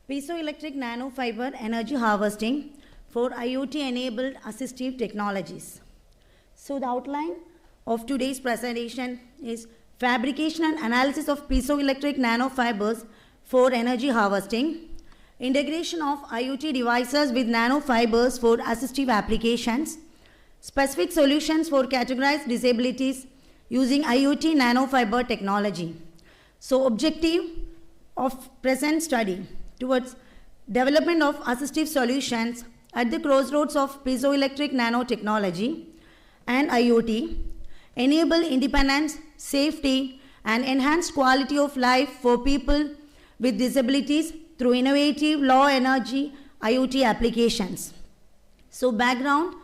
Piezoelectric nanofiber energy harvesting for IoT-enabled assistive technologies. So the outline of today's presentation is fabrication and analysis of piezoelectric nanofibers for energy harvesting, integration of IoT devices with nanofibers for assistive applications, specific solutions for categorized disabilities using IoT nanofiber technology. So objective of present study towards development of assistive solutions at the crossroads of piezoelectric nanotechnology and IoT, enable independence, safety, and enhanced quality of life for people with disabilities through innovative low energy IoT applications. So background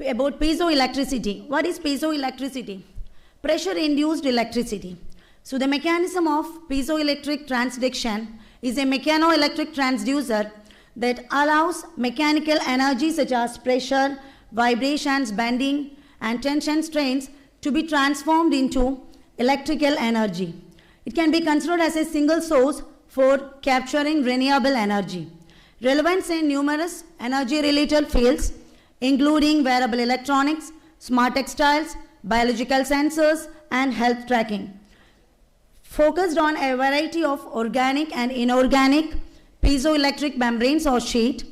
about piezoelectricity. What is piezoelectricity? Pressure induced electricity. So the mechanism of piezoelectric transduction is a mechanoelectric transducer that allows mechanical energy such as pressure, vibrations, bending, and tension strains to be transformed into electrical energy. It can be considered as a single source for capturing renewable energy. Relevance in numerous energy-related fields, including wearable electronics, smart textiles, biological sensors, and health tracking. Focused on a variety of organic and inorganic piezoelectric membranes or sheet,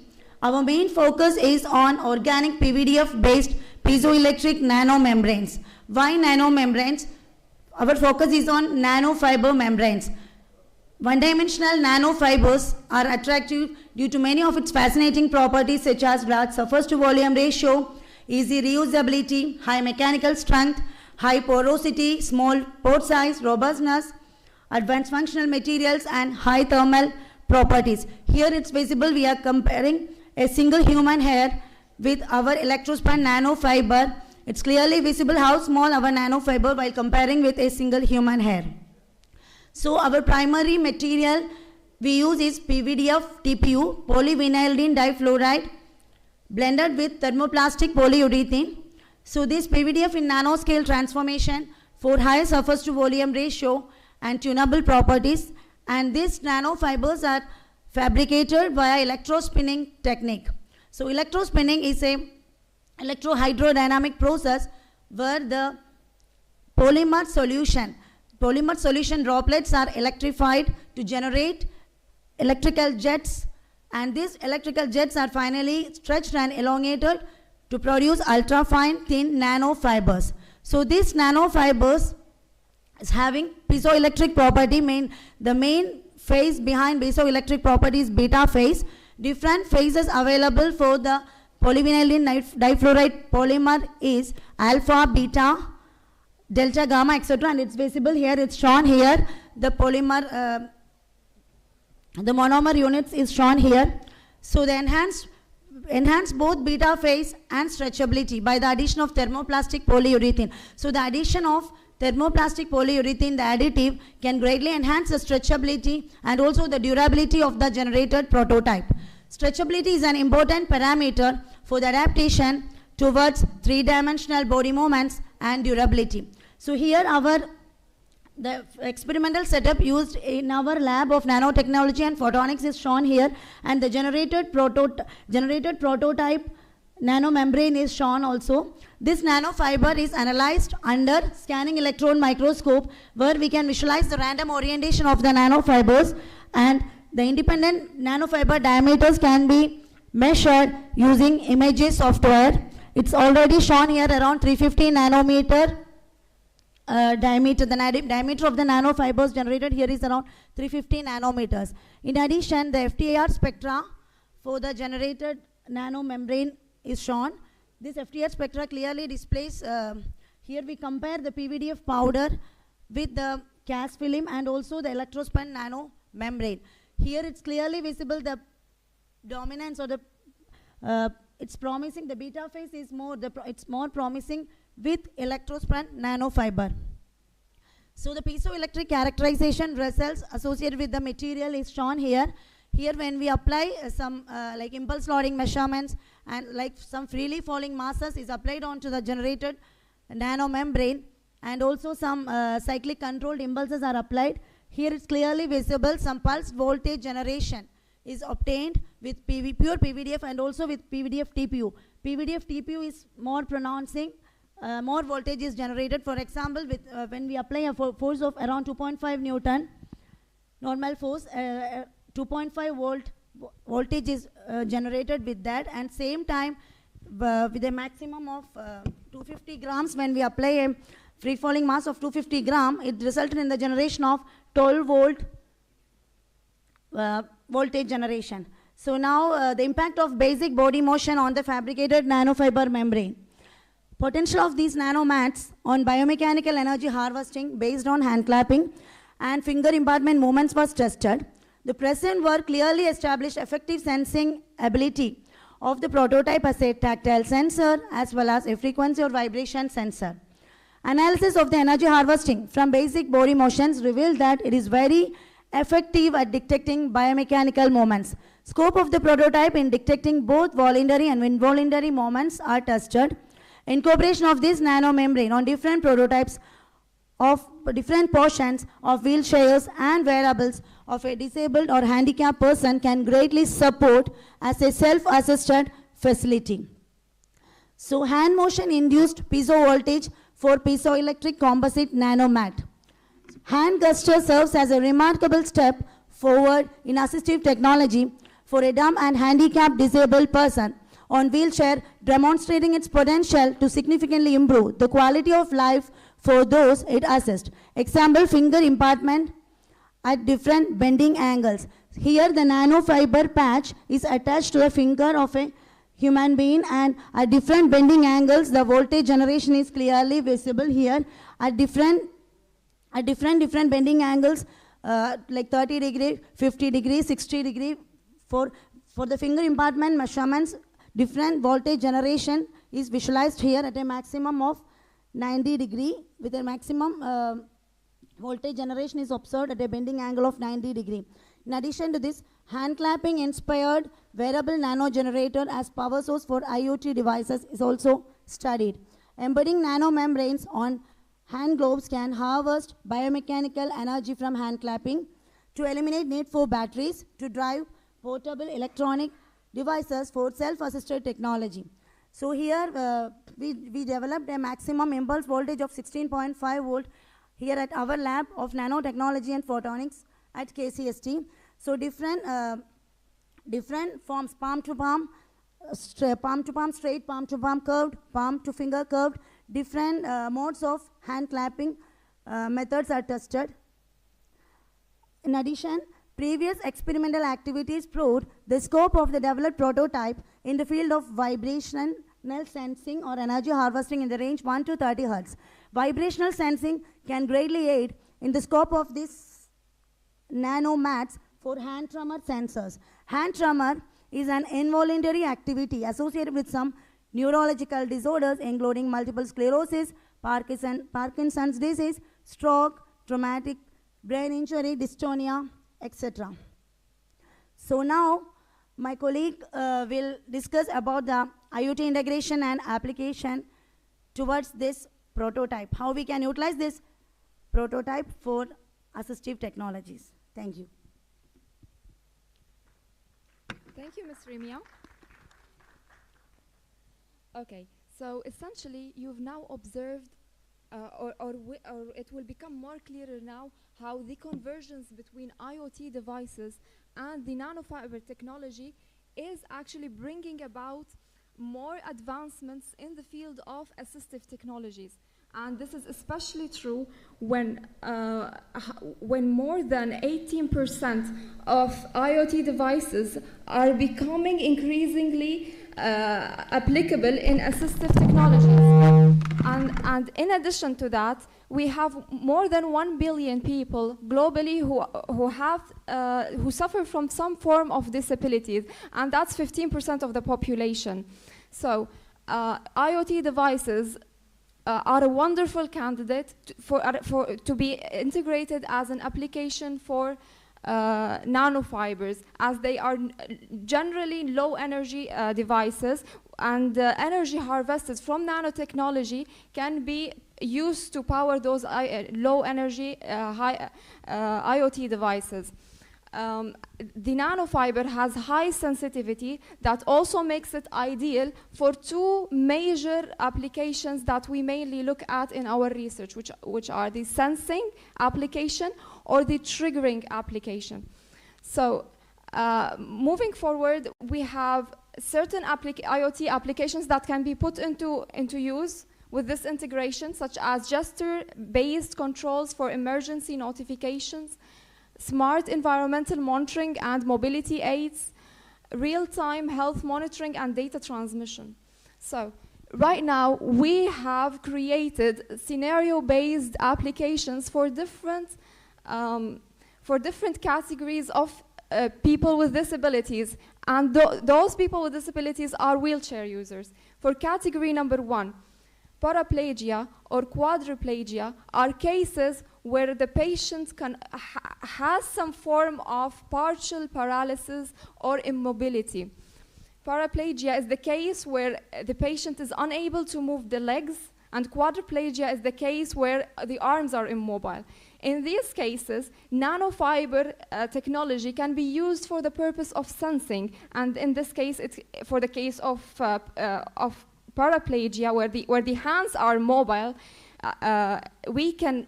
our main focus is on organic PVDF-based piezoelectric nanomembranes. Why nanomembranes? Our focus is on nanofiber membranes. One-dimensional nanofibers are attractive due to many of its fascinating properties such as large surface-to-volume ratio, easy reusability, high mechanical strength, high porosity, small pore size, robustness, advanced functional materials, and high thermal properties. Here it's visible we are comparing a single human hair with our electrospun nanofiber. It's clearly visible how small our nanofiber while comparing with a single human hair. So our primary material we use is PVDF TPU, polyvinylidene difluoride, blended with thermoplastic polyurethane. So this PVDF in nanoscale transformation for high surface to volume ratio and tunable properties, and these nanofibers are fabricated via electrospinning technique. So electrospinning is a electrohydrodynamic process where the polymer solution droplets are electrified to generate electrical jets, and these electrical jets are finally stretched and elongated to produce ultra-fine thin nanofibers. So these nanofibers is having piezoelectric property. The main phase behind piezoelectric property is beta phase. Different phases available for the polyvinylidene difluoride polymer is alpha, beta, delta, gamma, etc. And it's visible here, it's shown here. The polymer, the monomer units is shown here. So they enhance both beta phase and stretchability by the addition of thermoplastic polyurethane. So the addition of thermoplastic polyurethane, the additive, can greatly enhance the stretchability and also the durability of the generated prototype. Stretchability is an important parameter for the adaptation towards three-dimensional body movements and durability. So here the experimental setup used in our lab of nanotechnology and photonics is shown here, and the generated prototype nanomembrane is shown also. This nanofiber is analyzed under scanning electron microscope, where we can visualize the random orientation of the nanofibers, and the independent nanofiber diameters can be measured using images software. It's already shown here around 350 nanometer diameter. The diameter of the nanofibers generated here is around 350 nanometers. In addition, the FTIR spectra for the generated nanomembrane is shown. This FTIR spectra clearly displays, here we compare the PVDF powder with the CAS film and also the electrospun nanomembrane. Here it's clearly visible the dominance or the, it's promising, the beta phase is more, it's more promising with electrospun nanofiber. So the piezoelectric characterization results associated with the material is shown here. Here when we apply some like impulse loading measurements and like some freely falling masses is applied onto the generated nanomembrane, and also some cyclic controlled impulses are applied. Here it's clearly visible some pulse voltage generation is obtained with pure PVDF and also with PVDF TPU. PVDF TPU is more pronouncing, more voltage is generated. For example, with when we apply a force of around 2.5 Newton, normal force, 2.5 volt voltage is generated with that, and same time with a maximum of 250 grams, when we apply a free falling mass of 250 gram, it resulted in the generation of 12 volt voltage generation. So now the impact of basic body motion on the fabricated nanofiber membrane. Potential of these nanomats on biomechanical energy harvesting based on hand clapping and finger impartment movements was tested. The present work clearly established effective sensing ability of the prototype as a tactile sensor as well as a frequency or vibration sensor. Analysis of the energy harvesting from basic body motions revealed that it is very effective at detecting biomechanical movements. Scope of the prototype in detecting both voluntary and involuntary movements are tested. Incorporation of this nanomembrane on different prototypes of different portions of wheelchairs and wearables of a disabled or handicapped person can greatly support as a self-assisted facility. So hand motion induced piezo voltage for piezoelectric composite nanomat. Hand gesture serves as a remarkable step forward in assistive technology for a dumb and handicapped disabled person on wheelchair, demonstrating its potential to significantly improve the quality of life for those it assists. Example, finger impartment at different bending angles. Here the nanofiber patch is attached to the finger of a human being, and at different bending angles the voltage generation is clearly visible here at different bending angles, like 30 degree, 50 degree, 60 degree. For the finger impartment measurements, different voltage generation is visualized here at a maximum of 90 degree, with a maximum voltage generation is observed at a bending angle of 90 degree. In addition to this, hand clapping inspired wearable nano generator as power source for IoT devices is also studied. Embedding nanomembranes on hand globes can harvest biomechanical energy from hand clapping to eliminate need for batteries to drive portable electronic devices for self-assisted technology. So here we developed a maximum impulse voltage of 16.5 volt here at our lab of nanotechnology and photonics at KCST. So different forms, palm to palm, palm to palm straight, palm to palm curved, palm to finger curved, different modes of hand clapping methods are tested. In addition, previous experimental activities proved the scope of the developed prototype in the field of vibrational sensing or energy harvesting in the range 1 to 30 Hz. Vibrational sensing can greatly aid in the scope of these nanomats for hand tremor sensors. Hand tremor is an involuntary activity associated with some neurological disorders including multiple sclerosis, Parkinson's disease, stroke, traumatic brain injury, dystonia, etc. So now my colleague will discuss about the IoT integration and application towards this prototype, how we can utilize this prototype for assistive technologies. Thank you. Thank you, Ms. Remia. Okay, so essentially you've now observed or it will become more clearer now how the convergence between IoT devices and the nanofiber technology is actually bringing about more advancements in the field of assistive technologies. And this is especially true when more than 18% of IoT devices are becoming increasingly applicable in assistive technologies. And in addition to that, we have more than 1 billion people globally who suffer from some form of disabilities, and that's 15% of the population. So IoT devices are a wonderful candidate to be integrated as an application for nanofibers, as they are generally low energy devices, and energy harvested from nanotechnology can be used to power those low energy IoT devices. The nanofiber has high sensitivity that also makes it ideal for two major applications that we mainly look at in our research, which are the sensing application or the triggering application. So moving forward, we have certain IoT applications that can be put into use with this integration, such as gesture-based controls for emergency notifications, smart environmental monitoring and mobility aids, real-time health monitoring and data transmission. So right now we have created scenario-based applications for different categories of people with disabilities, and those people with disabilities are wheelchair users. For category number 1, paraplegia or quadriplegia are cases where the patient has some form of partial paralysis or immobility. Paraplegia is the case where the patient is unable to move the legs, and quadriplegia is the case where the arms are immobile. In these cases, nanofiber technology can be used for the purpose of sensing, and in this case, it's for the case of paraplegia, where the hands are mobile. We can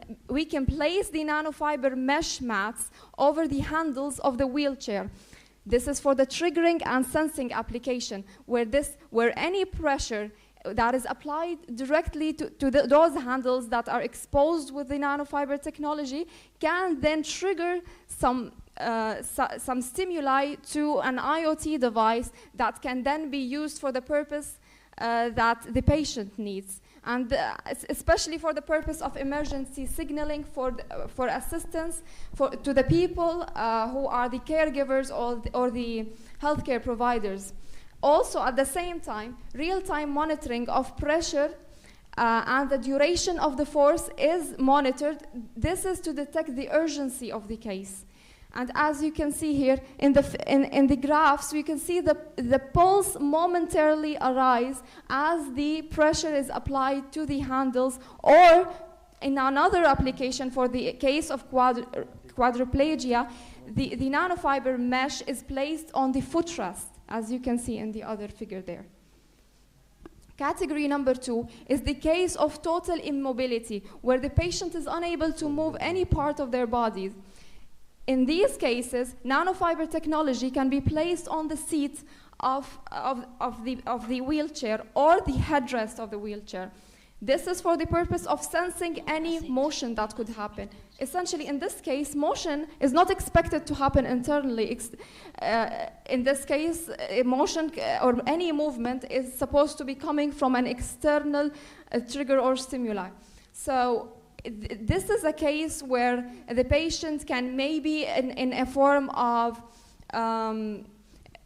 place the nanofiber mesh mats over the handles of the wheelchair. This is for the triggering and sensing application, where any pressure that is applied directly to those handles that are exposed with the nanofiber technology can then trigger some stimuli to an IoT device that can then be used for the purpose that the patient needs, and especially for the purpose of emergency signaling for assistance to the people who are the caregivers or the healthcare providers. Also, at the same time, real-time monitoring of pressure and the duration of the force is monitored. This is to detect the urgency of the case. And as you can see here in the graphs, we can see the pulse momentarily arise as the pressure is applied to the handles, or in another application for the case of quadriplegia, the nanofiber mesh is placed on the footrest, as you can see in the other figure there. Category number 2 is the case of total immobility, where the patient is unable to move any part of their bodies. In these cases, nanofiber technology can be placed on the seat of the wheelchair or the headrest of the wheelchair. This is for the purpose of sensing any motion that could happen. Essentially, in this case, motion is not expected to happen internally. In this case, motion or any movement is supposed to be coming from an external trigger or stimuli. So this is a case where the patient can maybe in a form of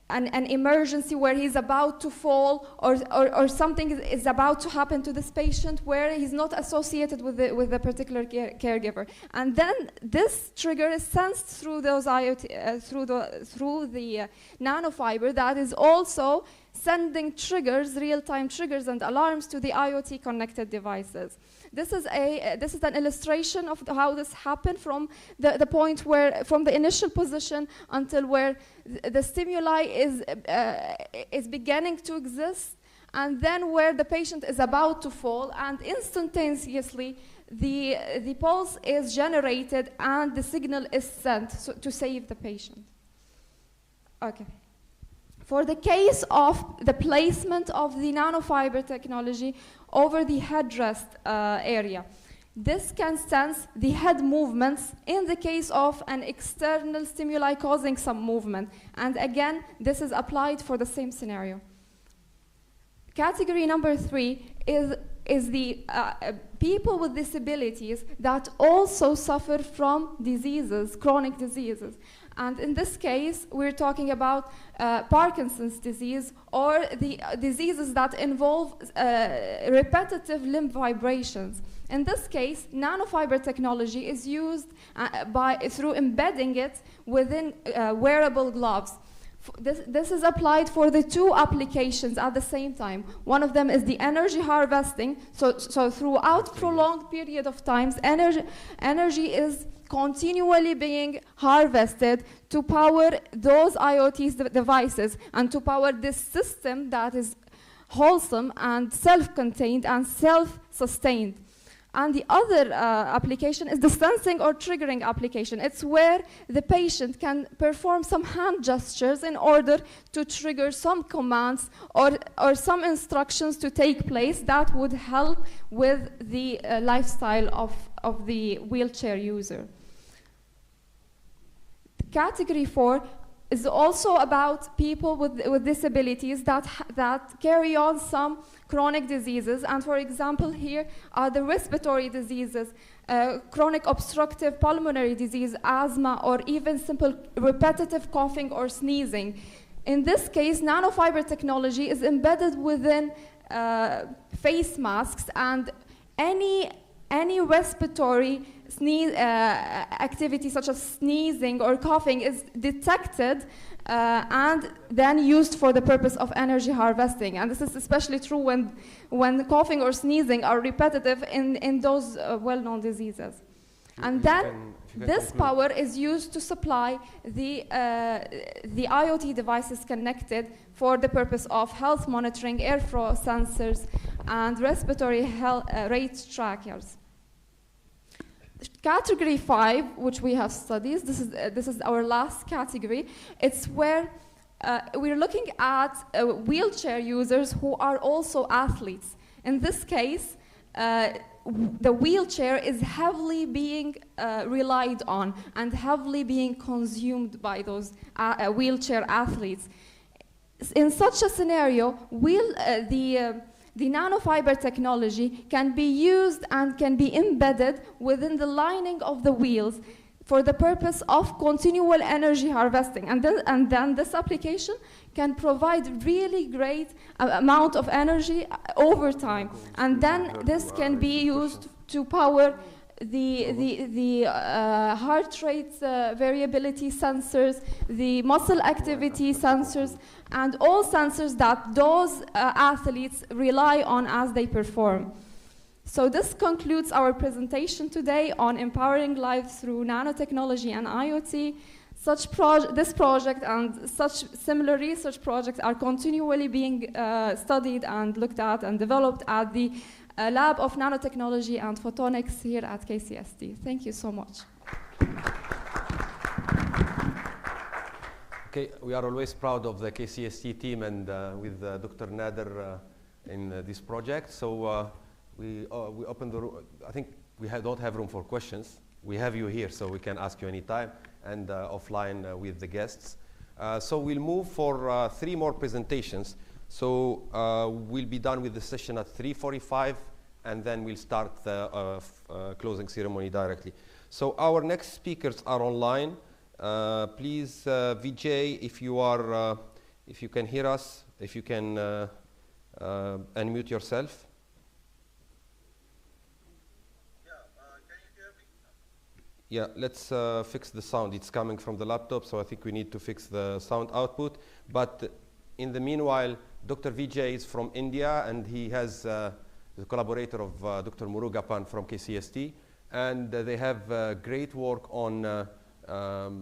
an emergency where he's about to fall, or something is about to happen to this patient where he's not associated with the particular caregiver. And then this trigger is sensed through those IoT, through the nanofiber that is also sending triggers, real-time triggers and alarms to the IoT connected devices. This is an illustration of how this happened from the point where, from the initial position until where the stimuli is beginning to exist, and then where the patient is about to fall, and instantaneously the pulse is generated and the signal is sent to save the patient. Okay. For the case of the placement of the nanofiber technology over the headrest area, this can sense the head movements in the case of an external stimuli causing some movement. And again, this is applied for the same scenario. Category number 3 is the people with disabilities that also suffer from diseases, chronic diseases. And in this case, we're talking about Parkinson's disease, or the diseases that involve repetitive limb vibrations. In this case, nanofiber technology is used through embedding it within wearable gloves. This is applied for the 2 applications at the same time. One of them is the energy harvesting. So throughout prolonged period of times, energy is continually being harvested to power those IoT devices and to power this system that is wholesome and self-contained and self-sustained. And the other application is the sensing or triggering application. It's where the patient can perform some hand gestures in order to trigger some commands or some instructions to take place that would help with the lifestyle of the wheelchair user. Category 4 is also about people with disabilities that carry on some chronic diseases. And for example, here are the respiratory diseases, chronic obstructive pulmonary disease, asthma, or even simple repetitive coughing or sneezing. In this case, nanofiber technology is embedded within face masks, and any respiratory activity such as sneezing or coughing is detected and then used for the purpose of energy harvesting. And this is especially true when coughing or sneezing are repetitive in those well-known diseases. And then this power is used to supply the IoT devices connected for the purpose of health monitoring, airflow sensors, and respiratory rate trackers. Category 5, which we have studied, this is our last category. It's where we're looking at wheelchair users who are also athletes. In this case, the wheelchair is heavily being relied on and heavily being consumed by those wheelchair athletes. In such a scenario, the nanofiber technology can be used and can be embedded within the lining of the wheels for the purpose of continual energy harvesting. And then this application can provide really great amount of energy over time. And then this can be used to power the heart rate variability sensors, the muscle activity sensors, and all sensors that those athletes rely on as they perform. So this concludes our presentation today on empowering lives through nanotechnology and IoT. This project and such similar research projects are continually being studied and looked at and developed at the Lab of Nanotechnology and Photonics here at KCST. Thank you so much. Okay, we are always proud of the KCST team and with Dr. Nader in this project. So we open the room. I think we don't have room for questions. We have you here, so we can ask you anytime and offline with the guests. So we'll move for 3 more presentations. So we'll be done with the session at 3:45, and then we'll start the closing ceremony directly. So our next speakers are online. Please, Vijay, if you are if you can hear us, if you can unmute yourself. Yeah, let's fix the sound. It's coming from the laptop, so I think we need to fix the sound output. But in the meanwhile, Dr. Vijay is from India, and he has the collaborator of Dr. Murugapan from KCST. And they have great work on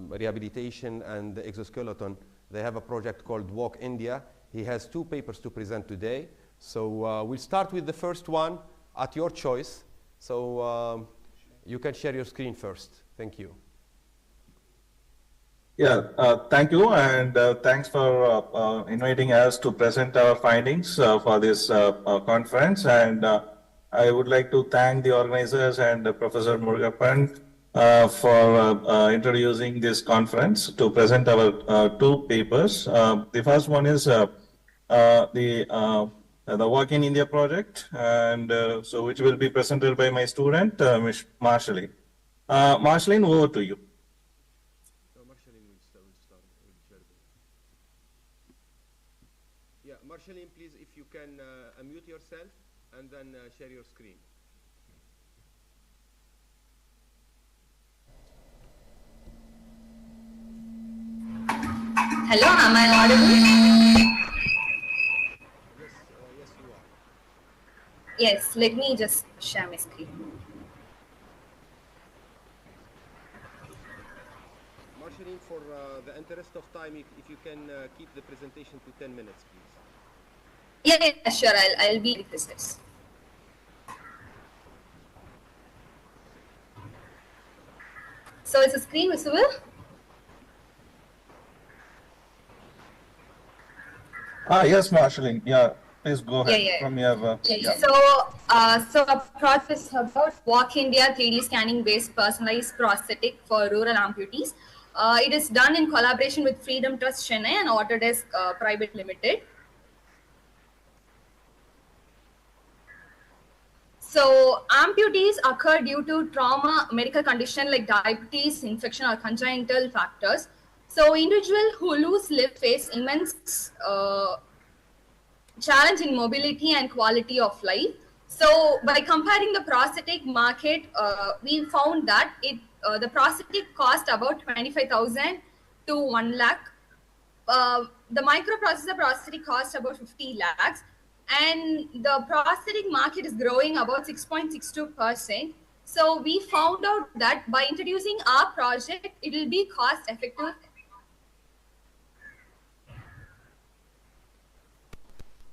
rehabilitation and the exoskeleton. They have a project called Walk India. He has 2 papers to present today. So we'll start with the first one at your choice. So you can share your screen first. Thank you. Yeah, thank you, and thanks for inviting us to present our findings for this conference. And I would like to thank the organizers and Professor Murugapan for introducing this conference to present our 2 papers. The first one is the Work in India project, and so which will be presented by my student, Ms. Marshalline. Marshalline, over to you. Yeah, Marshalline, please, if you can unmute yourself and then share your screen. Hello, am I audible? Yes, you are. Yes, let me just share my screen. Marshalline, for the interest of time, if you can keep the presentation to 10 minutes, please. Yeah, sure, I'll be with this. So is the screen visible? Yes, Marshalline. Yeah, please go ahead from your. So a project about Walk India 3D scanning based personalized prosthetic for rural amputees. It is done in collaboration with Freedom Trust Chennai and Autodesk Private Limited. So amputees occur due to trauma, medical condition like diabetes, infection or congenital factors. So individuals who lose limb face immense challenge in mobility and quality of life. So by comparing the prosthetic market, we found that the prosthetic cost about 25,000 to 1 lakh. The microprocessor prosthetic cost about 50 lakhs. And the prosthetic market is growing about 6.62%. So we found out that by introducing our project, it will be cost effective.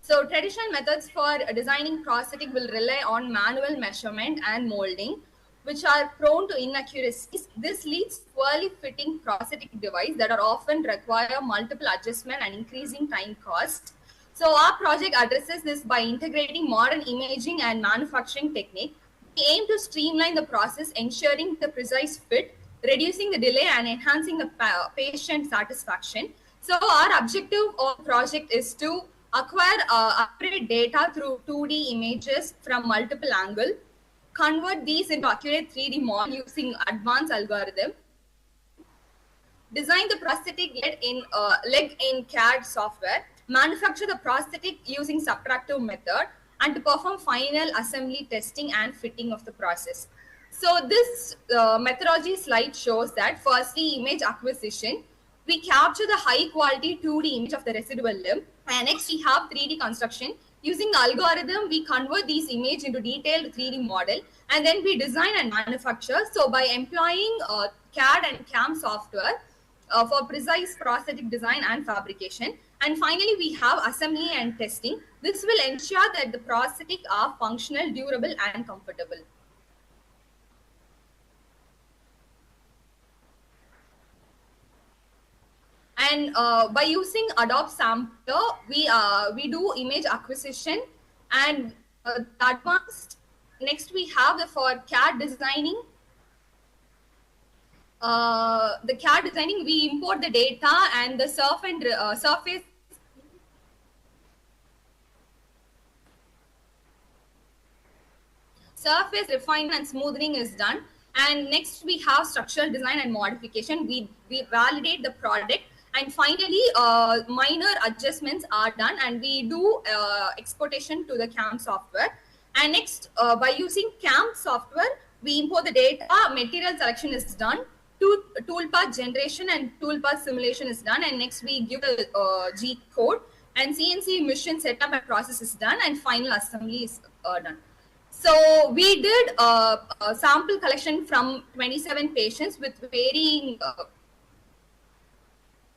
So traditional methods for designing prosthetic will rely on manual measurement and molding, which are prone to inaccuracies. This leads to poorly fitting prosthetic devices that are often require multiple adjustment and increasing time cost. So our project addresses this by integrating modern imaging and manufacturing technique. We aim to streamline the process, ensuring the precise fit, reducing the delay and enhancing the patient satisfaction. So our objective of the project is to acquire accurate data through 2D images from multiple angles, convert these into accurate 3D model using advanced algorithm, design the prosthetic leg in CAD software, manufacture the prosthetic using subtractive method, and to perform final assembly testing and fitting of the process. So this methodology slide shows that firstly, image acquisition, we capture the high quality 2D image of the residual limb, and next we have 3D construction. Using the algorithm, we convert these images into detailed 3D model, and then we design and manufacture. So by employing CAD and CAM software for precise prosthetic design and fabrication. And finally, we have assembly and testing. This will ensure that the prosthetic are functional, durable, and comfortable. And by using Adobe Sampler, we do image acquisition and advanced. Next, we have for CAD designing. The CAD designing, we import the data and the surface refinement and smoothing is done. And next we have structural design and modification. We validate the product And finally, minor adjustments are done, and we do exportation to the CAM software. And next, by using CAM software, we import the data, material selection is done, toolpath generation and toolpath simulation is done, and next we give the G code, and CNC mission setup and process is done, and final assembly is done. So we did a sample collection from 27 patients with varying,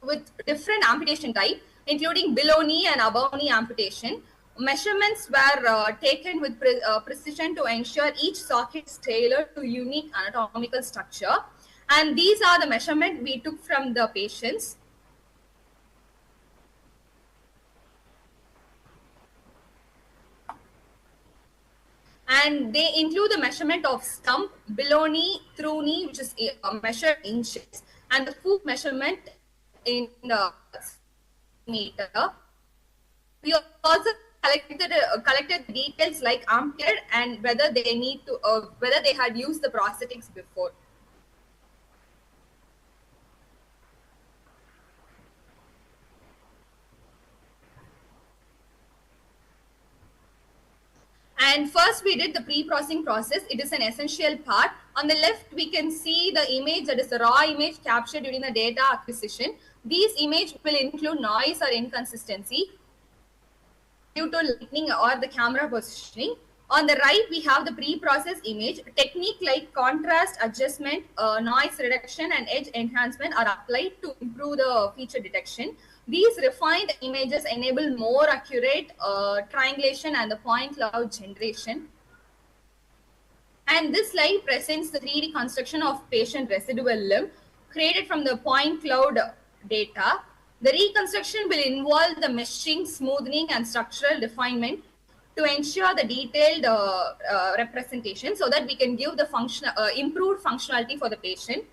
with different amputation type, including below knee and above knee amputation. Measurements were taken with precision to ensure each socket is tailored to unique anatomical structure. And these are the measurements we took from the patients. And they include the measurement of stump, below knee, through knee, which is measured in inches, and the foot measurement in meter. We also collected details like amputated and whether they need to, whether they had used the prosthetics before. And first we did the pre-processing process. It is an essential part. On the left, we can see the image, that is a raw image captured during the data acquisition. These images will include noise or inconsistency due to lighting or the camera positioning. On the right, we have the pre-processed image. Technique like contrast adjustment, noise reduction, and edge enhancement are applied to improve the feature detection. These refined images enable more accurate triangulation and the point cloud generation. And this slide presents the 3D construction of patient residual limb created from the point cloud data. The reconstruction will involve the meshing, smoothing, and structural refinement to ensure the detailed representation so that we can give the improved functionality for the patient.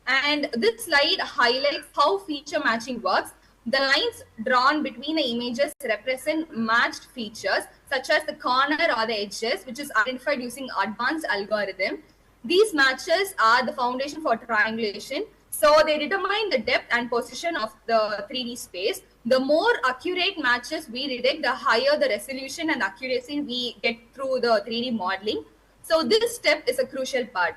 And this slide highlights how feature matching works. The lines drawn between the images represent matched features such as the corner or the edges, which is identified using advanced algorithm. These matches are the foundation for triangulation. So they determine the depth and position of the 3D space. The more accurate matches we detect, the higher the resolution and accuracy we get through the 3D modeling. So this step is a crucial part.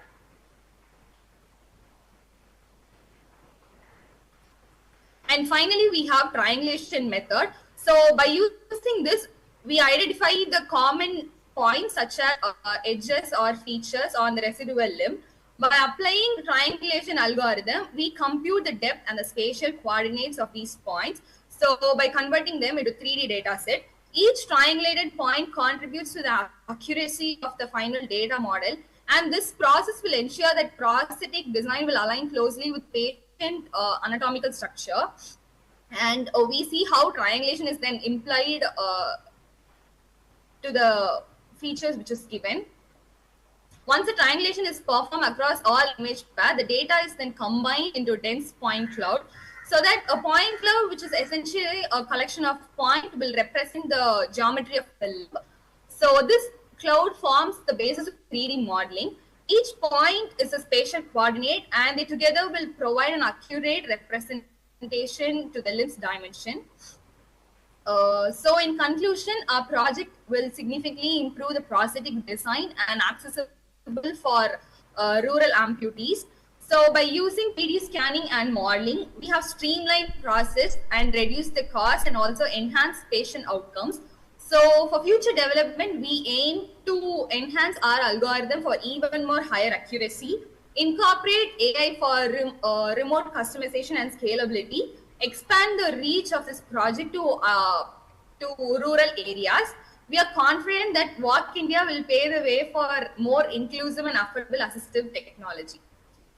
And finally, we have triangulation method. So by using this, we identify the common points such as edges or features on the residual limb. By applying triangulation algorithm, we compute the depth and the spatial coordinates of these points. So by converting them into 3D data set, each triangulated point contributes to the accuracy of the final data model. And this process will ensure that prosthetic design will align closely with patient anatomical structure. And we see how triangulation is then implied to the features which is given. Once the triangulation is performed across all image pair, the data is then combined into dense point cloud. So that a point cloud, which is essentially a collection of points, will represent the geometry of the limb. So this cloud forms the basis of 3D modeling. Each point is a spatial coordinate, and they together will provide an accurate representation to the limb's dimension. So in conclusion, our project will significantly improve the prosthetic design and accessible for rural amputees. So by using 3D scanning and modeling, we have streamlined process and reduced the cost and also enhanced patient outcomes. So for future development, we aim to enhance our algorithm for even more higher accuracy, incorporate AI for remote customization and scalability, expand the reach of this project to rural areas. We are confident that Walk India will pave the way for more inclusive and affordable assistive technology.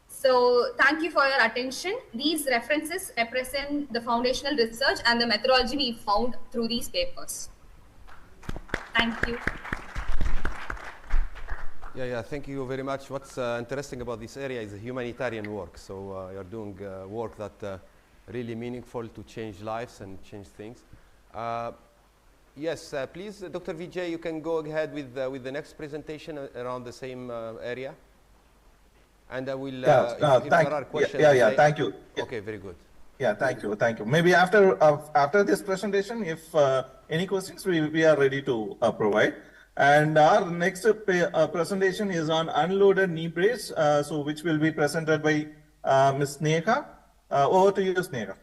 So thank you for your attention. These references represent the foundational research and the methodology we found through these papers. Thank you. Yeah, thank you very much. What's interesting about this area is the humanitarian work. So you're doing work that really meaningful to change lives and change things. Yes, please, Dr. Vijay, you can go ahead with the next presentation around the same area. And I will, if there are questions. Thank you. Okay, very good. Yeah, thank you. Maybe after this presentation, if any questions, we are ready to provide. And our next presentation is on unloaded knee brace, so which will be presented by Ms. Sneha. Over to you, Sneha.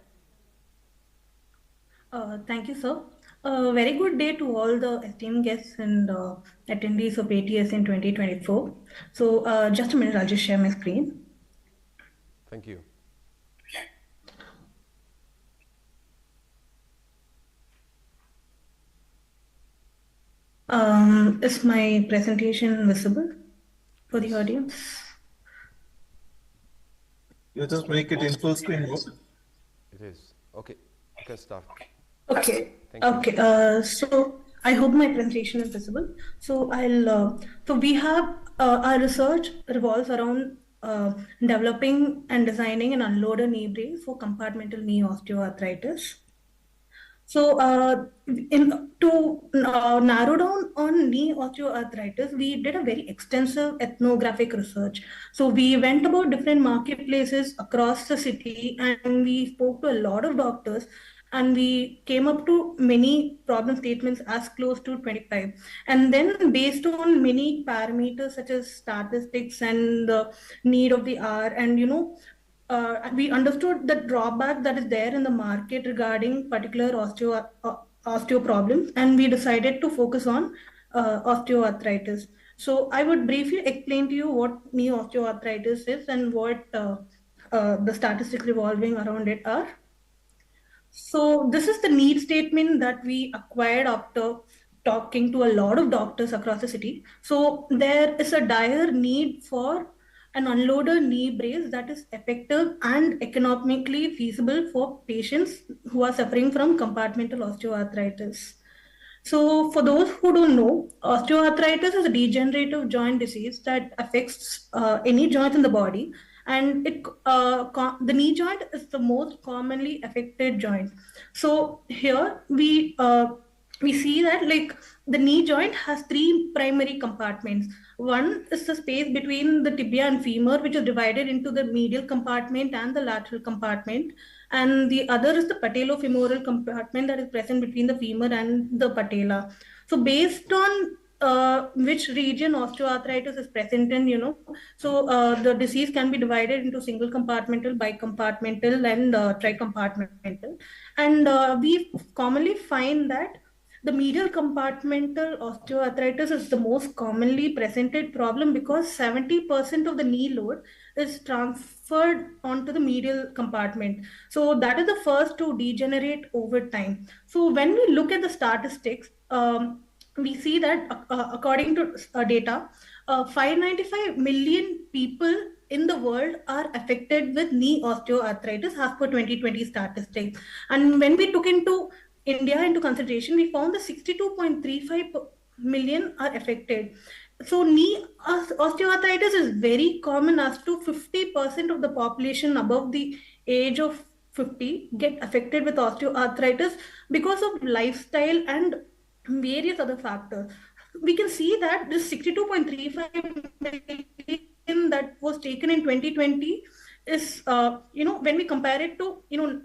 Thank you, sir. Very good day to all the esteemed guests and attendees of ATSN 2024. So just a minute, I'll just share my screen. Thank you. Is my presentation visible for the audience? You just make it in full screen mode. It is. Okay, you can start. Okay. Thank you. Okay. So I hope my presentation is visible. So so we have our research revolves around developing and designing an unloaded knee brace for compartmental knee osteoarthritis. So to narrow down on knee osteoarthritis, we did a very extensive ethnographic research. So we went about different marketplaces across the city and we spoke to a lot of doctors and we came up to many problem statements as close to 25. And then based on many parameters such as statistics and the need of the hour and we understood the drawback that is there in the market regarding particular osteo problems, and we decided to focus on osteoarthritis. So I would briefly explain to you what knee osteoarthritis is and what the statistics revolving around it are. So this is the need statement that we acquired after talking to a lot of doctors across the city. So there is a dire need for an unloaded knee brace that is effective and economically feasible for patients who are suffering from compartmental osteoarthritis. So for those who don't know, osteoarthritis is a degenerative joint disease that affects any joint in the body, and the knee joint is the most commonly affected joint. So here we see that like the knee joint has three primary compartments. One is the space between the tibia and femur, which is divided into the medial compartment and the lateral compartment. And the other is the patellofemoral compartment that is present between the femur and the patella. So based on which region osteoarthritis is present in, so the disease can be divided into single compartmental, bicompartmental, and tricompartmental. And we commonly find that the medial compartmental osteoarthritis is the most commonly presented problem because 70% of the knee load is transferred onto the medial compartment. So that is the first to degenerate over time. So when we look at the statistics, we see that according to data, 595 million people in the world are affected with knee osteoarthritis as per 2020 statistics. And when we took India into consideration, we found that 62.35 million are affected. So knee osteoarthritis is very common as to 50% of the population above the age of 50 get affected with osteoarthritis because of lifestyle and various other factors. We can see that this 62.35 million that was taken in 2020 is, when we compare it to,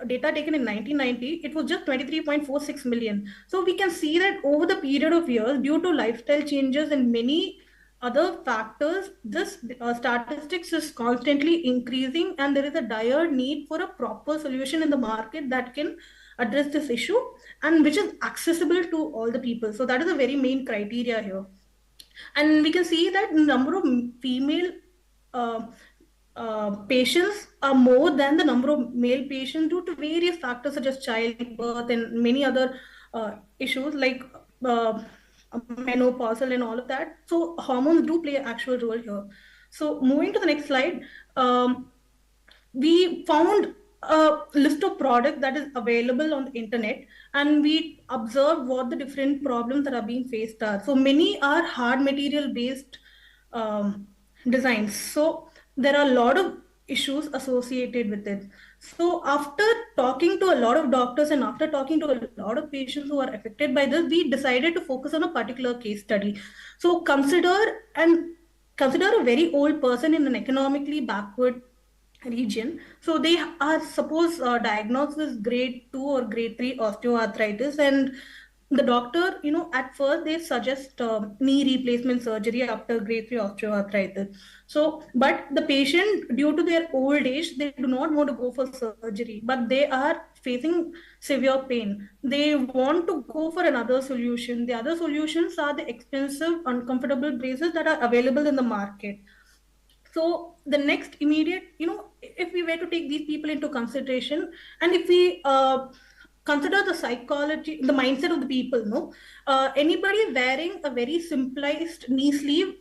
data taken in 1990, it was just 23.46 million. So we can see that over the period of years, due to lifestyle changes and many other factors, this statistics is constantly increasing and there is a dire need for a proper solution in the market that can address this issue and which is accessible to all the people. So that is a very main criteria here. And we can see that number of female patients are more than the number of male patients due to various factors such as childbirth and many other issues like menopausal and all of that. So hormones do play an actual role here. So moving to the next slide, we found a list of products that is available on the internet and we observed what the different problems that are being faced are. So many are hard material based designs. So there are a lot of issues associated with it. So after talking to a lot of doctors and after talking to a lot of patients who are affected by this, we decided to focus on a particular case study. So consider a very old person in an economically backward region. So they are diagnosed with grade 2 or grade 3 osteoarthritis, and the doctor, at first they suggest knee replacement surgery after grade 3 osteoarthritis. So, but the patient, due to their old age, they do not want to go for surgery, but they are facing severe pain. They want to go for another solution. The other solutions are the expensive, uncomfortable braces that are available in the market. So the next immediate, if we were to take these people into consideration, and if we consider the psychology, the mindset of the people, anybody wearing a very simplified knee sleeve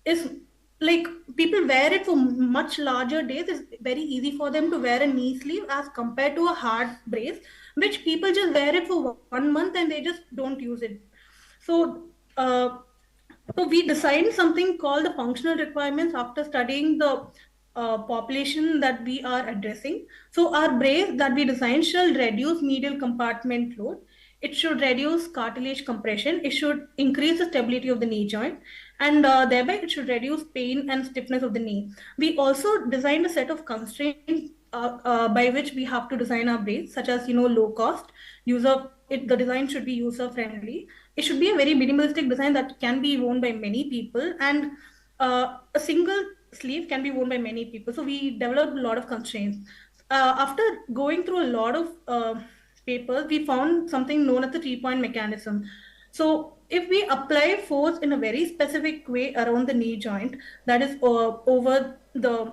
is like, people wear it for much larger days. It's very easy for them to wear a knee sleeve as compared to a hard brace, which people just wear it for 1 month and they just don't use it. So so we designed something called the functional requirements after studying the population that we are addressing. So our brace that we designed shall reduce medial compartment load. It should reduce cartilage compression. It should increase the stability of the knee joint, and thereby it should reduce pain and stiffness of the knee. We also designed a set of constraints by which we have to design our brace, such as low cost, the design should be user friendly. It should be a very minimalistic design that can be worn by many people, and a single sleeve can be worn by many people. So we developed a lot of constraints. After going through a lot of papers, we found something known as the 3-point mechanism. So if we apply force in a very specific way around the knee joint, that is over the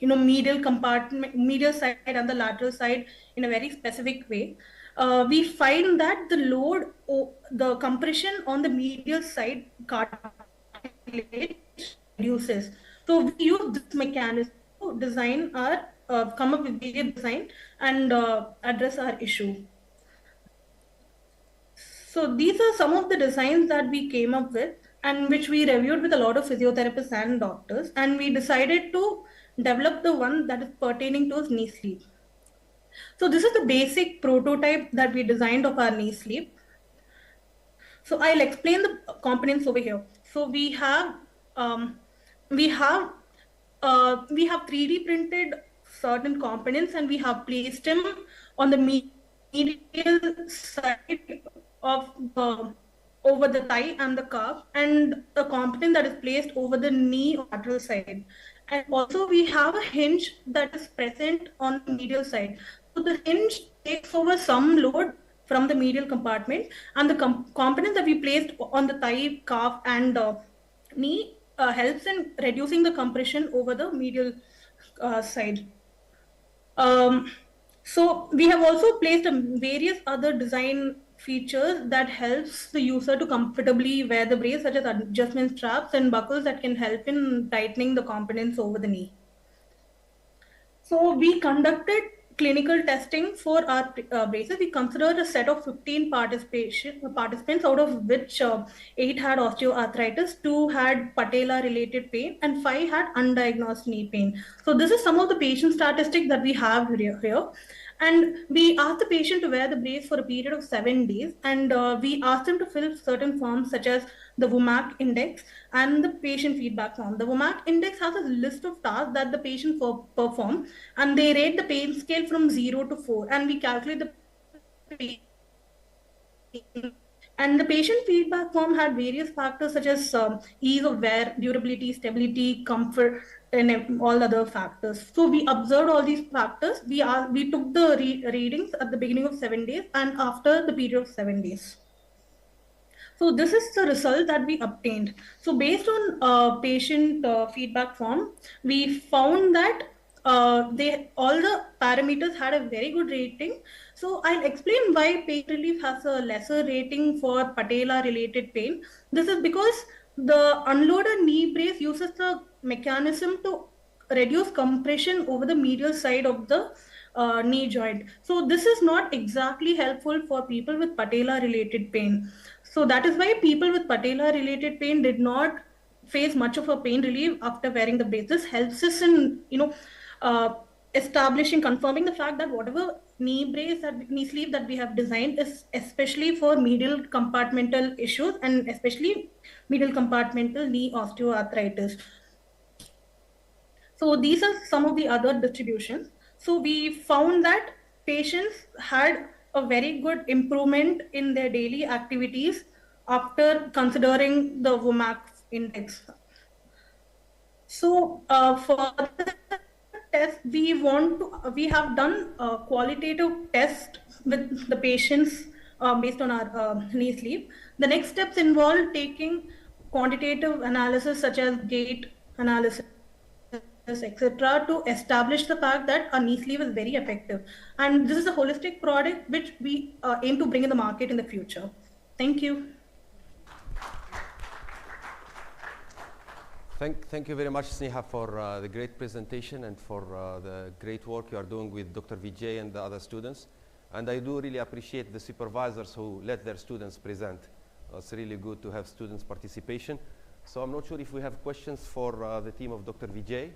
medial compartment, medial side and the lateral side in a very specific way, we find that the load, the compression on the medial side cartilage reduces. So we use this mechanism to design our, come up with various design and address our issue. So these are some of the designs that we came up with, and which we reviewed with a lot of physiotherapists and doctors, and we decided to develop the one that is pertaining to knee sleeve. So this is the basic prototype that we designed of our knee sleeve. So I'll explain the components over here. So we have 3D printed certain components, and we have placed them on the medial side of over the thigh and the calf, and a component that is placed over the knee or lateral side. And also we have a hinge that is present on the medial side. So the hinge takes over some load from the medial compartment, and the component that we placed on the thigh, calf and knee helps in reducing the compression over the medial side. So we have also placed various other design features that helps the user to comfortably wear the brace, such as adjustment straps and buckles that can help in tightening the components over the knee. So we conducted clinical testing for our braces. We considered a set of 15 participants, out of which 8 had osteoarthritis, 2 had patella related pain, and 5 had undiagnosed knee pain. So this is some of the patient statistics that we have here. And we asked the patient to wear the brace for a period of 7 days, and we asked them to fill certain forms such as the WOMAC index and the patient feedback form. The WOMAC index has a list of tasks that the patient perform, and they rate the pain scale from 0 to 4, and we calculate the pain. And the patient feedback form had various factors such as ease of wear, durability, stability, comfort, and all other factors. So we observed all these factors. We took the readings at the beginning of 7 days and after the period of 7 days. So this is the result that we obtained. So based on patient feedback form, we found that all the parameters had a very good rating. So I'll explain why pain relief has a lesser rating for patella related pain. This is because the unloaded knee brace uses the mechanism to reduce compression over the medial side of the knee joint. So this is not exactly helpful for people with patella related pain. So that is why people with patella related pain did not face much of a pain relief after wearing the brace. This helps us in establishing, confirming the fact that whatever knee sleeve that we have designed is especially for medial compartmental issues, and especially medial compartmental knee osteoarthritis. So these are some of the other distributions. So we found that patients had a very good improvement in their daily activities after considering the WOMAC index. So for the test, we have done a qualitative test with the patients based on our knee sleep. The next steps involve taking quantitative analysis such as gait analysis, etc., to establish the fact that a knee sleeve is very effective. And this is a holistic product which we aim to bring in the market in the future. Thank you. Thank you very much, Sneha, for the great presentation and for the great work you are doing with Dr. Vijay and the other students. And I do really appreciate the supervisors who let their students present. It's really good to have students' participation. So I'm not sure if we have questions for the team of Dr. Vijay.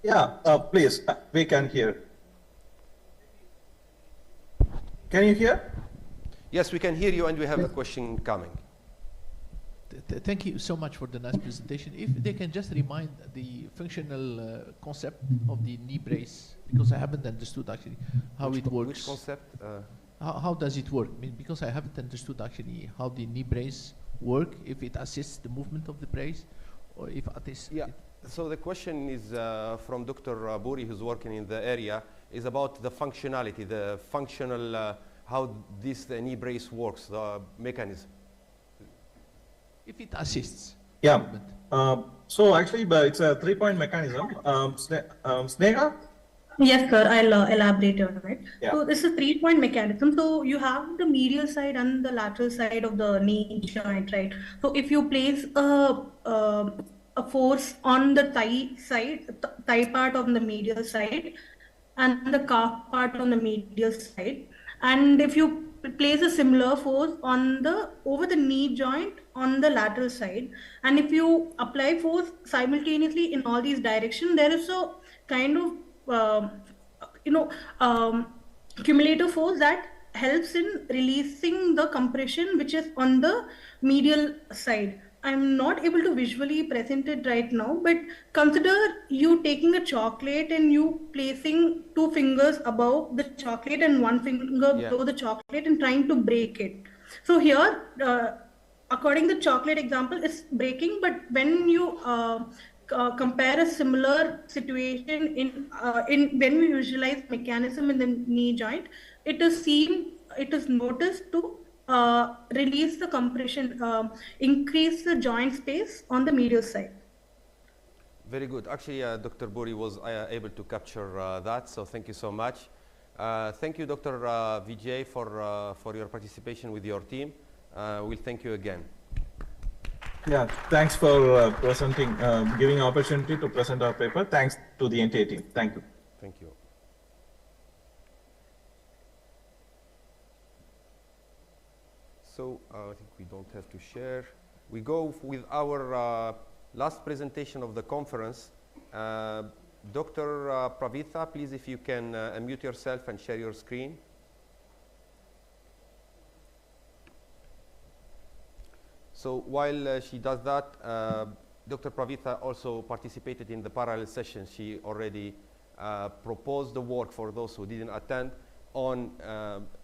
Yeah, please, we can hear. Can you hear? Yes, we can hear you, and we have a question coming. Thank you so much for the nice presentation. If they can just remind the functional concept of the knee brace, because I haven't understood actually how it works. Which concept? How does it work? I mean, because I haven't understood actually how the knee brace work, if it assists the movement of the brace, or if it is. Yeah. So the question is from Dr. Buri, who's working in the area, is about the functionality, the functional, how this knee brace works, the mechanism. If it assists. Yeah. So actually, it's a 3-point mechanism. Sneha? Yes, sir. I'll elaborate on it. Yeah. So this is a 3-point mechanism. So you have the medial side and the lateral side of the knee joint, right? So if you place a force on the thigh part on the medial side and the calf part on the medial side, and if you place a similar force on over the knee joint on the lateral side, and if you apply force simultaneously in all these directions, there is a kind of cumulative force that helps in releasing the compression which is on the medial side. I'm not able to visually present it right now, but consider you taking a chocolate and you placing 2 fingers above the chocolate and 1 finger below the chocolate and trying to break it. So here, according to the chocolate example, it's breaking, but when you compare a similar situation when we visualize mechanism in the knee joint, it is noticed to release the compression, increase the joint space on the medial side. Very good. Actually, Dr. Buri was able to capture that, so thank you so much. Thank you, Dr. Vijay, for your participation with your team. We'll thank you again. Yeah, thanks for presenting, giving opportunity to present our paper. Thanks to the entire team. Thank you. Thank you. So I think we don't have to share. We go with our last presentation of the conference. Dr. Pravitha, please, if you can unmute yourself and share your screen. So while she does that, Dr. Pravitha also participated in the parallel session. She already proposed the work for those who didn't attend on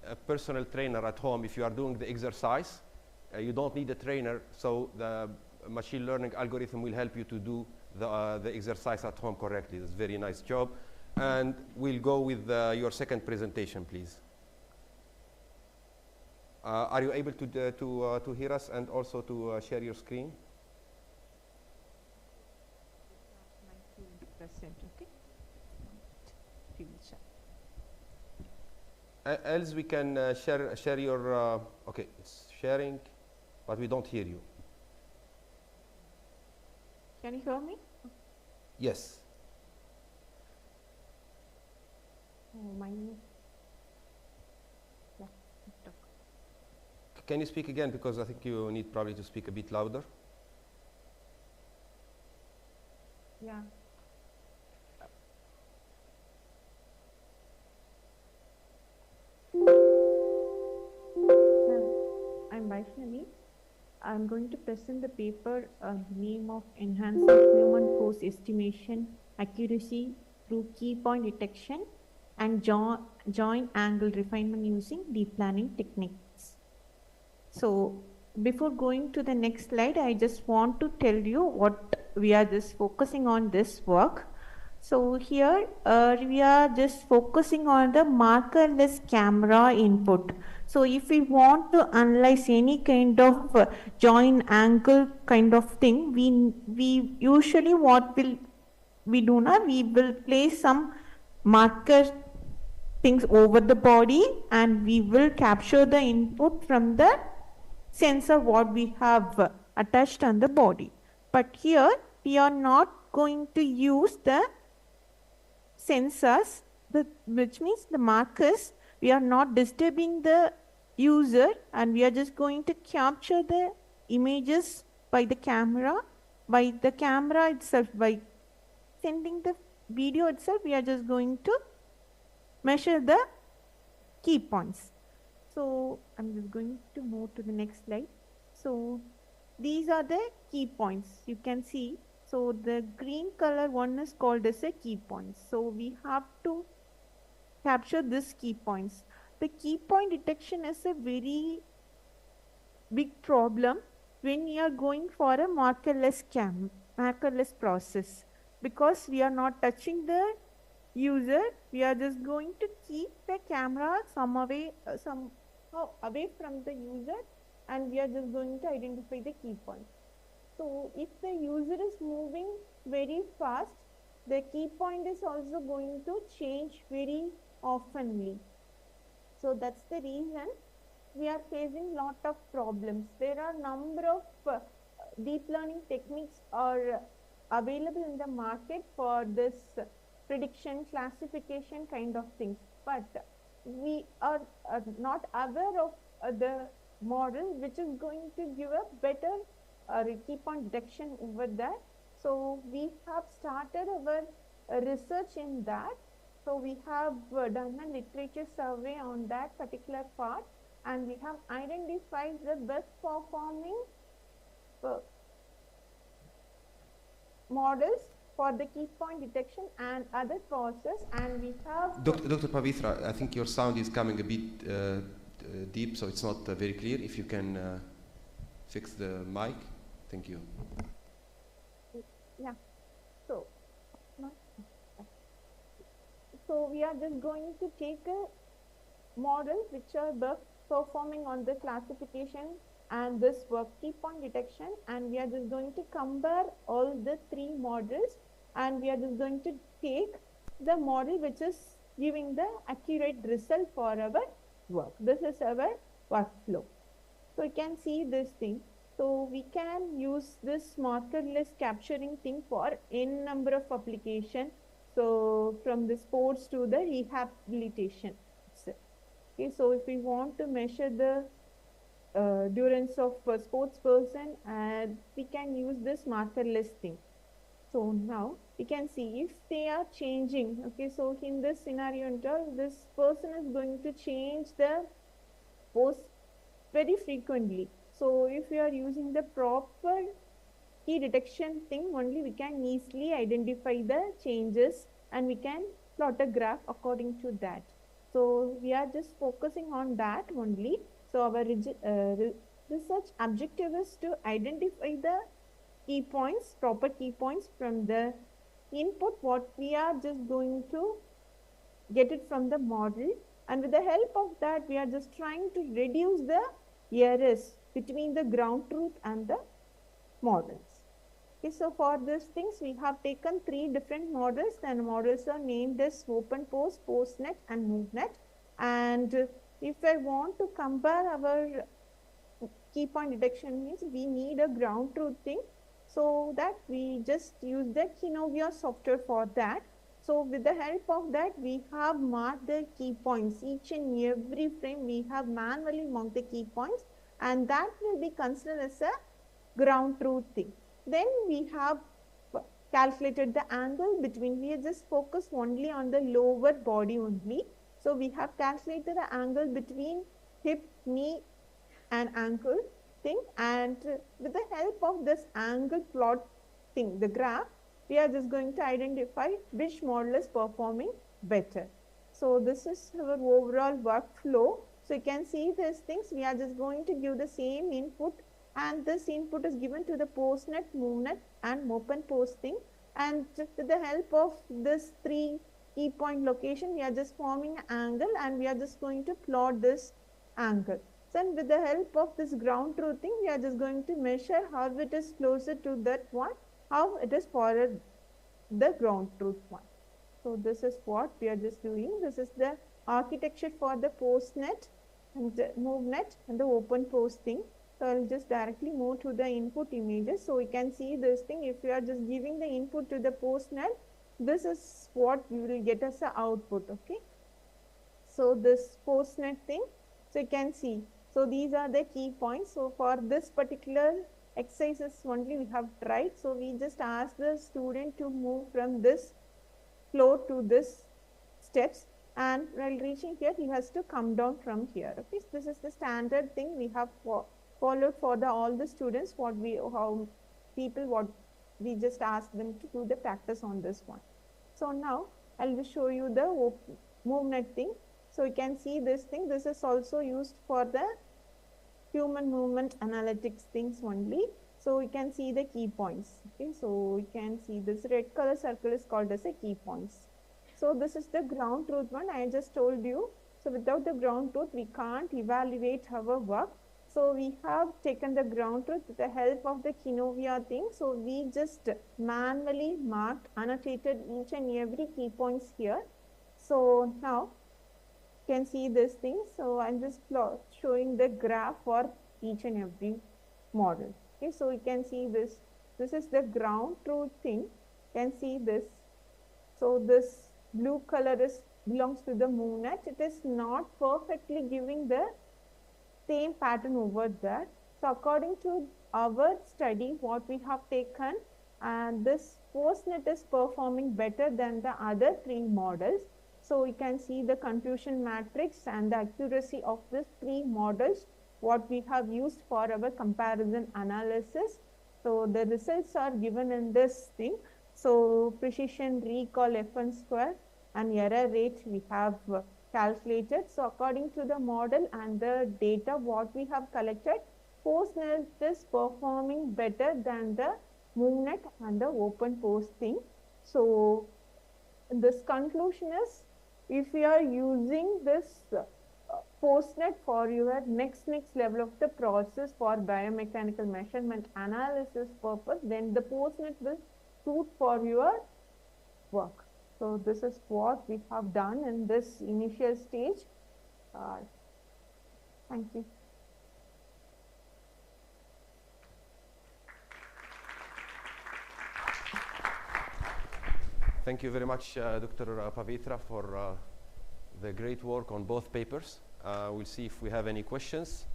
a personal trainer at home. If you are doing the exercise, you don't need a trainer, so the machine learning algorithm will help you to do the exercise at home correctly. That's a very nice job. And we'll go with your second presentation, please. Are you able to hear us and also to share your screen? Else we can share your, okay, it's sharing, but we don't hear you. Can you hear me? Yes. My name. Yeah. Can you speak again, because I think you need probably to speak a bit louder. Yeah. I'm Vaishnavi. I'm going to present the paper the name of Enhancing Human Pose Estimation Accuracy through Key Point Detection and Joint Angle Refinement using Deep Learning Techniques. So before going to the next slide, I just want to tell you what we are just focusing on this work. So here we are just focusing on the markerless camera input. So if we want to analyze any kind of joint angle kind of thing, we usually what will we do now? We will place some marker things over the body and we will capture the input from the sensor what we have attached on the body. But here we are not going to use the sensors, which means the markers. We are not disturbing the user and we are just going to capture the images by the camera itself. By sending the video itself, we are just going to measure the key points. So I'm just going to move to the next slide. So these are the key points you can see. So the green color one is called as a key point. So we have to capture this key points. The key point detection is a very big problem when you are going for a markerless process, because we are not touching the user. We are just going to keep the camera somehow away from the user and we are just going to identify the key point. So if the user is moving very fast, the key point is also going to change very oftenly. So that's the reason we are facing lot of problems. There are number of deep learning techniques are available in the market for this prediction, classification kind of things, but we are not aware of the model which is going to give a better key point detection over that. So we have started our research in that. So we have done a literature survey on that particular part and we have identified the best performing models for the key point detection and other process, and we have... Dr. Pavitra, I think your sound is coming a bit deep, so it's not very clear. If you can fix the mic, thank you. Yeah, so we are just going to take a model which are best performing on the classification and this work key point detection, and we are just going to compare all the three models and we are just going to take the model which is giving the accurate result for our work. This is our workflow. So you can see this thing. So we can use this markerless capturing thing for n number of application. So from the sports to the rehabilitation. Okay, so if we want to measure the endurance of a sports person, we can use this markerless thing. So now we can see if they are changing. Okay, so in this scenario, this person is going to change the pose very frequently. So if we are using the proper key detection thing, only we can easily identify the changes and we can plot a graph according to that. So we are just focusing on that only. So our research objective is to identify the key points, proper key points from the input what we are just going to get it from the model, and with the help of that we are just trying to reduce the errors between the ground truth and the models. Okay, so for these things we have taken three different models, and models are named as OpenPose, PoseNet and MoveNet. And if I want to compare our key point detection, means we need a ground truth thing, so that we just use the Kinovia software for that. So with the help of that we have marked the key points. Each and every frame we have manually marked the key points, and that will be considered as a ground truth thing. Then we have calculated the angle between, we just focus only on the lower body only. So we have calculated the angle between hip, knee and ankle, thing, and with the help of this angle plot thing, the graph, we are just going to identify which model is performing better. So this is our overall workflow. So you can see these things. We are just going to give the same input, and this input is given to the postnet, movenet, and open posting. And with the help of this 3 key point location, we are just forming an angle, and we are just going to plot this angle. So with the help of this ground truthing, we are just going to measure how it is closer to that one, how it is followed the ground truth one. So this is what we are just doing. This is the architecture for the postnet and the movenet and the open posting. So I will just directly move to the input images. So we can see this thing. If you are just giving the input to the postnet, this is what we will get as the output. Okay. So this postnet thing. So you can see. So these are the key points. So for this particular exercises only we have tried. So we just ask the student to move from this floor to this steps, and while reaching here he has to come down from here. Okay, so this is the standard thing we have followed for all the students, what we just asked them to do the practice on this one. So now I'll just show you the MoveNet thing. So you can see this thing. This is also used for the human movement analytics things only. So we can see the key points. Okay, so we can see this red color circle is called as a key points. So this is the ground truth one I just told you. So without the ground truth, we can't evaluate our work. So we have taken the ground truth with the help of the Kinovia thing. So we just manually marked, annotated each and every key points here. So now you can see this thing. So I'm just showing the graph for each and every model. Okay, so you can see this. This is the ground truth thing. You can see this. So this blue color belongs to the MoveNet. It is not perfectly giving the same pattern over there. So according to our study, what we have taken, and this postnet is performing better than the other 3 models. So we can see the confusion matrix and the accuracy of these 3 models, what we have used for our comparison analysis. So the results are given in this thing. So precision, recall, FN square, and error rate we have calculated. So according to the model and the data what we have collected, postnet is performing better than the MoveNet and the open posting. So this conclusion is, if you are using this postnet for your next level of the process for biomechanical measurement analysis purpose, then the postnet will suit for your work. So this is what we have done in this initial stage. Thank you. Thank you very much, Dr. Pavitra, for the great work on both papers. We'll see if we have any questions.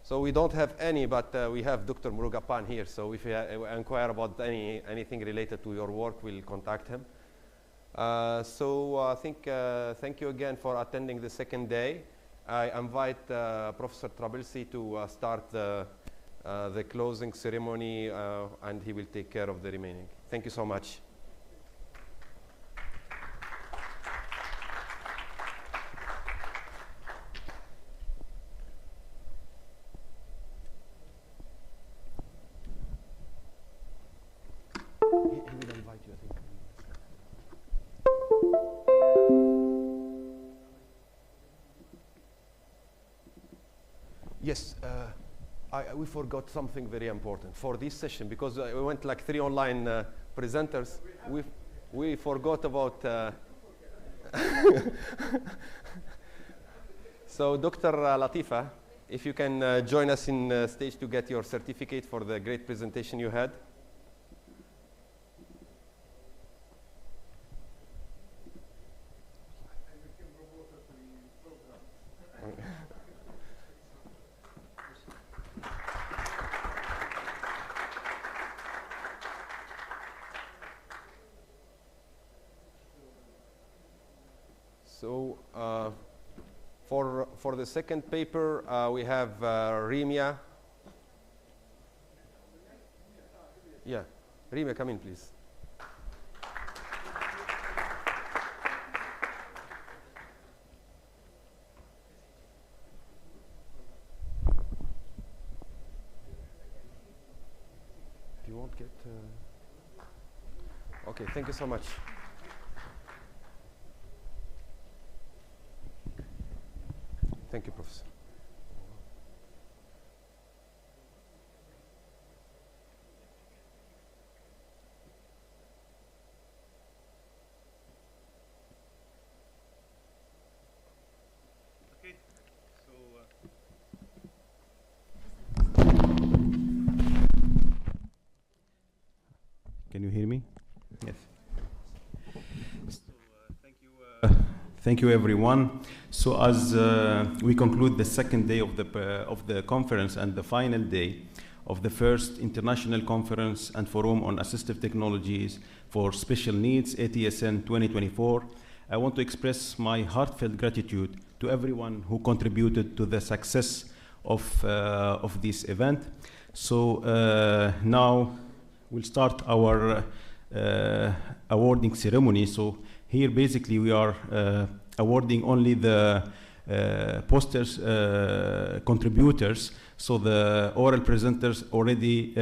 So we don't have any, but we have Dr. Murugapan here. So if you inquire about anything related to your work, we'll contact him. So I think thank you again for attending the second day. I invite Professor Trabelsi to start the closing ceremony, and he will take care of the remaining. Thank you so much. Yes, we forgot something very important for this session, because we went like 3 online presenters. We forgot about. So, Dr. Latifa, if you can join us in stage to get your certificate for the great presentation you had. So, For the second paper, we have Rimia. Yeah, Rimia, come in, please. You won't get... Okay, thank you so much. Thank you, Professor. Okay, so can you hear me? Yes. Thank you, everyone. So as we conclude the second day of the conference and the final day of the first international conference and forum on assistive technologies for special needs, ATSN 2024, I want to express my heartfelt gratitude to everyone who contributed to the success of this event. So now we'll start our awarding ceremony. So here, basically, we are awarding only the posters contributors. So the oral presenters already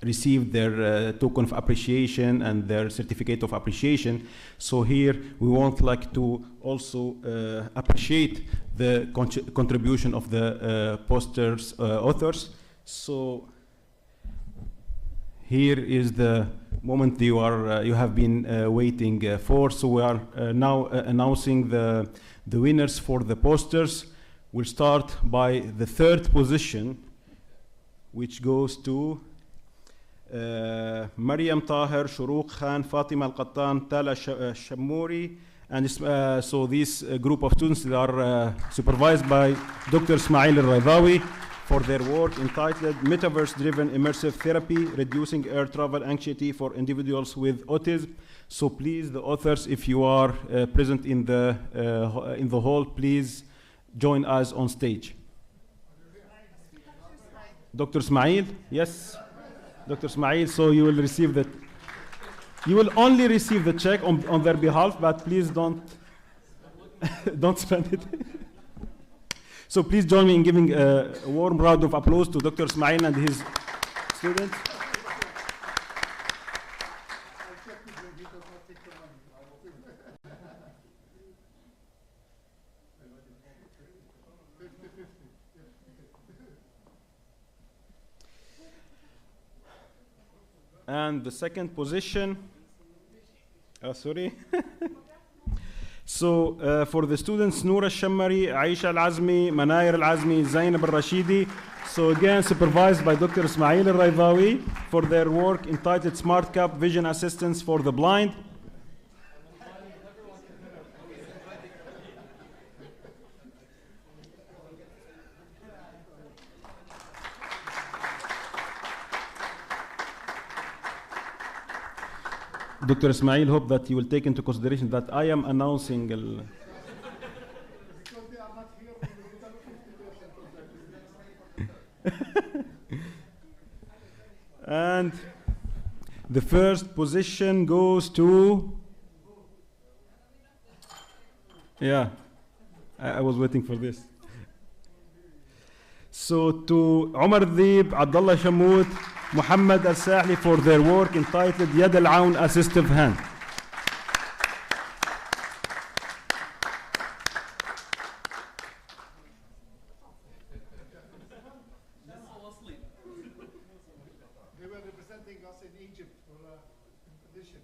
received their token of appreciation and their certificate of appreciation. So here, we would like to also appreciate the contribution of the posters authors. So here is the moment you have been waiting for. So we are now announcing the winners for the posters. We'll start by the third position, which goes to Mariam Tahir, Shuruq Khan, Fatima Al-Qattan, Tala Shamouri. And so this group of students, they are supervised by Dr. Ismail Al-Raydawi for their work entitled Metaverse-Driven Immersive Therapy, Reducing Air Travel Anxiety for Individuals with Autism. So please, the authors, if you are present in the hall, please join us on stage. Dr. Ismail, yes? Dr. Ismail, so you will receive the, you will only receive the check on their behalf, but please don't, don't spend it. So please join me in giving a warm round of applause to Dr. Ismail and his students. And the second position, sorry. So for the students, Noura Shammari, Aisha Al-Azmi, Manayir Al-Azmi, Zainab Al-Rashidi. So again, supervised by Dr. Ismail Al-Raydawi for their work entitled Smart Cap Vision Assistance for the Blind. Dr. Ismail, hope that you will take into consideration that I am announcing and the first position goes to, yeah, I was waiting for this. So to Omar Deeb, Abdullah Shamoud, Muhammad Al-Sahli for their work entitled Yad Al-Aun Assistive Hand. They were representing us in Egypt for a competition.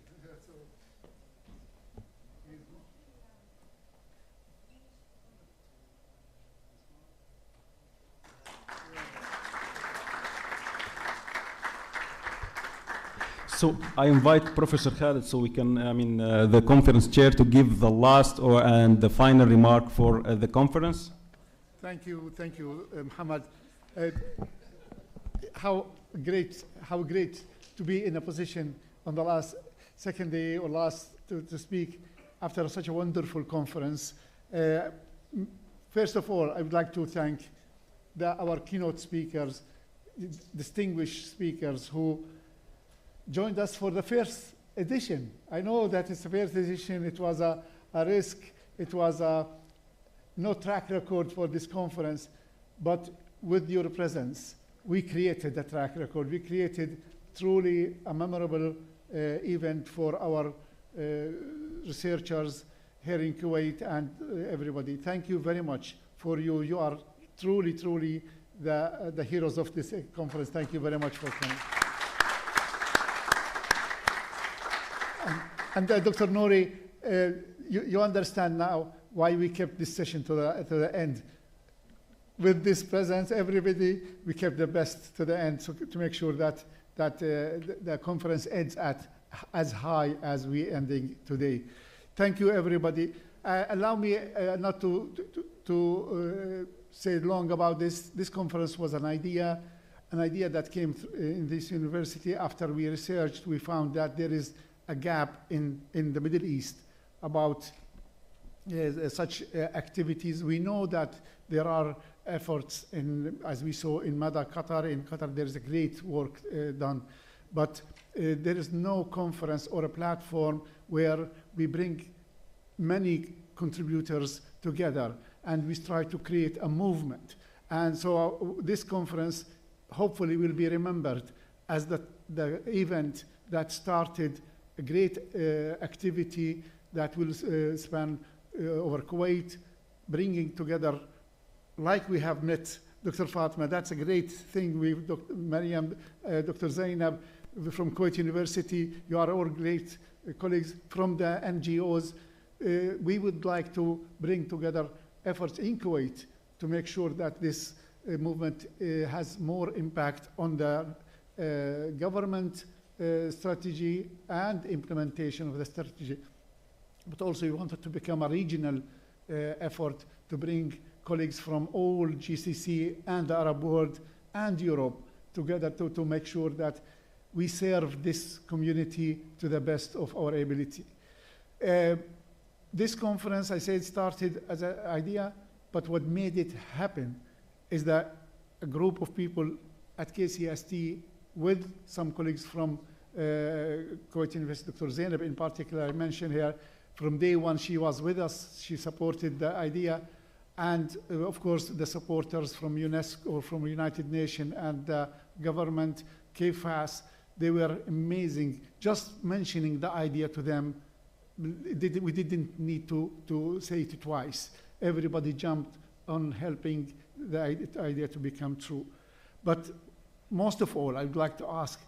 So I invite Professor Khalid so we can, the conference chair to give the last and the final remark for the conference. Thank you, Muhammad. How great to be in a position on the second day or last to speak after such a wonderful conference. First of all, I would like to thank our keynote speakers, distinguished speakers who joined us for the first edition. I know that it's the first edition, it was a risk, it was no track record for this conference, but with your presence, we created a track record. We created truly a memorable event for our researchers here in Kuwait and everybody. Thank you very much for you. You are truly, truly the heroes of this conference. Thank you very much for coming. And Dr. Nouri, you understand now why we kept this session to the end. With this presence, everybody, we kept the best to the end, so to make sure that the conference ends at as high as we ending today. Thank you, everybody. Allow me not to say long about this. This conference was an idea that came in this university. After we researched, we found that there is a gap in the Middle East about such activities. We know that there are efforts, as we saw in Mada, Qatar. In Qatar, there is a great work done. But there is no conference or a platform where we bring many contributors together and we try to create a movement. And so this conference hopefully will be remembered as the event that started a great activity that will span over Kuwait, bringing together, like we have met Dr. Fatma. That's a great thing with Dr. Mariam, Dr. Zainab from Kuwait University. You are all great colleagues from the NGOs. We would like to bring together efforts in Kuwait to make sure that this movement has more impact on the government strategy and implementation of the strategy. But also we wanted to become a regional effort to bring colleagues from all GCC and the Arab world and Europe together to make sure that we serve this community to the best of our ability. This conference, I said, started as an idea, but what made it happen is that a group of people at KCST with some colleagues from Kuwait University, Dr. Zainab in particular, I mentioned here, from day one she was with us, she supported the idea, and of course the supporters from UNESCO, from United Nations and the government, KFAS, they were amazing. Just mentioning the idea to them, we didn't need to say it twice. Everybody jumped on helping the idea to become true. But most of all, I would like to ask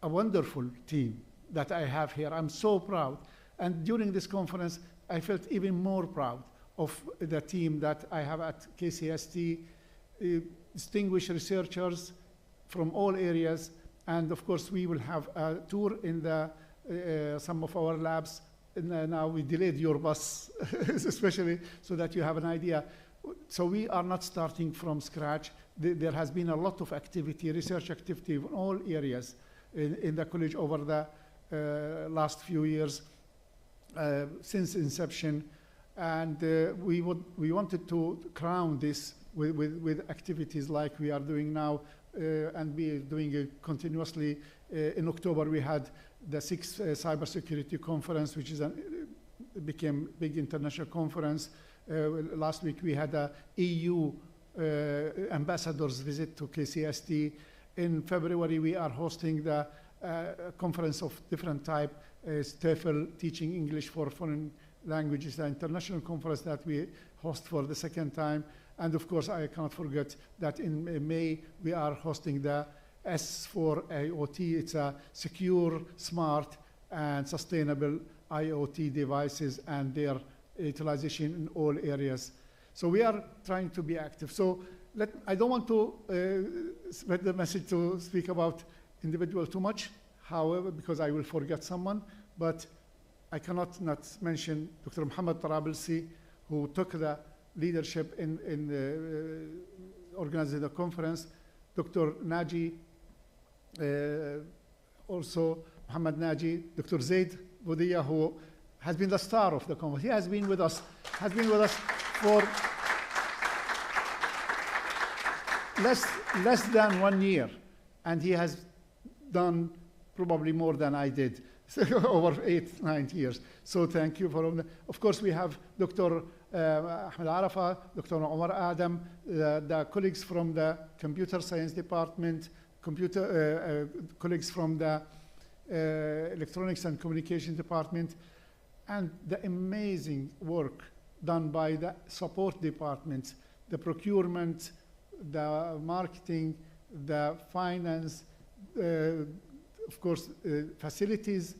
a wonderful team that I have here. I'm so proud. And during this conference, I felt even more proud of the team that I have at KCST, distinguished researchers from all areas. And of course, we will have a tour in some of our labs. And now we delayed your bus, especially so that you have an idea. So we are not starting from scratch. There has been a lot of activity, research activity in all areas in the college over the last few years since inception. And we wanted to crown this with activities like we are doing now, and we are doing it continuously. In October, we had the 6th cybersecurity conference, which became a big international conference. Last week, we had a EU ambassador's visit to KCST. In February, we are hosting the conference of different type, TEFL, Teaching English for Foreign Languages, the international conference that we host for the second time. And of course, I cannot forget that in May, we are hosting the S4 IoT. It's a secure, smart, and sustainable IoT devices and their utilization in all areas. So we are trying to be active. So I don't want to spread the message to speak about individual too much, however, because I will forget someone, but I cannot not mention Dr. Muhammad Tarabilsi, who took the leadership in organizing the conference, Dr. Naji, also Muhammad Naji, Dr. Zaid Boudia, who has been the star of the conference. He has been with us for less than 1 year, and he has done probably more than I did over 8-9 years. So thank you for all that. Of course, we have Dr. Ahmed Arafa, Dr. Omar Adam, the colleagues from the computer science department, colleagues from the electronics and communication department, and the amazing work done by the support departments, the procurement, the marketing, the finance, of course, facilities,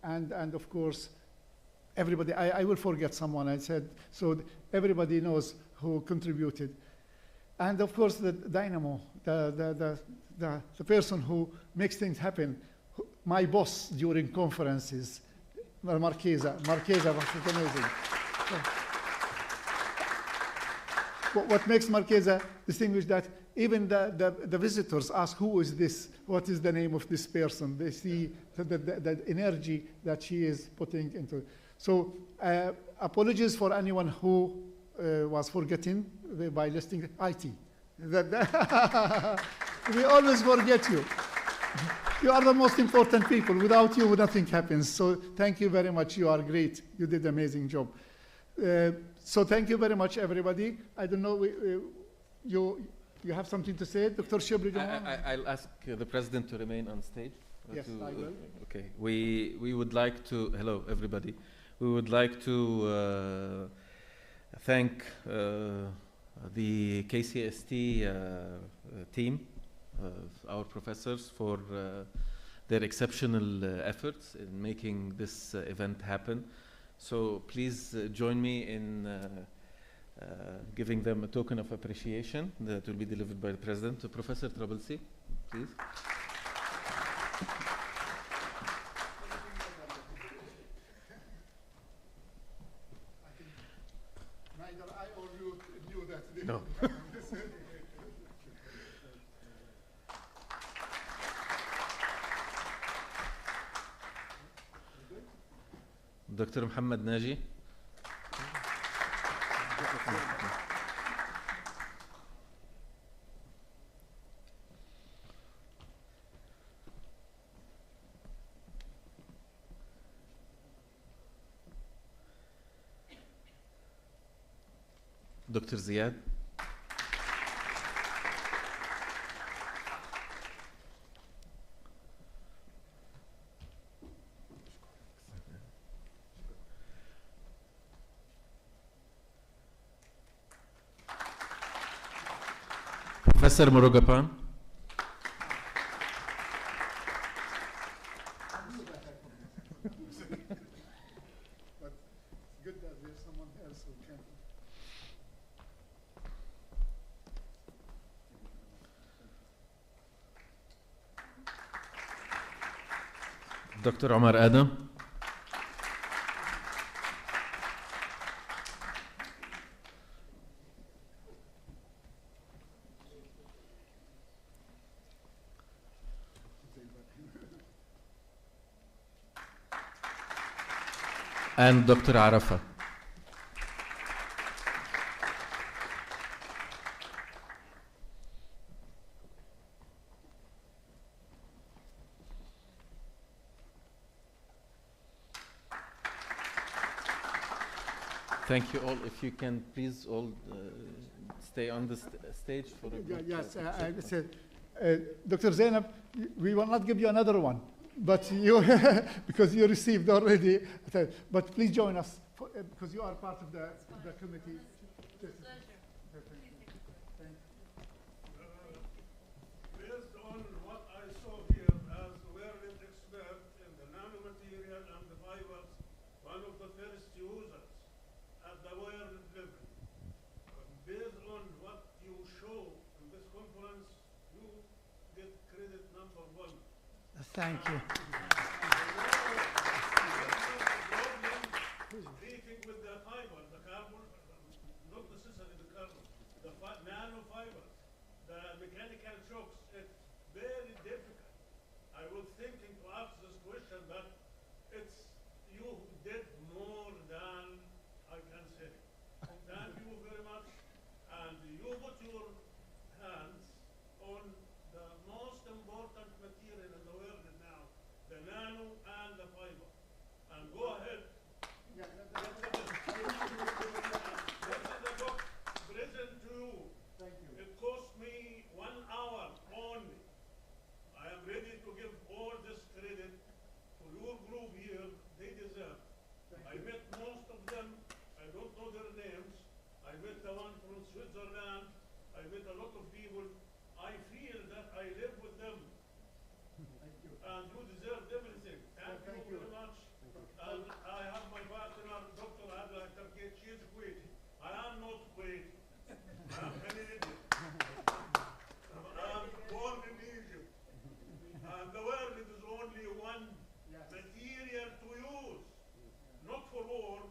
and of course, everybody. I will forget someone. I said, so everybody knows who contributed. And of course, the dynamo, the person who makes things happen, my boss during conferences, Marchesa was amazing. What makes Marchesa distinguished that even the visitors ask, who is this? What is the name of this person? They see the energy that she is putting into it. So apologies for anyone who was forgetting by listing IT. We always forget you. You are the most important people. Without you, nothing happens. So thank you very much. You are great. You did an amazing job. So thank you very much, everybody. I don't know, you have something to say, Dr. Shibri? I'll ask the president to remain on stage. Yes, I will. Okay. We would like to, hello, everybody. We would like to thank the KCST team, our professors, for their exceptional efforts in making this event happen. So please join me in giving them a token of appreciation that will be delivered by the President. Professor Trabelsi, please. Neither I or you knew that. No. Dr. Muhammad Naji. Dr. Ziad. Professor Murugapan. But it's good that there's someone else who can. Dr. Omar Adam. And Dr. Arafa. Thank you all. If you can please all stay on the stage for a Yes, I said, Dr. Zainab, we will not give you another one, but you, because you received already. But please join us, because you are part of the committee. Based on what I saw here as learned expert in the nanomaterial and the fibers, one of the first users at the world level, based on what you show in this conference, you get credit #1. Thank you. Speaking with the fiber, the carbon, not necessarily the carbon, the nanofibers, the mechanical shocks, it's very difficult. I was thinking to ask this question, but it's you who your hands on the most important material in the world now, the nano and the fiber. And go ahead. This is the book present to you. Thank you. It cost me 1 hour only. I am ready to give all this credit to your group here. They deserve. I met most of them. I don't know their names. I met the one from Switzerland. I met a lot of people. I feel that I live with them. Thank you. And you deserve everything. Thank you very much. And I have my partner, Dr. Adla Tarkit. She is Kuwaiti. I am not Kuwaiti. I am Canadian. I am born in Egypt. And the world is only one material to use. Not for war,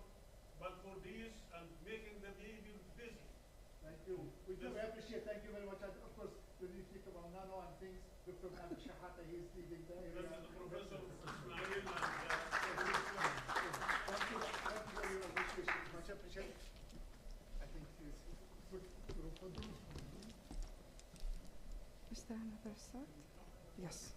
but for peace and making the people busy. Thank you. We do appreciate. Thank you very much. And of course, when you think about nano and things, Dr. Abu Shahata, he is leading the area. This is the Professor Ismail Thank you. Thank you for your appreciation. Much appreciated. I think it's good. Is there another start? Yes.